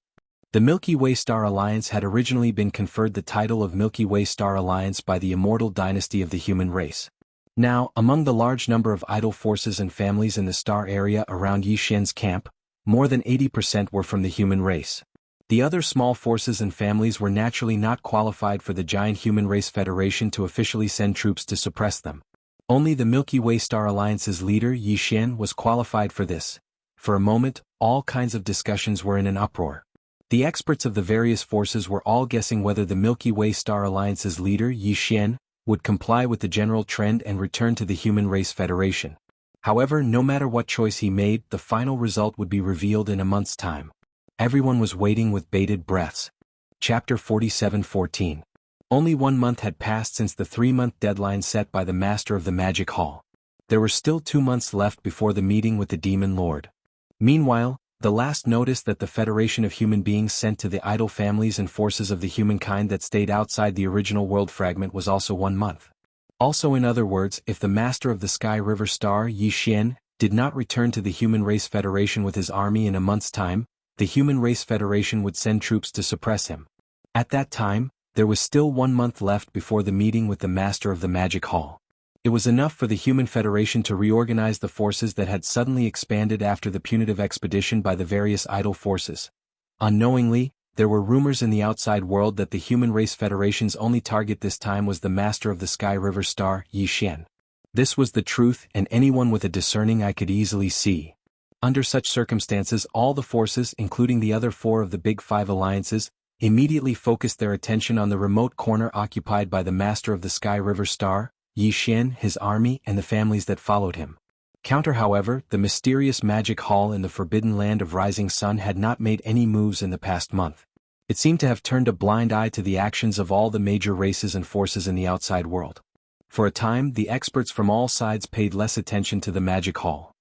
The Milky Way Star Alliance had originally been conferred the title of Milky Way Star Alliance by the immortal dynasty of the human race. Now, among the large number of idle forces and families in the star area around Yi Xian's camp, more than 80% were from the human race. The other small forces and families were naturally not qualified for the giant human race federation to officially send troops to suppress them. Only the Milky Way Star Alliance's leader Yi Xian was qualified for this. For a moment, all kinds of discussions were in an uproar. The experts of the various forces were all guessing whether the Milky Way Star Alliance's leader Yi Xian would comply with the general trend and return to the Human Race Federation. However, no matter what choice he made, the final result would be revealed in a month's time. Everyone was waiting with bated breaths. Chapter 47:14. Only 1 month had passed since the 3-month deadline set by the Master of the Magic Hall. There were still 2 months left before the meeting with the Demon Lord. Meanwhile, the last notice that the Federation of Human Beings sent to the idle families and forces of the humankind that stayed outside the original world fragment was also 1 month. Also, in other words, if the Master of the Sky River Star Yi Xian did not return to the Human Race Federation with his army in a month's time, the Human Race Federation would send troops to suppress him. At that time, there was still 1 month left before the meeting with the Master of the Magic Hall. It was enough for the Human Federation to reorganize the forces that had suddenly expanded after the punitive expedition by the various idle forces. Unknowingly, there were rumors in the outside world that the Human Race Federation's only target this time was the Master of the Sky River Star Yi Xian. This was the truth, and anyone with a discerning eye could easily see. Under such circumstances, all the forces, including the other 4 of the Big 5 alliances, immediately focused their attention on the remote corner occupied by the Master of the Sky River Star, Yi Xian, his army, and the families that followed him. However, the mysterious magic hall in the forbidden land of Rising Sun had not made any moves in the past month. It seemed to have turned a blind eye to the actions of all the major races and forces in the outside world. For a time, the experts from all sides paid less attention to the magic hall.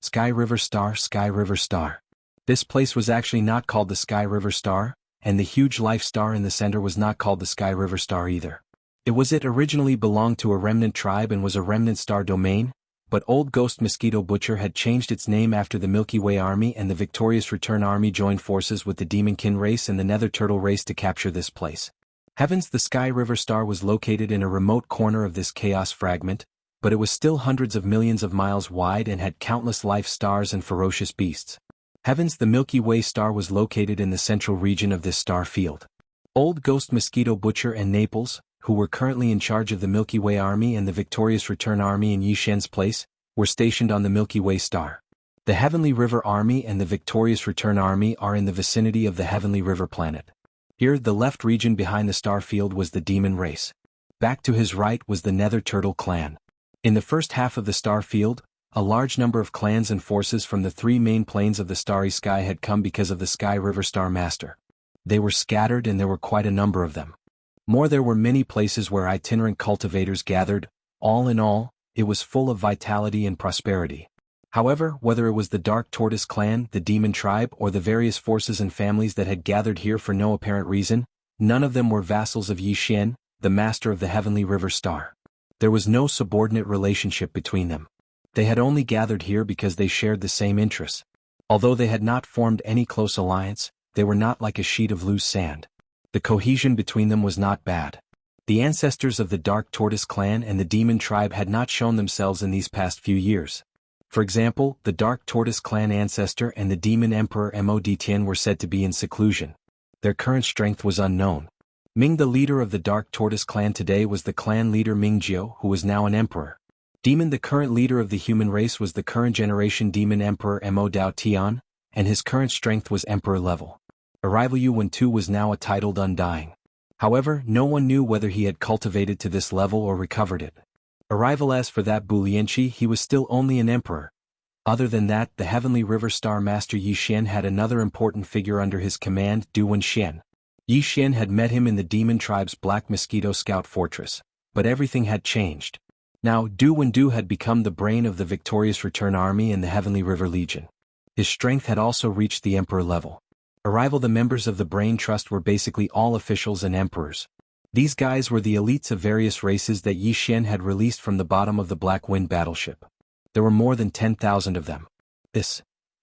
Sky River Star, Sky River Star. This place was actually not called the Sky River Star, and the huge life star in the center was not called the Sky River Star either. It originally belonged to a remnant tribe and was a remnant star domain, but Old Ghost Mosquito Butcher had changed its name after the Milky Way Army and the Victorious Return Army joined forces with the Demonkin race and the Nether Turtle race to capture this place. Heavens, the Sky River Star was located in a remote corner of this chaos fragment, but it was still hundreds of millions of miles wide and had countless life stars and ferocious beasts. Heavens, the Milky Way Star was located in the central region of this star field. Old Ghost Mosquito Butcher and Naples, who were currently in charge of the Milky Way Army and the Victorious Return Army in Yi Xian's place, were stationed on the Milky Way Star. The Heavenly River Army and the Victorious Return Army are in the vicinity of the Heavenly River planet. Here, the left region behind the star field was the demon race. Back to his right was the Nether Turtle clan. In the first half of the star field, a large number of clans and forces from the 3 main planes of the starry sky had come because of the Sky River Star Master. They were scattered and there were quite a number of them. There were many places where itinerant cultivators gathered. All in all, it was full of vitality and prosperity. However, whether it was the Dark Tortoise clan, the Demon tribe, or the various forces and families that had gathered here for no apparent reason, none of them were vassals of Yi Xian, the Master of the Heavenly River Star. There was no subordinate relationship between them. They had only gathered here because they shared the same interests. Although they had not formed any close alliance, they were not like a sheet of loose sand. The cohesion between them was not bad. The ancestors of the Dark Tortoise clan and the Demon tribe had not shown themselves in these past few years. For example, the Dark Tortoise clan ancestor and the Demon Emperor Mo Tian were said to be in seclusion. Their current strength was unknown. Ming, the leader of the Dark Tortoise clan today, was the clan leader Ming Jiao, who was now an emperor. Demon, the current leader of the human race, was the current generation Demon Emperor Mo Tian, and his current strength was emperor level. Arrival Yu Wen Tu was now a titled Undying. However, no one knew whether he had cultivated to this level or recovered it. Arrival as for that Bu Lianqi, he was still only an emperor. Other than that, the Heavenly River Star Master Yi Xian had another important figure under his command, Du Wenxian. Yi Xian had met him in the Demon tribe's Black Mosquito Scout Fortress, but everything had changed. Now, Du Wendu had become the brain of the Victorious Return Army and the Heavenly River Legion. His strength had also reached the emperor level. Arrival, the members of the Brain Trust were basically all officials and emperors. These guys were the elites of various races that Yi Xian had released from the bottom of the Black Wind battleship. There were more than 10,000 of them.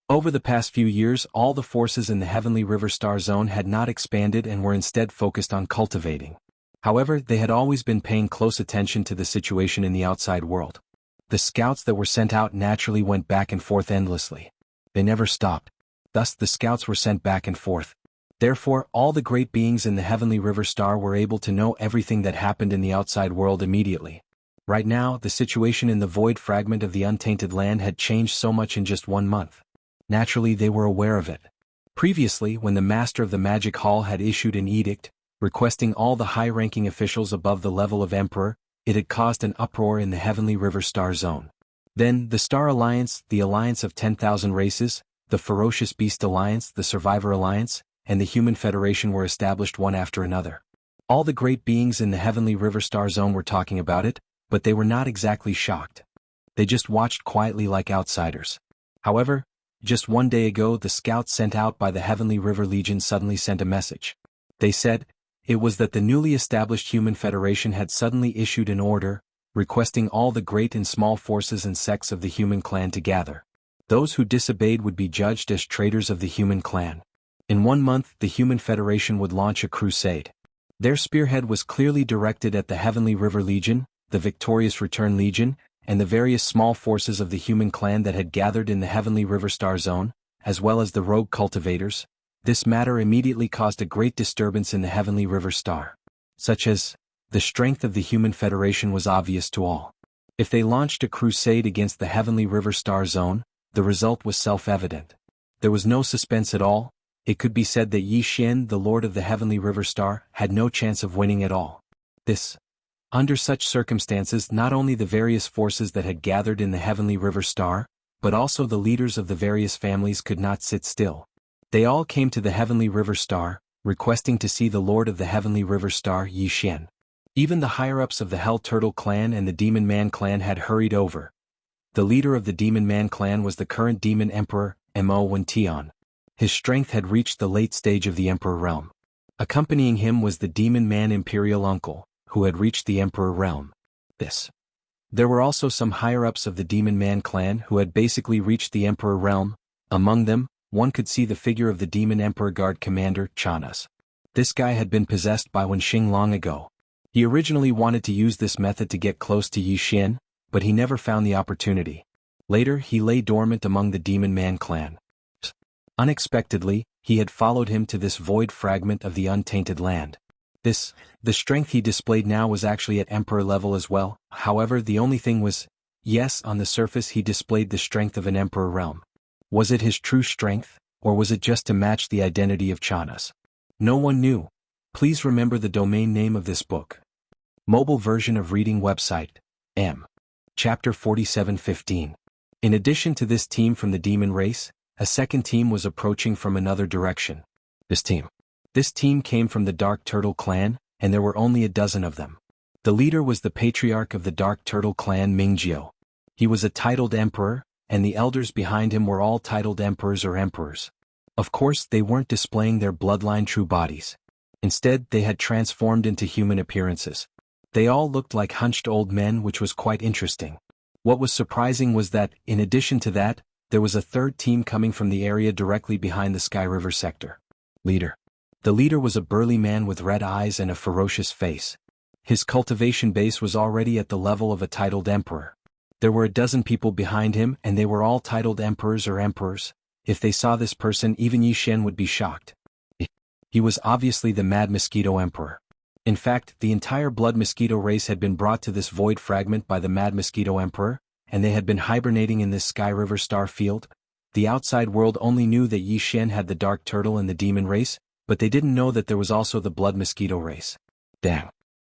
Over the past few years, all the forces in the Heavenly River Star Zone had not expanded and were instead focused on cultivating. However, they had always been paying close attention to the situation in the outside world. The scouts that were sent out naturally went back and forth endlessly. They never stopped. Thus the scouts were sent back and forth. Therefore, all the great beings in the heavenly river star were able to know everything that happened in the outside world immediately. Right now, the situation in the void fragment of the untainted land had changed so much in just 1 month. Naturally, they were aware of it. Previously, when the master of the magic hall had issued an edict, requesting all the high-ranking officials above the level of emperor, it had caused an uproar in the heavenly river star zone. Then, the Star Alliance, the Alliance of 10,000 Races, the Ferocious Beast Alliance, the Survivor Alliance, and the Human Federation were established one after another. All the great beings in the heavenly river star zone were talking about it, but they were not exactly shocked. They just watched quietly like outsiders. However, just 1 day ago the scouts sent out by the Heavenly River Legion suddenly sent a message. They said, it was that the newly established Human Federation had suddenly issued an order, requesting all the great and small forces and sects of the human clan to gather. Those who disobeyed would be judged as traitors of the human clan. In 1 month the Human Federation would launch a crusade. Their spearhead was clearly directed at the Heavenly River Legion, the Victorious Return Legion, and the various small forces of the human clan that had gathered in the Heavenly River Star Zone, as well as the rogue cultivators. This matter immediately caused a great disturbance in the Heavenly River Star. Such as, the strength of the Human Federation was obvious to all. If they launched a crusade against the Heavenly River Star Zone, the result was self-evident. There was no suspense at all. It could be said that Yi Xian, the Lord of the Heavenly River Star, had no chance of winning at all. Under such circumstances, not only the various forces that had gathered in the Heavenly River Star, but also the leaders of the various families could not sit still. They all came to the Heavenly River Star, requesting to see the Lord of the Heavenly River Star, Yi Xian. Even the higher-ups of the Hell Turtle clan and the Demon Man clan had hurried over. The leader of the Demon Man clan was the current Demon Emperor, Mo Wention. His strength had reached the late stage of the Emperor realm. Accompanying him was the Demon Man Imperial Uncle, who had reached the Emperor realm. There were also some higher-ups of the Demon Man clan who had basically reached the Emperor realm. Among them, one could see the figure of the Demon Emperor Guard Commander, Chanas. This guy had been possessed by Wenxing long ago. He originally wanted to use this method to get close to Yi Xian, but he never found the opportunity. Later he lay dormant among the Demon Man clan. Unexpectedly, he had followed him to this void fragment of the untainted land. The strength he displayed now was actually at Emperor level as well. However, the only thing was, yes, on the surface he displayed the strength of an Emperor realm. Was it his true strength, or was it just to match the identity of Chanas? No one knew. Please remember the domain name of this book. Mobile version of reading website, M. Chapter 4715. In addition to this team from the demon race, a second team was approaching from another direction. This team came from the Dark Turtle clan, and there were only a dozen of them. The leader was the patriarch of the Dark Turtle clan, Mingjiu. He was a titled emperor, and the elders behind him were all titled emperors or emperors. Of course, they weren't displaying their bloodline true bodies. Instead, they had transformed into human appearances. They all looked like hunched old men, which was quite interesting. What was surprising was that, in addition to that, there was a third team coming from the area directly behind the Sky River sector. The leader was a burly man with red eyes and a ferocious face. His cultivation base was already at the level of a titled emperor. There were a dozen people behind him, and they were all titled emperors or emperors. If they saw this person, even Yi Xian would be shocked. He was obviously the Mad Mosquito Emperor. In fact, the entire Blood Mosquito race had been brought to this void fragment by the Mad Mosquito Emperor, and they had been hibernating in this Sky River star field. The outside world only knew that Yi Xian had the Dark Turtle and the Demon race, but they didn't know that there was also the Blood Mosquito race.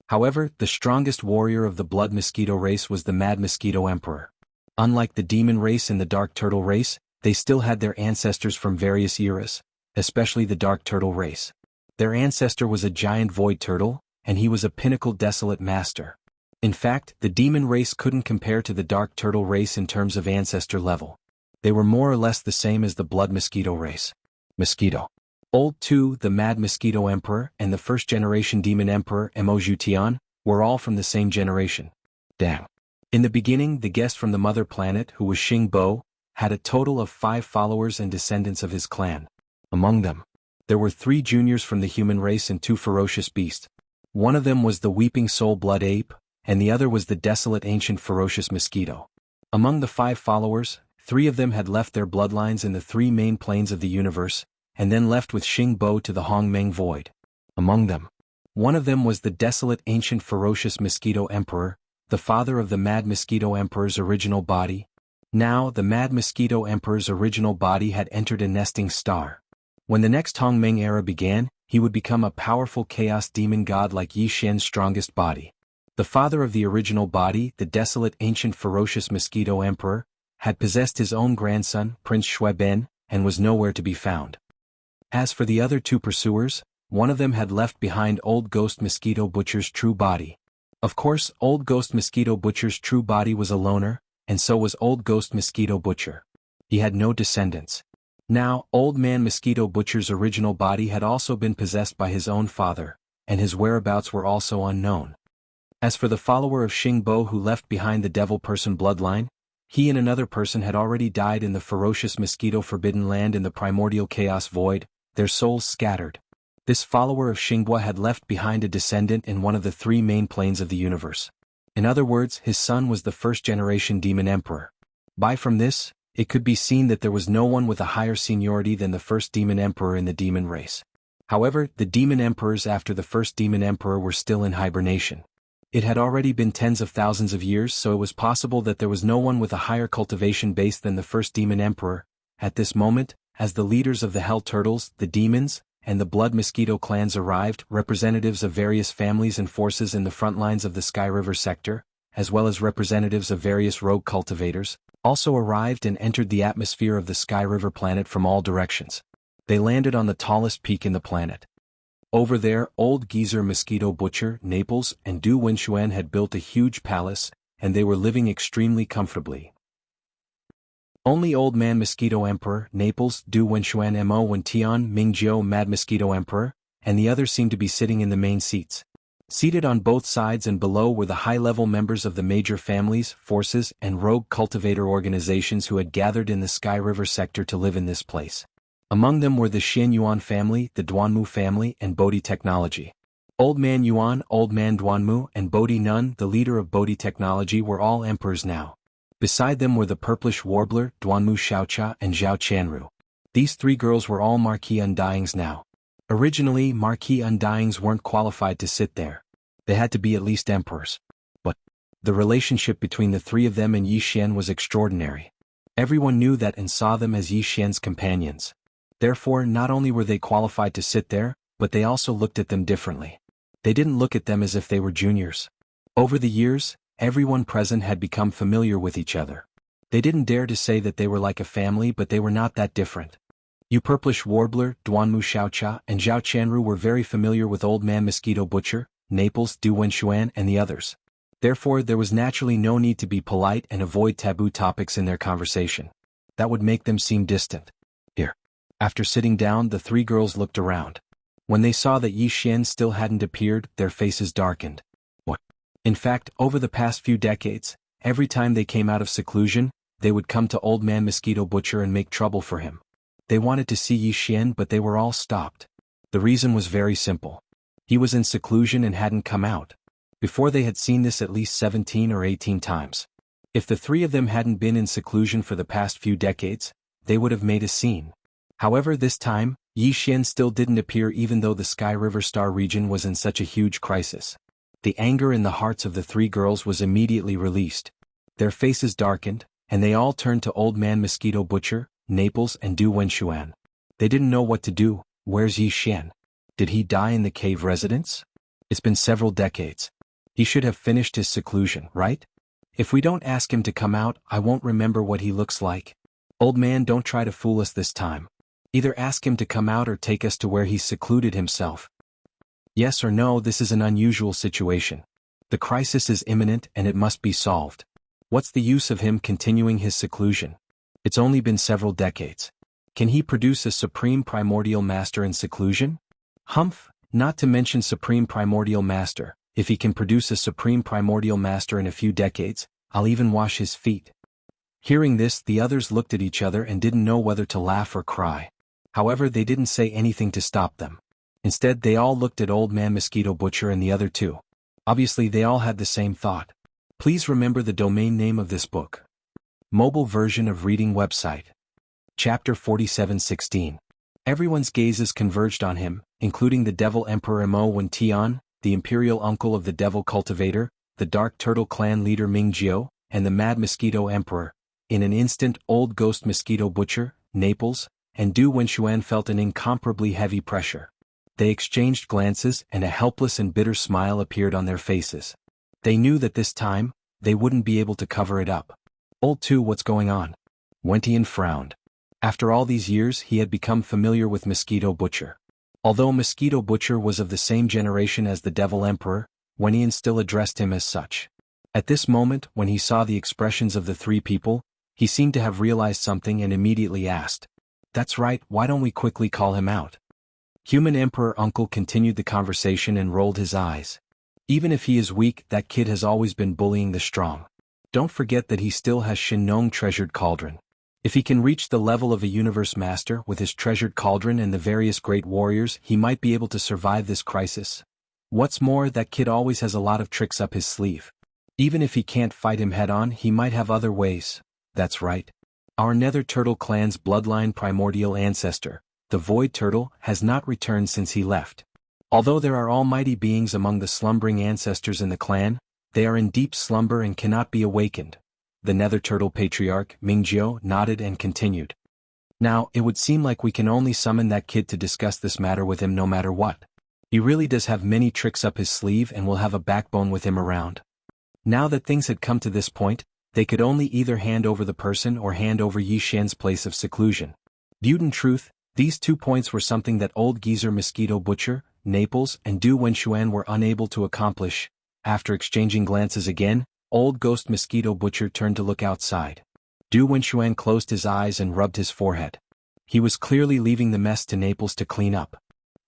However, the strongest warrior of the Blood Mosquito race was the Mad Mosquito Emperor. Unlike the Demon race and the Dark Turtle race, they still had their ancestors from various eras, especially the Dark Turtle race. Their ancestor was a giant void turtle, and he was a pinnacle desolate master. In fact, the Demon race couldn't compare to the Dark Turtle race in terms of ancestor level. They were more or less the same as the Blood Mosquito race. Old 2, the Mad Mosquito Emperor, and the first-generation Demon Emperor, Mo Zhutian, were all from the same generation. In the beginning, the guest from the mother planet, who was Xing Bo, had a total of 5 followers and descendants of his clan. Among them, there were 3 juniors from the human race and 2 ferocious beasts. One of them was the weeping soul blood ape, and the other was the desolate ancient ferocious mosquito. Among the 5 followers, 3 of them had left their bloodlines in the 3 main planes of the universe, and then left with Xing Bo to the Hongmeng Void. Among them, one of them was the desolate ancient ferocious mosquito emperor, the father of the Mad Mosquito Emperor's original body. Now the Mad Mosquito Emperor's original body had entered a nesting star. When the next Hongmeng era began, he would become a powerful chaos demon god like Yi Xian's strongest body. The father of the original body, the desolate ancient ferocious mosquito emperor, had possessed his own grandson, Prince Shueben, and was nowhere to be found. As for the other 2 pursuers, one of them had left behind Old Ghost Mosquito Butcher's true body. Of course, Old Ghost Mosquito Butcher's true body was a loner, and so was Old Ghost Mosquito Butcher. He had no descendants. Now, Old Man Mosquito Butcher's original body had also been possessed by his own father, and his whereabouts were also unknown. As for the follower of Xing Bo who left behind the devil person bloodline, he and another person had already died in the ferocious mosquito forbidden land in the primordial chaos void, their souls scattered. This follower of Xinghua had left behind a descendant in one of the 3 main planes of the universe. In other words, his son was the first-generation demon emperor. From this, it could be seen that there was no one with a higher seniority than the first demon emperor in the demon race. However, the demon emperors after the first demon emperor were still in hibernation. It had already been tens of thousands of years, so it was possible that there was no one with a higher cultivation base than the first demon emperor. At this moment, as the leaders of the Hell Turtles, the demons, and the Blood Mosquito clans arrived, representatives of various families and forces in the front lines of the Sky River sector, as well as representatives of various rogue cultivators, also arrived and entered the atmosphere of the Sky River planet from all directions. They landed on the tallest peak in the planet. Over there, Old Geezer Mosquito Butcher, Naples, and Du Wenxuan had built a huge palace, and they were living extremely comfortably. Only Old Man Mosquito Emperor, Naples, Du Wenxuan Mo Wen Tian Mingjiu Mad Mosquito Emperor, and the others seemed to be sitting in the main seats. Seated on both sides and below were the high-level members of the major families, forces, and rogue cultivator organizations who had gathered in the Sky River sector to live in this place. Among them were the Xian Yuan family, the Duanmu family, and Bodhi Technology. Old Man Yuan, Old Man Duanmu, and Bodhi Nun, the leader of Bodhi Technology, were all emperors now. Beside them were the Purplish Warbler, Duanmu Xiaocha, and Zhao Qianru. These 3 girls were all Marquis Undyings now. Originally, Marquis Undyings weren't qualified to sit there. They had to be at least emperors. But the relationship between the 3 of them and Yi Xian was extraordinary. Everyone knew that and saw them as Yi Xian's companions. Therefore, not only were they qualified to sit there, but they also looked at them differently. They didn't look at them as if they were juniors. Over the years, everyone present had become familiar with each other. They didn't dare to say that they were like a family, but they were not that different. You Purplish Warbler, Duanmu Xiaocha, and Zhao Qianru were very familiar with Old Man Mosquito Butcher, Naples, Du Wenxuan, and the others. Therefore, there was naturally no need to be polite and avoid taboo topics in their conversation. That would make them seem distant. Here. After sitting down, the 3 girls looked around. When they saw that Yi Xian still hadn't appeared, their faces darkened. What? In fact, over the past few decades, every time they came out of seclusion, they would come to Old Man Mosquito Butcher and make trouble for him. They wanted to see Yi Xian, but they were all stopped. The reason was very simple. He was in seclusion and hadn't come out. Before they had seen this at least 17 or 18 times. If the 3 of them hadn't been in seclusion for the past few decades, they would have made a scene. However, this time, Yi Xian still didn't appear even though the Sky River Star region was in such a huge crisis. The anger in the hearts of the 3 girls was immediately released. Their faces darkened, and they all turned to Old Man Mosquito Butcher, Naples, and Du Wenxuan. They didn't know what to do. Where's Yi Xian? Did he die in the cave residence? It's been several decades. He should have finished his seclusion, right? If we don't ask him to come out, I won't remember what he looks like. Old man, don't try to fool us this time. Either ask him to come out or take us to where he's secluded himself. Yes or no, this is an unusual situation. The crisis is imminent and it must be solved. What's the use of him continuing his seclusion? It's only been several decades. Can he produce a Supreme Primordial Master in seclusion? Humph, not to mention Supreme Primordial Master. If he can produce a Supreme Primordial Master in a few decades, I'll even wash his feet. Hearing this, the others looked at each other and didn't know whether to laugh or cry. However, they didn't say anything to stop them. Instead, they all looked at Old Man Mosquito Butcher and the other two. Obviously, they all had the same thought. Please remember the domain name of this book. Mobile version of reading website. Chapter 47:16. Everyone's gazes converged on him, including the Devil Emperor Mo Wen Tian, the imperial uncle of the Devil Cultivator, the Dark Turtle Clan leader Ming Jiao, and the Mad Mosquito Emperor. In an instant, Old Ghost Mosquito Butcher, Naples, and Du Wenxuan felt an incomparably heavy pressure. They exchanged glances and a helpless and bitter smile appeared on their faces. They knew that this time, they wouldn't be able to cover it up. Old Two, what's going on? Wen Tian frowned. After all these years, he had become familiar with Mosquito Butcher. Although Mosquito Butcher was of the same generation as the Devil Emperor, Wen Tian still addressed him as such. At this moment, when he saw the expressions of the three people, he seemed to have realized something and immediately asked, "That's right, why don't we quickly call him out?" Human Emperor Uncle continued the conversation and rolled his eyes. "Even if he is weak, that kid has always been bullying the strong. Don't forget that he still has Shinnong Treasured Cauldron. If he can reach the level of a universe master with his treasured cauldron and the various great warriors, he might be able to survive this crisis. What's more, that kid always has a lot of tricks up his sleeve. Even if he can't fight him head-on, he might have other ways." That's right. Our Nether Turtle clan's bloodline primordial ancestor, the Void Turtle, has not returned since he left. Although there are almighty beings among the slumbering ancestors in the clan, they are in deep slumber and cannot be awakened. The Nether Turtle Patriarch, Mingjiao, nodded and continued. Now, it would seem like we can only summon that kid to discuss this matter with him no matter what. He really does have many tricks up his sleeve and will have a backbone with him around. Now that things had come to this point, they could only either hand over the person or hand over Yi Shen's place of seclusion. Viewed in truth, these 2 points were something that Old Geezer Mosquito Butcher, Naples, and Du Wenxuan were unable to accomplish. After exchanging glances again, Old Ghost Mosquito Butcher turned to look outside. Du Wenxuan closed his eyes and rubbed his forehead. He was clearly leaving the mess to Naples to clean up.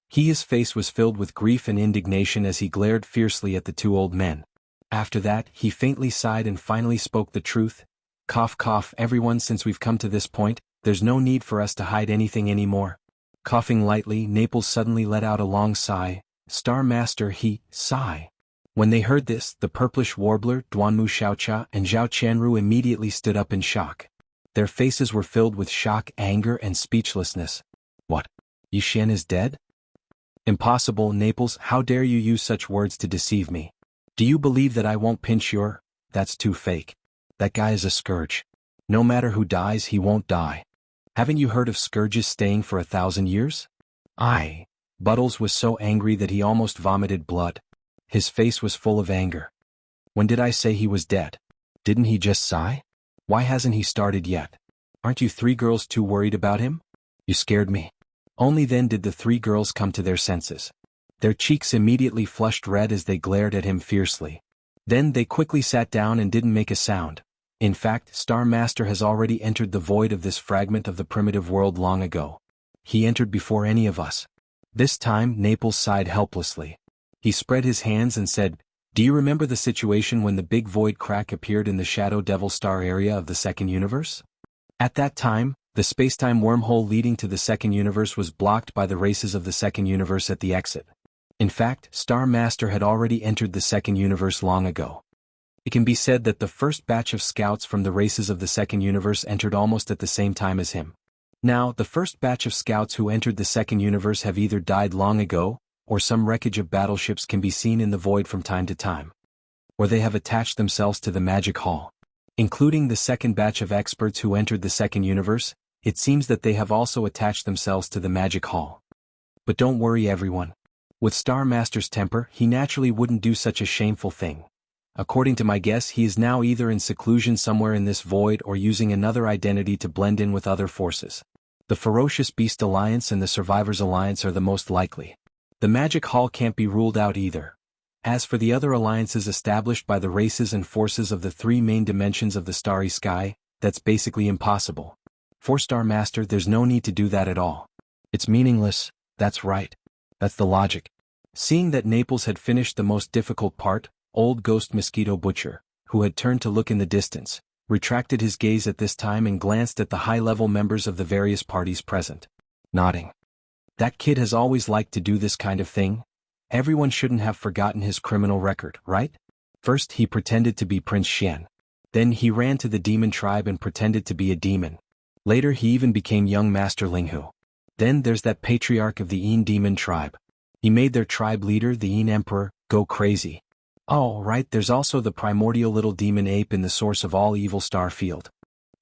His face was filled with grief and indignation as he glared fiercely at the 2 old men. After that, he faintly sighed and finally spoke the truth. "Cough cough, everyone, since we've come to this point, there's no need for us to hide anything anymore." Coughing lightly, Naples suddenly let out a long sigh. "Star Master, sigh." When they heard this, the purplish warbler, Duanmu Xiaocha, and Zhao Qianru immediately stood up in shock. Their faces were filled with shock, anger, and speechlessness. "What? Yi Shen is dead?" "Impossible, Naples, how dare you use such words to deceive me? Do you believe that I won't pinch your? That's too fake. That guy is a scourge. No matter who dies, he won't die. Haven't you heard of scourges staying for 1,000 years? Aye." Buttles was so angry that he almost vomited blood. His face was full of anger. "When did I say he was dead? Didn't he just sigh? Why hasn't he started yet? Aren't you 3 girls too worried about him? You scared me." Only then did the 3 girls come to their senses. Their cheeks immediately flushed red as they glared at him fiercely. Then they quickly sat down and didn't make a sound. In fact, Star Master has already entered the void of this fragment of the primitive world long ago. He entered before any of us. This time, Naples sighed helplessly. He spread his hands and said, "Do you remember the situation when the big void crack appeared in the Shadow Devil Star area of the second universe? At that time, the spacetime wormhole leading to the second universe was blocked by the races of the second universe at the exit. In fact, Star Master had already entered the second universe long ago. It can be said that the first batch of scouts from the races of the second universe entered almost at the same time as him. Now, the first batch of scouts who entered the second universe have either died long ago, or some wreckage of battleships can be seen in the void from time to time. Or they have attached themselves to the magic hall. Including the second batch of experts who entered the second universe, it seems that they have also attached themselves to the magic hall. But don't worry, everyone. With Star Master's temper, he naturally wouldn't do such a shameful thing. According to my guess, he is now either in seclusion somewhere in this void or using another identity to blend in with other forces. The Ferocious Beast Alliance and the Survivors Alliance are the most likely. The Magic Hall can't be ruled out either. As for the other alliances established by the races and forces of the 3 main dimensions of the starry sky, that's basically impossible. For Star Master, there's no need to do that at all. It's meaningless, that's right. That's the logic." Seeing that Naples had finished the most difficult part, Old Ghost Mosquito Butcher, who had turned to look in the distance, retracted his gaze at this time and glanced at the high-level members of the various parties present. Nodding. That kid has always liked to do this kind of thing. Everyone shouldn't have forgotten his criminal record, right? First he pretended to be Prince Xian. Then he ran to the demon tribe and pretended to be a demon. Later he even became young Master Linghu. Then there's that patriarch of the Yin demon tribe. He made their tribe leader, the Yin emperor, go crazy. Oh, right, there's also the primordial little demon ape in the source of all evil star field.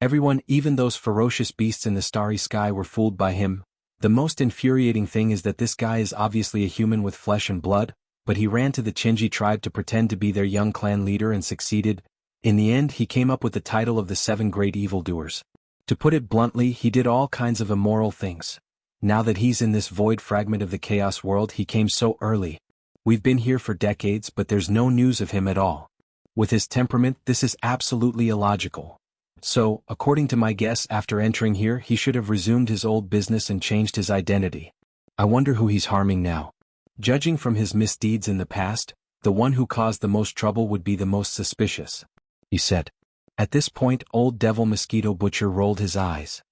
Everyone, even those ferocious beasts in the starry sky, were fooled by him. The most infuriating thing is that this guy is obviously a human with flesh and blood, but he ran to the Qinji tribe to pretend to be their young clan leader and succeeded. In the end he came up with the title of the 7 Great Evildoers. To put it bluntly, he did all kinds of immoral things. Now that he's in this void fragment of the chaos world, he came so early. We've been here for decades, but there's no news of him at all. With his temperament, this is absolutely illogical. So, according to my guess, after entering here he should have resumed his old business and changed his identity. I wonder who he's harming now. Judging from his misdeeds in the past, the one who caused the most trouble would be the most suspicious, he said. At this point old Devil Mosquito Butcher rolled his eyes.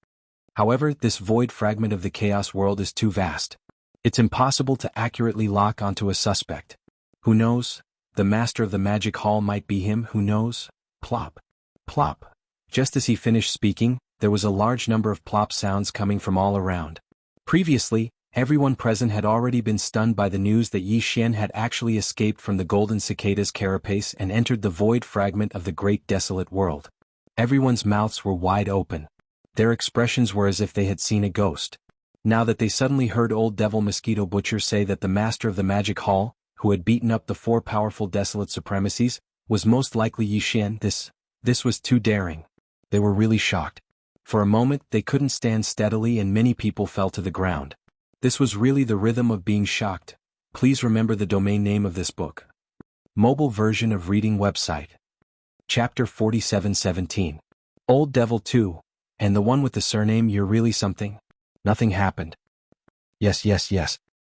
However, this void fragment of the chaos world is too vast. It's impossible to accurately lock onto a suspect. Who knows? The master of the magic hall might be him, who knows? Plop. Plop. Just as he finished speaking, there was a large number of plop sounds coming from all around. Previously, everyone present had already been stunned by the news that Yi Xian had actually escaped from the golden cicada's carapace and entered the void fragment of the great desolate world. Everyone's mouths were wide open. Their expressions were as if they had seen a ghost. Now that they suddenly heard old Devil Mosquito Butcher say that the master of the magic hall, who had beaten up the 4 powerful desolate supremacies, was most likely Yi Xian, this was too daring. They were really shocked. For a moment they couldn't stand steadily and many people fell to the ground. This was really the rhythm of being shocked. Please remember the domain name of this book. Mobile version of reading website. Chapter 4717. Old Devil 2. And the one with the surname You're Really Something? Nothing happened. Yes.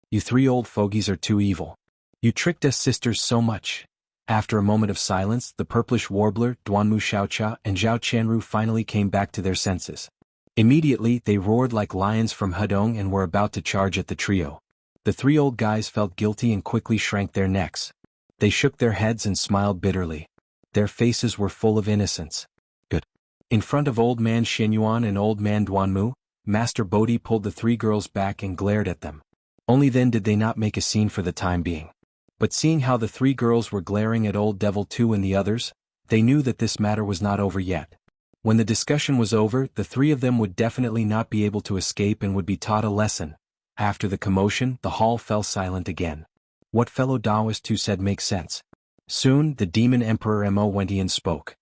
You 3 old fogies are too evil. You tricked us sisters so much. After a moment of silence, the purplish warbler, Duanmu Xiaocha and Zhao Qianru finally came back to their senses. Immediately they roared like lions from Hedong and were about to charge at the trio. The 3 old guys felt guilty and quickly shrank their necks. They shook their heads and smiled bitterly. Their faces were full of innocence. Good. In front of Old Man Xianyuan and Old Man Duanmu, Master Bodhi pulled the 3 girls back and glared at them. Only then did they not make a scene for the time being. But seeing how the 3 girls were glaring at Old Devil 2 and the others, they knew that this matter was not over yet. When the discussion was over, the 3 of them would definitely not be able to escape and would be taught a lesson. After the commotion, the hall fell silent again. What fellow Taoist 2 said makes sense. Soon, the demon emperor Mo Wentian spoke.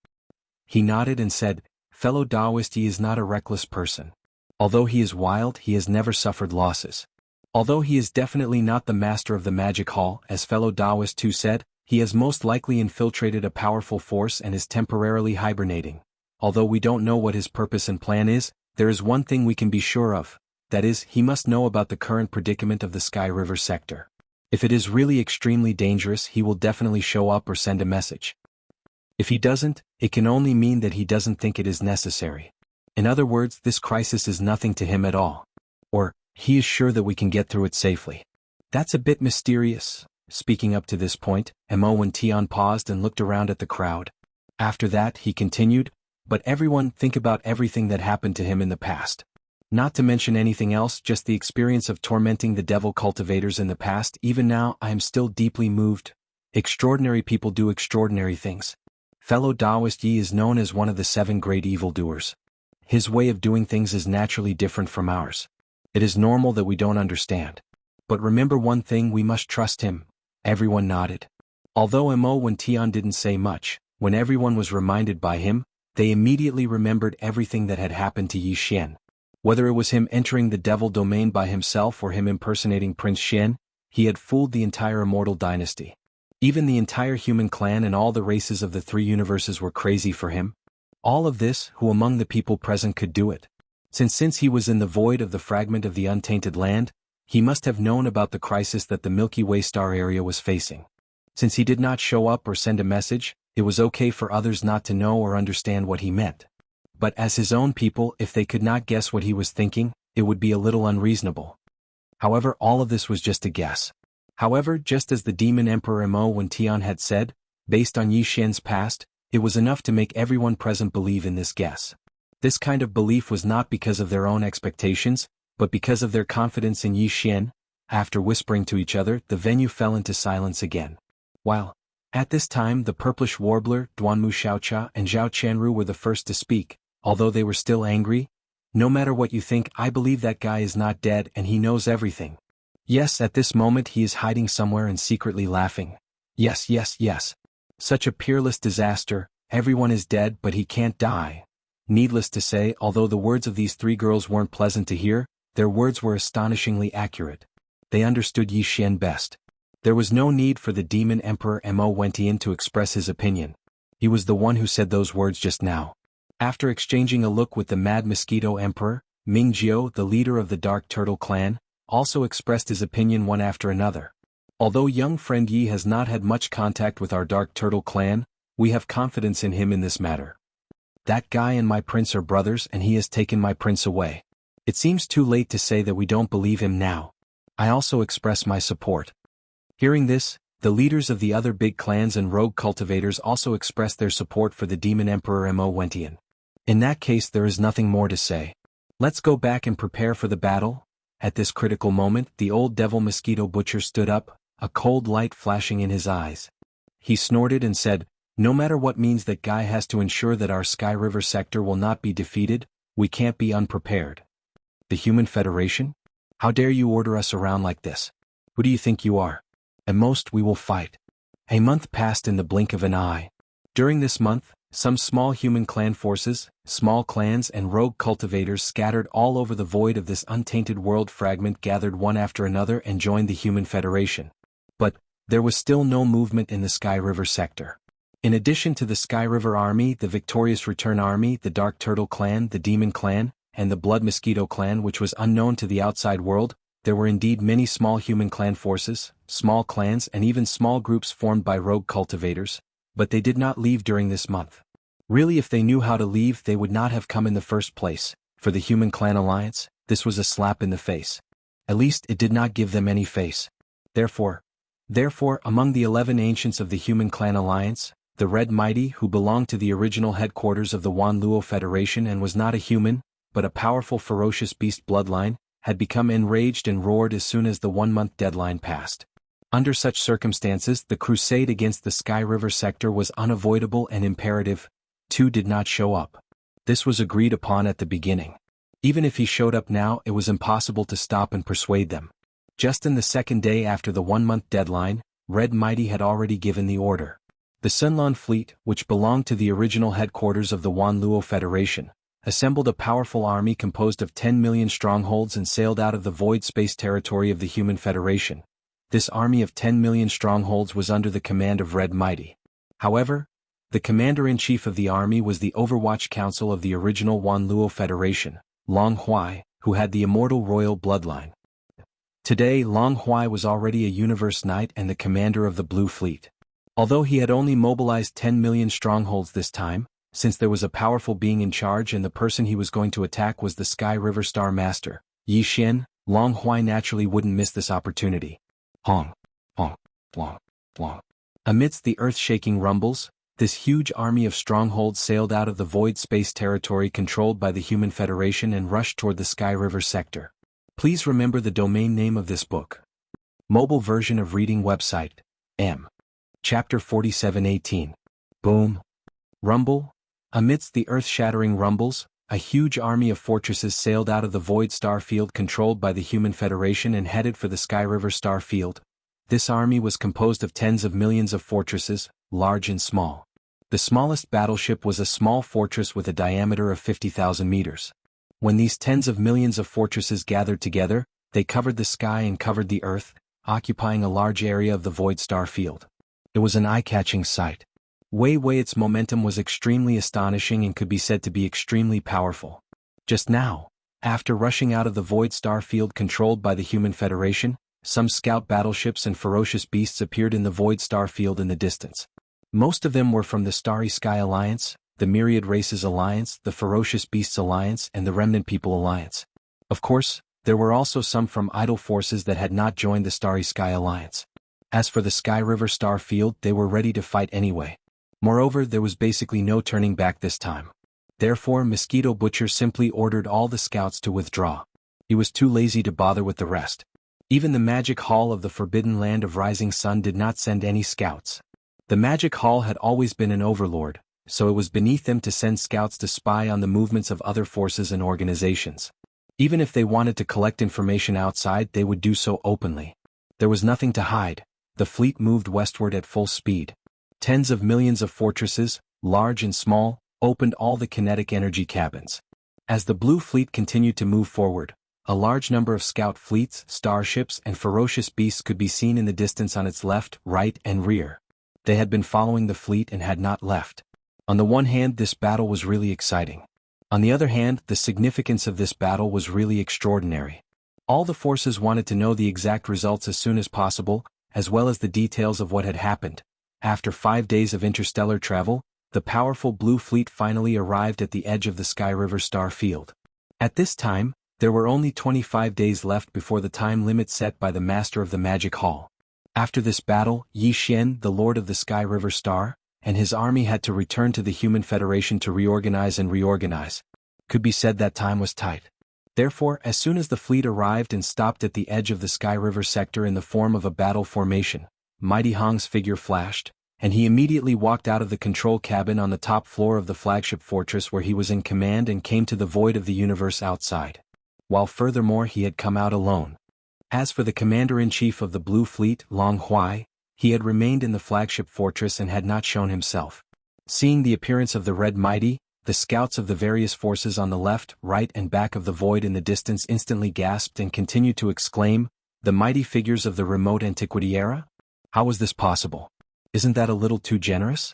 He nodded and said, Fellow Taoist, he is not a reckless person. Although he is wild, he has never suffered losses. Although he is definitely not the master of the magic hall, as fellow Taoist 2 said, he has most likely infiltrated a powerful force and is temporarily hibernating. Although we don't know what his purpose and plan is, there is one thing we can be sure of. That is, he must know about the current predicament of the Sky River sector. If it is really extremely dangerous, he will definitely show up or send a message. If he doesn't, it can only mean that he doesn't think it is necessary. In other words, this crisis is nothing to him at all. Or, he is sure that we can get through it safely. That's a bit mysterious. Speaking up to this point, Mo Wentian paused and looked around at the crowd. After that, he continued, but everyone think about everything that happened to him in the past. Not to mention anything else, just the experience of tormenting the devil cultivators in the past. Even now, I am still deeply moved. Extraordinary people do extraordinary things. Fellow Taoist Yi is known as one of the 7 great evildoers. His way of doing things is naturally different from ours. It is normal that we don't understand. But remember one thing, we must trust him. Everyone nodded. Although Mo Wentian didn't say much, when everyone was reminded by him, they immediately remembered everything that had happened to Yi Xian. Whether it was him entering the devil domain by himself or him impersonating Prince Xian, he had fooled the entire immortal dynasty. Even the entire human clan and all the races of the 3 universes were crazy for him. All of this, who among the people present could do it? Since he was in the void of the fragment of the untainted land, he must have known about the crisis that the Milky Way star area was facing. Since he did not show up or send a message, it was okay for others not to know or understand what he meant. But as his own people, if they could not guess what he was thinking, it would be a little unreasonable. However, all of this was just a guess. However, just as the Demon Emperor Mo Wen Tian had said, based on Yi Xian's past, it was enough to make everyone present believe in this guess. This kind of belief was not because of their own expectations, but because of their confidence in Yi Xian. After whispering to each other, the venue fell into silence again. While, at this time, the purplish warbler, Duanmu Xiaocha and Zhao Qianru were the first to speak, although they were still angry. No matter what you think, I believe that guy is not dead and he knows everything. Yes, at this moment he is hiding somewhere and secretly laughing. Yes, yes, yes. Such a peerless disaster, everyone is dead but he can't die. Needless to say, although the words of these three girls weren't pleasant to hear, their words were astonishingly accurate. They understood Yi Xian best. There was no need for the Demon Emperor Mo Wen Tian to express his opinion. He was the one who said those words just now. After exchanging a look with the Mad Mosquito Emperor, Ming Jiao, the leader of the Dark Turtle clan, also expressed his opinion one after another. Although young friend Yi has not had much contact with our Dark Turtle clan, we have confidence in him in this matter. That guy and my prince are brothers and he has taken my prince away. It seems too late to say that we don't believe him now. I also express my support. Hearing this, the leaders of the other big clans and rogue cultivators also expressed their support for the Demon Emperor Mo Wen Tian. In that case, there is nothing more to say. Let's go back and prepare for the battle. At this critical moment, the old devil mosquito butcher stood up, a cold light flashing in his eyes. He snorted and said, "No matter what means that guy has to ensure that our Sky River sector will not be defeated, we can't be unprepared." The Human Federation? How dare you order us around like this? Who do you think you are? At most we will fight. A month passed in the blink of an eye. During this month, some small human clan forces, small clans and rogue cultivators scattered all over the void of this untainted world fragment gathered one after another and joined the Human Federation. But, there was still no movement in the Sky River sector. In addition to the Sky River Army, the Victorious Return Army, the Dark Turtle Clan, the Demon Clan, and the Blood Mosquito Clan, which was unknown to the outside world, there were indeed many small human clan forces, small clans and even small groups formed by rogue cultivators, but they did not leave during this month. Really, if they knew how to leave, they would not have come in the first place. For the Human Clan Alliance, this was a slap in the face. At least it did not give them any face. Therefore, among the 11 ancients of the Human Clan Alliance, the Red Mighty, who belonged to the original headquarters of the Wan Luo Federation and was not a human, but a powerful ferocious beast bloodline, had become enraged and roared as soon as the 1-month deadline passed. Under such circumstances, the crusade against the Sky River sector was unavoidable and imperative. Two did not show up. This was agreed upon at the beginning. Even if he showed up now, it was impossible to stop and persuade them. Just in the second day after the 1-month deadline, Red Mighty had already given the order. The Sunlan fleet, which belonged to the original headquarters of the Wan Luo Federation, assembled a powerful army composed of 10 million strongholds and sailed out of the void space territory of the Human Federation. This army of 10 million strongholds was under the command of Red Mighty. However, the commander-in-chief of the army was the Overwatch Council of the original Wan Luo Federation, Long Huai, who had the immortal royal bloodline. Today, Long Huai was already a Universe Knight and the commander of the Blue Fleet. Although he had only mobilized 10 million strongholds this time, since there was a powerful being in charge and the person he was going to attack was the Sky River Star Master, Yi Xian, Long Huai naturally wouldn't miss this opportunity. Hong, hong, long, long. Amidst the earth-shaking rumbles, this huge army of strongholds sailed out of the void space territory controlled by the Human Federation and rushed toward the Sky River sector. Please remember the domain name of this book. Mobile version of reading website, M. Chapter 4718. Boom. Rumble. Amidst the earth-shattering rumbles, a huge army of fortresses sailed out of the void star field controlled by the Human Federation and headed for the Sky River star field. This army was composed of tens of millions of fortresses, large and small. The smallest battleship was a small fortress with a diameter of 50,000 meters. When these tens of millions of fortresses gathered together, they covered the sky and covered the earth, occupying a large area of the void star field. It was an eye-catching sight. Its momentum was extremely astonishing and could be said to be extremely powerful. Just now, after rushing out of the void star field controlled by the Human Federation, some scout battleships and ferocious beasts appeared in the void star field in the distance. Most of them were from the Starry Sky Alliance, the Myriad Races Alliance, the Ferocious Beasts Alliance, and the Remnant People Alliance. Of course, There were also some from idle forces that had not joined the Starry Sky Alliance. As for the Sky River Star Field, they were ready to fight anyway. Moreover, there was basically no turning back this time. Therefore, Mosquito Butcher simply ordered all the scouts to withdraw. He was too lazy to bother with the rest. Even the Magic Hall of the Forbidden Land of Rising Sun did not send any scouts. The Magic Hall had always been an overlord, so it was beneath them to send scouts to spy on the movements of other forces and organizations. Even if they wanted to collect information outside, they would do so openly. There was nothing to hide. The fleet moved westward at full speed. Tens of millions of fortresses, large and small, opened all the kinetic energy cabins. As the Blue Fleet continued to move forward, a large number of scout fleets, starships, and ferocious beasts could be seen in the distance on its left, right, and rear. They had been following the fleet and had not left. On the one hand, this battle was really exciting. On the other hand, the significance of this battle was really extraordinary. All the forces wanted to know the exact results as soon as possible, as well as the details of what had happened. After 5 days of interstellar travel, the powerful Blue Fleet finally arrived at the edge of the Sky River Star Field. At this time, there were only 25 days left before the time limit set by the Master of the Magic Hall. After this battle, Yi Xian, the Lord of the Sky River Star, and his army had to return to the Human Federation to reorganize and reorganize. Could be said that time was tight. Therefore, as soon as the fleet arrived and stopped at the edge of the Sky River sector in the form of a battle formation, Mighty Hong's figure flashed, and he immediately walked out of the control cabin on the top floor of the flagship fortress where he was in command and came to the void of the universe outside. While furthermore he had come out alone. As for the commander-in-chief of the Blue Fleet, Long Huai, he had remained in the flagship fortress and had not shown himself. Seeing the appearance of the Red Mighty, the scouts of the various forces on the left, right, and back of the void in the distance instantly gasped and continued to exclaim, "The mighty figures of the remote antiquity era? How was this possible? Isn't that a little too generous?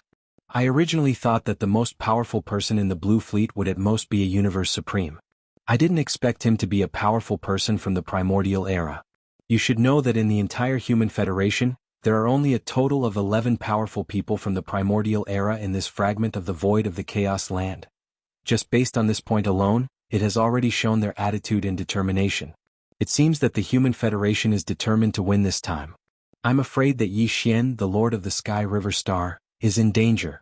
I originally thought that the most powerful person in the Blue Fleet would at most be a Universe Supreme. I didn't expect him to be a powerful person from the primordial era. You should know that in the entire Human Federation, there are only a total of 11 powerful people from the primordial era in this fragment of the void of the Chaos Land. Just based on this point alone, it has already shown their attitude and determination. It seems that the Human Federation is determined to win this time. I'm afraid that Yi Xian, the Lord of the Sky River Star, is in danger.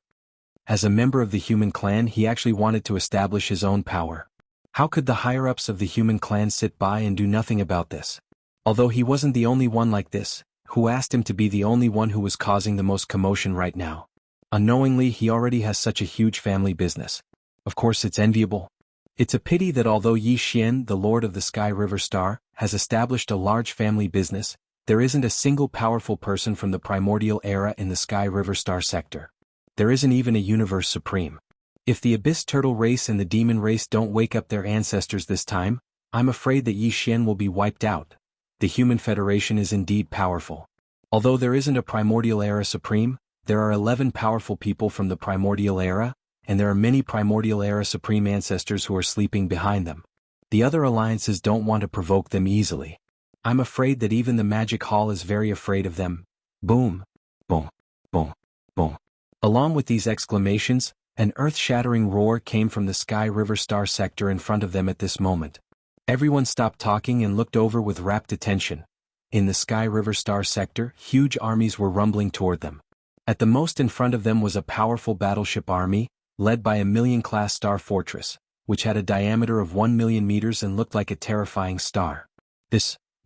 As a member of the human clan, he actually wanted to establish his own power. How could the higher-ups of the human clan sit by and do nothing about this? Although he wasn't the only one like this, who asked him to be the only one who was causing the most commotion right now? Unknowingly, he already has such a huge family business. Of course, it's enviable. It's a pity that although Yi Xian, the Lord of the Sky River Star, has established a large family business, there isn't a single powerful person from the primordial era in the Sky River Star sector. There isn't even a Universe Supreme. If the Abyss Turtle race and the Demon race don't wake up their ancestors this time, I'm afraid that Yi Xian will be wiped out. The Human Federation is indeed powerful. Although there isn't a Primordial Era Supreme, there are 11 powerful people from the Primordial Era, and there are many Primordial Era Supreme ancestors who are sleeping behind them. The other alliances don't want to provoke them easily. I'm afraid that even the Magic Hall is very afraid of them. Boom, boom, boom, boom. Along with these exclamations, an earth-shattering roar came from the Sky River Star sector in front of them at this moment. Everyone stopped talking and looked over with rapt attention. In the Sky River Star sector, huge armies were rumbling toward them. At the most in front of them was a powerful battleship army, led by a million-class star fortress, which had a diameter of 1 million meters and looked like a terrifying star.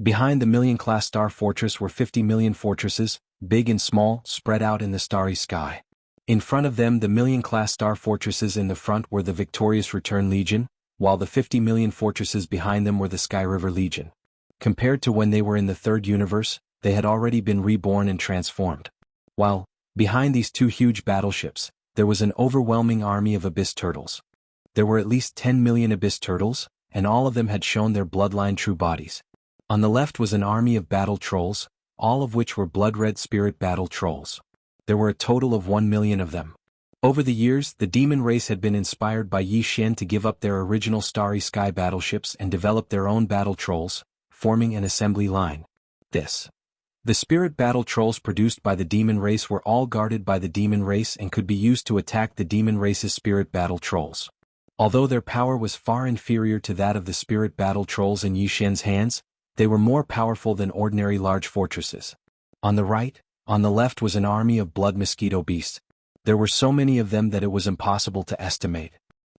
Behind the million-class star fortress were 50 million fortresses, big and small, spread out in the starry sky. In front of them, the million-class star fortresses in the front were the Victorious Return Legion, while the 50 million fortresses behind them were the Sky River Legion. Compared to when they were in the third universe, they had already been reborn and transformed. While, behind these two huge battleships, there was an overwhelming army of Abyss Turtles. There were at least 10 million Abyss Turtles, and all of them had shown their bloodline true bodies. On the left was an army of Battle Trolls, all of which were blood-red spirit Battle Trolls. There were a total of 1 million of them. Over the years, the Demon race had been inspired by Yi Xian to give up their original Starry Sky battleships and develop their own Battle Trolls, forming an assembly line. The Spirit Battle Trolls produced by the Demon race were all guarded by the Demon race and could be used to attack the Demon race's Spirit Battle Trolls. Although their power was far inferior to that of the spirit battle trolls in Yi Xian's hands, they were more powerful than ordinary large fortresses. On the right, on the left was an army of blood mosquito beasts. There were so many of them that it was impossible to estimate.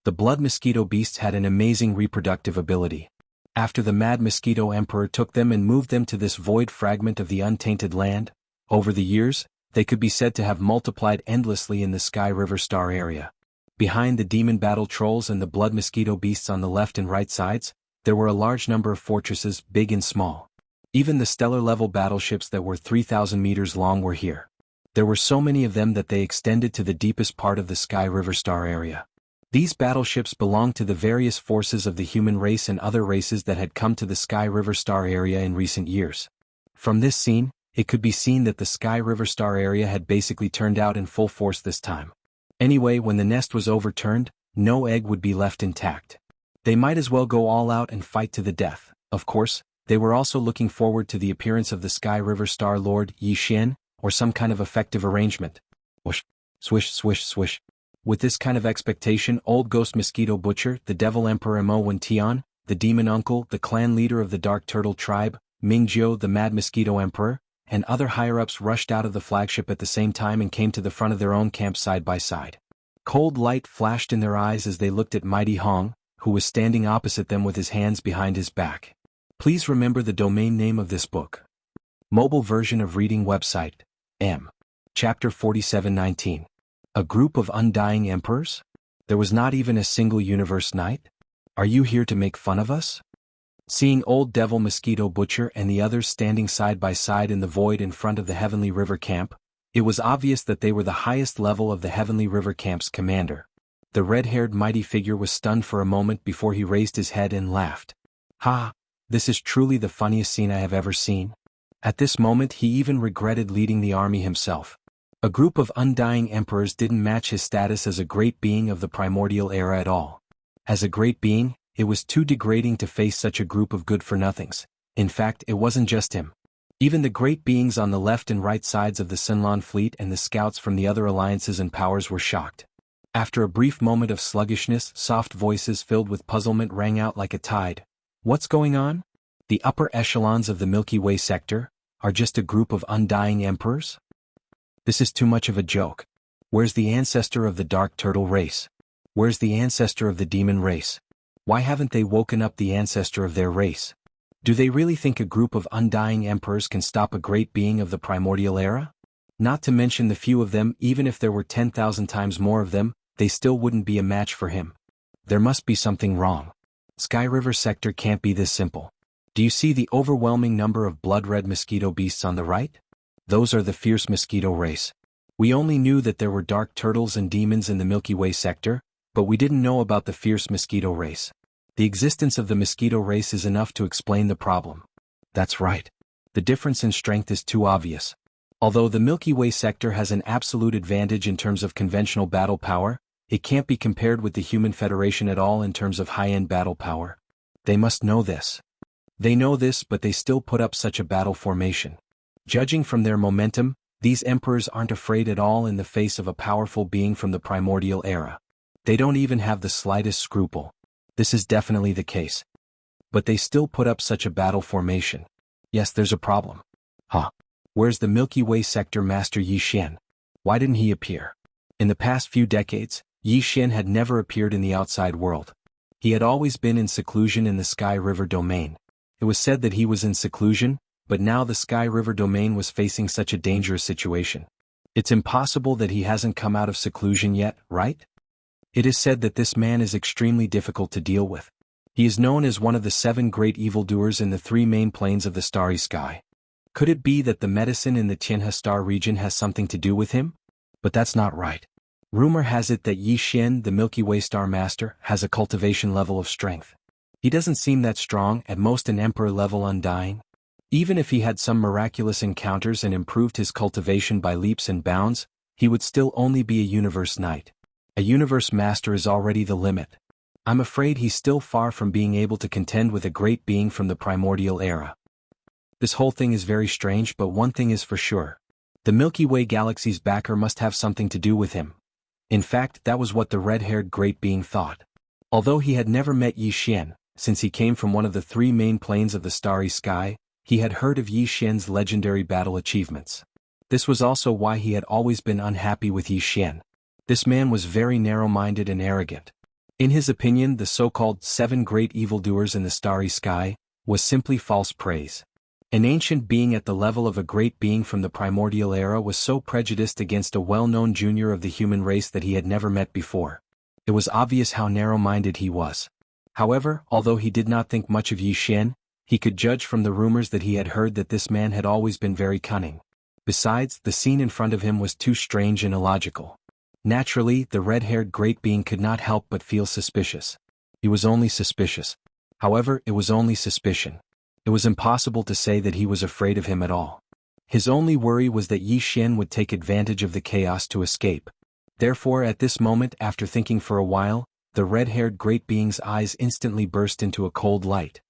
The blood mosquito beasts had an amazing reproductive ability. After the mad mosquito emperor took them and moved them to this void fragment of the untainted land, over the years, they could be said to have multiplied endlessly in the Sky River Star area. Behind the demon battle trolls and the blood mosquito beasts on the left and right sides, there were a large number of fortresses, big and small. Even the stellar-level battleships that were 3,000 meters long were here. There were so many of them that they extended to the deepest part of the Sky River Star area. These battleships belonged to the various forces of the human race and other races that had come to the Sky River Star area in recent years. From this scene, it could be seen that the Sky River Star area had basically turned out in full force this time. Anyway, when the nest was overturned, no egg would be left intact. They might as well go all out and fight to the death. Of course, they were also looking forward to the appearance of the Sky River Star Lord Yi Xian, or some kind of effective arrangement. Whoosh, swish, swish, swish. With this kind of expectation, Old Ghost Mosquito Butcher, the Devil Emperor Mo Wen Tian, the Demon Uncle, the clan leader of the Dark Turtle Tribe, Mingjiu the Mad Mosquito Emperor, and other higher-ups rushed out of the flagship at the same time and came to the front of their own camp side by side. Cold light flashed in their eyes as they looked at Mighty Hong, who was standing opposite them with his hands behind his back. Please remember the domain name of this book. Mobile version of reading website, M. Chapter 4719. A group of undying emperors? There was not even a single universe knight? Are you here to make fun of us? Seeing Old Devil Mosquito Butcher and the others standing side by side in the void in front of the Heavenly River camp, it was obvious that they were the highest level of the Heavenly River camp's commander. The red-haired mighty figure was stunned for a moment before he raised his head and laughed. Ha! This is truly the funniest scene I have ever seen. At this moment he even regretted leading the army himself. A group of undying emperors didn't match his status as a great being of the primordial era at all. As a great being, it was too degrading to face such a group of good-for-nothings. In fact, it wasn't just him. Even the great beings on the left and right sides of the Sinlan fleet and the scouts from the other alliances and powers were shocked. After a brief moment of sluggishness, soft voices filled with puzzlement rang out like a tide. What's going on? The upper echelons of the Milky Way sector are just a group of undying emperors? This is too much of a joke. Where's the ancestor of the Dark Turtle race? Where's the ancestor of the Demon race? Why haven't they woken up the ancestor of their race? Do they really think a group of undying emperors can stop a great being of the primordial era? Not to mention the few of them, even if there were 10,000 times more of them, they still wouldn't be a match for him. There must be something wrong. Sky River sector can't be this simple. Do you see the overwhelming number of blood-red mosquito beasts on the right? Those are the fierce mosquito race. We only knew that there were dark turtles and demons in the Milky Way sector, but we didn't know about the fierce mosquito race. The existence of the mosquito race is enough to explain the problem. That's right. The difference in strength is too obvious. Although the Milky Way sector has an absolute advantage in terms of conventional battle power, it can't be compared with the Human Federation at all in terms of high-end battle power. They must know this. They know this, but they still put up such a battle formation. Judging from their momentum, these emperors aren't afraid at all in the face of a powerful being from the primordial era. They don't even have the slightest scruple. This is definitely the case. But they still put up such a battle formation. Yes, there's a problem. Huh. Where's the Milky Way sector master Yi Xian? Why didn't he appear? In the past few decades, Yi Xian had never appeared in the outside world. He had always been in seclusion in the Sky River domain. It was said that he was in seclusion, but now the Sky River domain was facing such a dangerous situation. It's impossible that he hasn't come out of seclusion yet, right? It is said that this man is extremely difficult to deal with. He is known as one of the 7 great evildoers in the 3 main planes of the starry sky. Could it be that the medicine in the Tianhe star region has something to do with him? But that's not right. Rumor has it that Yi Xian, the Milky Way star master, has a cultivation level of strength. He doesn't seem that strong, at most an emperor level undying. Even if he had some miraculous encounters and improved his cultivation by leaps and bounds, he would still only be a universe knight. A universe master is already the limit. I'm afraid he's still far from being able to contend with a great being from the primordial era. This whole thing is very strange, but one thing is for sure. The Milky Way galaxy's backer must have something to do with him. In fact, that was what the red-haired great being thought. Although he had never met Yi Xian, since he came from one of the three main planes of the starry sky, he had heard of Yi Xian's legendary battle achievements. This was also why he had always been unhappy with Yi Xian. This man was very narrow-minded and arrogant. In his opinion, the so-called 7 great evildoers in the starry sky was simply false praise. An ancient being at the level of a great being from the primordial era was so prejudiced against a well-known junior of the human race that he had never met before. It was obvious how narrow-minded he was. However, although he did not think much of Yi Xian, he could judge from the rumors that he had heard that this man had always been very cunning. Besides, the scene in front of him was too strange and illogical. Naturally, the red-haired great being could not help but feel suspicious. He was only suspicious. However, it was only suspicion. It was impossible to say that he was afraid of him at all. His only worry was that Yi Xian would take advantage of the chaos to escape. Therefore, at this moment, after thinking for a while, the red-haired great being's eyes instantly burst into a cold light.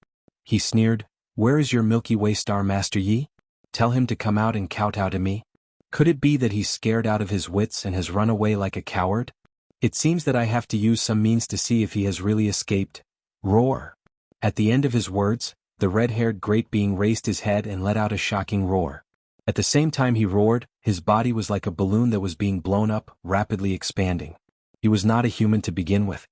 He sneered, "Where is your Milky Way star Master Yi? Tell him to come out and kowtow to me. Could it be that he's scared out of his wits and has run away like a coward? It seems that I have to use some means to see if he has really escaped." Roar! At the end of his words, the red-haired great being raised his head and let out a shocking roar. At the same time he roared, his body was like a balloon that was being blown up, rapidly expanding. He was not a human to begin with.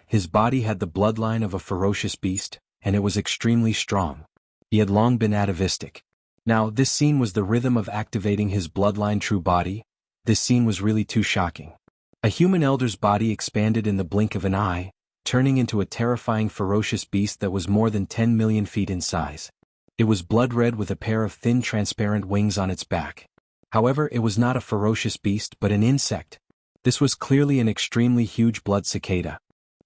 His body had the bloodline of a ferocious beast, and it was extremely strong. He had long been atavistic. Now, this scene was the rhythm of activating his bloodline true body. This scene was really too shocking. A human elder's body expanded in the blink of an eye, turning into a terrifying ferocious beast that was more than 10 million feet in size. It was blood-red with a pair of thin transparent wings on its back. However, it was not a ferocious beast but an insect. This was clearly an extremely huge blood cicada.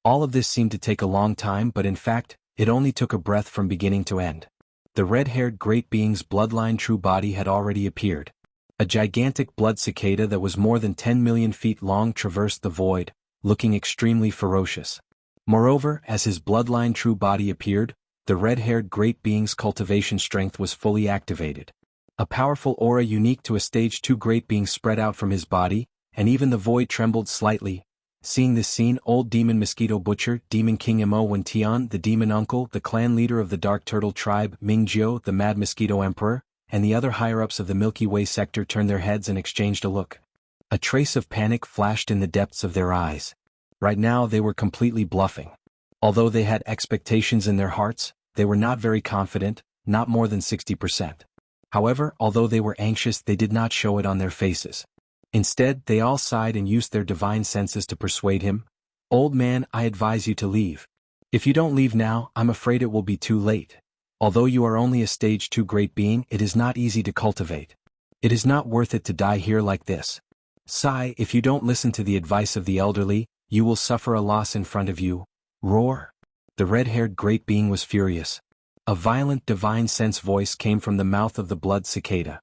All of this seemed to take a long time, but in fact, it only took a breath from beginning to end. The red-haired great being's bloodline true body had already appeared. A gigantic blood cicada that was more than 10 million feet long traversed the void, looking extremely ferocious. Moreover, as his bloodline true body appeared, the red-haired great being's cultivation strength was fully activated. A powerful aura unique to a stage 2 great being spread out from his body, and even the void trembled slightly. Seeing this scene, old demon mosquito butcher, demon king Mo Wentian, the demon uncle, the clan leader of the dark turtle tribe, Ming Jiao, the mad mosquito emperor, and the other higher-ups of the Milky Way sector turned their heads and exchanged a look. A trace of panic flashed in the depths of their eyes. Right now they were completely bluffing. Although they had expectations in their hearts, they were not very confident, not more than 60%. However, although they were anxious, they did not show it on their faces. Instead, they all sighed and used their divine senses to persuade him. "Old man, I advise you to leave. If you don't leave now, I'm afraid it will be too late. Although you are only a stage 2 great being, it is not easy to cultivate. It is not worth it to die here like this. Sigh, if you don't listen to the advice of the elderly, you will suffer a loss in front of you." Roar! The red-haired great being was furious. A violent divine sense voice came from the mouth of the blood cicada.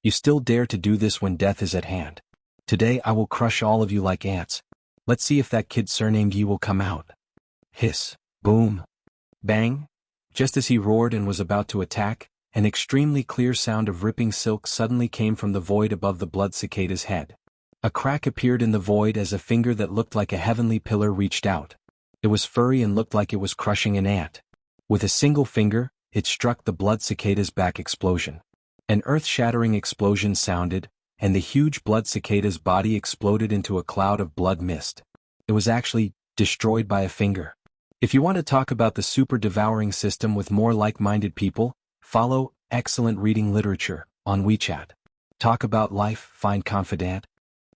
"You still dare to do this when death is at hand? Today I will crush all of you like ants. Let's see if that kid surnamed Yi will come out." Hiss! Boom! Bang! Just as he roared and was about to attack, an extremely clear sound of ripping silk suddenly came from the void above the blood cicada's head. A crack appeared in the void as a finger that looked like a heavenly pillar reached out. It was furry and looked like it was crushing an ant. With a single finger, it struck the blood cicada's back. Explosion. An earth-shattering explosion sounded, and the huge blood cicada's body exploded into a cloud of blood mist. It was actually destroyed by a finger. If you want to talk about the super-devouring system with more like-minded people, follow Excellent Reading Literature on WeChat. Talk about life, find confidant.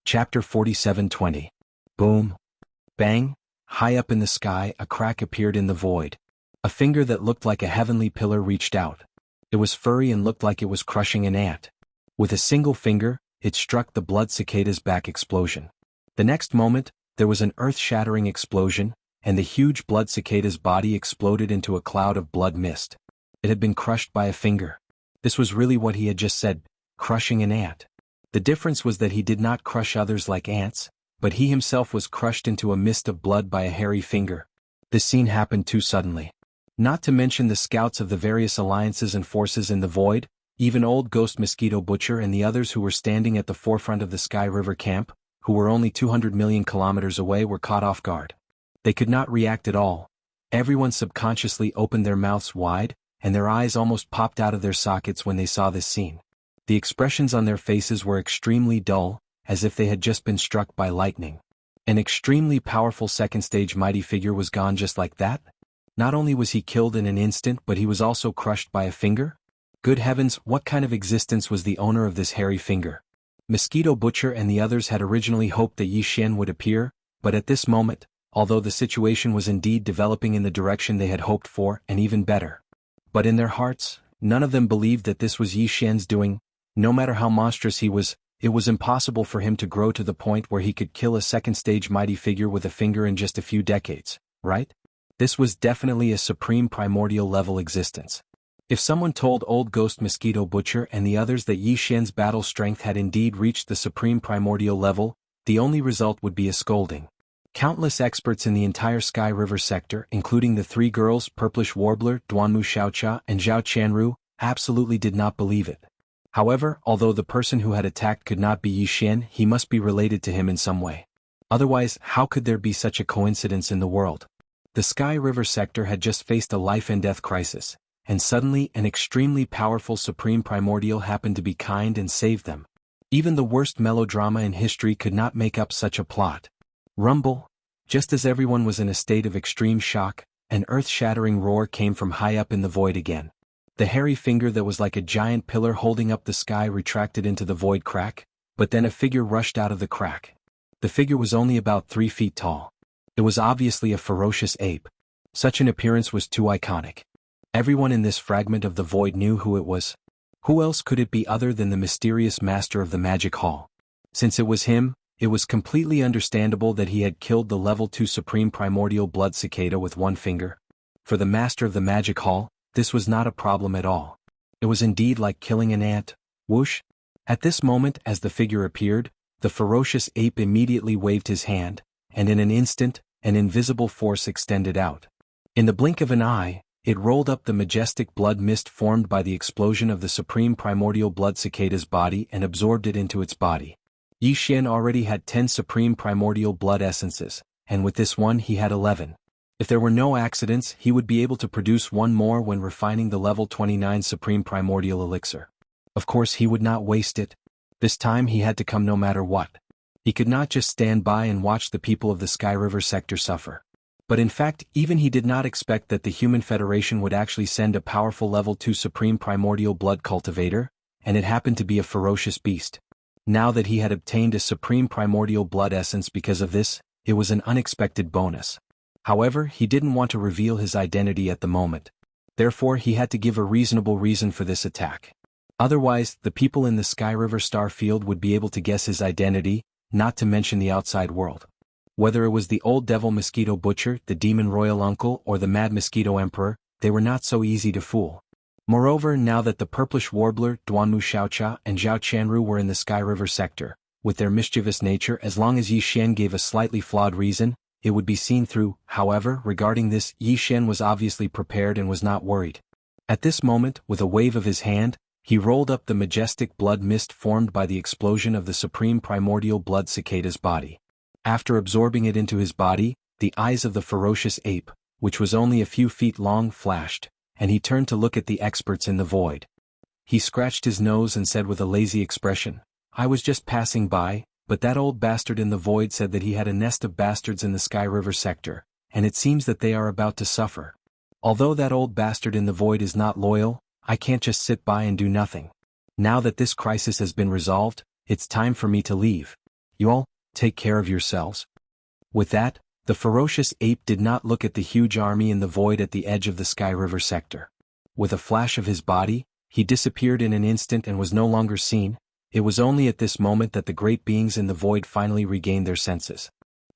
Chapter 47:20. Boom! Bang! High up in the sky, a crack appeared in the void. A finger that looked like a heavenly pillar reached out. It was furry and looked like it was crushing an ant. With a single finger, it struck the blood cicada's back. Explosion. The next moment, there was an earth-shattering explosion, and the huge blood cicada's body exploded into a cloud of blood mist. It had been crushed by a finger. This was really what he had just said, crushing an ant. The difference was that he did not crush others like ants, but he himself was crushed into a mist of blood by a hairy finger. This scene happened too suddenly. Not to mention the scouts of the various alliances and forces in the void, even old Ghost Mosquito Butcher and the others who were standing at the forefront of the Sky River camp, who were only 200 million kilometers away, were caught off guard. They could not react at all. Everyone subconsciously opened their mouths wide, and their eyes almost popped out of their sockets when they saw this scene. The expressions on their faces were extremely dull, as if they had just been struck by lightning. An extremely powerful second-stage mighty figure was gone just like that? Not only was he killed in an instant, but he was also crushed by a finger? Good heavens, what kind of existence was the owner of this hairy finger? Mosquito Butcher and the others had originally hoped that Yi Xian would appear, but at this moment, although the situation was indeed developing in the direction they had hoped for, and even better. But in their hearts, none of them believed that this was Yi Xian's doing. No matter how monstrous he was, it was impossible for him to grow to the point where he could kill a second-stage mighty figure with a finger in just a few decades, right? This was definitely a supreme primordial level existence. If someone told old Ghost Mosquito Butcher and the others that Yi Xian's battle strength had indeed reached the supreme primordial level, the only result would be a scolding. Countless experts in the entire Sky River sector, including the three girls, Purplish Warbler, Duanmu Xiaocha, and Zhao Qianru, absolutely did not believe it. However, although the person who had attacked could not be Yi Xian, he must be related to him in some way. Otherwise, how could there be such a coincidence in the world? The Sky River sector had just faced a life-and-death crisis, and suddenly an extremely powerful supreme primordial happened to be kind and save them. Even the worst melodrama in history could not make up such a plot. Rumble. Just as everyone was in a state of extreme shock, an earth-shattering roar came from high up in the void again. The hairy finger that was like a giant pillar holding up the sky retracted into the void crack, but then a figure rushed out of the crack. The figure was only about 3 feet tall. It was obviously a ferocious ape. Such an appearance was too iconic. Everyone in this fragment of the void knew who it was. Who else could it be other than the mysterious master of the magic hall? Since it was him, it was completely understandable that he had killed the level 2 supreme primordial blood cicada with one finger. For the master of the magic hall, this was not a problem at all. It was indeed like killing an ant. Whoosh! At this moment, as the figure appeared, the ferocious ape immediately waved his hand, and in an instant, an invisible force extended out. In the blink of an eye, it rolled up the majestic blood mist formed by the explosion of the supreme primordial blood cicada's body and absorbed it into its body. Yi Xian already had 10 supreme primordial blood essences, and with this one he had 11. If there were no accidents, he would be able to produce one more when refining the level 29 supreme primordial elixir. Of course he would not waste it. This time he had to come no matter what. He could not just stand by and watch the people of the Sky River sector suffer. But in fact, even he did not expect that the Human Federation would actually send a powerful level 2 supreme primordial blood cultivator, and it happened to be a ferocious beast. Now that he had obtained a supreme primordial blood essence because of this, it was an unexpected bonus. However, he didn't want to reveal his identity at the moment. Therefore, he had to give a reasonable reason for this attack. Otherwise, the people in the Sky River star field would be able to guess his identity, not to mention the outside world. Whether it was the old devil Mosquito Butcher, the demon royal uncle, or the mad Mosquito Emperor, they were not so easy to fool. Moreover, now that the Purplish Warbler, Duanmu Xiaocha, and Zhao Qianru were in the Sky River sector, with their mischievous nature, as long as Yi Xian gave a slightly flawed reason, it would be seen through. However, regarding this, Yi Xian was obviously prepared and was not worried. At this moment, with a wave of his hand, he rolled up the majestic blood mist formed by the explosion of the supreme primordial blood cicada's body. After absorbing it into his body, the eyes of the ferocious ape, which was only a few feet long, flashed, and he turned to look at the experts in the void. He scratched his nose and said with a lazy expression, "I was just passing by, but that old bastard in the void said that he had a nest of bastards in the Sky River sector, and it seems that they are about to suffer. Although that old bastard in the void is not loyal, I can't just sit by and do nothing. Now that this crisis has been resolved, it's time for me to leave. You all, take care of yourselves." With that, the ferocious ape did not look at the huge army in the void at the edge of the Sky River sector. With a flash of his body, he disappeared in an instant and was no longer seen. It was only at this moment that the great beings in the void finally regained their senses.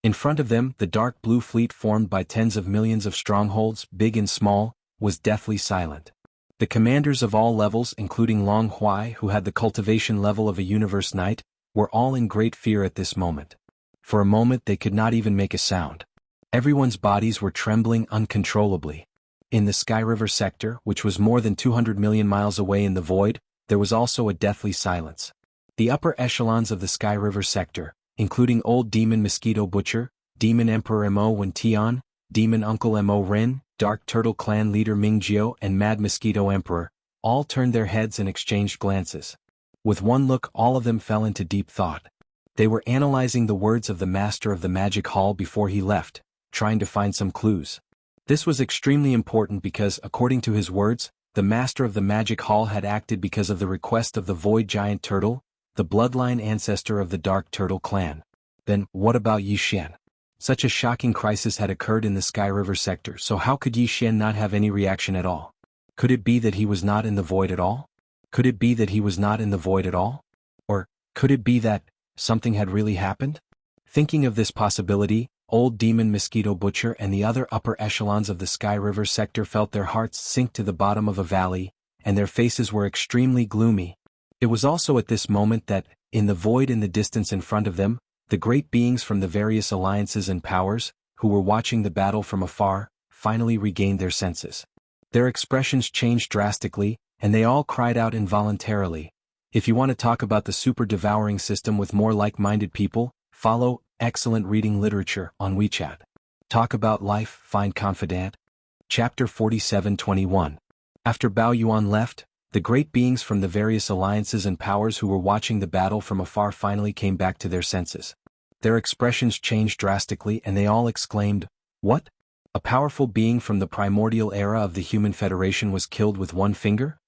In front of them, the dark blue fleet formed by tens of millions of strongholds, big and small, was deathly silent. The commanders of all levels, including Long Huai, who had the cultivation level of a universe knight, were all in great fear at this moment. For a moment they could not even make a sound. Everyone's bodies were trembling uncontrollably. In the Sky River sector, which was more than 200 million miles away in the void, there was also a deathly silence. The upper echelons of the Sky River sector, including old demon Mosquito Butcher, Demon Emperor Mo Wen Tian, Demon Uncle Mo Rin, Dark Turtle Clan leader Ming Jiao and Mad Mosquito Emperor, all turned their heads and exchanged glances. With one look all of them fell into deep thought. They were analyzing the words of the Master of the Magic Hall before he left, trying to find some clues. This was extremely important because, according to his words, the Master of the Magic Hall had acted because of the request of the Void Giant Turtle, the bloodline ancestor of the Dark Turtle Clan. Then, what about Yi Xian? Such a shocking crisis had occurred in the Sky River sector, so how could Yi Xian not have any reaction at all? Could it be that he was not in the void at all? Could it be that he was not in the void at all? Or, could it be that something had really happened? Thinking of this possibility, Old Demon Mosquito Butcher and the other upper echelons of the Sky River sector felt their hearts sink to the bottom of a valley, and their faces were extremely gloomy. It was also at this moment that, in the void in the distance in front of them, the great beings from the various alliances and powers, who were watching the battle from afar, finally regained their senses. Their expressions changed drastically, and they all cried out involuntarily. If you want to talk about the super devouring system with more like-minded people, follow Excellent Reading Literature on WeChat. Talk about life, find confidant. Chapter 47-21. After Bao Yuan left, the great beings from the various alliances and powers who were watching the battle from afar finally came back to their senses. Their expressions changed drastically and they all exclaimed, "What? A powerful being from the primordial era of the Human Federation was killed with one finger?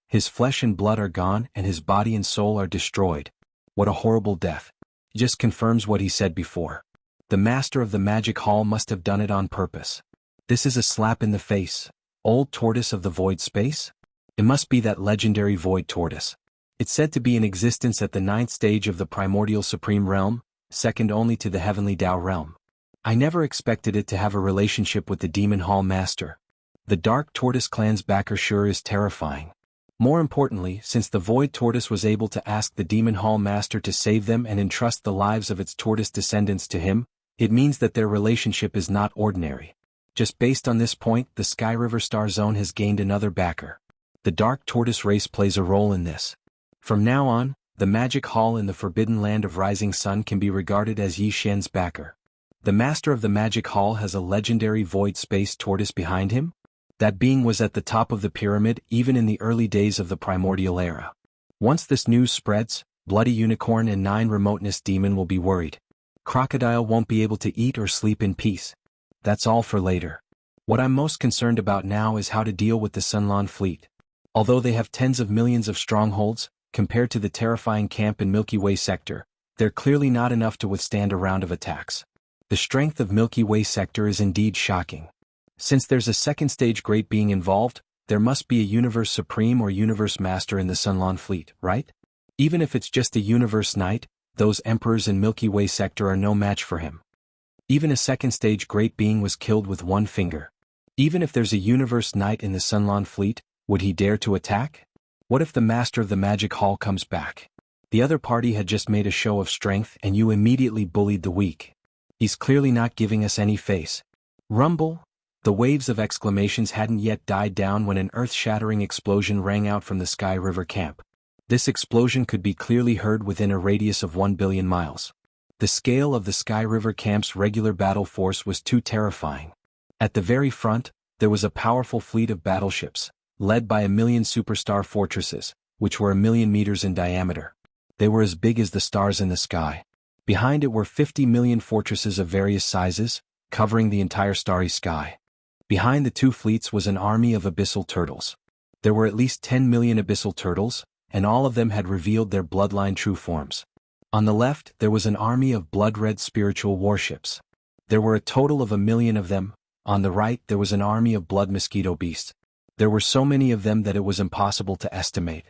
His flesh and blood are gone and his body and soul are destroyed. What a horrible death." Just confirms what he said before. The Master of the Magic Hall must have done it on purpose. This is a slap in the face. Old Tortoise of the Void Space? It must be that legendary Void Tortoise. It's said to be in existence at the 9th stage of the Primordial Supreme Realm, second only to the Heavenly Tao Realm. I never expected it to have a relationship with the Demon Hall Master. The Dark Tortoise Clan's backer sure is terrifying. More importantly, since the Void Tortoise was able to ask the Demon Hall Master to save them and entrust the lives of its tortoise descendants to him, it means that their relationship is not ordinary. Just based on this point, the Sky River Star Zone has gained another backer. The Dark Tortoise race plays a role in this. From now on, the Magic Hall in the Forbidden Land of Rising Sun can be regarded as Yi Xian's backer. The Master of the Magic Hall has a legendary Void Space Tortoise behind him? That being was at the top of the pyramid even in the early days of the Primordial Era. Once this news spreads, Bloody Unicorn and 9 Remoteness Demon will be worried. Crocodile won't be able to eat or sleep in peace. That's all for later. What I'm most concerned about now is how to deal with the Sunlan fleet. Although they have tens of millions of strongholds, compared to the terrifying camp in Milky Way sector, they're clearly not enough to withstand a round of attacks. The strength of Milky Way sector is indeed shocking. Since there's a second stage great being involved, there must be a Universe Supreme or Universe Master in the Sunlan fleet, right? Even if it's just a Universe Knight, those Emperors in Milky Way sector are no match for him. Even a second stage great being was killed with one finger. Even if there's a Universe Knight in the Sunlan fleet, would he dare to attack? What if the Master of the Magic Hall comes back? The other party had just made a show of strength and you immediately bullied the weak. He's clearly not giving us any face. Rumble? The waves of exclamations hadn't yet died down when an earth-shattering explosion rang out from the Sky River camp. This explosion could be clearly heard within a radius of 1 billion miles. The scale of the Sky River camp's regular battle force was too terrifying. At the very front, there was a powerful fleet of battleships, led by 1,000,000 superstar fortresses, which were 1,000,000 meters in diameter. They were as big as the stars in the sky. Behind it were 50 million fortresses of various sizes, covering the entire starry sky. Behind the two fleets was an army of abyssal turtles. There were at least 10 million abyssal turtles, and all of them had revealed their bloodline true forms. On the left, there was an army of blood-red spiritual warships. There were a total of 1,000,000 of them. On the right, there was an army of blood mosquito beasts. There were so many of them that it was impossible to estimate.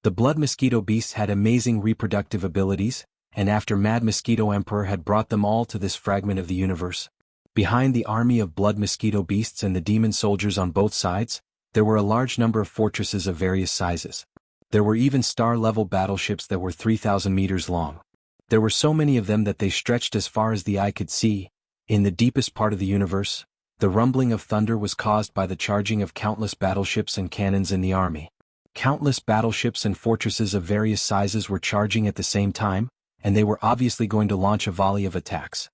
The blood mosquito beasts had amazing reproductive abilities, and after Mad Mosquito Emperor had brought them all to this fragment of the universe. Behind the army of blood mosquito beasts and the demon soldiers on both sides, there were a large number of fortresses of various sizes. There were even star-level battleships that were 3,000 meters long. There were so many of them that they stretched as far as the eye could see. In the deepest part of the universe, the rumbling of thunder was caused by the charging of countless battleships and cannons in the army. Countless battleships and fortresses of various sizes were charging at the same time, and they were obviously going to launch a volley of attacks.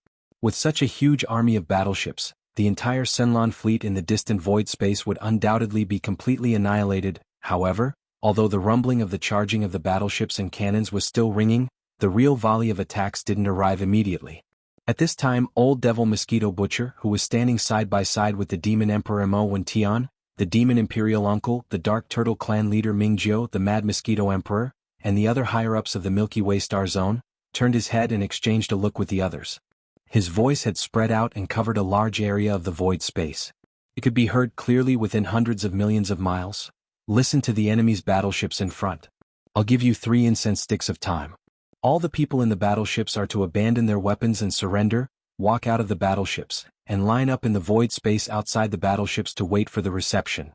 With such a huge army of battleships, the entire Senlon fleet in the distant void space would undoubtedly be completely annihilated. However, although the rumbling of the charging of the battleships and cannons was still ringing, the real volley of attacks didn't arrive immediately. At this time, Old Devil Mosquito Butcher, who was standing side by side with the Demon Emperor Mo Wen Tian, the Demon Imperial Uncle, the Dark Turtle Clan leader Ming Jiao, the Mad Mosquito Emperor, and the other higher-ups of the Milky Way Star Zone, turned his head and exchanged a look with the others. His voice had spread out and covered a large area of the void space. It could be heard clearly within hundreds of millions of miles. Listen to the enemy's battleships in front. I'll give you 3 incense sticks of time. All the people in the battleships are to abandon their weapons and surrender, walk out of the battleships, and line up in the void space outside the battleships to wait for the reception.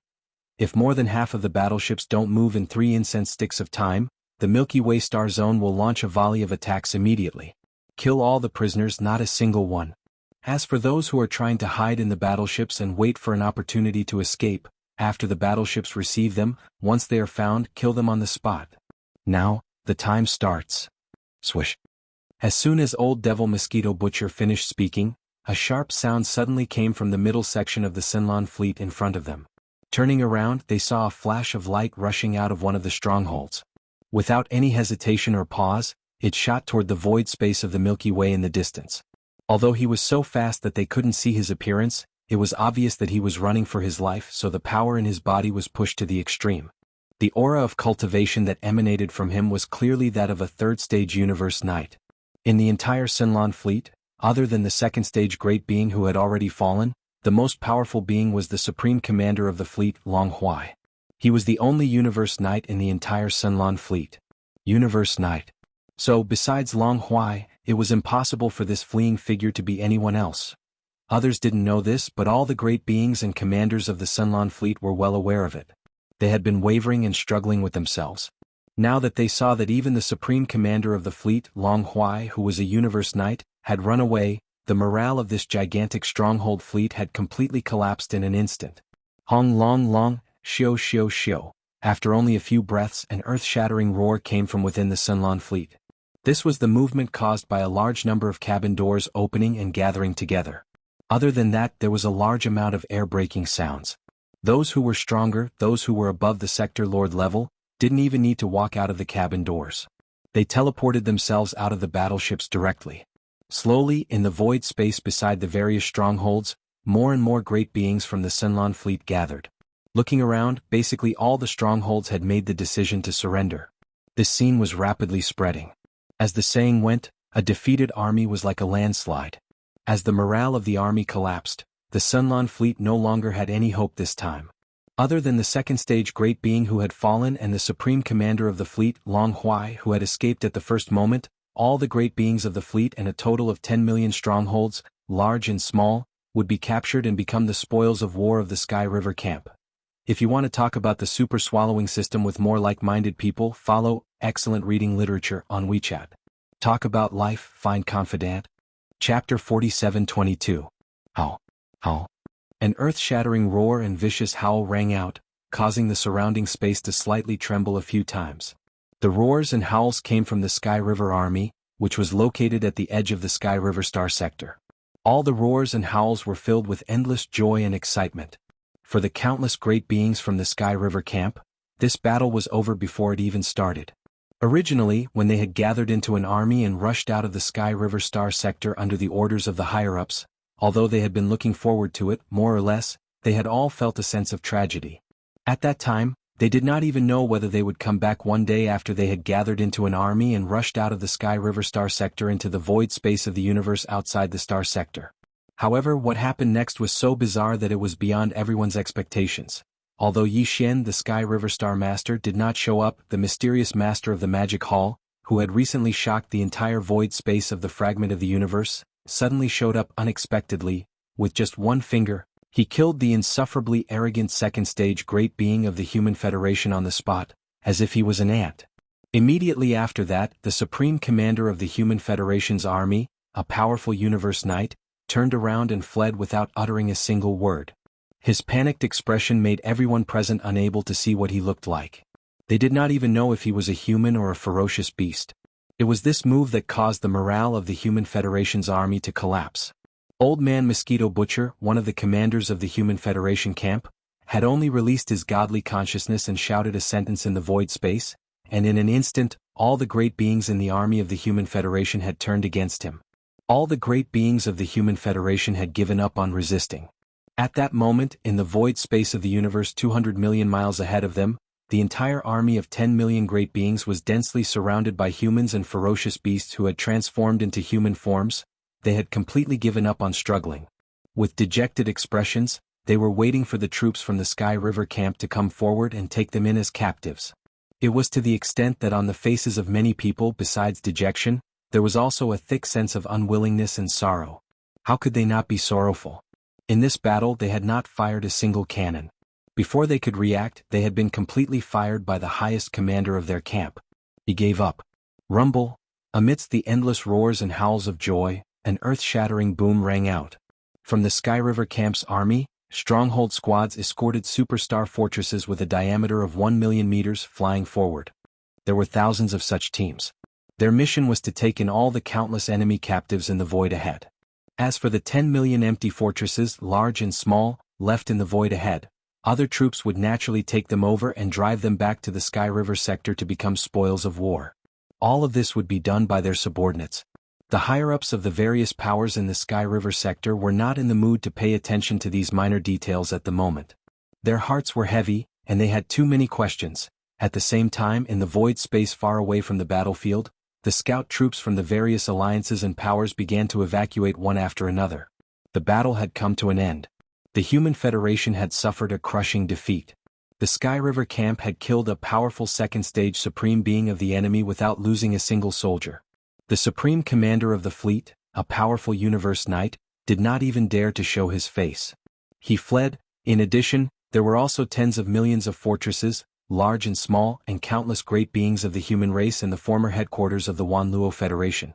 If more than half of the battleships don't move in 3 incense sticks of time, the Milky Way Star Zone will launch a volley of attacks immediately. Kill all the prisoners, not a single one. As for those who are trying to hide in the battleships and wait for an opportunity to escape, after the battleships receive them, once they are found, kill them on the spot. Now, the time starts. Swish. As soon as Old Devil Mosquito Butcher finished speaking, a sharp sound suddenly came from the middle section of the Senlon fleet in front of them. Turning around, they saw a flash of light rushing out of one of the strongholds. Without any hesitation or pause, it shot toward the void space of the Milky Way in the distance. Although he was so fast that they couldn't see his appearance, it was obvious that he was running for his life, so the power in his body was pushed to the extreme. The aura of cultivation that emanated from him was clearly that of a third-stage universe knight. In the entire Senlon fleet, other than the second-stage great being who had already fallen, the most powerful being was the supreme commander of the fleet, Long Huai. He was the only universe knight in the entire Senlon fleet. Universe knight. So, besides Long Huai, it was impossible for this fleeing figure to be anyone else. Others didn't know this, but all the great beings and commanders of the Senlon fleet were well aware of it. They had been wavering and struggling with themselves. Now that they saw that even the supreme commander of the fleet, Long Huai, who was a universe knight, had run away, the morale of this gigantic stronghold fleet had completely collapsed in an instant. Hong long long, shio shio shio. After only a few breaths, an earth-shattering roar came from within the Senlon fleet. This was the movement caused by a large number of cabin doors opening and gathering together. Other than that, there was a large amount of air-breaking sounds. Those who were stronger, those who were above the sector lord level, didn't even need to walk out of the cabin doors. They teleported themselves out of the battleships directly. Slowly, in the void space beside the various strongholds, more and more great beings from the Senlon fleet gathered. Looking around, basically all the strongholds had made the decision to surrender. This scene was rapidly spreading. As the saying went, a defeated army was like a landslide. As the morale of the army collapsed, the Senlon fleet no longer had any hope this time. Other than the second-stage great being who had fallen and the supreme commander of the fleet, Long Huai, who had escaped at the first moment, all the great beings of the fleet and a total of 10 million strongholds, large and small, would be captured and become the spoils of war of the Sky River camp. If you want to talk about the super swallowing system with more like-minded people, follow Excellent Reading Literature on WeChat. Talk about life, find confidant. Chapter 47:22. Howl. Howl. An earth-shattering roar and vicious howl rang out, causing the surrounding space to slightly tremble a few times. The roars and howls came from the Sky River Army, which was located at the edge of the Sky River Star Sector. All the roars and howls were filled with endless joy and excitement. For the countless great beings from the Sky River camp, this battle was over before it even started. Originally, when they had gathered into an army and rushed out of the Sky River Star Sector under the orders of the higher-ups, although they had been looking forward to it, more or less, they had all felt a sense of tragedy. At that time, they did not even know whether they would come back one day after they had gathered into an army and rushed out of the Sky River Star Sector into the void space of the universe outside the Star Sector. However, what happened next was so bizarre that it was beyond everyone's expectations. Although Yi Xian, the Sky River Star Master, did not show up, the mysterious master of the Magic Hall, who had recently shocked the entire void space of the fragment of the universe, suddenly showed up unexpectedly. With just one finger, he killed the insufferably arrogant second-stage great being of the Human Federation on the spot, as if he was an ant. Immediately after that, the supreme commander of the Human Federation's army, a powerful universe knight, turned around and fled without uttering a single word. His panicked expression made everyone present unable to see what he looked like. They did not even know if he was a human or a ferocious beast. It was this move that caused the morale of the Human Federation's army to collapse. Old Man Mosquito Butcher, one of the commanders of the Human Federation camp, had only released his godly consciousness and shouted a sentence in the void space, and in an instant, all the great beings in the army of the Human Federation had turned against him. All the great beings of the Human Federation had given up on resisting. At that moment, in the void space of the universe 200 million miles ahead of them, the entire army of 10 million great beings was densely surrounded by humans and ferocious beasts who had transformed into human forms. They had completely given up on struggling. With dejected expressions, they were waiting for the troops from the Sky River camp to come forward and take them in as captives. It was to the extent that on the faces of many people, besides dejection, there was also a thick sense of unwillingness and sorrow. How could they not be sorrowful? In this battle they had not fired a single cannon. Before they could react, they had been completely fired by the highest commander of their camp. He gave up. Rumble. Amidst the endless roars and howls of joy, an earth-shattering boom rang out. From the Sky River camp's army, stronghold squads escorted superstar fortresses with a diameter of 1 million meters flying forward. There were thousands of such teams. Their mission was to take in all the countless enemy captives in the void ahead. As for the 10 million empty fortresses, large and small, left in the void ahead, other troops would naturally take them over and drive them back to the Sky River sector to become spoils of war. All of this would be done by their subordinates. The higher-ups of the various powers in the Sky River sector were not in the mood to pay attention to these minor details at the moment. Their hearts were heavy, and they had too many questions. At the same time, in the void space far away from the battlefield, the scout troops from the various alliances and powers began to evacuate one after another. The battle had come to an end. The Human Federation had suffered a crushing defeat. The Sky River camp had killed a powerful second-stage supreme being of the enemy without losing a single soldier. The supreme commander of the fleet, a powerful universe knight, did not even dare to show his face. He fled. In addition, there were also tens of millions of fortresses, large and small, and countless great beings of the human race in the former headquarters of the Wanluo Federation.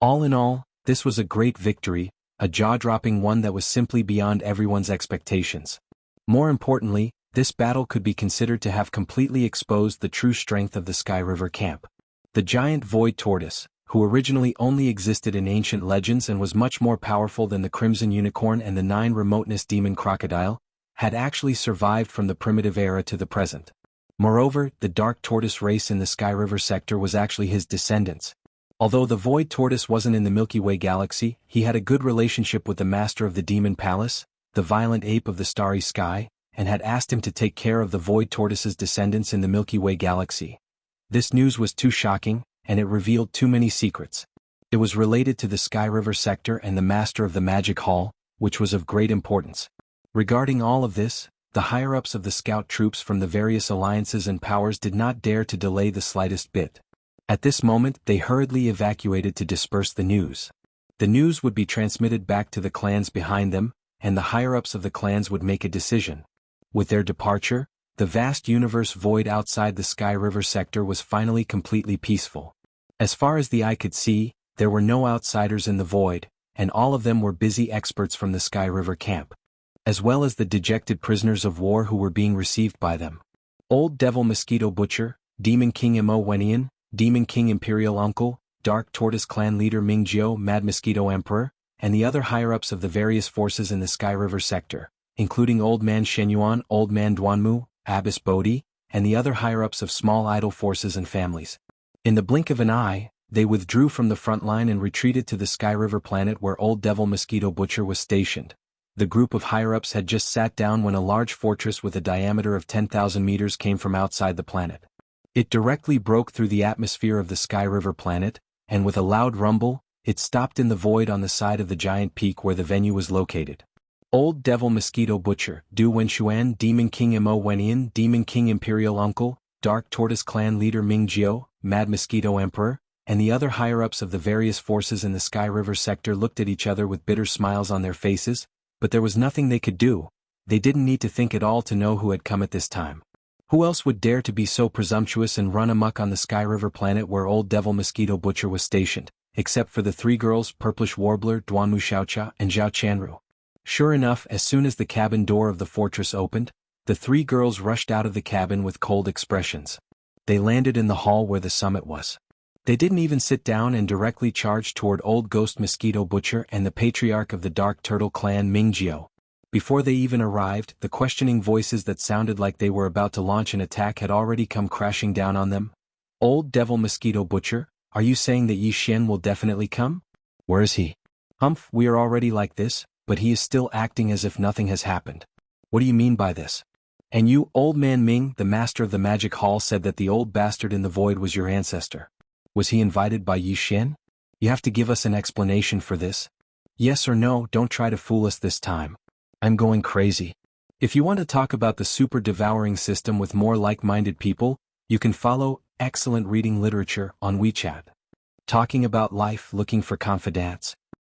All in all, this was a great victory, a jaw-dropping one that was simply beyond everyone's expectations. More importantly, this battle could be considered to have completely exposed the true strength of the Sky River camp. The giant void tortoise, who originally only existed in ancient legends and was much more powerful than the Crimson Unicorn and the 9 Remoteness Demon Crocodile, had actually survived from the primitive era to the present. Moreover, the Dark Tortoise race in the Sky River sector was actually his descendants. Although the Void Tortoise wasn't in the Milky Way galaxy, he had a good relationship with the Master of the Demon Palace, the Violent Ape of the Starry Sky, and had asked him to take care of the Void Tortoise's descendants in the Milky Way galaxy. This news was too shocking, and it revealed too many secrets. It was related to the Sky River sector and the Master of the Magic Hall, which was of great importance. Regarding all of this, the higher-ups of the scout troops from the various alliances and powers did not dare to delay the slightest bit. At this moment, they hurriedly evacuated to disperse the news. The news would be transmitted back to the clans behind them, and the higher-ups of the clans would make a decision. With their departure, the vast universe void outside the Sky River sector was finally completely peaceful. As far as the eye could see, there were no outsiders in the void, and all of them were busy experts from the Sky River camp, as well as the dejected prisoners of war who were being received by them. Old Devil Mosquito Butcher, Demon King Mo Wenian, Demon King Imperial Uncle, Dark Tortoise Clan Leader Mingjiu, Mad Mosquito Emperor, and the other higher-ups of the various forces in the Sky River sector, including Old Man Shenyuan, Old Man Duanmu, Abbess Bodhi, and the other higher-ups of small idle forces and families. In the blink of an eye, they withdrew from the front line and retreated to the Sky River planet where Old Devil Mosquito Butcher was stationed. The group of higher-ups had just sat down when a large fortress with a diameter of 10,000 meters came from outside the planet. It directly broke through the atmosphere of the Sky River planet, and with a loud rumble, it stopped in the void on the side of the giant peak where the venue was located. Old Devil Mosquito Butcher, Du Wenshuan, Demon King Mo Wenian, Demon King Imperial Uncle, Dark Tortoise Clan Leader Mingjiu, Mad Mosquito Emperor, and the other higher-ups of the various forces in the Sky River sector looked at each other with bitter smiles on their faces, but there was nothing they could do. They didn't need to think at all to know who had come at this time. Who else would dare to be so presumptuous and run amok on the Sky River planet where Old Devil Mosquito Butcher was stationed, except for the 3 girls, Purplish Warbler, Duanmu Xiaocha, and Zhao Chanru. Sure enough, as soon as the cabin door of the fortress opened, the 3 girls rushed out of the cabin with cold expressions. They landed in the hall where the summit was. They didn't even sit down and directly charged toward Old Ghost Mosquito Butcher and the patriarch of the Dark Turtle clan Mingjiao. Before they even arrived, the questioning voices that sounded like they were about to launch an attack had already come crashing down on them. Old Devil Mosquito Butcher, are you saying that Yi Xian will definitely come? Where is he? Humph, we are already like this, but he is still acting as if nothing has happened. What do you mean by this? And you, Old Man Ming, the master of the magic hall, said that the old bastard in the void was your ancestor. Was he invited by Yi Xian? You have to give us an explanation for this. Yes or no, don't try to fool us this time. I'm going crazy. If you want to talk about the super devouring system with more like-minded people, you can follow Excellent Reading Literature on WeChat. Talking about life, looking for confidants,